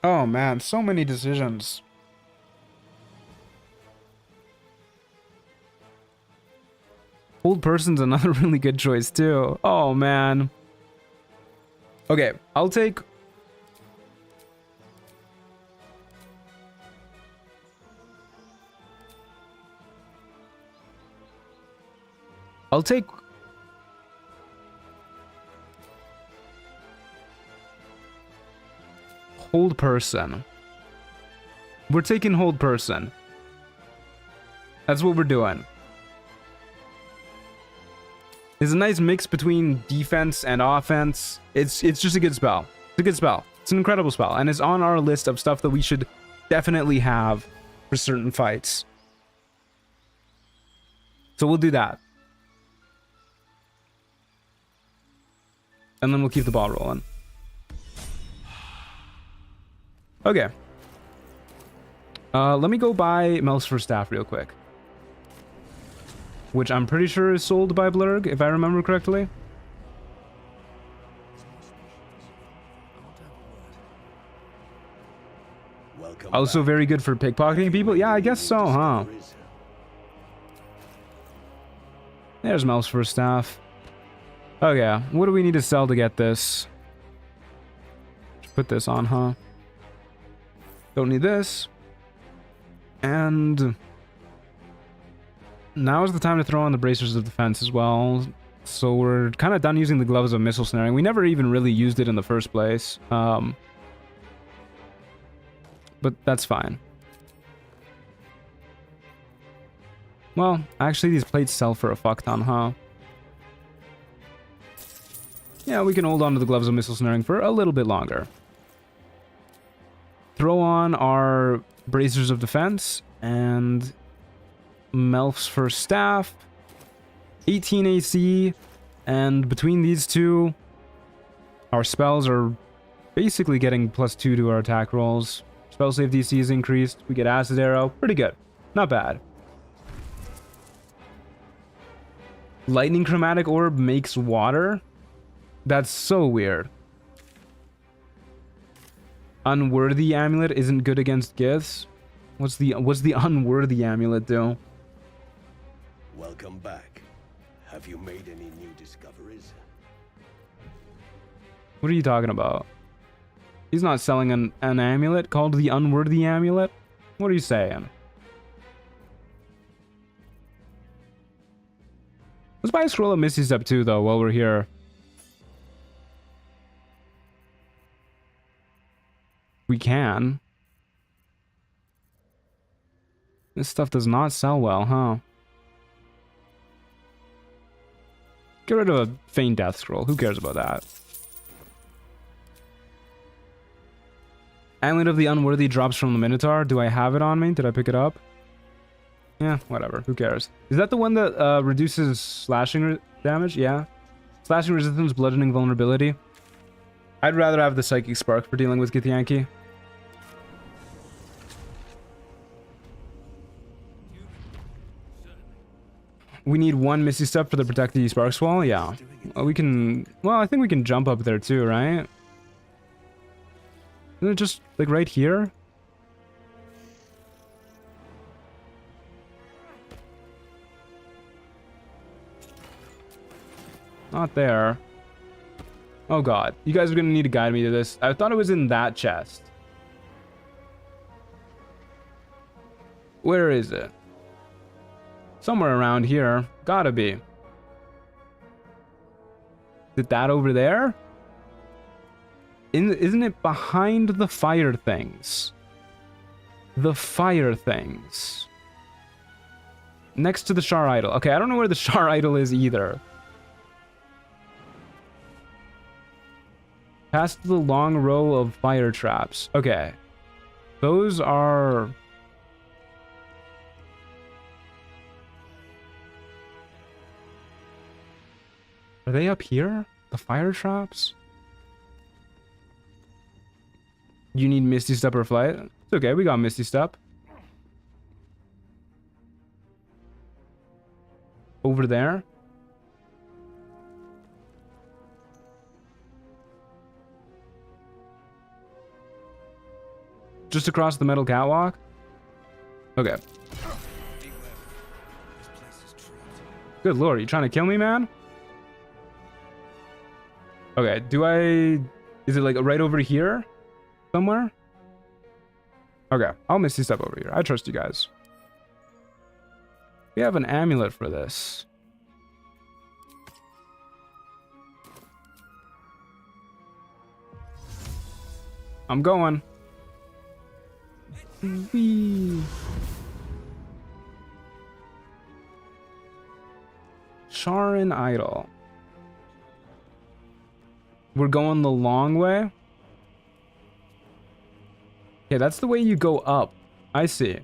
Oh man, so many decisions. Hold Person's another really good choice too. Oh man. Okay, I'll take... Hold Person. We're taking Hold Person. That's what we're doing. It's a nice mix between defense and offense. It's just a good spell. It's a good spell. It's an incredible spell. And it's on our list of stuff that we should definitely have for certain fights. So we'll do that. And then we'll keep the ball rolling. Okay. Let me go buy Mel's first staff real quick. Which I'm pretty sure is sold by Blurg, if I remember correctly. Also very good for pickpocketing people? Yeah, I guess so, huh? There's Mel's first staff. Okay, what do we need to sell to get this? Just put this on, huh? Don't need this. And now is the time to throw on the bracers of defense as well. So we're kind of done using the gloves of missile snaring. We never even really used it in the first place. But that's fine. Well, actually these plates sell for a fuck ton, huh? Yeah, we can hold on to the gloves of missile snaring for a little bit longer. Throw on our bracers of defense and Melf's first staff. 18 AC, and between these two, our spells are basically getting +2 to our attack rolls. Spell save DC is increased. We get Acid Arrow. Pretty good. Not bad. Lightning Chromatic Orb makes water? That's so weird. Unworthy Amulet isn't good against Giths? What's the Unworthy Amulet do? Welcome back. Have you made any new discoveries? What are you talking about? He's not selling an amulet called the Unworthy Amulet? What are you saying? Let's buy a scroll of Misty Step too, though, while we're here. We can. This stuff does not sell well, huh? Get rid of a Feign Death Scroll. Who cares about that? Amulet of the Unworthy drops from the Minotaur. Do I have it on me? Did I pick it up? Yeah, whatever. Who cares? Is that the one that reduces slashing damage? Yeah. Slashing resistance, bludgeoning vulnerability. I'd rather have the Psychic Spark for dealing with Githyanki. We need one Misty Step for the Protect the Sparks Wall? Yeah. We can... Well, I think we can jump up there too, right? Isn't it just, like, right here? Not there. Oh god. You guys are gonna need to guide me to this. I thought it was in that chest. Where is it? Somewhere around here. Gotta be. Is it that over there? Isn't it behind the fire things? The fire things. Next to the Shar Idol. Okay, I don't know where the Shar Idol is either. Past the long row of fire traps. Okay. Those are... Are they up here? The fire traps? You need Misty Step or Flight? It's okay, we got Misty Step. Over there? Just across the metal catwalk? Okay. Good lord, are you trying to kill me, man? Okay, do I... Is it like right over here? Somewhere? Okay, I'll Misty Step over here. I trust you guys. We have an amulet for this. I'm going. Whee. Sharon Idol. We're going the long way? Okay, that's the way you go up. I see.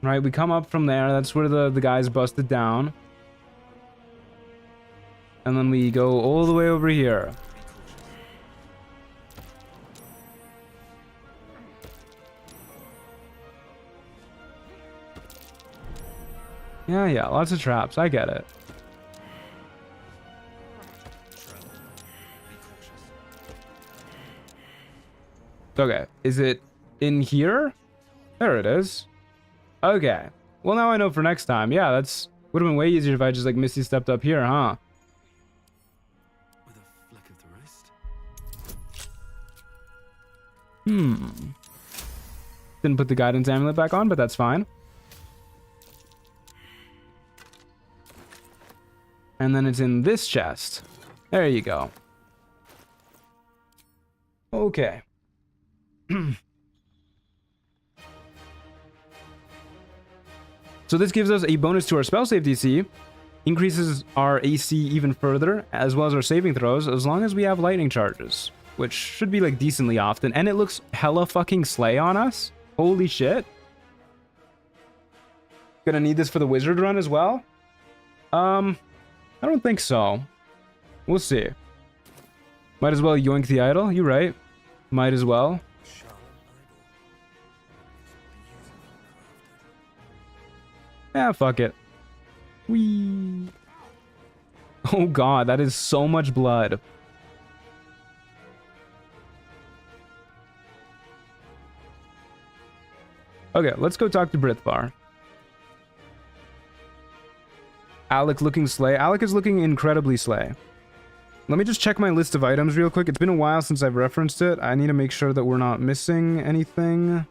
Right, we come up from there. That's where the guys busted down. And then we go all the way over here. Yeah, lots of traps. I get it. Okay, is it in here? There it is. Okay. Well, now I know for next time. Yeah, that's would have been way easier if I just like Misty stepped up here, huh? With a flick of the wrist. Didn't put the guidance amulet back on, but that's fine. And then it's in this chest. There you go. Okay. So this gives us a bonus to our spell save DC, increases our AC even further, as well as our saving throws, as long as we have lightning charges, which should be like decently often. And it looks hella fucking slay on us. Holy shit. Gonna need this for the wizard run as well? I don't think so. We'll see. Might as well yoink the idol. You're right. Might as well. Yeah, fuck it. Whee. Oh god, that is so much blood. Okay, let's go talk to Brithvar. Alec looking slay. Alec is looking incredibly slay. Let me just check my list of items real quick. It's been a while since I've referenced it. I need to make sure that we're not missing anything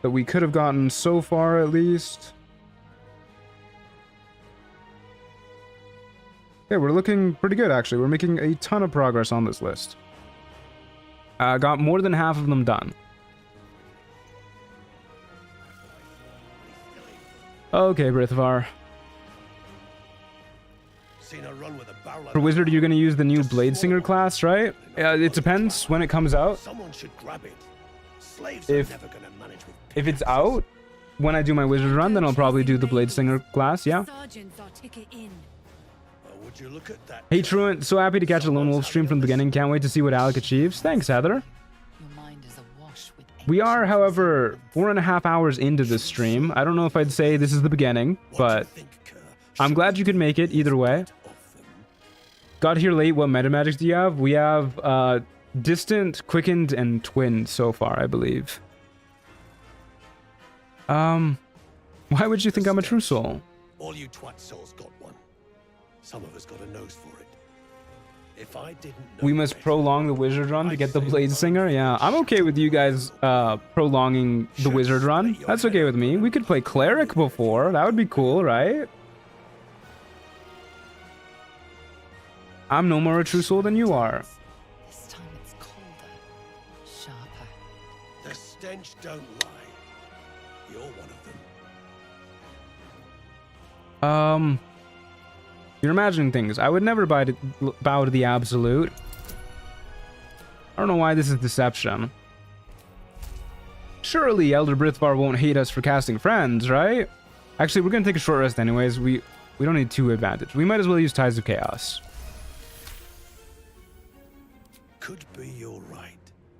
that we could have gotten so far, at least. Yeah, we're looking pretty good, actually. We're making a ton of progress on this list. Got more than half of them done. Okay, Britvar. For Wizard, you're going to use the new Blade Singer class, right? It depends when it comes out. Someone should grab it. Slaves If- are never gonna manage with If it's out, when I do my Wizard run, then I'll probably do the Blade Singer class, yeah. Sergeants are ticket in. would you look at that? Hey Truant, so happy to catch a Lonewolf stream from the beginning. Can't wait to see what Alec achieves. Thanks, Heather. We are, however, 4.5 hours into this stream. I don't know if I'd say this is the beginning, but I'm glad you could make it either way. Got here late. What meta magics do you have? We have Distant, Quickened, and Twinned so far, I believe. Why would you think I'm a true soul? All you twat souls got one. Some of us got a nose for it. If I didn't know We must prolong the Wizard run to get the Blade Singer? Yeah, I'm okay with you guys prolonging the Wizard run. That's okay with me. We could play Cleric before. That would be cool, right? I'm no more a true soul than you are. This time it's colder, sharper. the stench don't lie. You're one of them. You're imagining things. I would never bow to the absolute. I don't know why this is deception. Surely Elder Brithvar won't hate us for casting friends, right? Actually, we're gonna take a short rest anyways. We don't need 2 advantage. We might as well use Ties of Chaos. Could be you're right.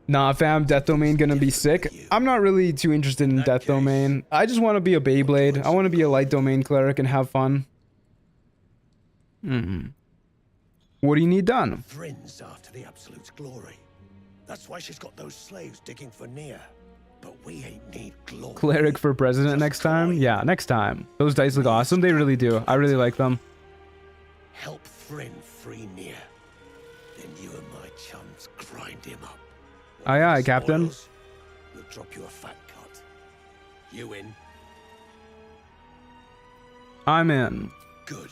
Nah, fam, Death Domain gonna be sick. I'm not really too interested in Death Domain. I just want to be a Beyblade. I want to be a Light Domain cleric and have fun. What do you need done? Thrin's after the Absolute's glory. That's why she's got those slaves digging for Nia. But we ain't need glory. Cleric for president next time? Yeah, next time. Those dice look awesome. They really do. I really like them. Help Thrin free Nia. Then you and my chums grind him up. Aye, aye, Captain. We'll drop you a fat cut. You in? I'm in. Good.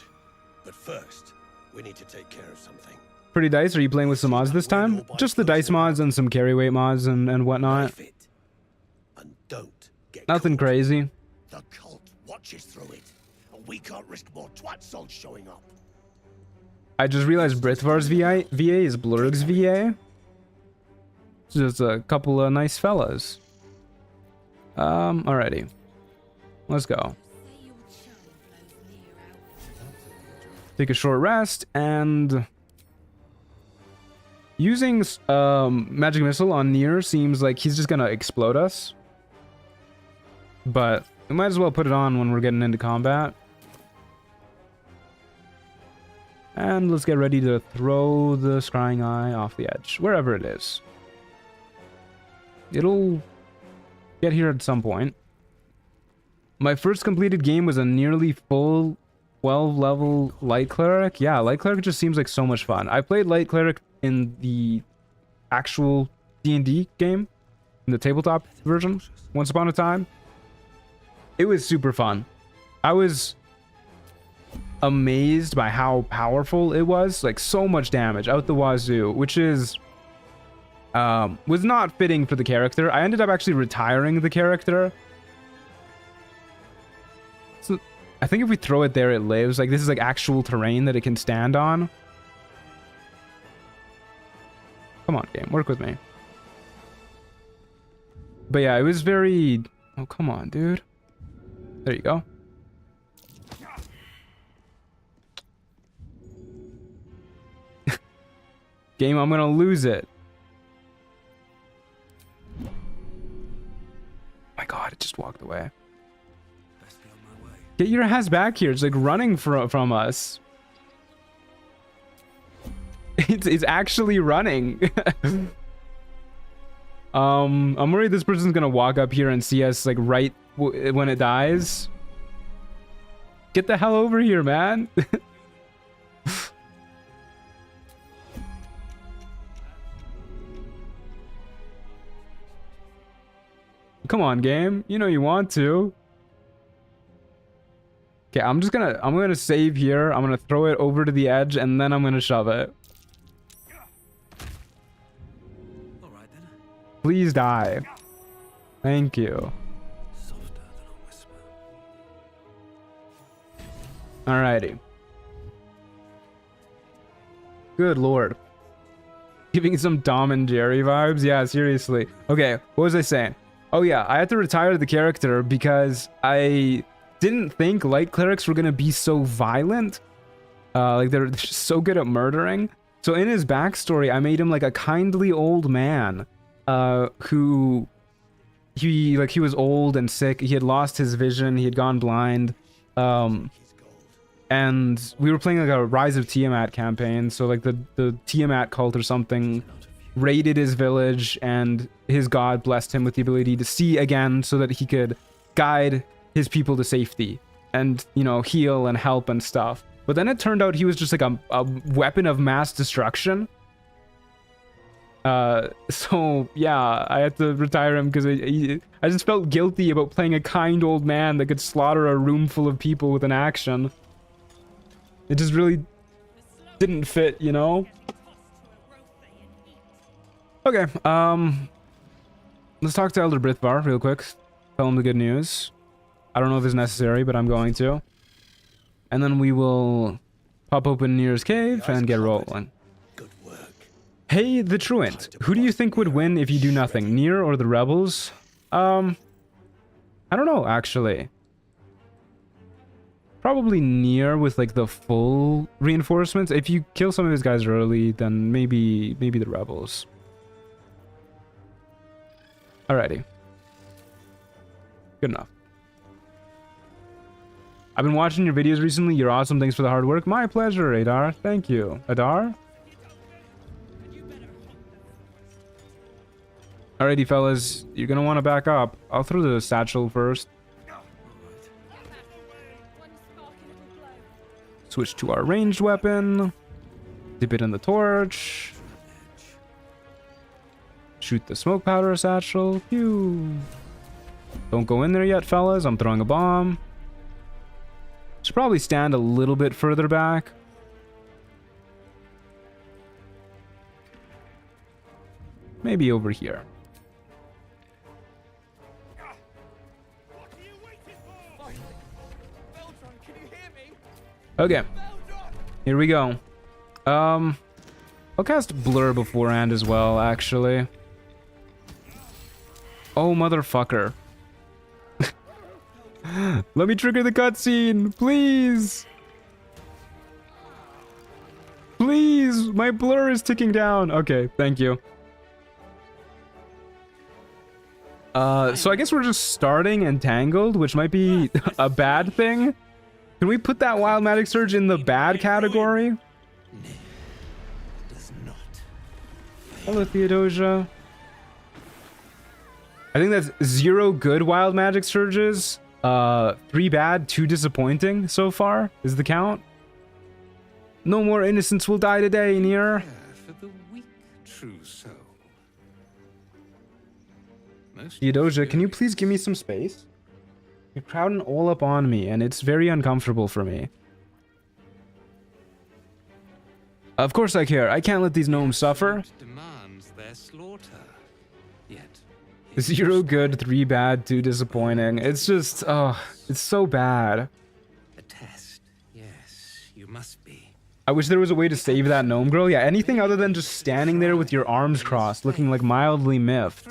But first, we need to take care of something. Pretty dice. Are you playing with some mods this time? Just the dice mods and some carry weight mods and whatnot. And don't get Nothing crazy. The cult watches through it. And we can't risk more twat souls showing up. I just realized Brithvar's VA is Blurg's VA. It's just a couple of nice fellas. Alrighty. Let's go. Take a short rest, and using magic missile on Nier seems like he's just gonna explode us. But we might as well put it on when we're getting into combat. And let's get ready to throw the scrying eye off the edge, wherever it is. It'll get here at some point. My first completed game was a nearly full 12 level Light Cleric. Yeah, Light Cleric just seems like so much fun. I played Light Cleric in the actual D&D game, in the tabletop version, once upon a time. It was super fun. I was amazed by how powerful it was. Like, so much damage out the wazoo, which is was not fitting for the character. I ended up actually retiring the character. So I think if we throw it there, it lives. Like, this is like actual terrain that it can stand on. Come on, game, work with me. But yeah, it was very... Oh, come on, dude. There you go. Game, I'm gonna lose it. My god, it just walked away. Get your ass back here. It's like running from us. It's actually running. I'm worried this person's gonna walk up here and see us like right when it dies. Get the hell over here, man. Come on, game. You know you want to. Okay, I'm gonna save here. I'm gonna throw it over to the edge and then I'm gonna shove it. Alright then. Please die. Thank you. Softer than a whisper. Alrighty. Good lord. Giving some Tom and Jerry vibes? Yeah, seriously. Okay, what was I saying? Oh yeah, I had to retire the character because I didn't think light clerics were gonna be so violent. Like they're just so good at murdering. So in his backstory, I made him like a kindly old man, who he was old and sick. He had lost his vision. He had gone blind. And we were playing like a Rise of Tiamat campaign. So like the Tiamat cult or something raided his village, and his god blessed him with the ability to see again so that he could guide his people to safety and, you know, heal and help and stuff. But then it turned out he was just like a weapon of mass destruction. So yeah, I had to retire him because I just felt guilty about playing a kind old man that could slaughter a room full of people with an action. It just really didn't fit, you know? Okay, let's talk to Elder Brithvar real quick. Tell him the good news. I don't know if it's necessary, but I'm going to. And then we will pop open Nir's cave and get rolling. Good work. Hey, the Truant. Who do you think would win if you do nothing, Nir or the rebels? I don't know, actually. Probably Nir with like the full reinforcements. If you kill some of his guys early, then maybe the rebels. Alrighty. Good enough. I've been watching your videos recently. You're awesome. Thanks for the hard work. My pleasure, Adar. Thank you. Adar? Alrighty, fellas. You're gonna want to back up. I'll throw the satchel first. Switch to our ranged weapon. Dip it in the torch. Shoot the smoke powder satchel. Pew. Don't go in there yet, fellas. I'm throwing a bomb. Should probably stand a little bit further back. Maybe over here. Okay. Here we go. I'll cast Blur beforehand as well, actually. Oh, motherfucker. Let me trigger the cutscene, please. Please, my blur is ticking down. Okay, thank you. So I guess we're just starting entangled, which might be a bad thing. Can we put that wild magic surge in the bad category? Hello, Theodosia. I think that's 0 good wild magic surges. 3 bad, 2 disappointing so far is the count. No more innocents will die today, Nir. For the weak true soul. Theodosia, can you please give me some space? You're crowding all up on me, and it's very uncomfortable for me. Of course I care. I can't let these gnomes suffer. Demands their slaughter. Yet 0 good, 3 bad, 2 disappointing. It's just, oh, it's so bad. a test. Yes, you must be. I wish there was a way to save that gnome girl. Yeah, anything other than just standing there with your arms crossed, looking like mildly miffed.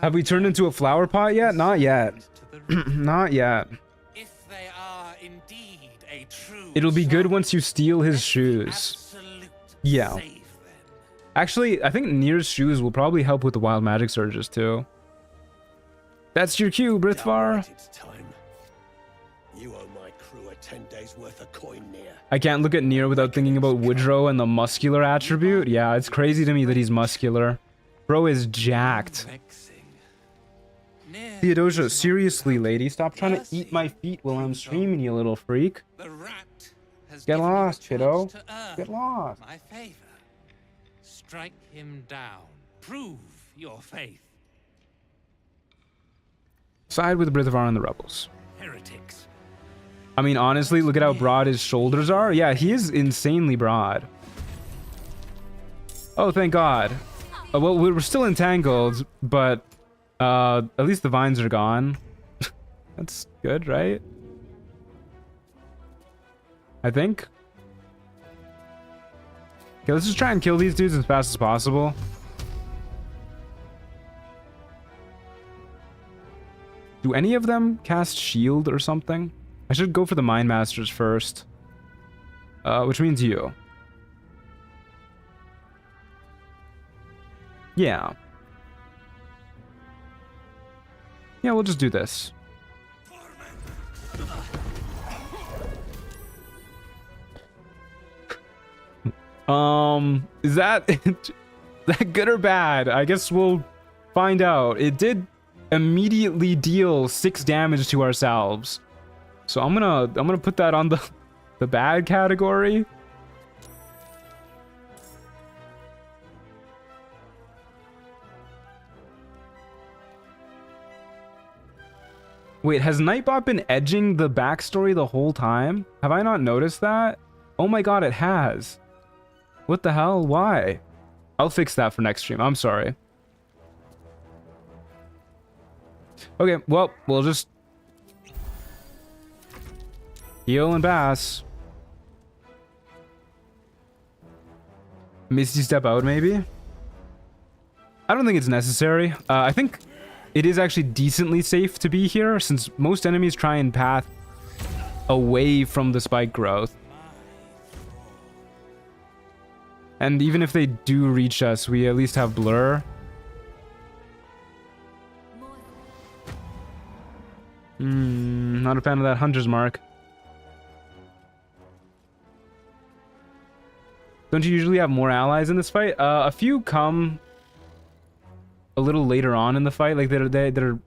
Have we turned into a flower pot yet? Not yet. Not yet. If they are indeed a true It'll be good once you steal his shoes. Yeah. Actually, I think Nir's shoes will probably help with the wild magic surges too. That's your cue, Brithvar. It's time. You owe my crew a 10 days worth of coin, Nir. I can't look at Nir without thinking about Woodrow and the muscular attribute. Yeah, it's crazy to me that he's muscular. Bro is jacked. Theodosia, seriously, lady, stop trying to eat my feet while I'm streaming, you little freak. The rat has Get given you a lost, kiddo. chance to earn Get lost. my favor. Strike him down. Prove your faith. Side with Brithavar and the rebels. Heretics. I mean, honestly, look at how broad his shoulders are. Yeah, he is insanely broad. Oh, thank God. Well, we're still entangled, but at least the vines are gone. That's good, right? I think. Okay, let's just try and kill these dudes as fast as possible. Do any of them cast shield or something? I should go for the Mind Masters first. Which means you. Yeah. Yeah, we'll just do this. Is that that good or bad? I guess we'll find out. It did immediately deal 6 damage to ourselves. So I'm gonna put that on the bad category. Wait, has Nightbot been edging the backstory the whole time? Have I not noticed that? Oh my god, it has. What the hell? Why? I'll fix that for next stream. I'm sorry. Okay, well, we'll just heal and pass. Misty step out, maybe? I don't think it's necessary. I think it is actually decently safe to be here, since most enemies try and path away from the spike growth. And even if they do reach us, we at least have blur. Not a fan of that hunter's mark. Don't you usually have more allies in this fight? A few come a little later on in the fight. Like their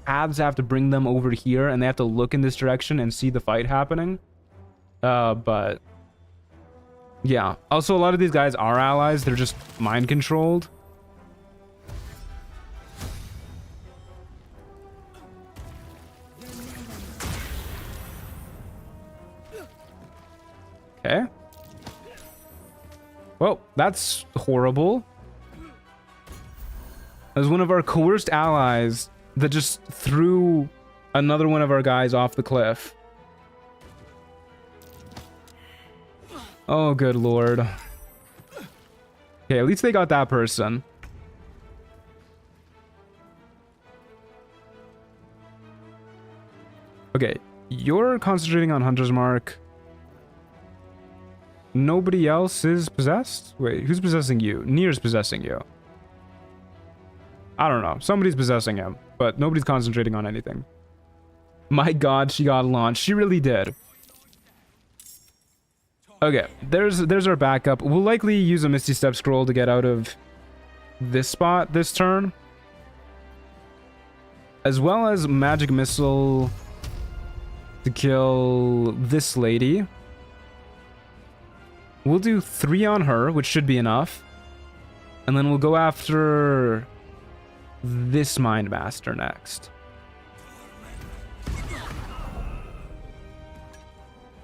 paths have to bring them over here, and they have to look in this direction and see the fight happening. But yeah. Also, a lot of these guys are allies. They're just mind controlled. Okay. Well, that's horrible. As one of our coerced allies that just threw another one of our guys off the cliff. Oh, good lord. Okay, at least they got that person. Okay, you're concentrating on Hunter's Mark. Nobody else is possessed? Wait, who's possessing you? Nier's possessing you. I don't know. Somebody's possessing him, but nobody's concentrating on anything. My god, she got launched. She really did. Okay, there's our backup. We'll likely use a Misty Step scroll to get out of this spot this turn. As well as Magic Missile to kill this lady. We'll do 3 on her, which should be enough. And then we'll go after this Mind Master next.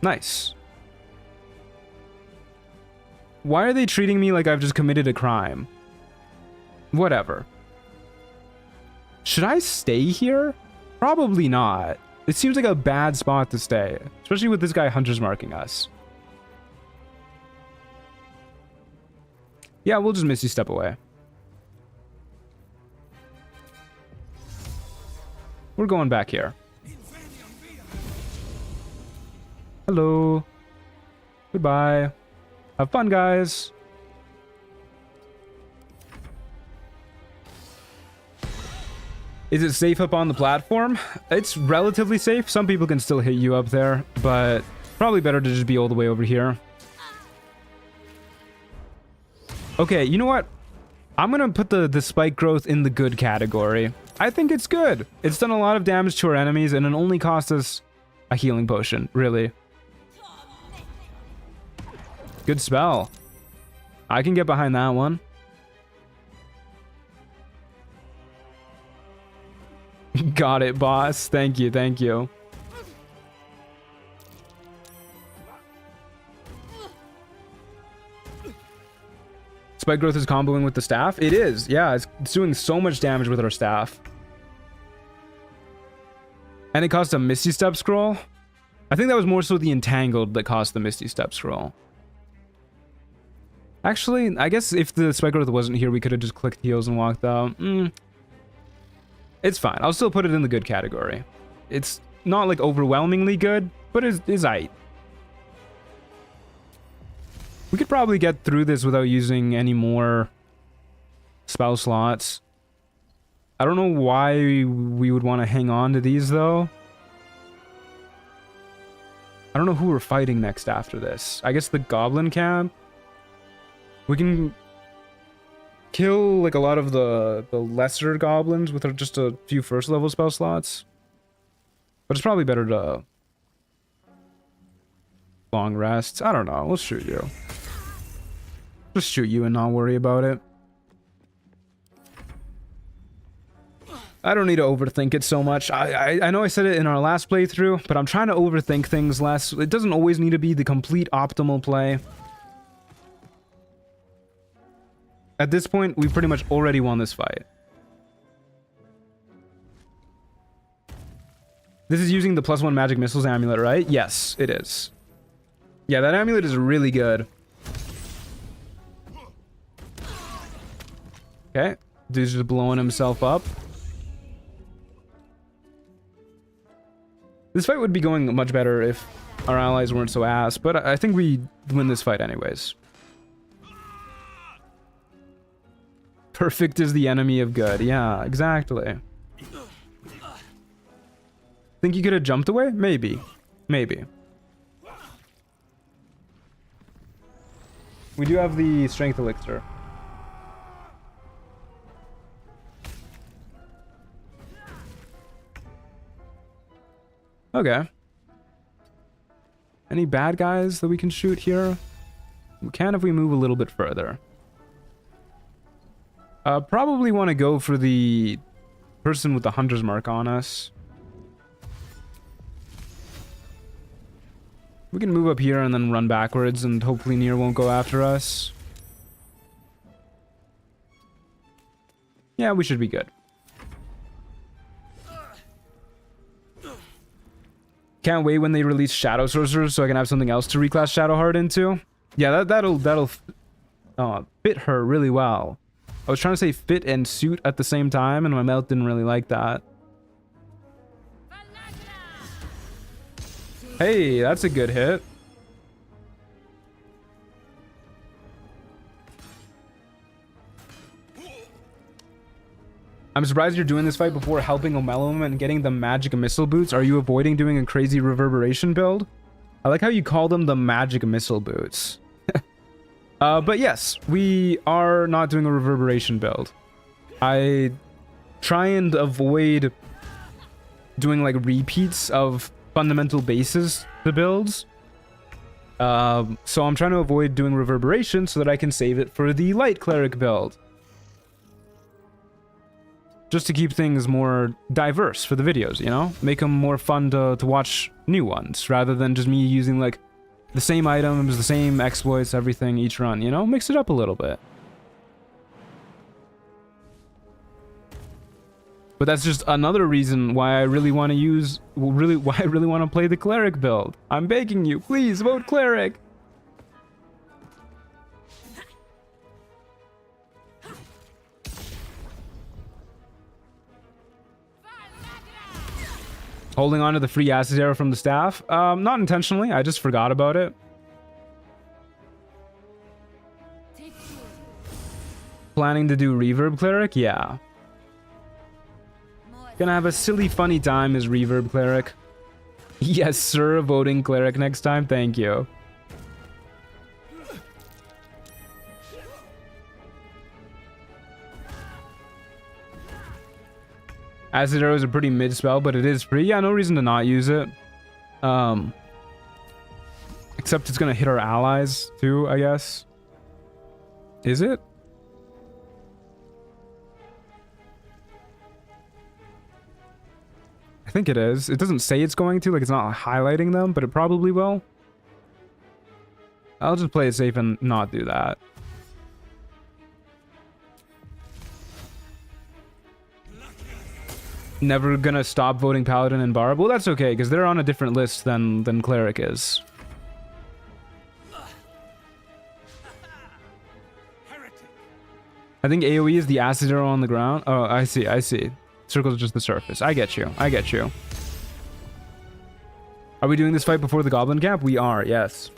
Nice. Why are they treating me like I've just committed a crime? Whatever. Should I stay here? Probably not. It seems like a bad spot to stay, especially with this guy Hunter's marking us. Yeah, we'll just Misty Step away. We're going back here. Hello. Goodbye. Have fun, guys. Is it safe up on the platform? It's relatively safe. Some people can still hit you up there, but probably better to just be all the way over here. Okay, you know what? I'm gonna put the spike growth in the good category. I think it's good. It's done a lot of damage to our enemies, and it only cost us a healing potion, really. Good spell. I can get behind that one. Got it, boss. Thank you, thank you. Spike growth is comboing with the staff? It is, yeah. It's doing so much damage with our staff. And it cost a Misty Step scroll? I think that was more so the Entangled that cost the Misty Step scroll. Actually, I guess if the Spike growth wasn't here, we could have just clicked heals and walked out. It's fine. I'll still put it in the good category. It's not like overwhelmingly good, but it's aight. We could probably get through this without using any more spell slots. I don't know why we would want to hang on to these, though. I don't know who we're fighting next after this. I guess the Goblin Camp? We can kill, like, a lot of the lesser goblins with just a few first-level spell slots. But it's probably better to long rest. I don't know. Let's shoot you. Just shoot you and not worry about it. I don't need to overthink it so much. I know I said it in our last playthrough, but I'm trying to overthink things less. It doesn't always need to be the complete optimal play. At this point, we pretty much already won this fight. This is using the +1 magic missiles amulet, right? Yes, it is. Yeah, that amulet is really good. Okay, dude's just blowing himself up. This fight would be going much better if our allies weren't so ass, but I think we win this fight anyways. Perfect is the enemy of good. Yeah, exactly. Think you could have jumped away? Maybe. Maybe. We do have the strength elixir. Okay. Any bad guys that we can shoot here? We can if we move a little bit further. Probably want to go for the person with the hunter's mark on us. We can move up here and then run backwards, and hopefully Nier won't go after us. Yeah, we should be good. Can't wait when they release Shadow Sorcerer so I can have something else to reclass Shadowheart into. Yeah, that'll fit her really well. I was trying to say fit and suit at the same time, and my mouth didn't really like that. Hey, that's a good hit. I'm surprised you're doing this fight before helping Omelum and getting the magic missile boots. Are you avoiding doing a crazy reverberation build? I like how you call them the magic missile boots. But yes, we are not doing a reverberation build. I try and avoid doing like repeats of fundamental bases to builds. So I'm trying to avoid doing reverberation so that I can save it for the light cleric build. Just to keep things more diverse for the videos, you know? Make them more fun to watch new ones, rather than just me using like the same items, the same exploits, everything each run, you know? Mix it up a little bit. But that's just another reason why I really want to use, why I really want to play the cleric build. I'm begging you, please vote cleric. Holding on to the free acid arrow from the staff? Not intentionally, I just forgot about it. Planning to do reverb cleric? Yeah. Gonna have a silly funny time as reverb cleric. Yes sir, voting cleric next time, thank you. Acid Arrow is a pretty mid spell, but it is free. Yeah, no reason to not use it. Except it's gonna hit our allies too, I guess. Is it? I think it is. It doesn't say it's going to, like it's not highlighting them, but it probably will. I'll just play it safe and not do that. Never gonna stop voting Paladin and Barb. Well, that's okay, because they're on a different list than Cleric is. I think AoE is the acid arrow on the ground. Oh, I see, I see. Circle's just the surface. I get you, I get you. Are we doing this fight before the Goblin Camp? We are, yes.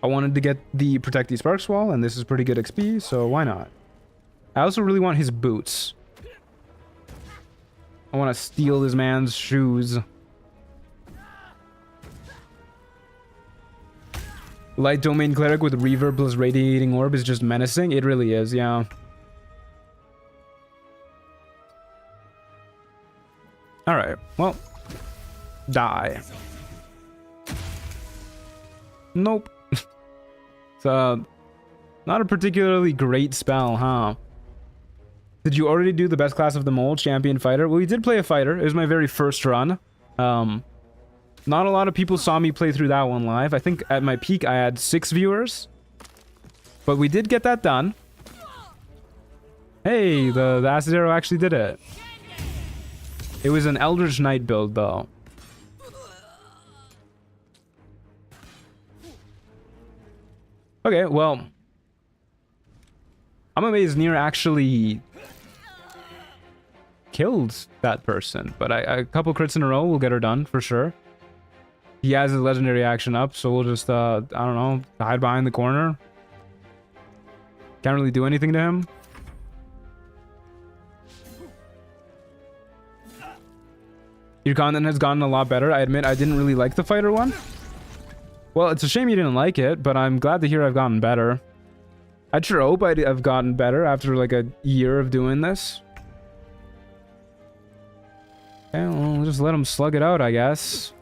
I wanted to get the Protect the Sparks Wall, and this is pretty good XP, so why not? I also really want his boots. I want to steal this man's shoes. Light Domain Cleric with Reverb plus Radiating Orb is just menacing. It really is, yeah. Alright, well. Die. Nope. It's not a particularly great spell, huh? Did you already do the best class of them all, Champion Fighter? Well, we did play a Fighter. It was my very first run. Not a lot of people saw me play through that one live. I think at my peak I had 6 viewers. But we did get that done. Hey, the Acid Arrow actually did it. It was an Eldritch Knight build, though. Okay, well. I'm amazed Nier actually killed that person. But a couple crits in a row will get her done, for sure. He has his legendary action up, so we'll just, I don't know, hide behind the corner. Can't really do anything to him. Your content has gotten a lot better. I admit I didn't really like the fighter one. Well, it's a shame you didn't like it, but I'm glad to hear I've gotten better. I'd sure hope I've gotten better after like a year of doing this. Okay, well, we'll just let him slug it out, I guess.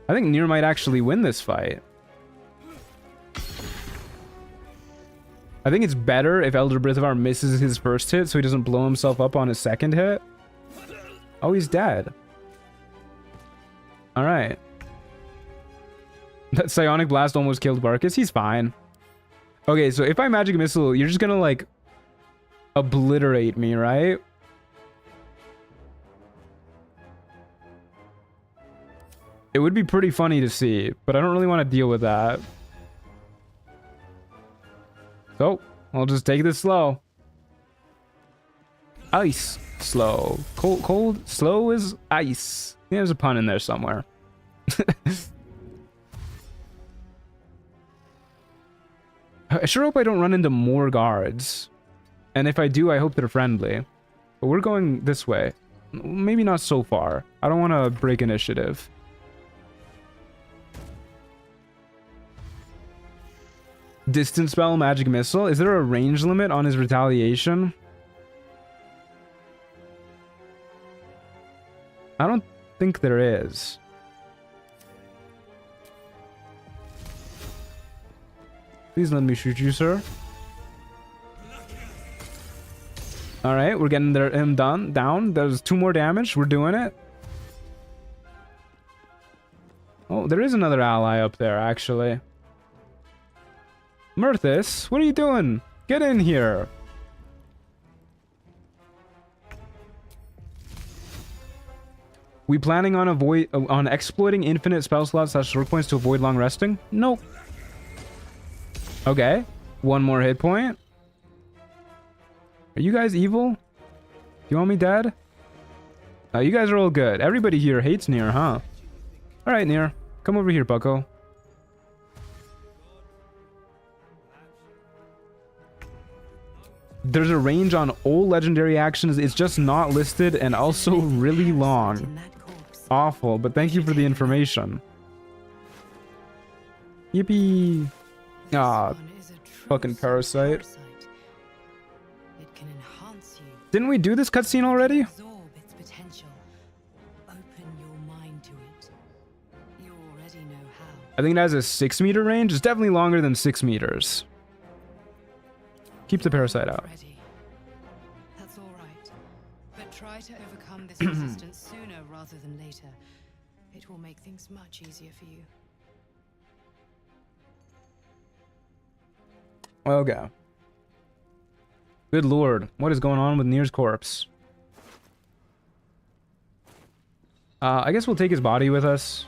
I think Nier might actually win this fight. I think it's better if Elder Brithivar misses his first hit so he doesn't blow himself up on his second hit. Oh, he's dead. Alright. That Psionic Blast almost killed Barkus. He's fine. Okay, so if I Magic Missile, you're just gonna, like, obliterate me, right? It would be pretty funny to see, but I don't really want to deal with that. So, I'll just take this slow. Ice. Slow. Cold. Slow is ice. Yeah, there's a pun in there somewhere. I sure hope I don't run into more guards. And if I do, I hope they're friendly. But we're going this way. Maybe not so far. I don't want to break initiative. Distance spell, Magic Missile. Is there a range limit on his retaliation? I don't think there is. Please let me shoot you, sir. Alright, we're getting him down. There's 2 more damage. We're doing it. Oh, there is another ally up there, actually. Mirthus, what are you doing? Get in here. We planning on exploiting infinite spell slots / sword points to avoid long resting? Nope. Okay. 1 more hit point. Are you guys evil? Do you want me dead? You guys are all good. Everybody here hates Nier, huh? Alright, Nier. Come over here, bucko. There's a range on all legendary actions. It's just not listed and also really long. Awful, but thank you for the information. Yippee. Ah, fucking parasite. Didn't we do this cutscene already? Absorb its potential. Open your mind to it. You already know how. I think it has a 6 meter range. It's definitely longer than 6 meters. Keep the parasite out. Ready. That's all right. But try to overcome this resistance sooner rather than later. It will make things much easier for you. Okay. Good lord, what is going on with Nir's corpse? I guess we'll take his body with us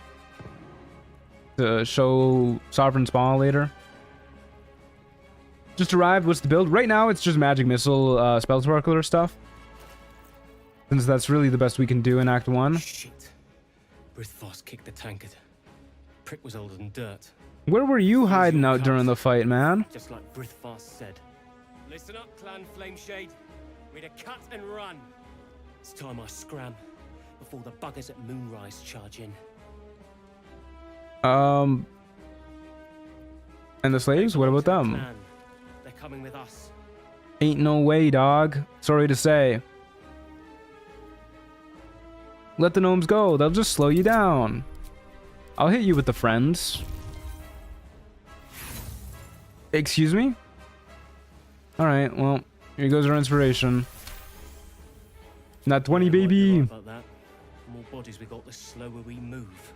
to show Sovereign Spa later. Just arrived, what's the build? Right now it's just magic missile, spell sparkler stuff. Since that's really the best we can do in Act 1. Shit. Brithvoss kicked the tankard. Prick was older than dirt. Where were you hiding out during the fight, man? Just like Brithvoss said. Listen up, Clan Flameshade. We're to cut and run. It's time I scram before the buggers at Moonrise charge in. And the slaves? What about them? They're coming with us. Ain't no way, dog. Sorry to say. Let the gnomes go. They'll just slow you down. I'll hit you with the friends. Excuse me? Alright, well, here goes our inspiration. Not 20, baby! About that. The more bodies we got, the slower we move.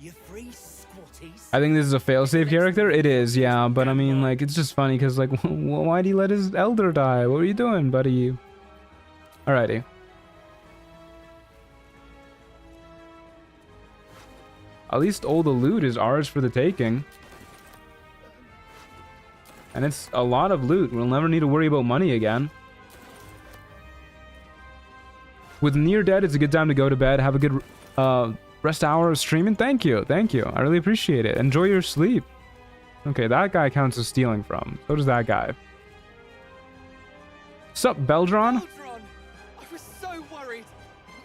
You free squatties? I think this is a failsafe character. It is, yeah, but I mean, like, it's just funny because, like, why'd he let his elder die? What were you doing, buddy? Alrighty. At least all the loot is ours for the taking. And it's a lot of loot. We'll never need to worry about money again. With Nir dead, it's a good time to go to bed. Have a good rest hour of streaming. Thank you. Thank you. I really appreciate it. Enjoy your sleep. Okay, that guy counts as stealing from. So does that guy. Sup, Beldron? I was so worried.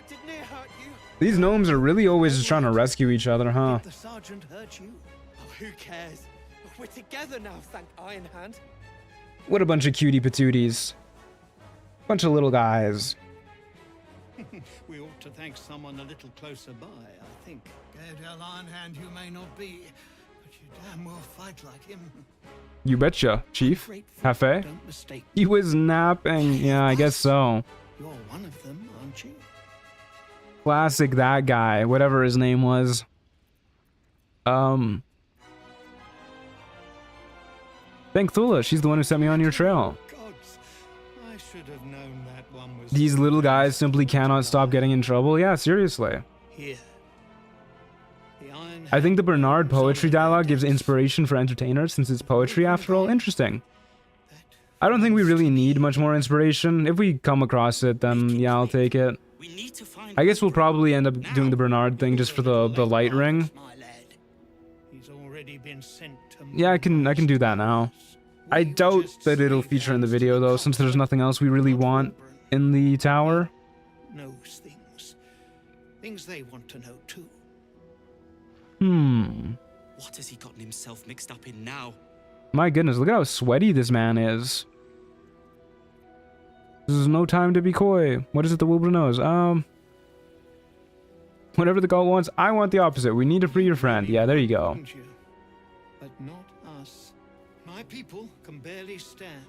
Did Nir hurt you? These gnomes are really always just trying to rescue each other, huh? Did the sergeant hurt you? Oh, who cares? We're together now, thank Iron Hand. What a bunch of cutie patooties. Bunch of little guys. We ought to thank someone a little closer by, I think. Gaedel Iron Hand you may not be, but you damn well fight like him. You betcha, Chief. Cafe? He was napping. Yeah, I guess so. You're one of them, aren't you? Classic that guy, whatever his name was. Thank Thula, she's the one who sent me on your trail. I should have known that one was... These little guys simply cannot stop getting in trouble. Yeah, seriously. Here. I think the Bernard poetry dialogue gives inspiration for entertainers since it's poetry after all. Interesting. I don't think we really need much more inspiration. If we come across it, then yeah, I'll take it. I guess we'll probably end up doing the Bernard thing just for the light ring. Yeah, I can do that now. I doubt that it'll feature in the video though, since there's nothing else we really want in the tower. Knows things they want to know too. What has he gotten himself mixed up in now? My goodness, look at how sweaty this man is. This is no time to be coy. What is it the Wilbur knows? Whatever the cult wants, I want the opposite. We need to free your friend. Yeah, there you go. But not us. My people can barely stand,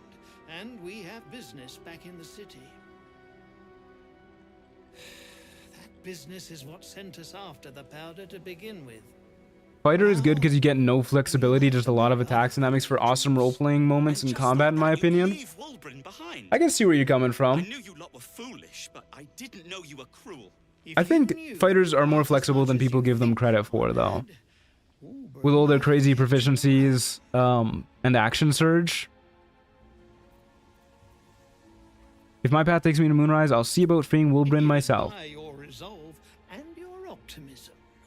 and we have business back in the city. That business is what sent us after the powder to begin with. Fighter is good because you get no flexibility, just a lot of attacks, and that makes for awesome role-playing moments in combat, in my opinion. I can see where you're coming from. I knew you lot were foolish, but I didn't know you were cruel. I think fighters are more flexible than people give them credit for, though. With all their crazy proficiencies, and action surge. If my path takes me to Moonrise, I'll see about freeing Wilbrin myself.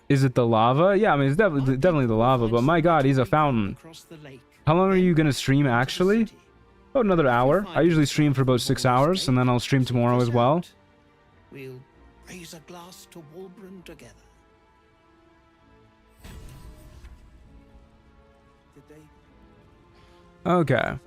Is it the lava? Yeah, I mean, it's definitely the lava, but my god, he's a fountain. How long are you gonna stream, actually? About another hour. I usually stream for about 6 hours, and then I'll stream tomorrow as well. We'll raise a glass to Wilbrin together. Okay.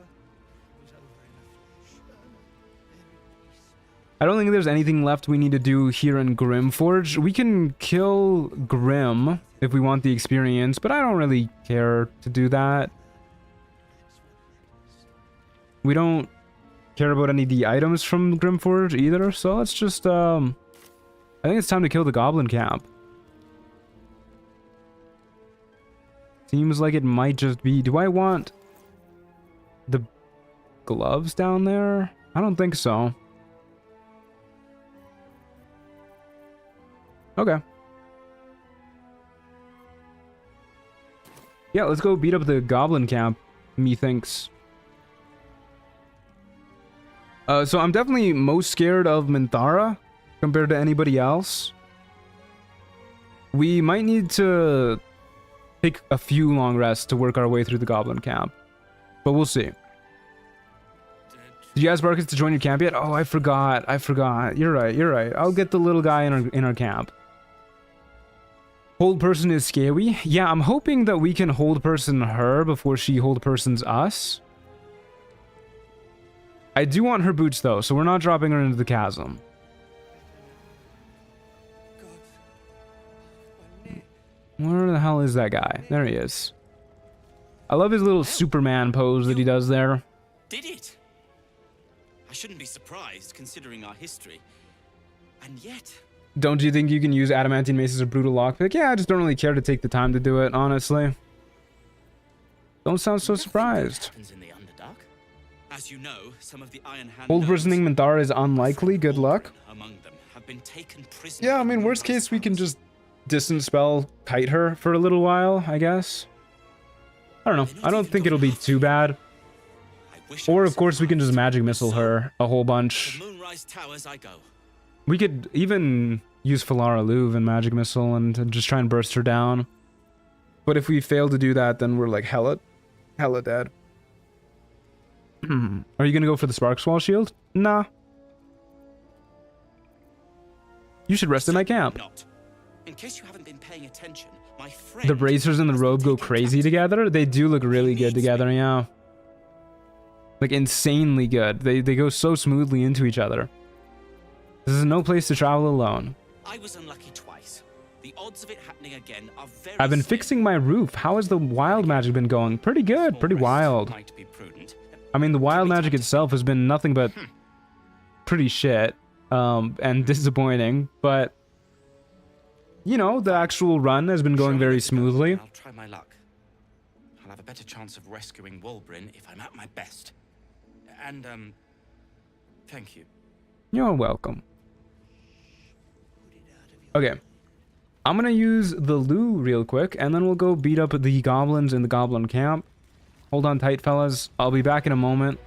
I don't think there's anything left we need to do here in Grimforge. We can kill Grim if we want the experience, but I don't really care to do that. We don't care about any of the items from Grimforge either, so let's just, I think it's time to kill the Goblin Camp. Seems like it might just be... Do I want the gloves down there? I don't think so. Okay. Yeah, let's go beat up the Goblin Camp, methinks. So I'm definitely most scared of Minthara compared to anybody else. We might need to take a few long rests to work our way through the Goblin Camp, but we'll see. Did you ask Barkus to join your camp yet? Oh, I forgot. You're right. I'll get the little guy in our camp. Hold person is scary. Yeah, I'm hoping that we can hold person her before she hold persons us. I do want her boots though, so we're not dropping her into the chasm. Where the hell is that guy? There he is. I love his little Superman pose that he does there. Did it? I shouldn't be surprised, considering our history. And yet... Don't you think you can use adamantine mace as a brutal lockpick? Yeah, I just don't really care to take the time to do it, honestly. Don't sound so surprised. As you know, some of the Iron Hand Hold personing Minthara is unlikely. Good luck. among them have been taken prisoner. Yeah, I mean, worst case, we can just distance spell kite her for a little while, I guess. I don't know. I don't think it'll be too bad. Or, of course, we can just magic missile her a whole bunch. Moonrise Towers I go. We could even use Falara Louv and magic missile and just try and burst her down. But if we fail to do that, then we're like hella dead. Are you gonna go for the Spark Swall shield? Nah. You should rest in my camp. In case you haven't been paying attention, my friend... The bracers and the robe go crazy together? They do look really good together, yeah. Like, insanely good. They go so smoothly into each other. This is no place to travel alone. I was unlucky twice. The odds of it happening again are very I've been fixing my roof. How has the wild magic been going? Pretty good. Pretty wild. I mean, the wild magic itself has been nothing but pretty shit and disappointing, but you know, the actual run has been going very smoothly. I'll try my luck. I'll have a better chance of rescuing Wolbryn if I'm at my best. And thank you. You're welcome. Okay. I'm gonna use the Loo real quick, and then we'll go beat up the goblins in the goblin camp. Hold on tight, fellas. I'll be back in a moment.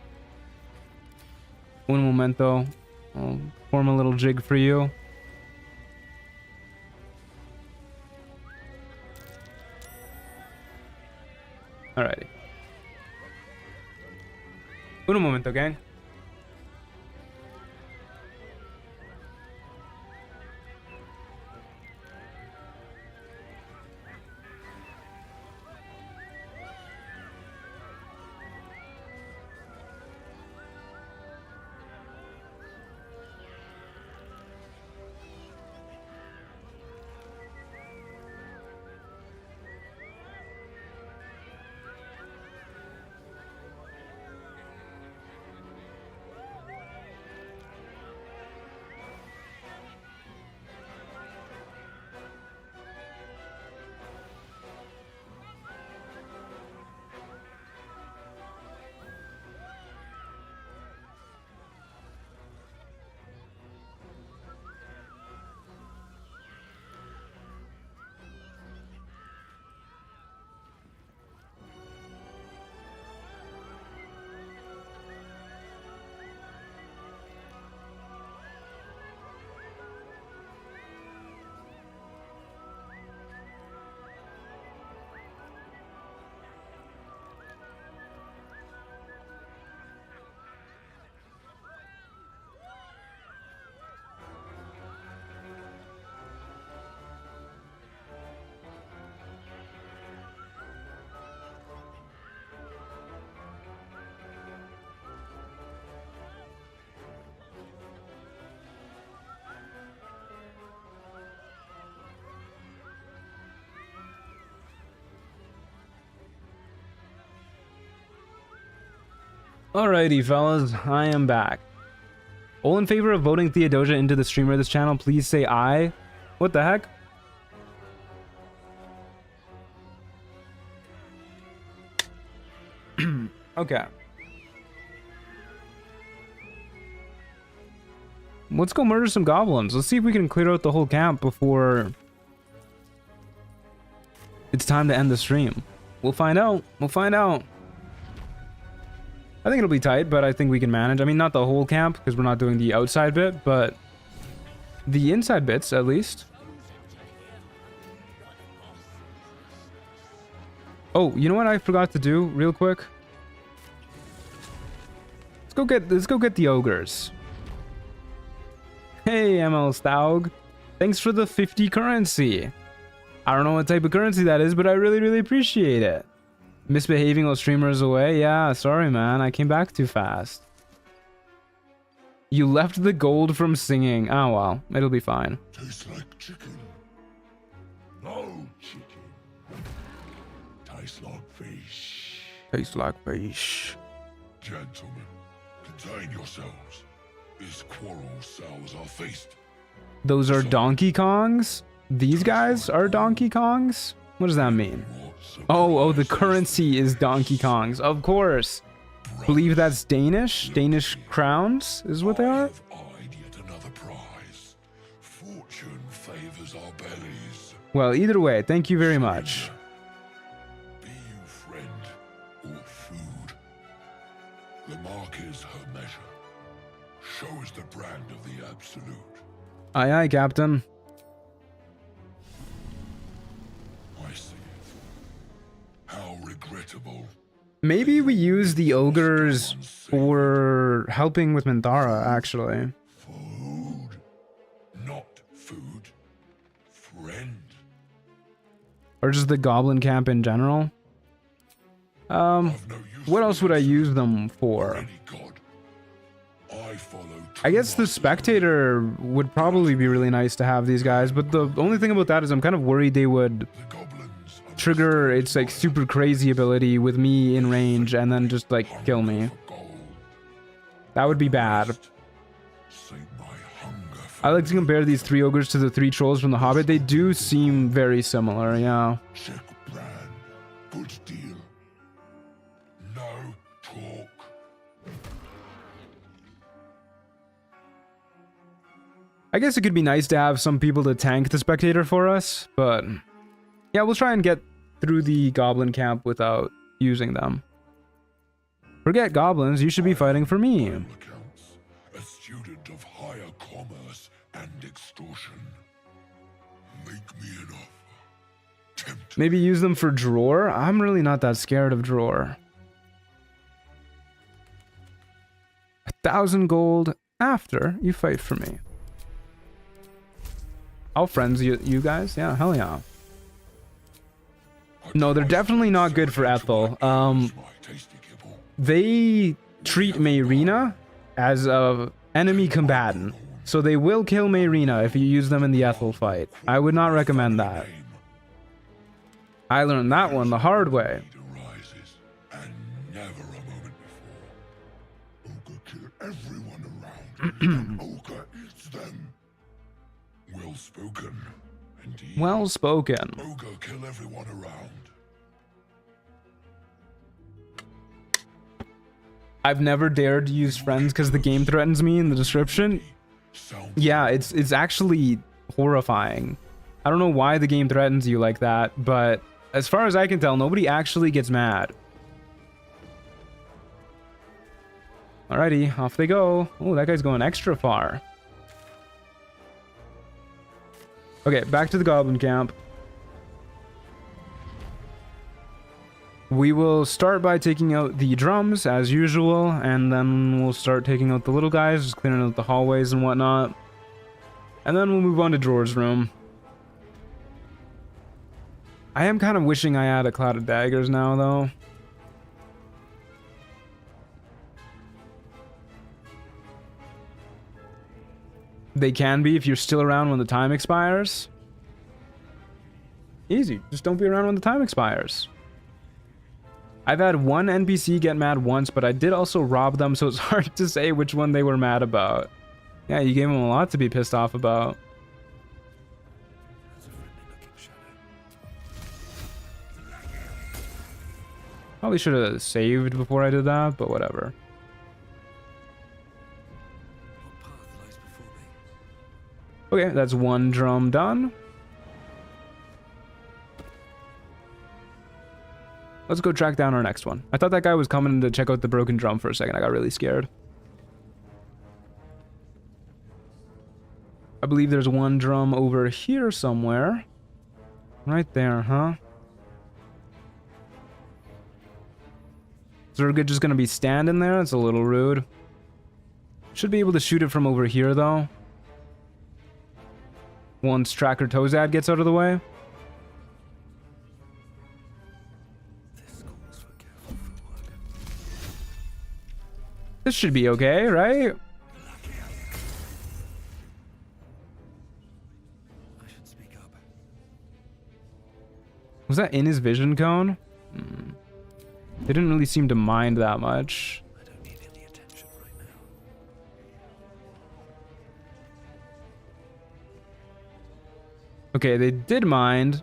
Un momento. I'll form a little jig for you. Alrighty. Un momento, gang. Alrighty, fellas, I am back. All in favor of voting Theodosia into the streamer of this channel, please say aye. What the heck? Okay. Let's go murder some goblins. Let's see if we can clear out the whole camp before it's time to end the stream. We'll find out. We'll find out. I think it'll be tight, but I think we can manage. I mean, not the whole camp, because we're not doing the outside bit, but the inside bits, at least. Oh, you know what I forgot to do, real quick? Let's go get the ogres. Hey, ML Staug. Thanks for the 50 currency. I don't know what type of currency that is, but I really, really appreciate it. Misbehaving while streamers away? Yeah, sorry, man. I came back too fast. You left the gold from singing. Oh, well. It'll be fine. Tastes like chicken. No chicken. Tastes like fish. Tastes like fish. Gentlemen, contain yourselves. This quarrel sours our feast. Those are Donkey Kongs? These guys are Donkey Kongs? What does that mean? Oh, the currency is Donkey Kongs. Of course. Believe that's Danish? Danish crowns is what they are? Fortune favors our bellies. Well, either way, thank you very much. Be you friend or food. The mark is her measure. Show us the brand of the absolute. Aye, aye, Captain. I see it. How regrettable. Maybe we use the ogres for helping with Minthara, actually. Food. Not food. Friend. Or just the goblin camp in general. What else would I use them for? I guess the spectator would probably be really nice to have these guys, but the only thing about that is I'm kind of worried they would trigger its like super crazy ability with me in range and then just like kill me. That would be bad. I like to compare these 3 ogres to the 3 trolls from The Hobbit. They do seem very similar, yeah. Check brand. Good deal. No talk. I guess it could be nice to have some people to tank the spectator for us, but yeah, we'll try and get through the goblin camp without using them. Forget goblins, you should be fighting for me. A student of higher commerce and extortion. Make me an offer. Maybe use them for drawer? I'm really not that scared of drawer. 1,000 gold after you fight for me. I'll friends you guys. Yeah, hell yeah. No, they're definitely not good for Ethel. They treat Mayrina as a enemy combatant, so they will kill Mayrina if you use them in the Ethel fight. I would not recommend that. I learned that one the hard way. Well spoken, indeed. Well spoken. Ogre kill everyone around. I've never dared to use friends because the game threatens me in the description. Yeah, it's actually horrifying. I don't know why the game threatens you like that, but as far as I can tell, nobody actually gets mad. Alrighty, off they go. Oh, that guy's going extra far. Okay, back to the goblin camp. We will start by taking out the drums, as usual, and then we'll start taking out the little guys, just clearing out the hallways and whatnot. And then we'll move on to Drore's room. I am kind of wishing I had a cloud of daggers now, though. They can be if you're still around when the time expires. Easy. Just don't be around when the time expires. I've had one NPC get mad once, but I did also rob them, so it's hard to say which one they were mad about. Yeah, you gave them a lot to be pissed off about. Probably should have saved before I did that, but whatever. Okay, that's one drum done. Let's go track down our next one. I thought that guy was coming to check out the broken drum for a second. I got really scared. I believe there's one drum over here somewhere. Right there, huh? Is Zerga just gonna be standing there? It's a little rude. Should be able to shoot it from over here, though. Once Tracker Tozad gets out of the way. This should be okay, right? Was that in his vision cone? They didn't really seem to mind that much. I don't need any attention right now. Okay, they did mind.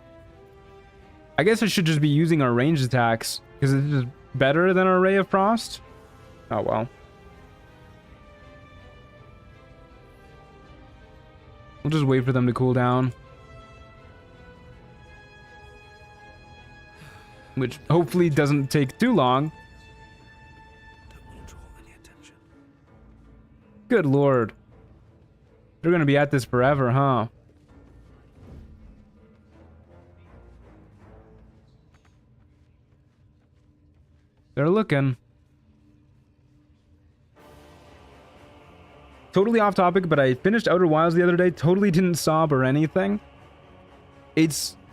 I guess I should just be using our ranged attacks because it's just better than our Ray of Frost. Oh well. We'll just wait for them to cool down. Which hopefully doesn't take too long. Good lord. They're gonna be at this forever, huh? They're looking. Totally off topic, but I finished Outer Wilds the other day. Totally didn't sob or anything.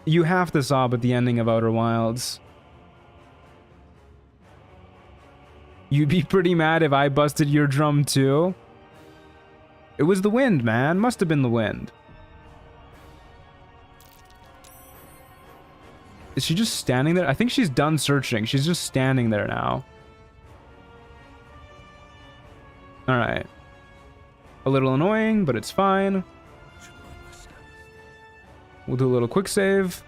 You have to sob at the ending of Outer Wilds. You'd be pretty mad if I busted your drum too. It was the wind, man. Must have been the wind. Is she just standing there? I think she's done searching. She's just standing there now. Alright. A little annoying, but it's fine. We'll do a little quick save.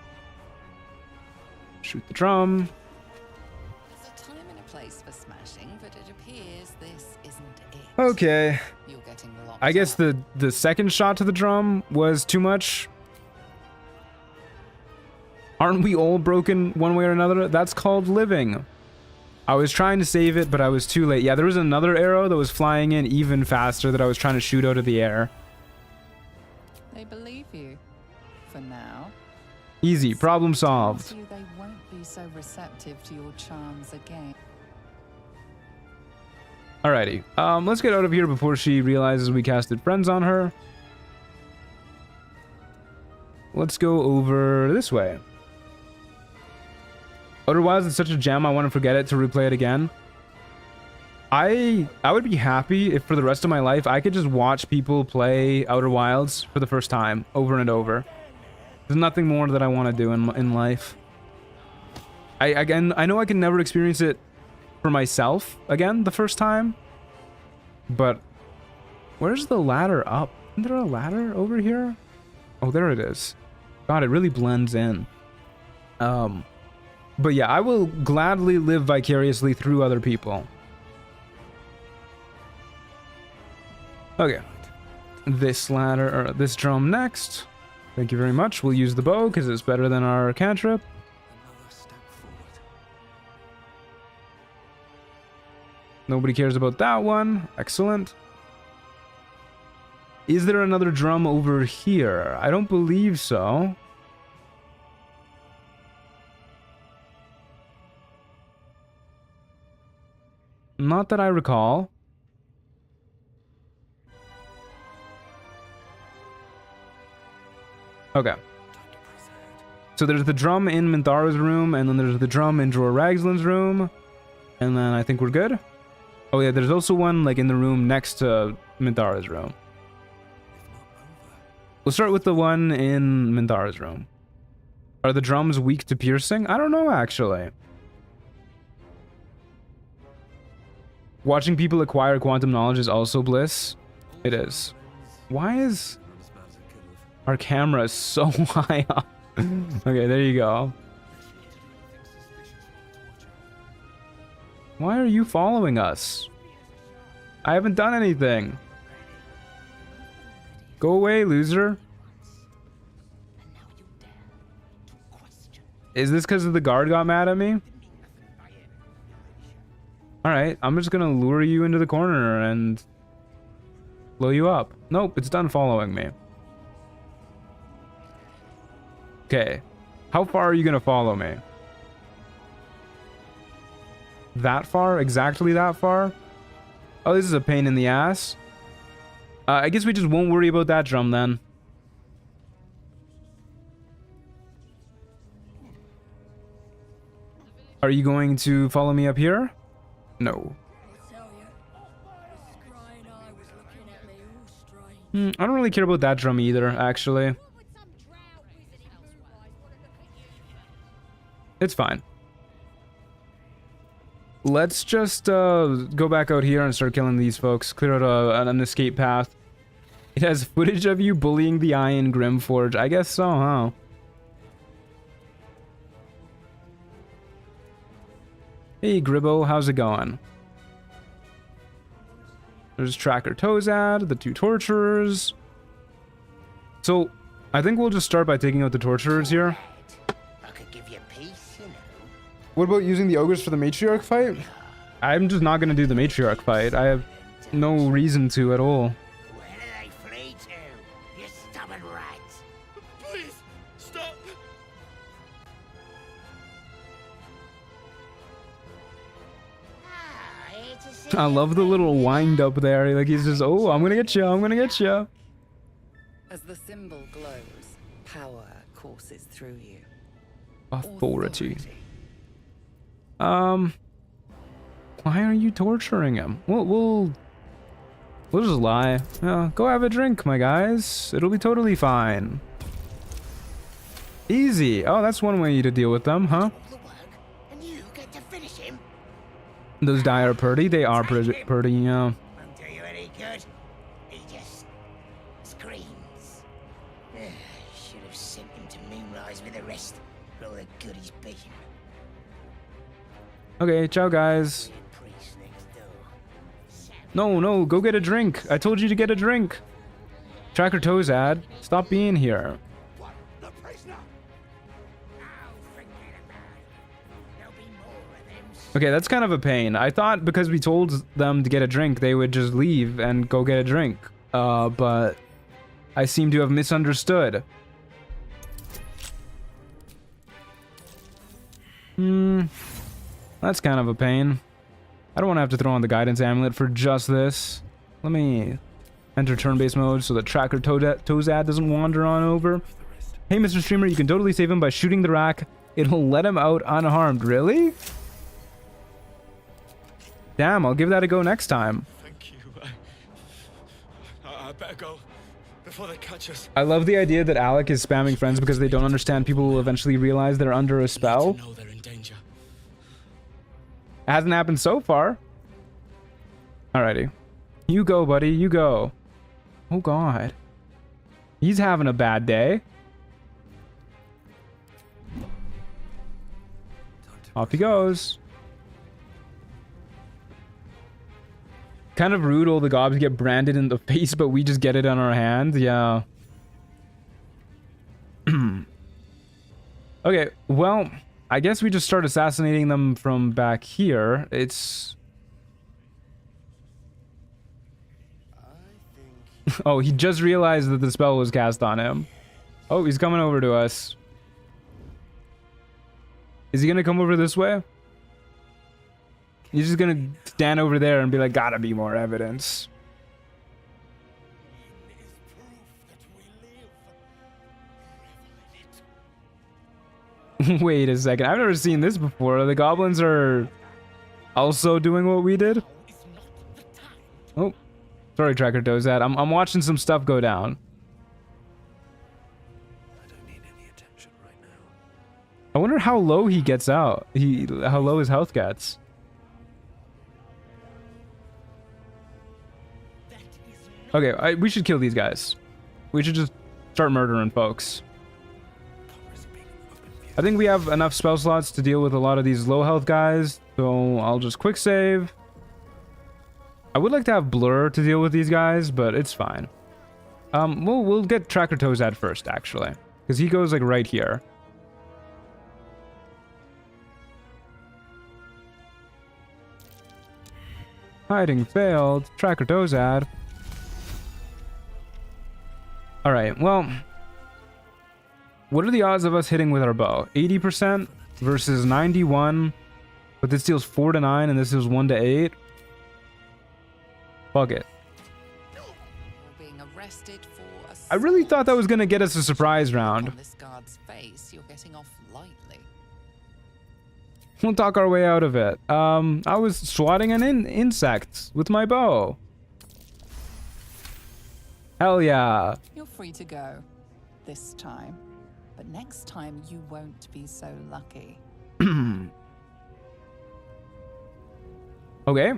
Shoot the drum. There's a time and a place for smashing, but it appears this isn't it. Okay. You're getting locked I guess the second shot to the drum was too much. Aren't we all broken one way or another? That's called living. I was trying to save it, but I was too late. Yeah, there was another arrow that was flying in even faster that I was trying to shoot out of the air. They believe you. For now. Easy. Problem solved. You they won't be so receptive to your charms again. Alrighty. Let's get out of here before she realizes we casted friends on her. Let's go over this way. Outer Wilds is such a gem, I want to forget it to replay it again. I would be happy if for the rest of my life I could just watch people play Outer Wilds for the first time over and over. There's nothing more that I want to do in life. I know I can never experience it for myself again the first time. But where's the ladder up? Isn't there a ladder over here? Oh, there it is. God, it really blends in. But yeah, I will gladly live vicariously through other people. Okay. This ladder, or this drum next. Thank you very much. We'll use the bow because it's better than our cantrip. Nobody cares about that one. Excellent. Is there another drum over here? I don't believe so. Not that I recall. Okay. So there's the drum in Minthara's room, and then there's the drum in Dror Ragslin's room. And then I think we're good. Oh yeah, there's also one like in the room next to Minthara's room. We'll start with the one in Minthara's room. Are the drums weak to piercing? I don't know, actually. Watching people acquire quantum knowledge is also bliss. It is. Why is our camera so high up? Okay, there you go. Why are you following us? I haven't done anything. Go away, loser. Is this because the guard got mad at me? Alright, I'm just gonna lure you into the corner and blow you up. Nope, it's done following me. Okay. How far are you gonna follow me? That far? Exactly that far? Oh, this is a pain in the ass. I guess we just won't worry about that drum then. Are you going to follow me up here? No. I don't really care about that drum either, actually. It's fine. Let's just go back out here and start killing these folks. Clear out an escape path. It has footage of you bullying the eye in Grimforge. I guess so, huh? Hey, Gribbo, how's it going? There's Tracker Tozad, the two torturers. So, I think we'll just start by taking out the torturers here. I could give you peace, you know. What about using the ogres for the matriarch fight? I'm just not going to do the matriarch fight. I have no reason to at all. Where do they flee to? You stubborn rats. Please, stop! I love the little wind up there. Like he's just, oh, I'm gonna get you. I'm gonna get you. As the symbol glows, power courses through you. Authority. Why are you torturing him? We'll just lie. Yeah, go have a drink, my guys. It'll be totally fine. Easy. Oh, that's one way to deal with them, huh? And you get to finish him. Those die are pretty. They are pretty, yeah. Won't do you any good. He just screams. Should have sent him to Moonrise with the rest. For all the good he's been. Okay, ciao, guys. No, go get a drink. I told you to get a drink. Tracker Tozad, stop being here. Okay, that's kind of a pain. I thought because we told them to get a drink, they would just leave and go get a drink. But I seem to have misunderstood. That's kind of a pain. I don't want to have to throw on the guidance amulet for just this. Let me enter turn-based mode so that Tracker Tozad doesn't wander on over. Hey, Mr. Streamer, you can totally save him by shooting the rack. It'll let him out unharmed. Really? Damn, I'll give that a go next time. Thank you. I better go before they catch us. I love the idea that Alec is spamming friends because they don't understand people will eventually realize they're under a spell. Know they're in danger. It hasn't happened so far. Alrighty. You go, buddy. You go. Oh, God. He's having a bad day. Off he goes. Kind of rude all the gobs get branded in the face, but we just get it on our hand. Yeah. Okay, well, I guess we just start assassinating them from back here. It's... Oh, he just realized that the spell was cast on him. Oh, he's coming over to us. Is he gonna come over this way? He's just gonna stand over there and be like, gotta be more evidence. Wait a second, I've never seen this before. The goblins are also doing what we did? Oh, sorry, Tracker Tozad. I'm watching some stuff go down. I wonder how low he gets out. How low his health gets. Okay, we should kill these guys. We should just start murdering folks. I think we have enough spell slots to deal with a lot of these low health guys, so I'll just quick save. I would like to have Blur to deal with these guys, but it's fine. We'll get Tracker Tozad first, actually, because he goes like right here. Hiding failed. Tracker Tozad. Alright, well, what are the odds of us hitting with our bow? 80% versus 91, but this deals 4 to 9 and this deals 1 to 8. Fuck it. Being arrested for I really thought that was gonna get us a surprise round. on this guard's face, you're getting off lightly. We'll talk our way out of it. I was swatting an insect with my bow. Hell yeah. You're free to go this time, but next time you won't be so lucky. Okay.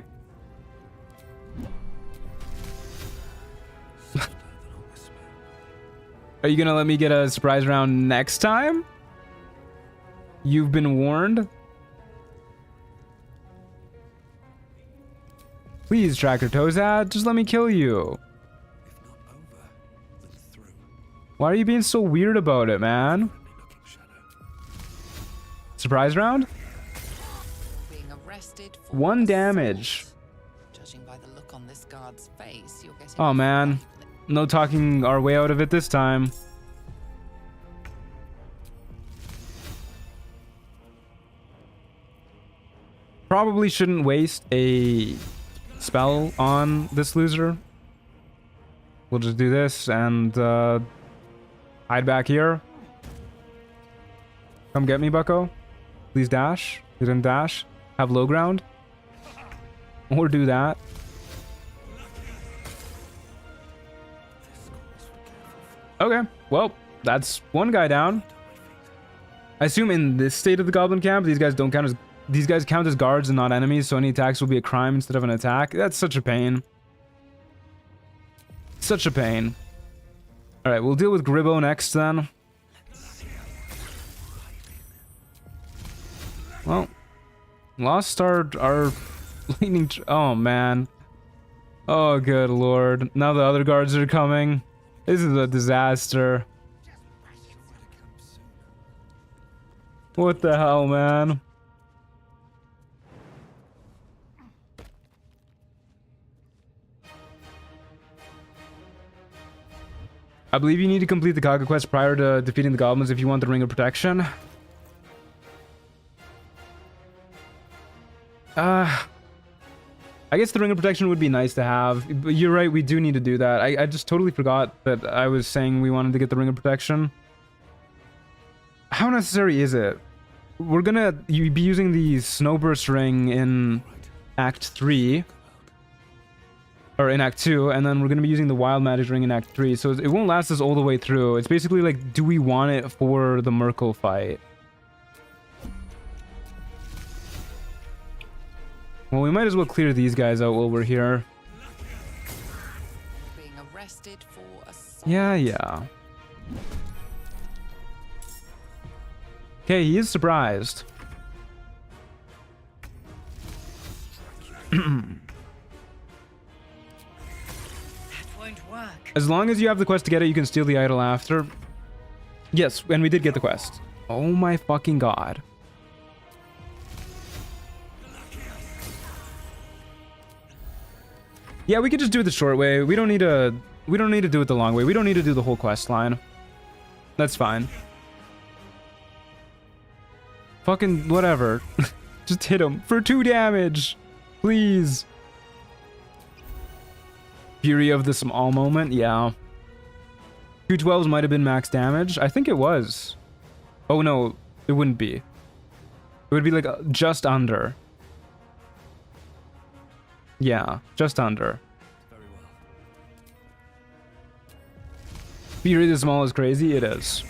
Are you gonna let me get a surprise round next time? You've been warned. Please, Tracker Tozad, just let me kill you. Why are you being so weird about it, man? Surprise round? Being arrested for 1 damage. judging by the look on this guard's face, you're getting Oh man, no talking our way out of it this time. Probably shouldn't waste a spell on this loser. We'll just do this and hide back here. Come get me, bucko. Please dash. You didn't dash. Have low ground. Or do that. Okay, well, that's 1 guy down. I assume in this state of the goblin camp, these guys count as guards and not enemies, so any attacks will be a crime instead of an attack. That's such a pain. Such a pain. Alright, we'll deal with Gribbo next then. Well, lost our leaning... Oh, man. Oh, good lord. Now the other guards are coming. This is a disaster. What the hell, man? I believe you need to complete the Kaga quest prior to defeating the goblins if you want the Ring of Protection. I guess the Ring of Protection would be nice to have, but you're right, we do need to do that. I just totally forgot that I was saying we wanted to get the Ring of Protection. How necessary is it? We're gonna be using the Snowburst Ring in Act 3. Or in Act 2, and then we're gonna be using the Wild Magic Ring in Act 3, so it won't last us all the way through. It's basically like, do we want it for the Merkel fight? Well, we might as well clear these guys out while we're here. being arrested for assault. Yeah. Okay, he is surprised. As long as you have the quest to get it, you can steal the idol after. Yes, and we did get the quest. Oh my fucking god. Yeah, we could just do it the short way. We don't need to do it the long way. We don't need to do the whole quest line. That's fine. Fucking whatever. Just hit him for 2 damage. Please. Fury of the Small Moment, yeah. 212s might have been max damage. I think it was. Oh no, it wouldn't be. It would be like just under. Yeah, just under. Fury of the Small is crazy? It is.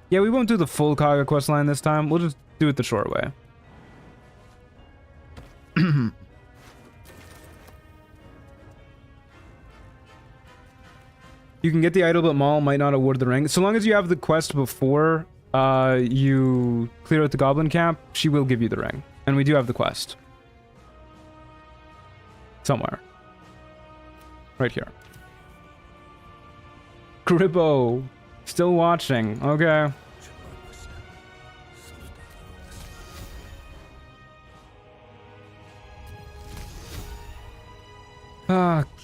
Yeah, we won't do the full Kaga quest line this time. We'll just do it the short way. You can get the idol, but Maul might not award the ring. So long as you have the quest before you clear out the goblin camp, she will give you the ring. And we do have the quest. Somewhere. Right here. Gribbo. Still watching. Okay.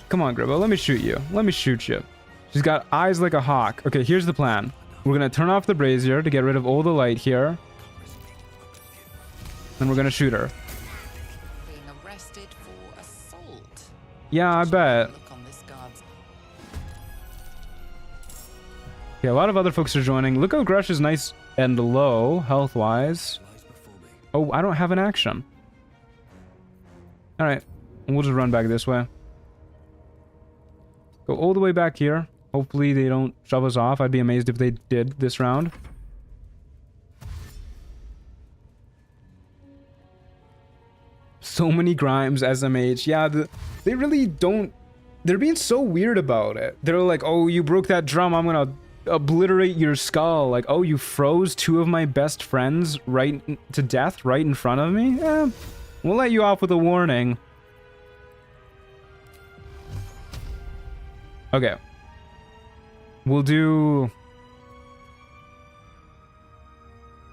Come on, Gribbo. Let me shoot you. Let me shoot you. She's got eyes like a hawk. Okay, here's the plan. We're going to turn off the brazier to get rid of all the light here. Then we're going to shoot her. Being arrested for assault. Yeah, I bet. Okay, a lot of other folks are joining. Look how Grush is nice and low, health-wise. Oh, I don't have an action. Alright, we'll just run back this way. Go all the way back here. Hopefully they don't shove us off. I'd be amazed if they did this round. So many Grimes, SMH. Yeah, they really don't... They're being so weird about it. They're like, oh, you broke that drum. I'm gonna obliterate your skull. Like, oh, you froze two of my best friends right to death right in front of me? Eh, we'll let you off with a warning. Okay. We'll do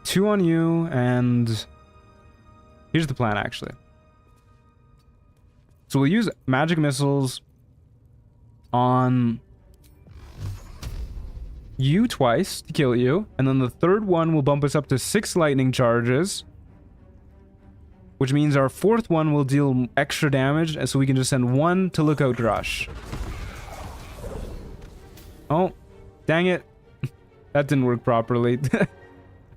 2 on you, and here's the plan, actually. So we'll use magic missiles on you twice to kill you, and then the third one will bump us up to 6 lightning charges, which means our fourth one will deal extra damage, and so we can just send 1 to Lookout Grush. Oh, dang it. That didn't work properly.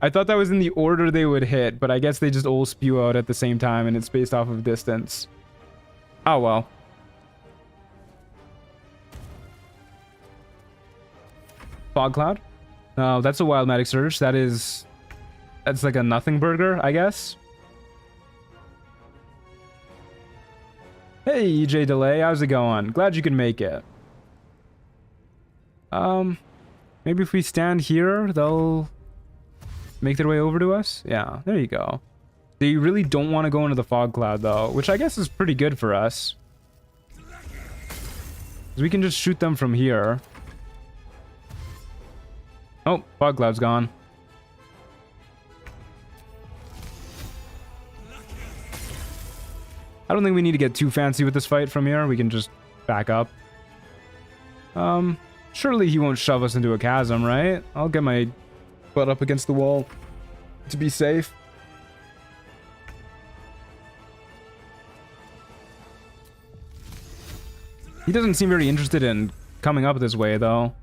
I thought that was in the order they would hit, but I guess they just all spew out at the same time and it's based off of distance. Oh well. Fog Cloud? Oh, that's a Wild Magic Surge. That's like a nothing burger, I guess. Hey, EJ Delay, how's it going? Glad you can make it. Maybe if we stand here, they'll make their way over to us. Yeah, there you go. They really don't want to go into the fog cloud, though, which I guess is pretty good for us. 'Cause we can just shoot them from here. Oh, fog cloud's gone. I don't think we need to get too fancy with this fight from here. We can just back up. Surely he won't shove us into a chasm, right? I'll get my butt up against the wall to be safe. He doesn't seem very interested in coming up this way, though.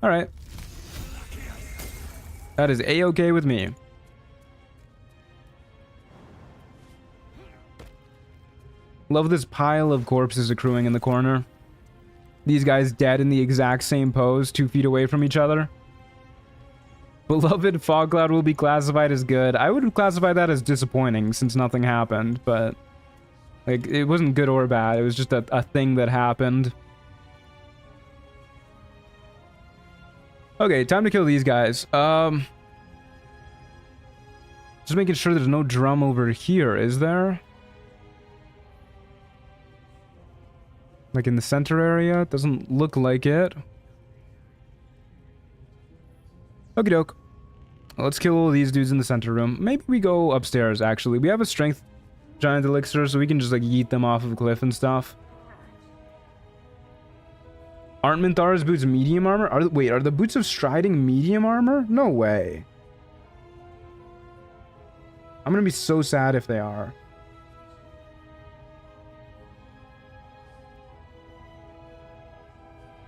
Alright. That is A-okay with me. Love this pile of corpses accruing in the corner. These guys dead in the exact same pose, 2 feet away from each other. Beloved Fog Cloud will be classified as good. I would classify that as disappointing since nothing happened, but like it wasn't good or bad. It was just a thing that happened. Okay, time to kill these guys. Just making sure there's no drum over here, is there? Like in the center area? Doesn't look like it. Okie doke. Let's kill all these dudes in the center room. Maybe we go upstairs, actually. We have a strength giant elixir, so we can just like yeet them off of a cliff and stuff. Aren't Minthara's boots medium armor? Wait, are the boots of striding medium armor? No way. I'm gonna be so sad if they are.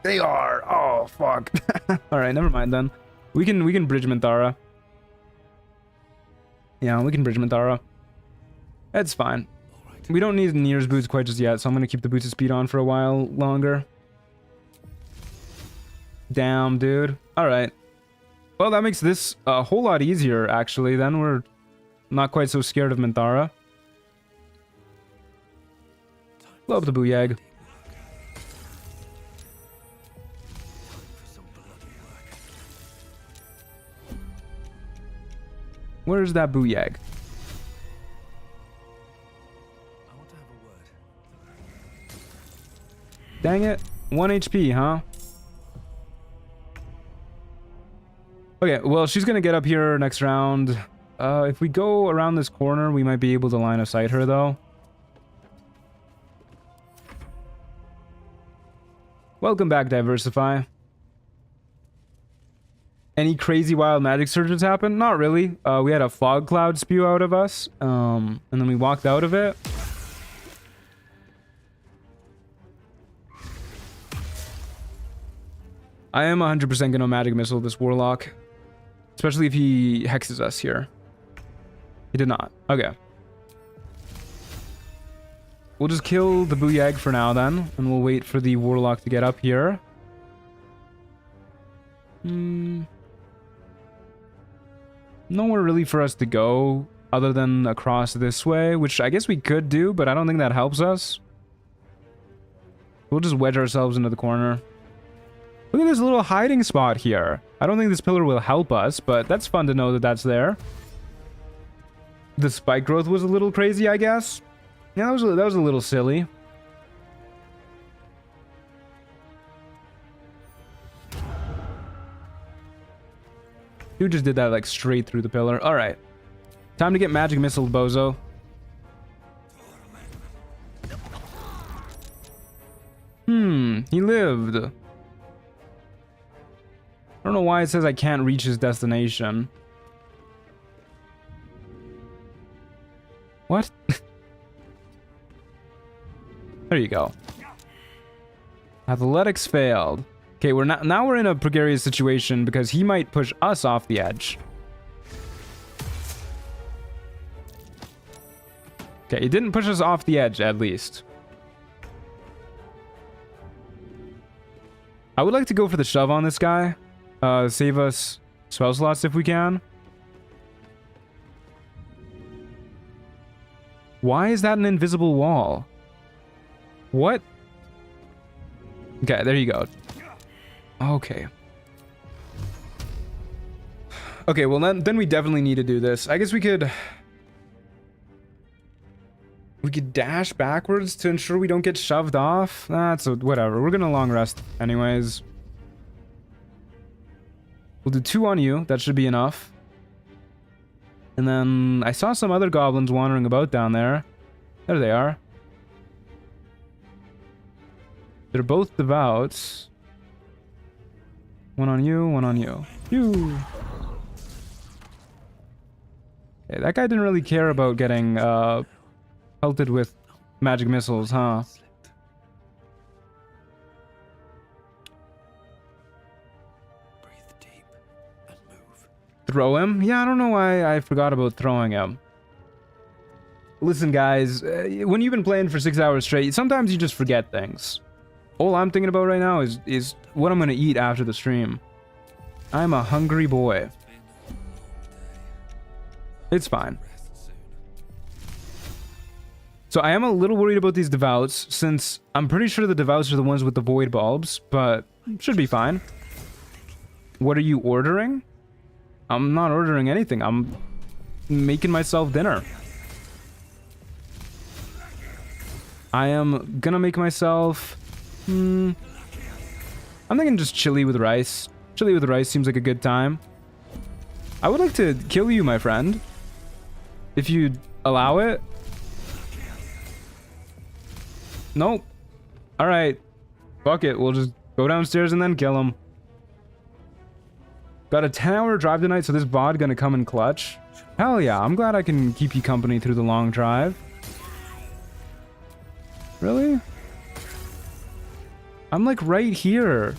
They are. Oh, fuck. Alright, never mind then. We can bridge Minthara. Yeah, we can bridge Minthara. That's fine. We don't need Nier's boots quite just yet, so I'm going to keep the boots of speed on for a while longer. Damn, dude. Alright. Well, that makes this a whole lot easier, actually. Then we're not quite so scared of Minthara. Blow up the Booyag. Where's that booyag? Dang it. 1 HP, huh? Okay, well, she's gonna get up here next round. If we go around this corner, we might be able to line of sight her, though. Welcome back, Diversify. Any crazy wild magic surges happen? Not really. We had a fog cloud spew out of us, and then we walked out of it. I am 100% gonna magic missile this warlock. Especially if he hexes us here. He did not. Okay. We'll just kill the booyag for now then. And we'll wait for the warlock to get up here. Nowhere really for us to go other than across this way. Which I guess we could do, but I don't think that helps us. We'll just wedge ourselves into the corner. Look at this little hiding spot here. I don't think this pillar will help us, but that's fun to know that that's there. The spike growth was a little crazy, I guess. Yeah, that was a little silly. Dude just did that like straight through the pillar. All right. Time to get magic missile, bozo. He lived. I don't know why it says I can't reach his destination. What? There you go. Athletics failed. Okay, now we're in a precarious situation because he might push us off the edge. Okay, he didn't push us off the edge, at least. I would like to go for the shove on this guy. Save us spell slots if we can. Why is that an invisible wall? What? Okay, there you go. Okay. Okay, well then we definitely need to do this. I guess we could dash backwards to ensure we don't get shoved off. That's whatever. We're gonna long rest anyways. We'll do 2 on you. That should be enough. And then I saw some other goblins wandering about down there. There they are. They're both devout. 1 on you, 1 on you. You. Okay, that guy didn't really care about getting pelted with magic missiles, huh? Throw him? Yeah, I don't know why I forgot about throwing him. Listen, guys, when you've been playing for 6 hours straight, sometimes you just forget things. All I'm thinking about right now is what I'm gonna eat after the stream. I'm a hungry boy. It's fine. So I am a little worried about these devouts, since I'm pretty sure the devouts are the ones with the void bulbs, but should be fine. What are you ordering? I'm not ordering anything. I'm making myself dinner. I am gonna make myself... I'm thinking just chili with rice. Chili with rice seems like a good time. I would like to kill you, my friend. If you allow it. Nope. Alright. Fuck it. We'll just go downstairs and then kill him. Got a 10-hour drive tonight, so this VOD gonna come in clutch. Hell yeah, I'm glad I can keep you company through the long drive. Really? I'm like right here.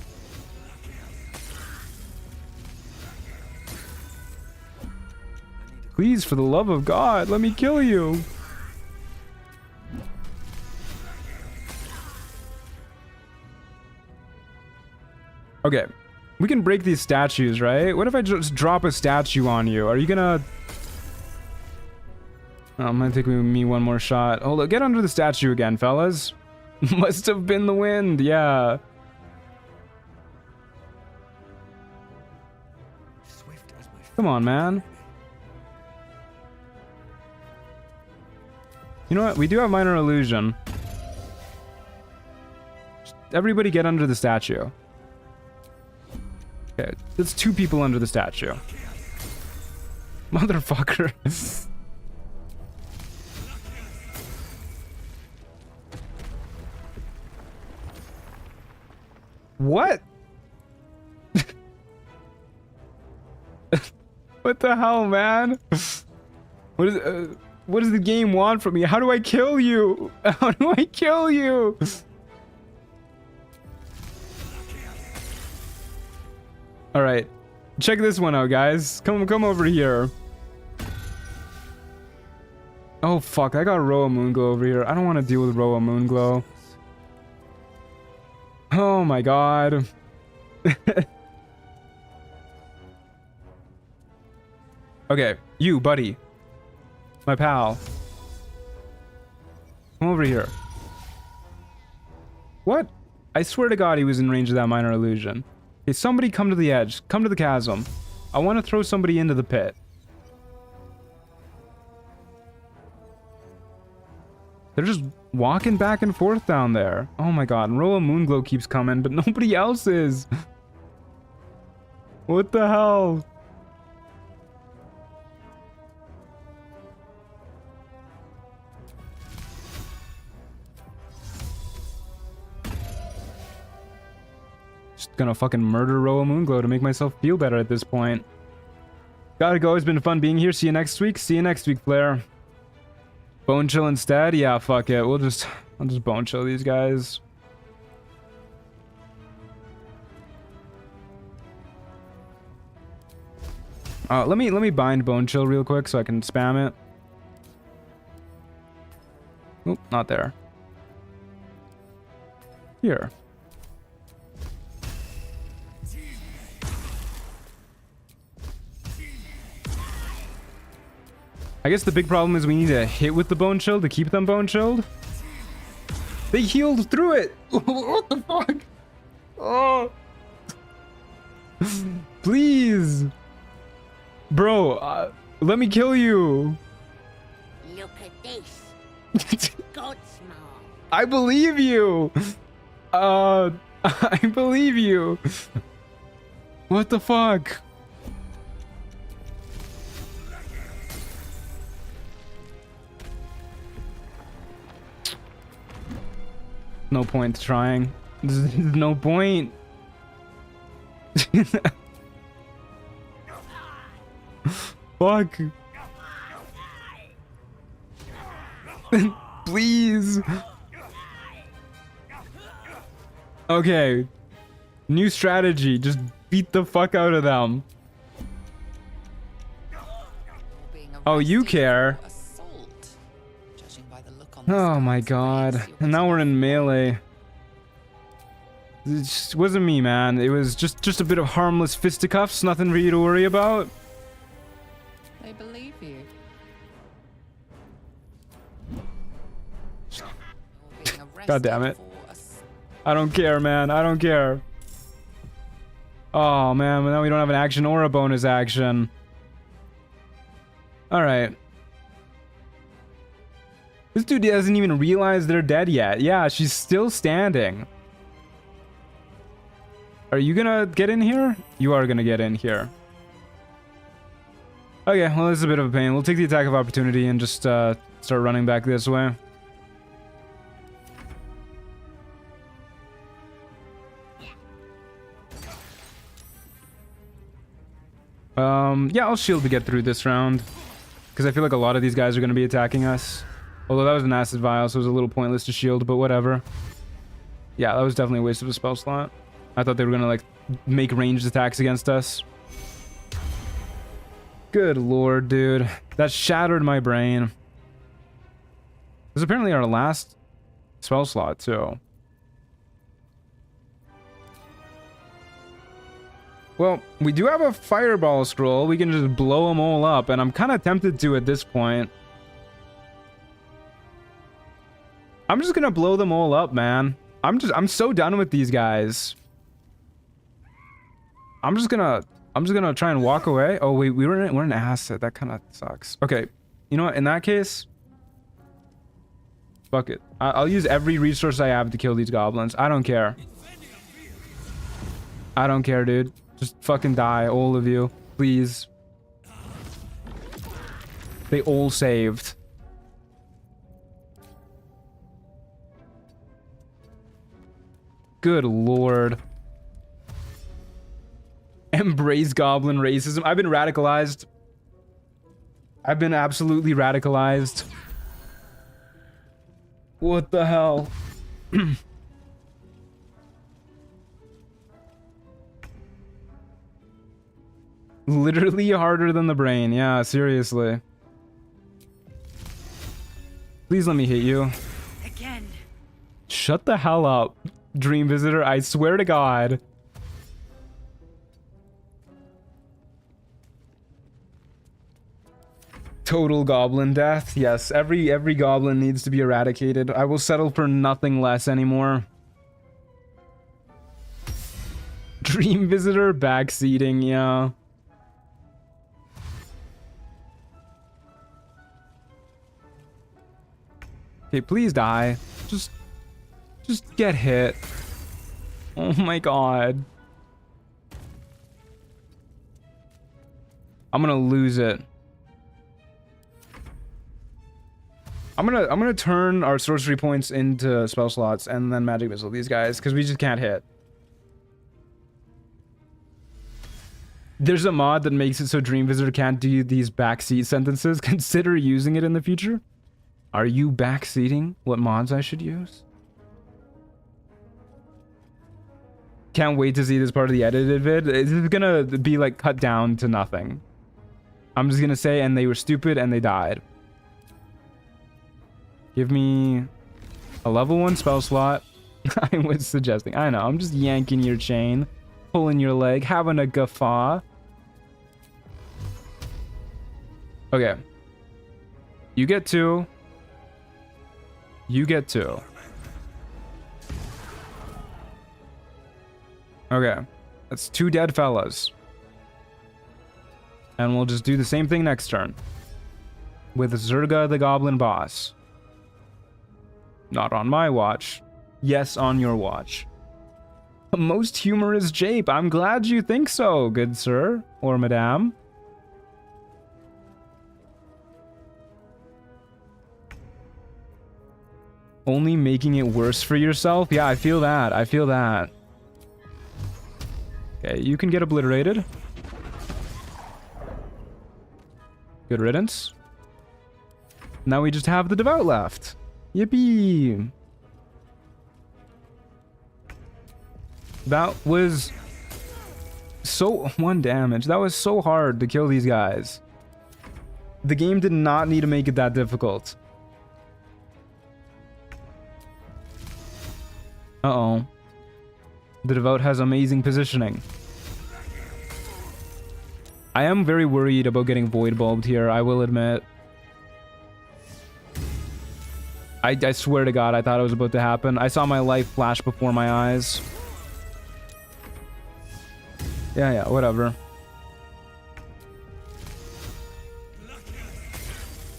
Please, for the love of God, let me kill you. Okay. We can break these statues, right? What if I just drop a statue on you? Are you gonna... Oh, it might take me one more shot. Hold up, get under the statue again, fellas. Must have been the wind, yeah. Come on, man. You know what? We do have minor illusion. Just everybody get under the statue. Okay, that's 2 people under the statue. Motherfucker. What? What the hell, man? What does the game want from me? How do I kill you? How do I kill you? All right, check this one out, guys. Come over here. Oh fuck, I got Roa Moonglow over here. I don't want to deal with Roa Moonglow. Oh my god. Okay, you, buddy. My pal. Come over here. What? I swear to god he was in range of that minor illusion. Okay, somebody come to the edge. Come to the chasm. I want to throw somebody into the pit. They're just walking back and forth down there. Oh my god, and Roa Moonglow keeps coming, but nobody else is. What the hell? Just gonna fucking murder Roa Moonglow to make myself feel better at this point. Gotta go, it's been fun being here. See you next week. See you next week, Flair. Bone chill instead? Yeah, fuck it. I'll just bone chill these guys. Let me bind bone chill real quick so I can spam it. Oop, not there. Here. I guess the big problem is we need to hit with the bone chill to keep them bone chilled. They healed through it. What the fuck? Oh. Please. Bro, let me kill you. Look at this. God small. I believe you. I believe you. What the fuck? No point trying. There's no point. Fuck. Please. Okay. New strategy. Just beat the fuck out of them. Oh, you care. Oh my god. And now we're in melee. It just wasn't me, man. It was just a bit of harmless fisticuffs. Nothing for you to worry about. They believe you. God damn it. I don't care, man. I don't care. Oh, man. Now we don't have an action or a bonus action. Alright. This dude hasn't even realized they're dead yet. Yeah, she's still standing. Are you gonna get in here? You are gonna get in here. Okay, well, this is a bit of a pain. We'll take the attack of opportunity and just start running back this way. Yeah, I'll shield to get through this round. Because I feel like a lot of these guys are going to be attacking us. Although that was an acid vial, so it was a little pointless to shield, but whatever. Yeah, that was definitely a waste of a spell slot. I thought they were going to, like, make ranged attacks against us. Good lord, dude. That shattered my brain. This is apparently our last spell slot, too. Well, we do have a fireball scroll. We can just blow them all up, and I'm kind of tempted to at this point. I'm just gonna blow them all up, man. I'm so done with these guys. I'm just gonna try and walk away. Oh wait, we're in acid. That kind of sucks. Okay, you know what? In that case, Fuck it. I'll use every resource I have to kill these goblins. I don't care. I don't care, dude. Just fucking die, all of you. Please. They all saved. Good lord. Embrace goblin racism. I've been radicalized. I've been absolutely radicalized. What the hell? Literally harder than the brain. Yeah, seriously. Please let me hit you. Again. Shut the hell up, Dream Visitor. I swear to God. Total goblin death. Yes, every goblin needs to be eradicated. I will settle for nothing less anymore. Dream Visitor backseating, yeah. Okay, please die. Just get hit. Oh my god. I'm gonna lose it. I'm gonna turn our sorcery points into spell slots and then magic missile these guys because we just can't hit. There's a mod that makes it so Dream Visitor can't do these backseat sentences. Consider using it in the future. Are you backseating what mods I should use? Can't wait to see this part of the edited vid. It's gonna be like cut down to nothing. I'm just gonna say, and they were stupid and they died. Give me a level 1 spell slot. I was suggesting. I know, I'm just yanking your chain, pulling your leg, having a guffaw. Okay. You get 2. You get 2. Okay. That's 2 dead fellas. And we'll just do the same thing next turn. With Zurga the Goblin Boss. Not on my watch. Yes, on your watch. Most humorous jape. I'm glad you think so, good sir. Or madame. Only making it worse for yourself? Yeah, I feel that. I feel that. Okay, you can get obliterated. Good riddance. Now we just have the Devout left. Yippee! That was so... 1 damage. That was so hard to kill these guys. The game did not need to make it that difficult. Uh-oh. The Devout has amazing positioning. I am very worried about getting void bulbed here, I will admit. I swear to God, I thought it was about to happen. I saw my life flash before my eyes. Yeah, whatever.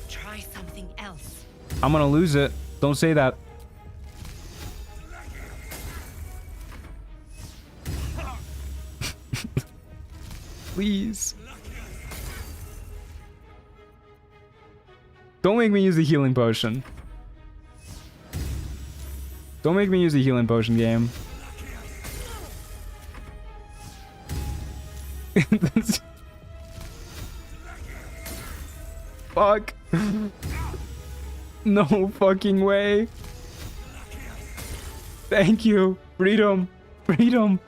Try something else. I'm gonna lose it. Don't say that. Please. Don't make me use a healing potion. Don't make me use a healing potion, game. Fuck. No fucking way. Thank you. Freedom. Freedom.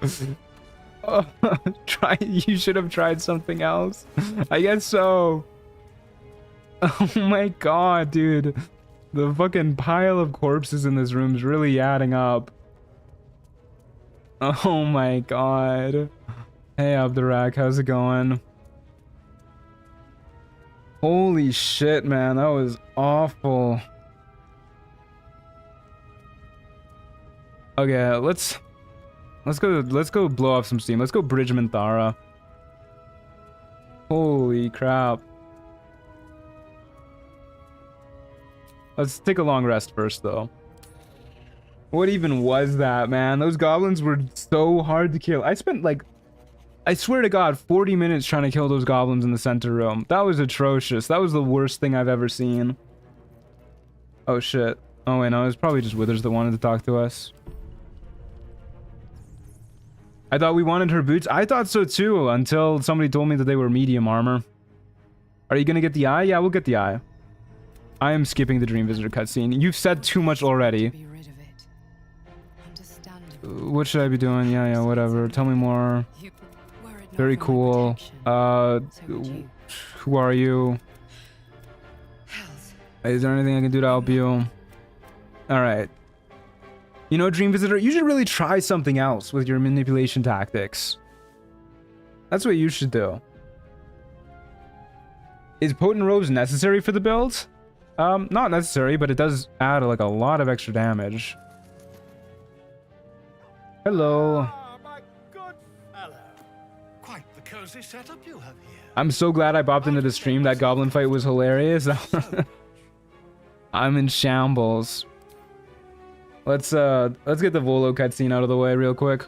You should have tried something else. I guess so. Oh my god, dude. The fucking pile of corpses in this room is really adding up. Oh my god. Hey, Abdurak, how's it going? Holy shit, man. That was awful. Okay, let's go blow off some steam. Let's go Bridge Minthara. Holy crap. Let's take a long rest first, though. What even was that, man? Those goblins were so hard to kill. I spent, like, I swear to God, 40 minutes trying to kill those goblins in the center room. That was atrocious. That was the worst thing I've ever seen. Oh, shit. Oh, wait, no, it was probably just Withers that wanted to talk to us. I thought we wanted her boots. I thought so, too, until somebody told me that they were medium armor. Are you gonna get the eye? Yeah, we'll get the eye. I am skipping the Dream Visitor cutscene. You've said too much already. What should I be doing? Yeah, whatever. Tell me more. Very cool. Who are you? Is there anything I can do to help you? Alright. You know, Dream Visitor, you should really try something else with your manipulation tactics. That's what you should do. Is Potent Robes necessary for the build? Not necessary, but it does add like a lot of extra damage. Hello. My good fellow. Quite the cozy setup you have here. I'm so glad I bopped into the stream. That goblin fight was hilarious. I'm in shambles. Let's get the Volo cutscene out of the way real quick.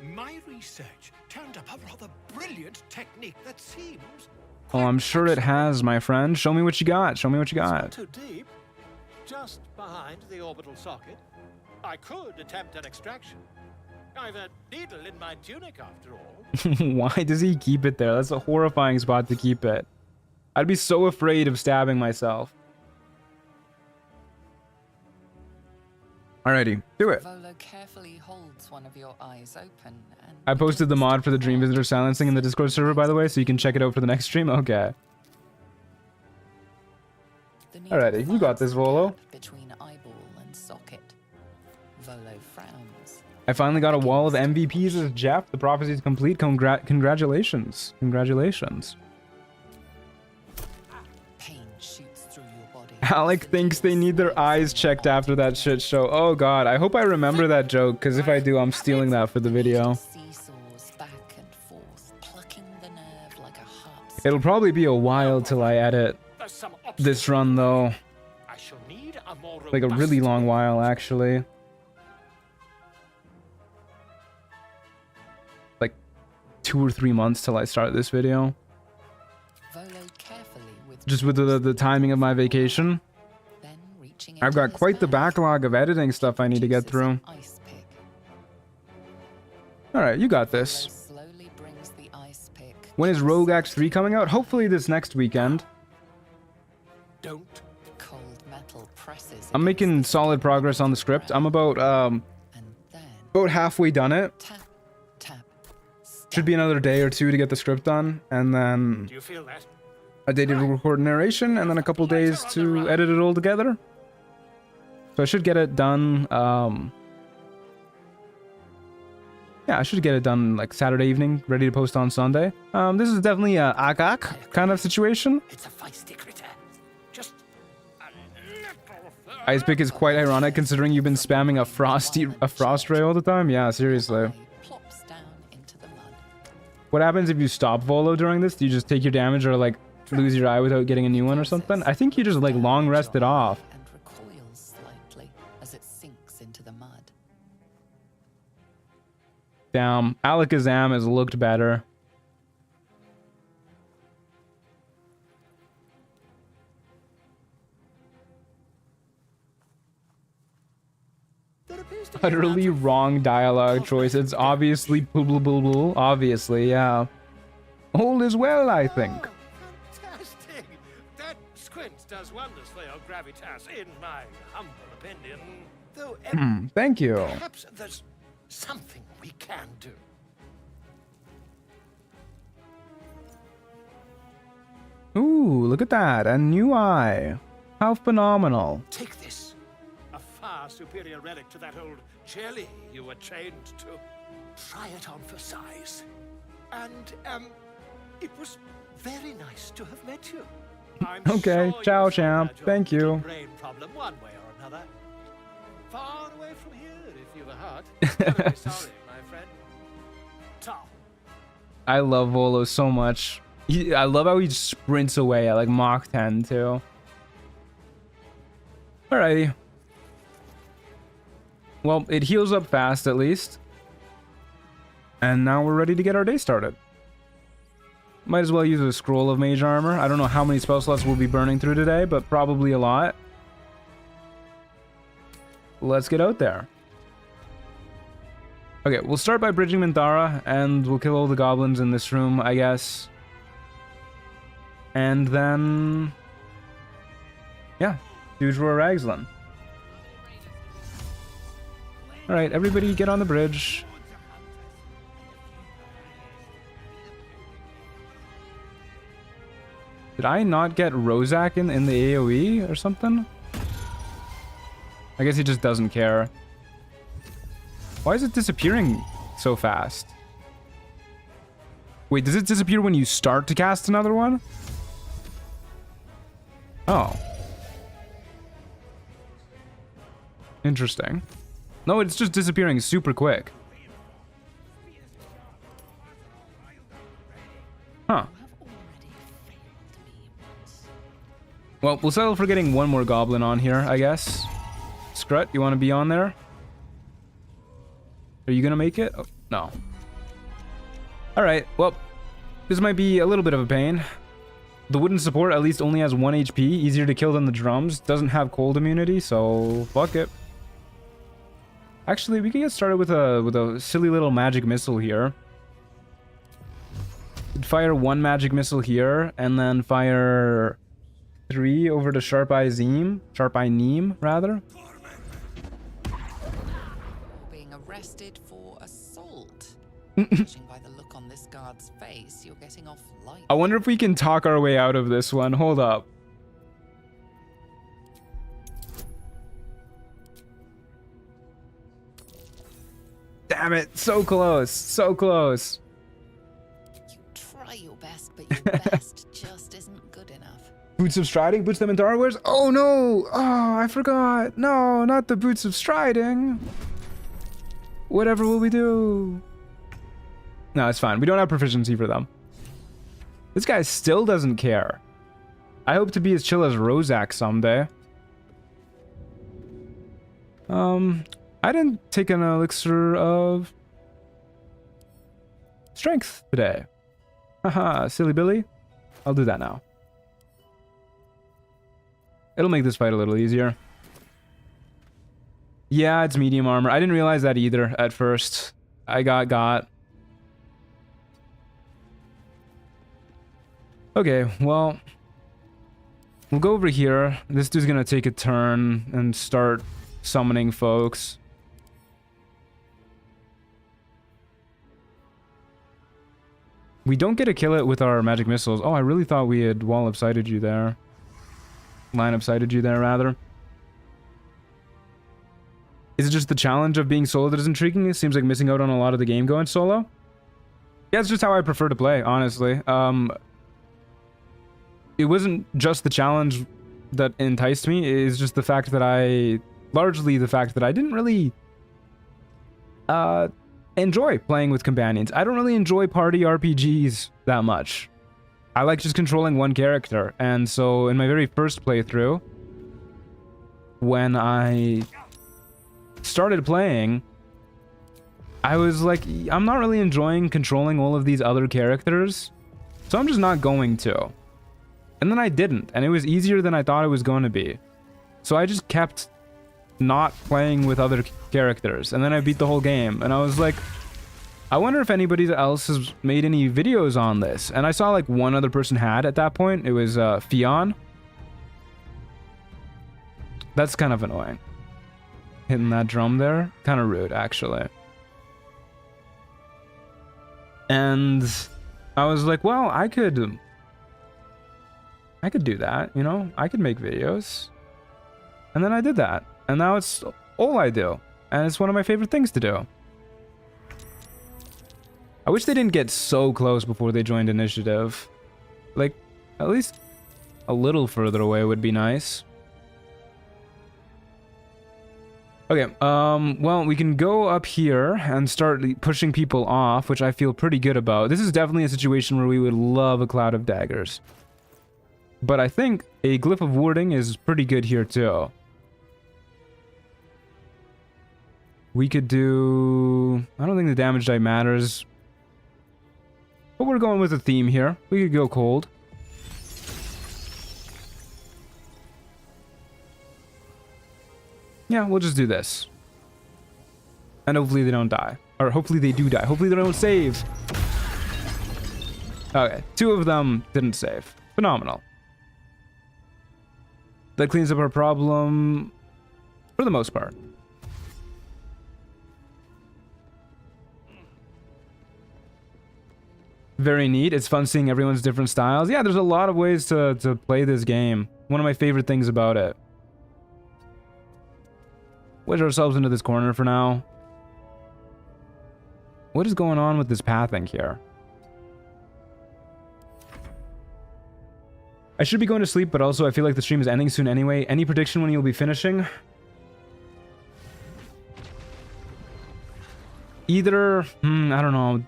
My research turned up a rather brilliant technique that seems Oh, I'm sure it has, my friend. Show me what you got. Show me what you got. not too deep. Just behind the orbital socket. I could attempt an extraction. I've a needle in my tunic after all. Why does he keep it there? That's a horrifying spot to keep it. I'd be so afraid of stabbing myself. Alrighty, do it. Volo carefully holds one of your eyes open and I posted the mod for the Dream Visitor silencing in the Discord server, by the way, so you can check it out for the next stream. Okay. Alrighty, you got this, Volo. between eyeball and socket. Volo frowns. I finally got a wall of MVPs as Jeff. The prophecy is complete. Congratulations. Congratulations. Pain shoots through your body. Alec thinks they need their eyes checked after that shit show. Oh god, I hope I remember that joke, because if I do, I'm stealing that for the video. Seesaws back and forth, plucking the nerve like a harp. It'll probably be a while till I edit this run, though. I shall need a more Like a really long while, actually. Like 2 or 3 months till I start this video. Just with the timing of my vacation. I've got quite the backlog of editing stuff I need to get through. Alright, you got this. When is Rogue Act 3 coming out? Hopefully this next weekend. I'm making solid progress on the script. I'm about halfway done it. Should be another day or two to get the script done, and then a day to record narration, and then a couple days to edit it all together. So I should get it done. Yeah, I should get it done like Saturday evening, ready to post on Sunday. This is definitely a agak kind of situation. It's a feisty critter. Just Ice pick is quite ironic considering you've been spamming a frost ray all the time. Yeah, seriously. What happens if you stop Volo during this? Do you just take your damage or like lose your eye without getting a new one or something? I think you just like long rest it off. And recoils slightly as it sinks into the mud. Damn, Alakazam has looked better. Utterly wrong dialogue choice. It's obviously obviously, yeah. All is well, I think. fantastic. That squint does wonders for your gravitas, in my humble opinion. Though, Thank you. perhaps there's something we can do. Ooh, look at that. A new eye. How phenomenal. Take this. A far superior relic to that old jelly you were trained to. Try it on for size. And, it was very nice to have met you. I'm Okay, sure ciao, you'll champ. find your Thank you. brain problem one way or another. Far away from here, if you've a heart. Terribly sorry, my friend. Ta. I love Volo so much. I love how he sprints away at like Mach 10 too. Alrighty. Well, it heals up fast at least. And now we're ready to get our day started. Might as well use a scroll of mage armor. I don't know how many spell slots we'll be burning through today, but probably a lot. Let's get out there. Okay, we'll start by bridging Minthara, and we'll kill all the goblins in this room, I guess. And then... yeah, do Dror Ragslan. Alright, everybody get on the bridge. Did I not get Rozak in the AoE or something? I guess he just doesn't care. Why is it disappearing so fast? Wait, does it disappear when you start to cast another one? Oh. Interesting. No, it's just disappearing super quick. Huh. Well, we'll settle for getting one more goblin on here, I guess. Scrut, you want to be on there? Are you gonna make it? Oh, no. Alright, well, this might be a little bit of a pain. The wooden support at least only has 1 HP, easier to kill than the drums. Doesn't have cold immunity, so fuck it. Actually, we can get started with a silly little magic missile here. Fire 1 magic missile here, and then fire 3 over to Sharp Eye Neem, rather. Being arrested for assault. Judging by the look on this guard's face, you're getting off light. I wonder if we can talk our way out of this one. Hold up. Damn it, so close, so close. You try your best, but your best just isn't good enough. Boots of Striding? Boots that Minthara wears? Oh no! Oh, I forgot. No, not the Boots of Striding. Whatever will we do? No, it's fine. We don't have proficiency for them. This guy still doesn't care. I hope to be as chill as Rozak someday. I didn't take an elixir of strength today. Haha, silly Billy. I'll do that now. It'll make this fight a little easier. Yeah, it's medium armor. I didn't realize that either at first. I got. Okay, well, we'll go over here. This dude's gonna take a turn and start summoning folks. We don't get to kill it with our magic missiles. Oh, I really thought we had wall-up-sighted you there. Line-up-sighted you there, rather. Is it just the challenge of being solo that is intriguing? It seems like missing out on a lot of the game going solo. Yeah, it's just how I prefer to play, honestly. It wasn't just the challenge that enticed me. It's just the fact that largely the fact that I didn't really enjoy playing with companions. I don't really enjoy party RPGs that much. I like just controlling one character. And so in my very first playthrough, when I started playing, I was like, I'm not really enjoying controlling all of these other characters, so I'm just not going to. And then I didn't, and it was easier than I thought it was going to be. So I just kept not playing with other characters, and then I beat the whole game, and I was like, I wonder if anybody else has made any videos on this. And I saw like one other person had at that point. It was Fion. That's kind of annoying. Hitting that drum there, kind of rude actually. And I was like, well, I could do that, you know? I could make videos. And then I did that. And now it's all I do. And it's one of my favorite things to do. I wish they didn't get so close before they joined initiative. Like, at least a little further away would be nice. Okay, well, we can go up here and start pushing people off, which I feel pretty good about. This is definitely a situation where we would love a Cloud of Daggers. But I think a Glyph of Warding is pretty good here, too. We could do... I don't think the damage die matters. But we're going with a theme here. We could go cold. Yeah, we'll just do this. And hopefully they don't die. Or hopefully they do die. Hopefully they don't save. Okay, 2 of them didn't save. Phenomenal. That cleans up our problem for the most part. Very neat. It's fun seeing everyone's different styles. Yeah, there's a lot of ways to play this game. One of my favorite things about it. Wedge ourselves into this corner for now. What is going on with this pathing here? I should be going to sleep, but also I feel like the stream is ending soon anyway. Any prediction when you'll be finishing? Either, I don't know.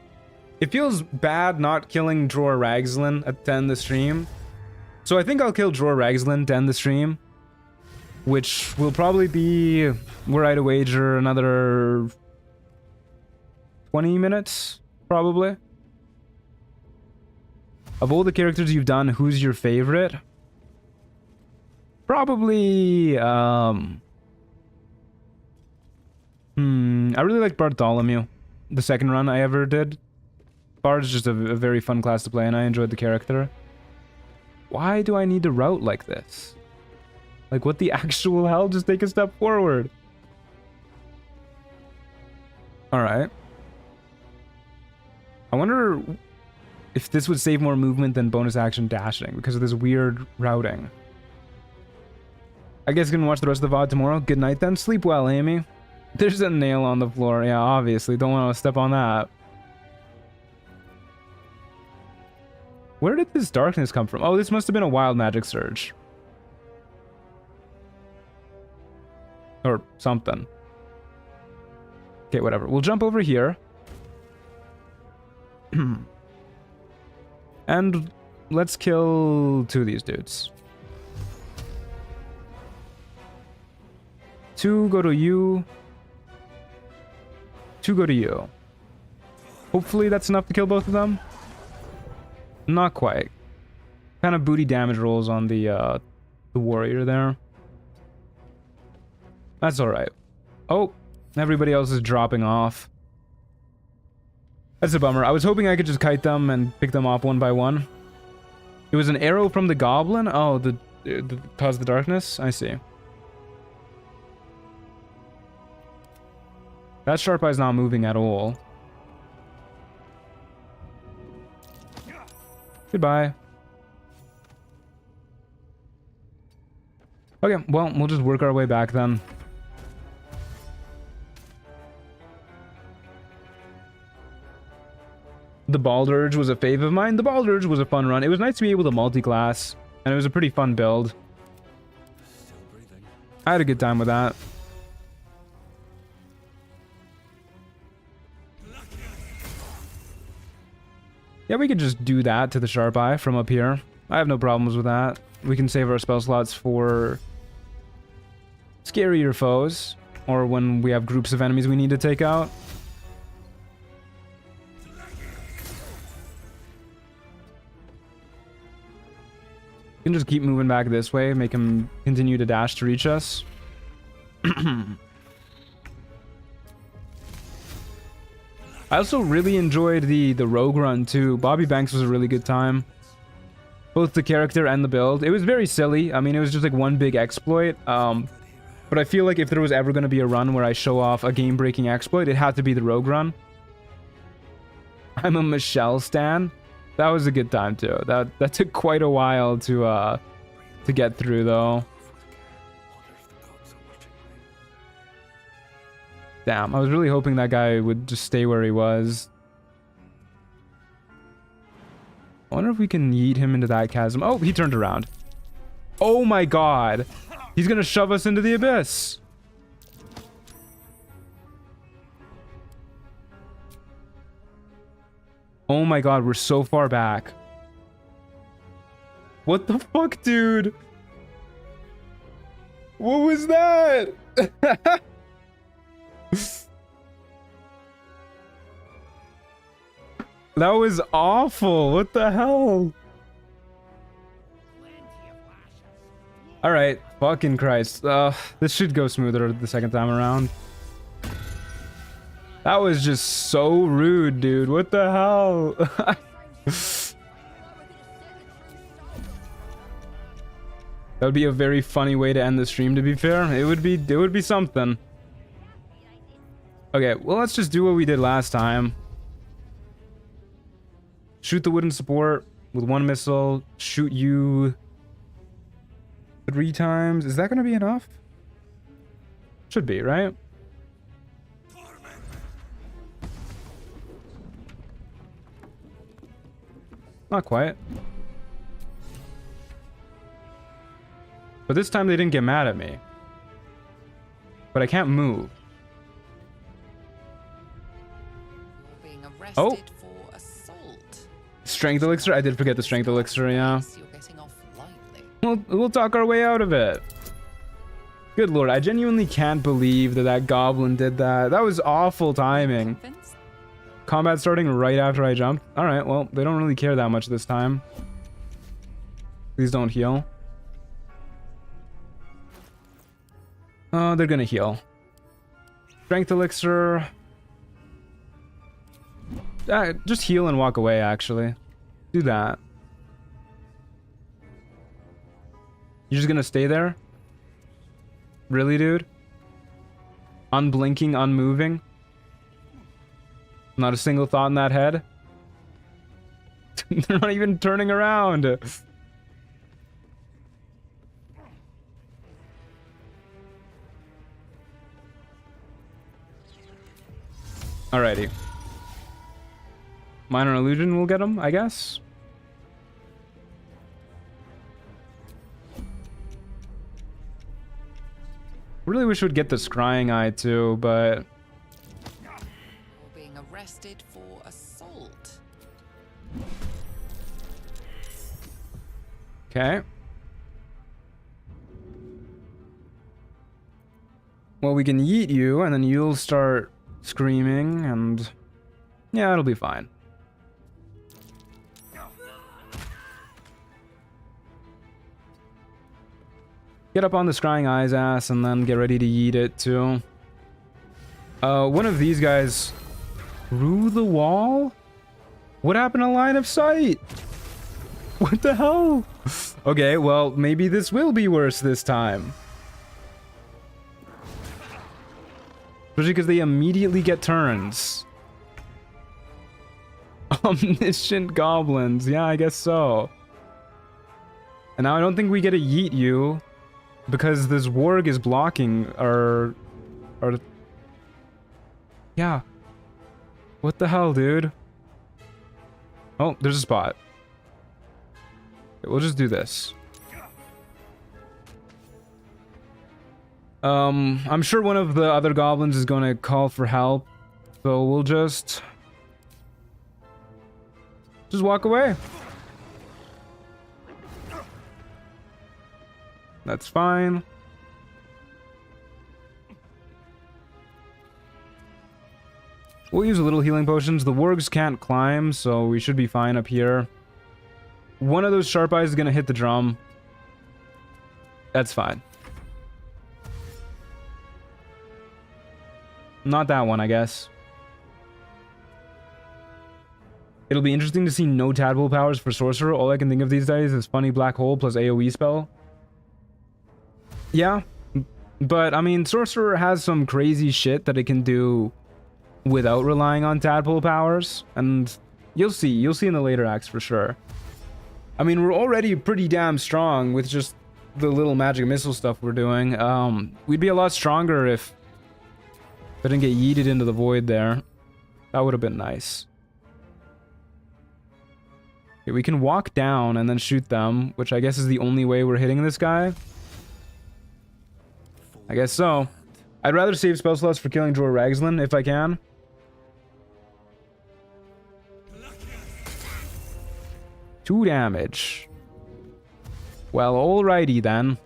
It feels bad not killing Dror Ragzlin to end the stream. So I think I'll kill Dror Ragzlin to end the stream. Which will probably be, were I to wager, another 20 minutes, probably. Of all the characters you've done, who's your favorite? Probably, I really like Bartholomew, the second run I ever did. Bard's just a very fun class to play, and I enjoyed the character. Why do I need to route like this? Like, what the actual hell? Just take a step forward. Alright. I wonder if this would save more movement than bonus action dashing because of this weird routing. I guess you can watch the rest of the VOD tomorrow. Good night then. Sleep well, Amy. There's a nail on the floor. Yeah, obviously. Don't want to step on that. Where did this darkness come from? Oh, this must have been a wild magic surge. Or something. Okay, whatever. We'll jump over here. And let's kill 2 of these dudes. 2 go to you. 2 go to you. Hopefully that's enough to kill both of them. Not quite. Kind of booty damage rolls on the warrior there. That's alright. Oh, everybody else is dropping off. That's a bummer. I was hoping I could just kite them and pick them off one by one. It was an arrow from the goblin? Oh, the cause the darkness? I see. That sharp eye's not moving at all. Goodbye. Okay, well, we'll just work our way back then. The Baldur was a fave of mine. The Baldur was a fun run. It was nice to be able to multi-class, and it was a pretty fun build. I had a good time with that. Yeah, we could just do that to the Sharp Eye from up here. I have no problems with that. We can save our spell slots for scarier foes, or when we have groups of enemies we need to take out. We can just keep moving back this way, make him continue to dash to reach us. I also really enjoyed the rogue run too. Bobby Banks was a really good time. Both the character and the build. It was very silly. I mean, it was just like one big exploit. But I feel like if there was ever going to be a run where I show off a game-breaking exploit, it had to be the rogue run. I'm a Michelle stan. That was a good time too. That took quite a while to get through though. Damn, I was really hoping that guy would just stay where he was. I wonder if we can yeet him into that chasm. Oh, he turned around. Oh my god. He's gonna shove us into the abyss. Oh my god, we're so far back. What the fuck, dude? What was that? That was awful. What the hell? Alright, fucking Christ. This should go smoother the second time around. That was just so rude, dude. What the hell? That would be a very funny way to end the stream, to be fair. It would be something. Okay, well, let's just do what we did last time. Shoot the wooden support with 1 missile. Shoot you 3 times. Is that going to be enough? Should be, right? Not quite. But this time they didn't get mad at me. But I can't move. Being Oh! arrested for assault. Strength elixir? I did forget the strength elixir, yeah. You're getting off lightly. We'll talk our way out of it. Good lord, I genuinely can't believe that goblin did that. That was awful timing. Combat starting right after I jumped. Alright, well, they don't really care that much this time. Please don't heal. Oh, they're gonna heal. Strength elixir. Just heal and walk away, actually. Do that. You're just gonna stay there? Really, dude? Unblinking, unmoving? Not a single thought in that head? They're not even turning around. Alrighty. Minor illusion will get him, I guess. Really wish we'd get the scrying eye too, but Being arrested for assault. okay. Well, we can yeet you, and then you'll start screaming, and yeah, it'll be fine. Get up on the scrying eye's ass, and then get ready to yeet it too. One of these guys through the wall? What happened to line of sight? What the hell? Okay, well, maybe this will be worse this time. Especially because they immediately get turns. Omniscient goblins. Yeah, I guess so. And now I don't think we get to yeet you because this warg is blocking our... Yeah. What the hell, dude? Oh, there's a spot. Okay, we'll just do this. I'm sure one of the other goblins is going to call for help, so we'll just walk away. That's fine. We'll use a little healing potions. The wargs can't climb, so we should be fine up here. One of those sharp eyes is going to hit the drum. That's fine. Not that one, I guess. It'll be interesting to see no tadpole powers for Sorcerer. All I can think of these days is funny black hole plus AoE spell. Yeah, but I mean, Sorcerer has some crazy shit that it can do without relying on tadpole powers, and you'll see in the later acts for sure. I mean, we're already pretty damn strong with just the little magic missile stuff we're doing. We'd be a lot stronger if I didn't get yeeted into the void there. That would have been nice. Okay, we can walk down and then shoot them, which I guess is the only way we're hitting this guy. I guess so. I'd rather save spell slots for killing Jorah Ragzlin if I can. 2 damage. Well, alrighty then.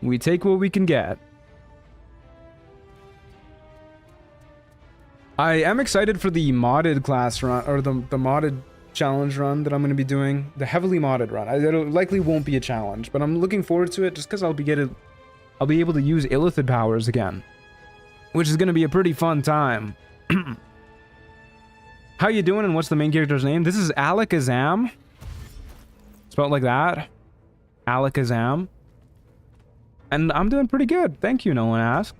We take what we can get. I am excited for the modded class run, or the modded challenge run that I'm going to be doing. The heavily modded run. It likely won't be a challenge, but I'm looking forward to it just because I'll be able to use illithid powers again, which is going to be a pretty fun time. How you doing, and what's the main character's name? This is Alakazam. Spelled like that. Alakazam. And I'm doing pretty good. Thank you, no one asked.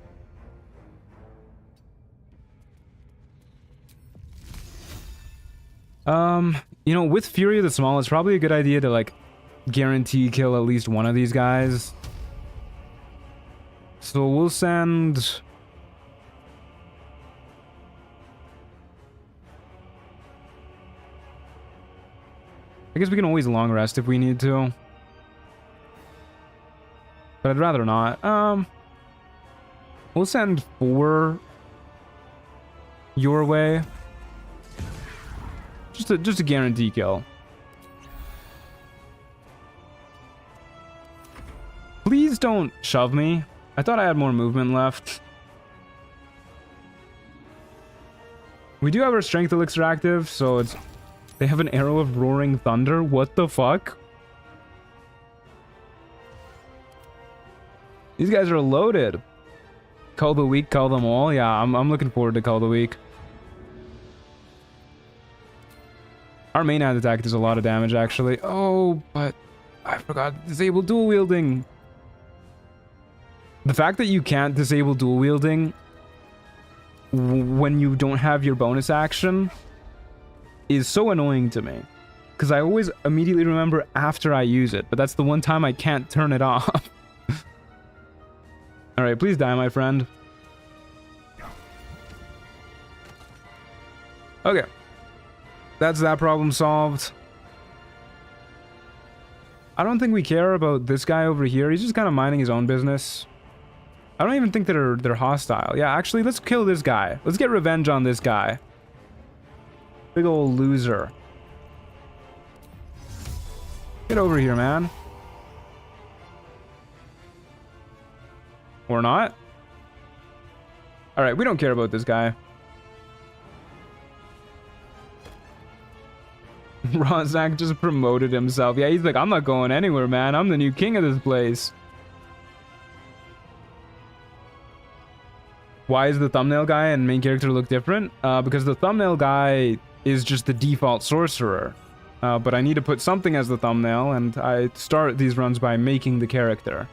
You know, with Fury of the Small, it's probably a good idea to, like, guarantee kill at least one of these guys. So we'll send... I guess we can always long rest if we need to. But I'd rather not. We'll send 4 your way. Just a guarantee kill. Please don't shove me. I thought I had more movement left. We do have our strength elixir active, so it's... They have an arrow of roaring thunder? What the fuck? These guys are loaded. Call the weak, call them all. Yeah, I'm looking forward to call the weak. Our main hand attack does a lot of damage, actually. Oh, but I forgot to disable dual wielding. The fact that you can't disable dual wielding when you don't have your bonus action is so annoying to me. Because I always immediately remember after I use it, but that's the one time I can't turn it off. Alright, please die, my friend. Okay. That's that problem solved. I don't think we care about this guy over here. He's just kind of minding his own business. I don't even think they're hostile. Yeah, actually, let's kill this guy. Let's get revenge on this guy. Big old loser. Get over here, man. Or not. Alright, we don't care about this guy. Rozak just promoted himself. Yeah, he's like, I'm not going anywhere, man. I'm the new king of this place. Why is the thumbnail guy and main character look different? Because the thumbnail guy is just the default sorcerer. But I need to put something as the thumbnail, and I start these runs by making the character.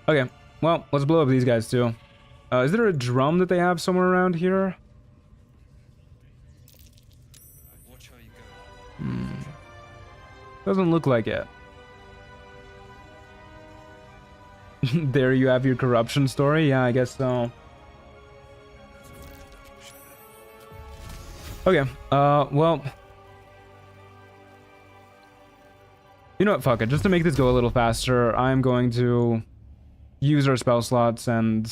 Okay, well, let's blow up these guys too. Is there a drum that they have somewhere around here? Doesn't look like it. There you have your corruption story. Yeah, I guess so. Okay, well... You know what, fuck it. Just to make this go a little faster, I'm going to use our spell slots and...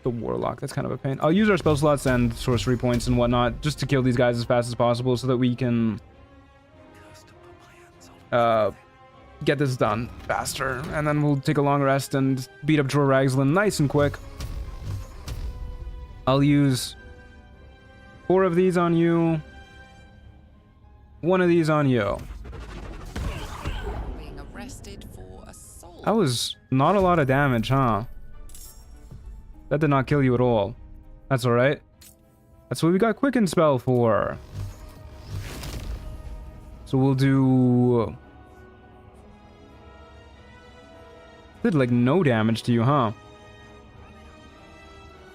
The Warlock, that's kind of a pain. I'll use our spell slots and sorcery points and whatnot just to kill these guys as fast as possible so that we can... get this done faster. And then we'll take a long rest and beat up Jor Ragzlin nice and quick. I'll use 4 of these on you. 1 of these on you. Being arrested for assault. That was not a lot of damage, huh? That did not kill you at all. That's alright. That's what we got Quicken Spell for. So we'll do... Did like no damage to you, huh?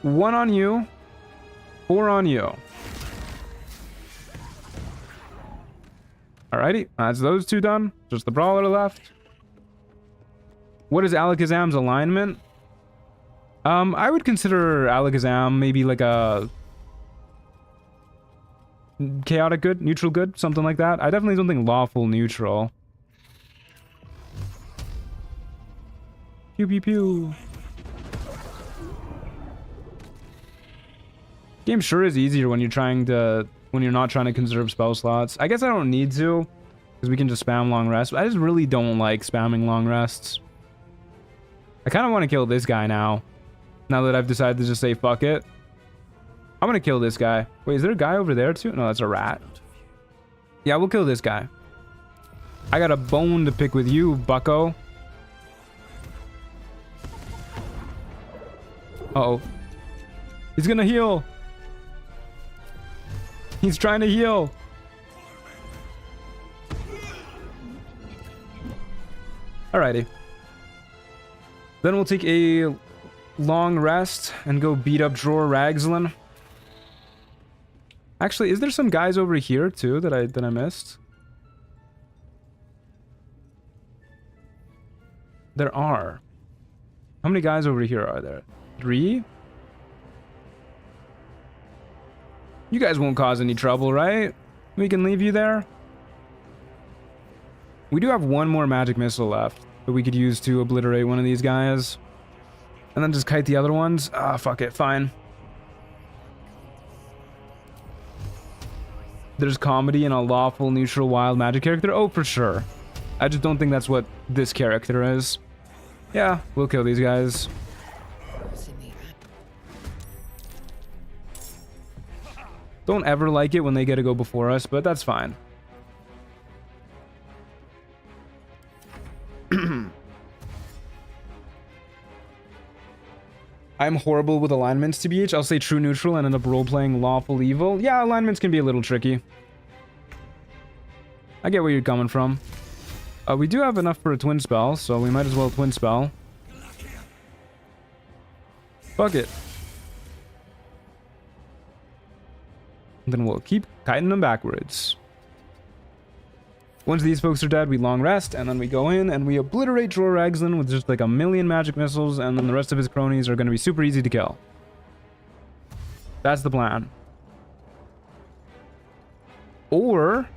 1 on you. 4 on you. Alrighty, that's those 2 done. Just the Brawler left. What is Alakazam's alignment? I would consider Alakazam maybe like a... chaotic good? Neutral good? Something like that. I definitely don't think lawful neutral. Pew pew pew. Game sure is easier when you're not trying to conserve spell slots. I guess I don't need to, because we can just spam long rests. I just really don't like spamming long rests. I kind of want to kill this guy now. Now that I've decided to just say fuck it. I'm gonna kill this guy. Wait, is there a guy over there too? No, that's a rat. Yeah, we'll kill this guy. I got a bone to pick with you, bucko. Uh-oh. He's gonna heal. He's trying to heal. Alrighty. Then we'll take a long rest and go beat up Dror Ragzlin. Actually, is there some guys over here too that I missed? There are. How many guys over here are there? 3? You guys won't cause any trouble, right? We can leave you there. We do have one more magic missile left that we could use to obliterate one of these guys. And then just kite the other ones. Ah, fuck it, fine. There's comedy in a lawful, neutral, wild magic character? Oh, for sure. I just don't think that's what this character is. Yeah, we'll kill these guys. Don't ever like it when they get to go before us, but that's fine. I'm horrible with alignments, TBH. I'll say true neutral and end up role-playing lawful evil. Yeah, alignments can be a little tricky. I get where you're coming from. We do have enough for a twin spell, so we might as well twin spell. Fuck it. Then we'll keep kiting them backwards. Once these folks are dead, we long rest, and then we go in and we obliterate Dror Ragzlin with just like a million magic missiles, and then the rest of his cronies are going to be super easy to kill. That's the plan. Or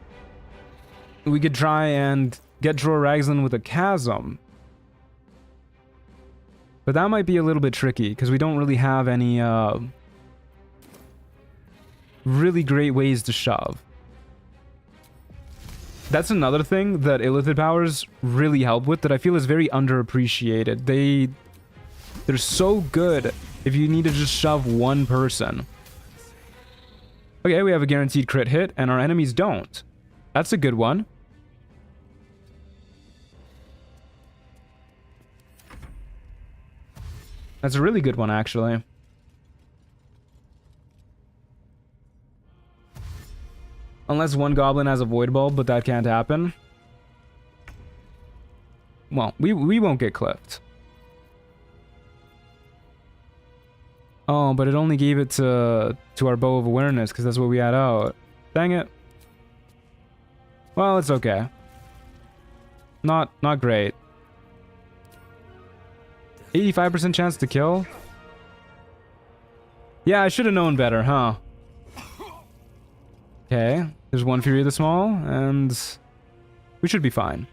we could try and get Dror Ragzlin with a chasm. But that might be a little bit tricky, because we don't really have any really great ways to shove. That's another thing that illithid powers really help with that I feel is very underappreciated. They're so good if you need to just shove one person. Okay, we have a guaranteed crit hit, and our enemies don't. That's a good one. That's a really good one, actually. Unless one goblin has a void bulb, but that can't happen. Well, we won't get clipped. Oh, but it only gave it to our bow of awareness, because that's what we had out. Dang it. Well, it's okay. Not great. 85% chance to kill? Yeah, I should have known better, huh? Okay, there's one Fury of the Small, and we should be fine.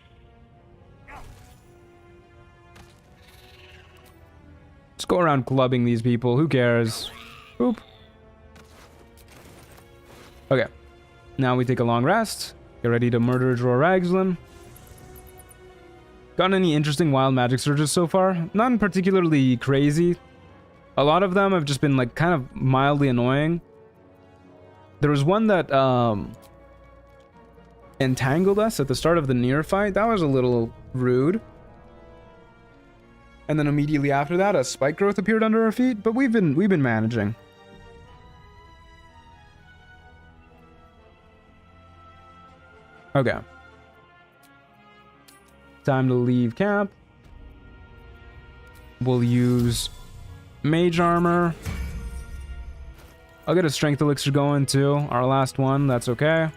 Let's go around clubbing these people, who cares? Boop. Okay, now we take a long rest, get ready to murder Dror Ragzlin. Gotten any interesting wild magic surges so far? None particularly crazy. A lot of them have just been like kind of mildly annoying. There was one that entangled us at the start of the near fight. That was a little rude. And then immediately after that, a spike growth appeared under our feet, but we've been managing. Okay. Time to leave camp. We'll use mage armor. I'll get a strength elixir going too. Our last one, that's okay.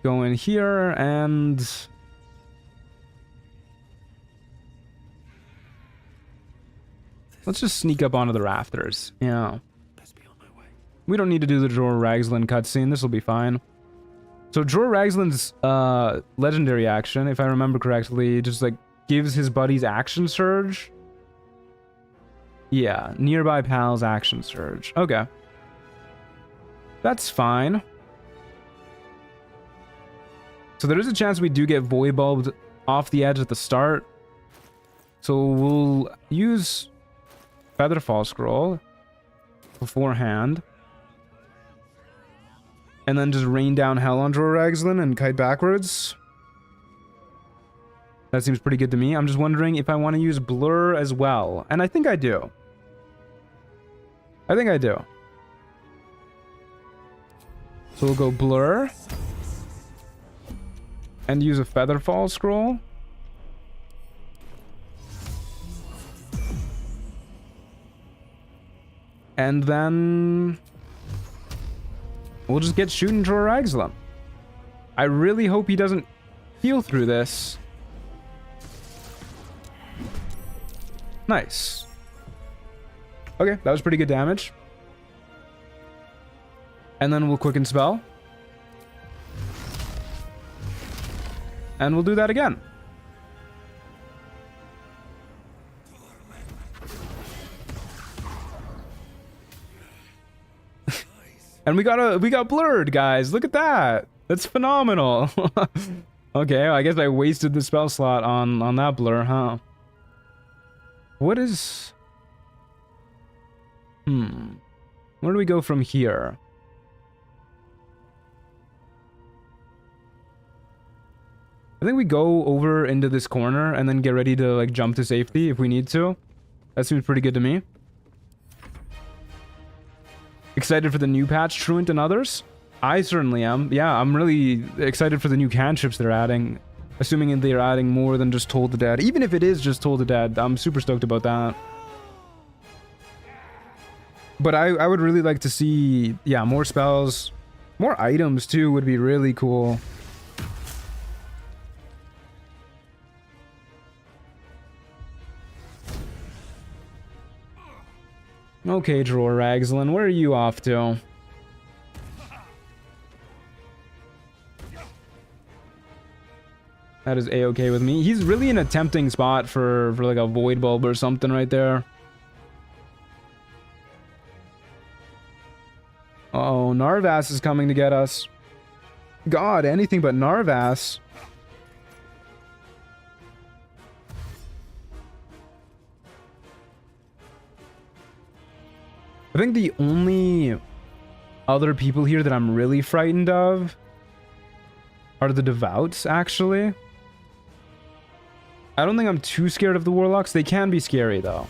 Go in here and let's just sneak up onto the rafters. Yeah. We don't need to do the Dror Ragzlin cutscene. This will be fine. So Dror Ragzlin's legendary action, if I remember correctly, just like gives his buddies action surge. Yeah, nearby pals action surge. Okay. That's fine. So there is a chance we do get void bulbed off the edge at the start. So we'll use Featherfall Scroll beforehand. And then just rain down hell on Joragslin and kite backwards. That seems pretty good to me. I'm just wondering if I want to use Blur as well. And I think I do. I think I do. So we'll go Blur. And use a Featherfall Scroll. And then we'll just get shooting Joragslin. I really hope he doesn't heal through this. Nice. Okay, that was pretty good damage. And then we'll quicken spell. And we'll do that again. And we got blurred, guys. Look at that. That's phenomenal. Okay, I guess I wasted the spell slot on that blur, huh? What is... Where do we go from here? I think we go over into this corner and then get ready to like jump to safety if we need to. That seems pretty good to me. Excited for the new patch, Truant and others? I certainly am. Yeah, I'm really excited for the new cantrips they're adding. Assuming they're adding more than just Toll the Dead. Even if it is just Toll the Dead, I'm super stoked about that. But I would really like to see, yeah, more spells. More items, too, would be really cool. Okay, Joragslin, where are you off to? That is a-okay with me. He's really in a tempting spot for like a void bulb or something right there. Uh-oh, Narvas is coming to get us. God, anything but Narvas. I think the only other people here that I'm really frightened of are the Devouts, actually. I don't think I'm too scared of the Warlocks. They can be scary, though.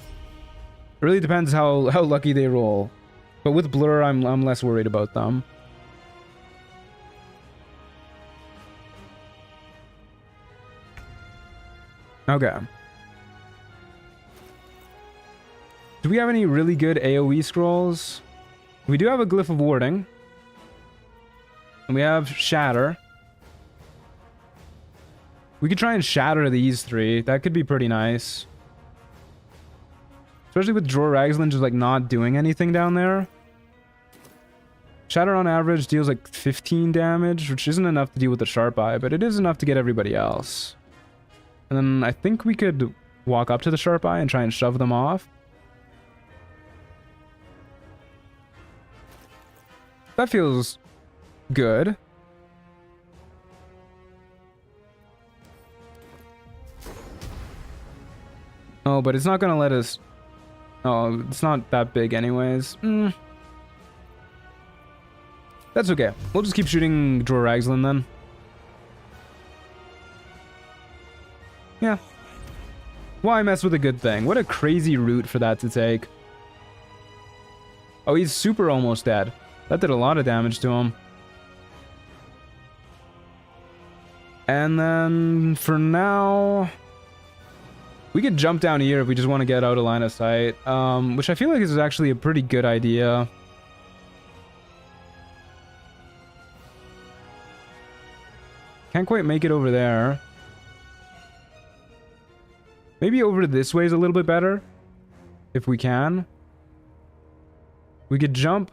It really depends how lucky they roll. But with Blur, I'm less worried about them. Okay. Do we have any really good AoE scrolls? We do have a Glyph of Warding. And we have Shatter. We could try and shatter these three. That could be pretty nice. Especially with Joragslin just like not doing anything down there. Shatter on average deals like 15 damage, which isn't enough to deal with the Sharp Eye, but it is enough to get everybody else. And then I think we could walk up to the Sharp Eye and try and shove them off. That feels good. Oh, but it's not gonna let us... Oh, it's not that big anyways. That's okay. We'll just keep shooting Joragslin then. Yeah. Why mess with a good thing? What a crazy route for that to take. Oh, he's super almost dead. That did a lot of damage to him. And then, for now... We could jump down here if we just want to get out of line of sight. Which I feel like is actually a pretty good idea. Can't quite make it over there. Maybe over this way is a little bit better. If we can. We could jump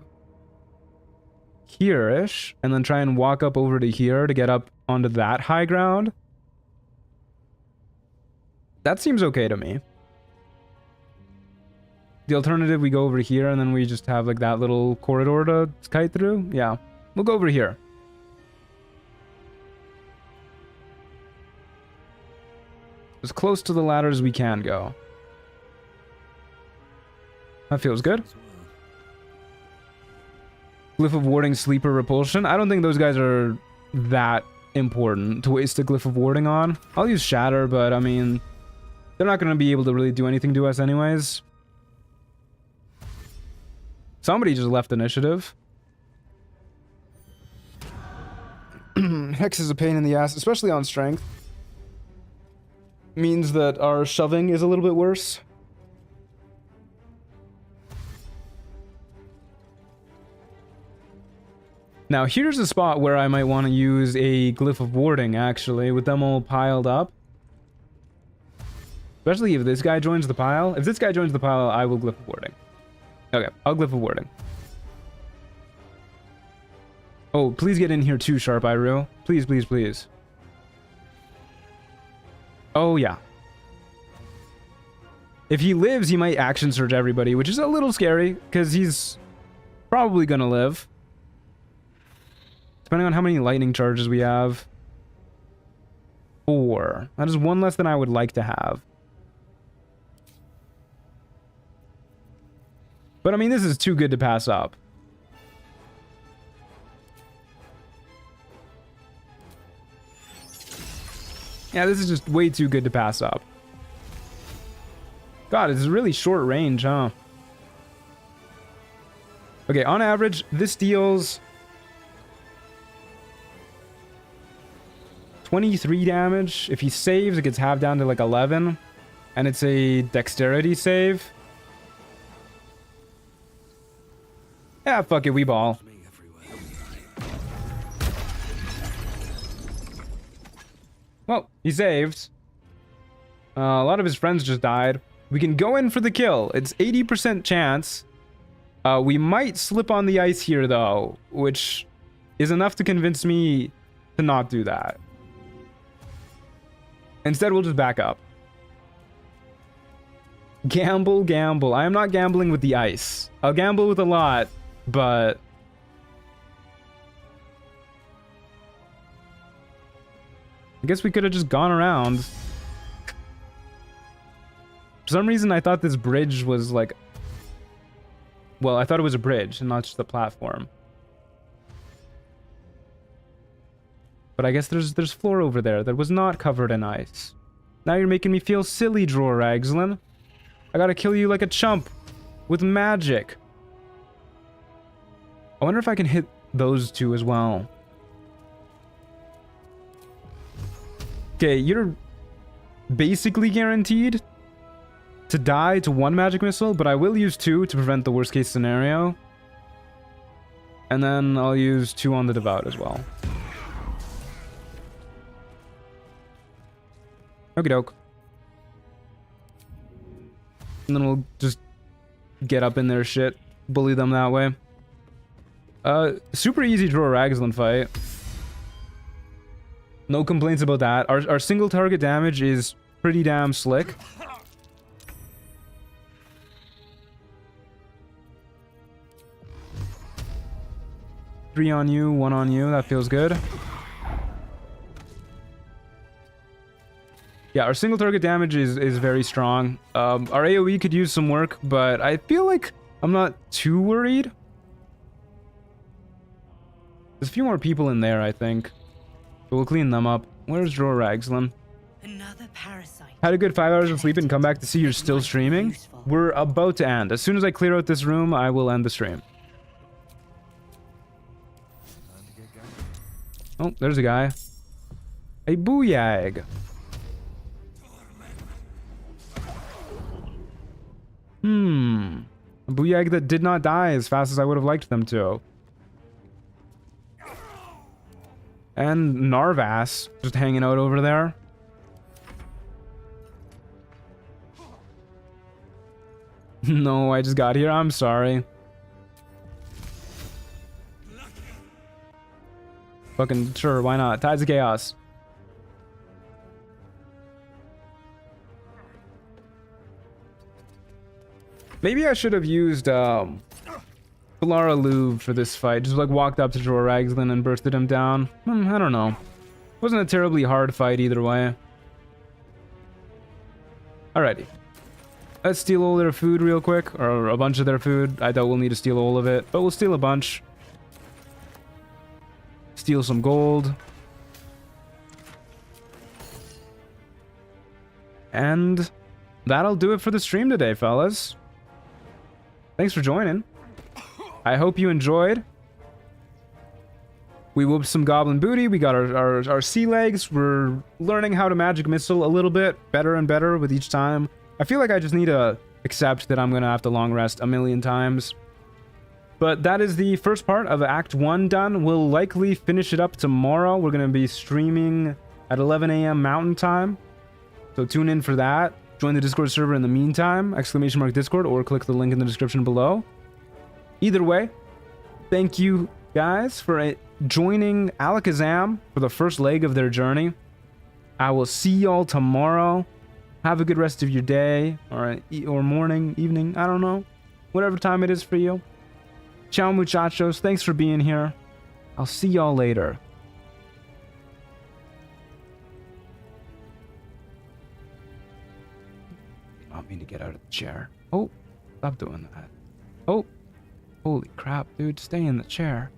here-ish, and then try and walk up over to here to get up onto that high ground. That seems okay to me. the alternative, we go over here and then we just have like that little corridor to kite through. Yeah, we'll go over here. As close to the ladder as we can go. That feels good. Glyph of Warding, Sleeper, Repulsion. I don't think those guys are that important to waste a Glyph of Warding on. I'll use Shatter, but I mean, they're not going to be able to really do anything to us anyways. Somebody just left initiative. Hex is a pain in the ass, especially on strength. Means that our shoving is a little bit worse. Now, here's a spot where I might want to use a Glyph of Warding, actually, with them all piled up. Especially if this guy joins the pile. If this guy joins the pile, I will Glyph of Warding. Okay, I'll Glyph of Warding. Oh, please get in here too, Sharp Iru. Please, please, please. Oh, yeah. If he lives, he might action surge everybody, which is a little scary, because he's probably gonna live. Depending on how many lightning charges we have. 4. That is 1 less than I would like to have. But I mean, this is too good to pass up. Yeah, this is just way too good to pass up. God, it's really short range, huh? Okay, on average, this deals 23 damage. If he saves, it gets halved down to like 11. And it's a dexterity save. Yeah, fuck it, we ball. Well, he saved. A lot of his friends just died. We can go in for the kill. It's 80% chance. We might slip on the ice here, though, which is enough to convince me to not do that. Instead, we'll just back up. Gamble, gamble. I am not gambling with the ice. I'll gamble with a lot, but... I guess we could have just gone around. For some reason, I thought this bridge was like... Well, I thought it was a bridge and not just a platform. But I guess there's floor over there that was not covered in ice. Now you're making me feel silly, Dror Ragzlin. I gotta kill you like a chump with magic. I wonder if I can hit those two as well. Okay, you're basically guaranteed to die to 1 magic missile, but I will use 2 to prevent the worst case scenario. And then I'll use 2 on the Devout as well. Okie doke. And then we'll just get up in their shit, bully them that way. Super easy Dror Ragzlin fight. No complaints about that. Our single target damage is pretty damn slick. Three on you, 1 on you. That feels good. Yeah, our single target damage is very strong. Our AoE could use some work, but I feel like I'm not too worried. There's a few more people in there, I think. But we'll clean them up. Where's Dror Ragzlin? Another parasite. Had a good 5 hours of sleep and come back to see you're still streaming. We're about to end. As soon as I clear out this room, I will end the stream. Oh, there's a guy. A booyag. A booyag that did not die as fast as I would have liked them to. And Narvass just hanging out over there. No, I just got here. I'm sorry. Fucking sure, why not? Tides of Chaos. Maybe I should have used Valara Louvre for this fight. Just like walked up to Jorah Ragzlin and bursted him down. I don't know. Wasn't a terribly hard fight either way. Alrighty. Let's steal all their food real quick, or a bunch of their food. I doubt we'll need to steal all of it, but we'll steal a bunch. Steal some gold. And that'll do it for the stream today, fellas. Thanks for joining. I hope you enjoyed. We whooped some goblin booty. We got our sea legs. We're learning how to magic missile a little bit better and better with each time. I feel like I just need to accept that I'm going to have to long rest a million times. But that is the first part of Act 1 done. We'll likely finish it up tomorrow. We're going to be streaming at 11 a.m. Mountain Time. So tune in for that. Join the Discord server in the meantime. !Discord, or click the link in the description below. Either way, thank you guys for joining Alakazam for the first leg of their journey. I will see y'all tomorrow. Have a good rest of your day, or morning, evening, I don't know. Whatever time it is for you. Ciao muchachos, thanks for being here. I'll see y'all later. You want me to get out of the chair? Oh, stop doing that. Oh, holy crap, dude, stay in the chair.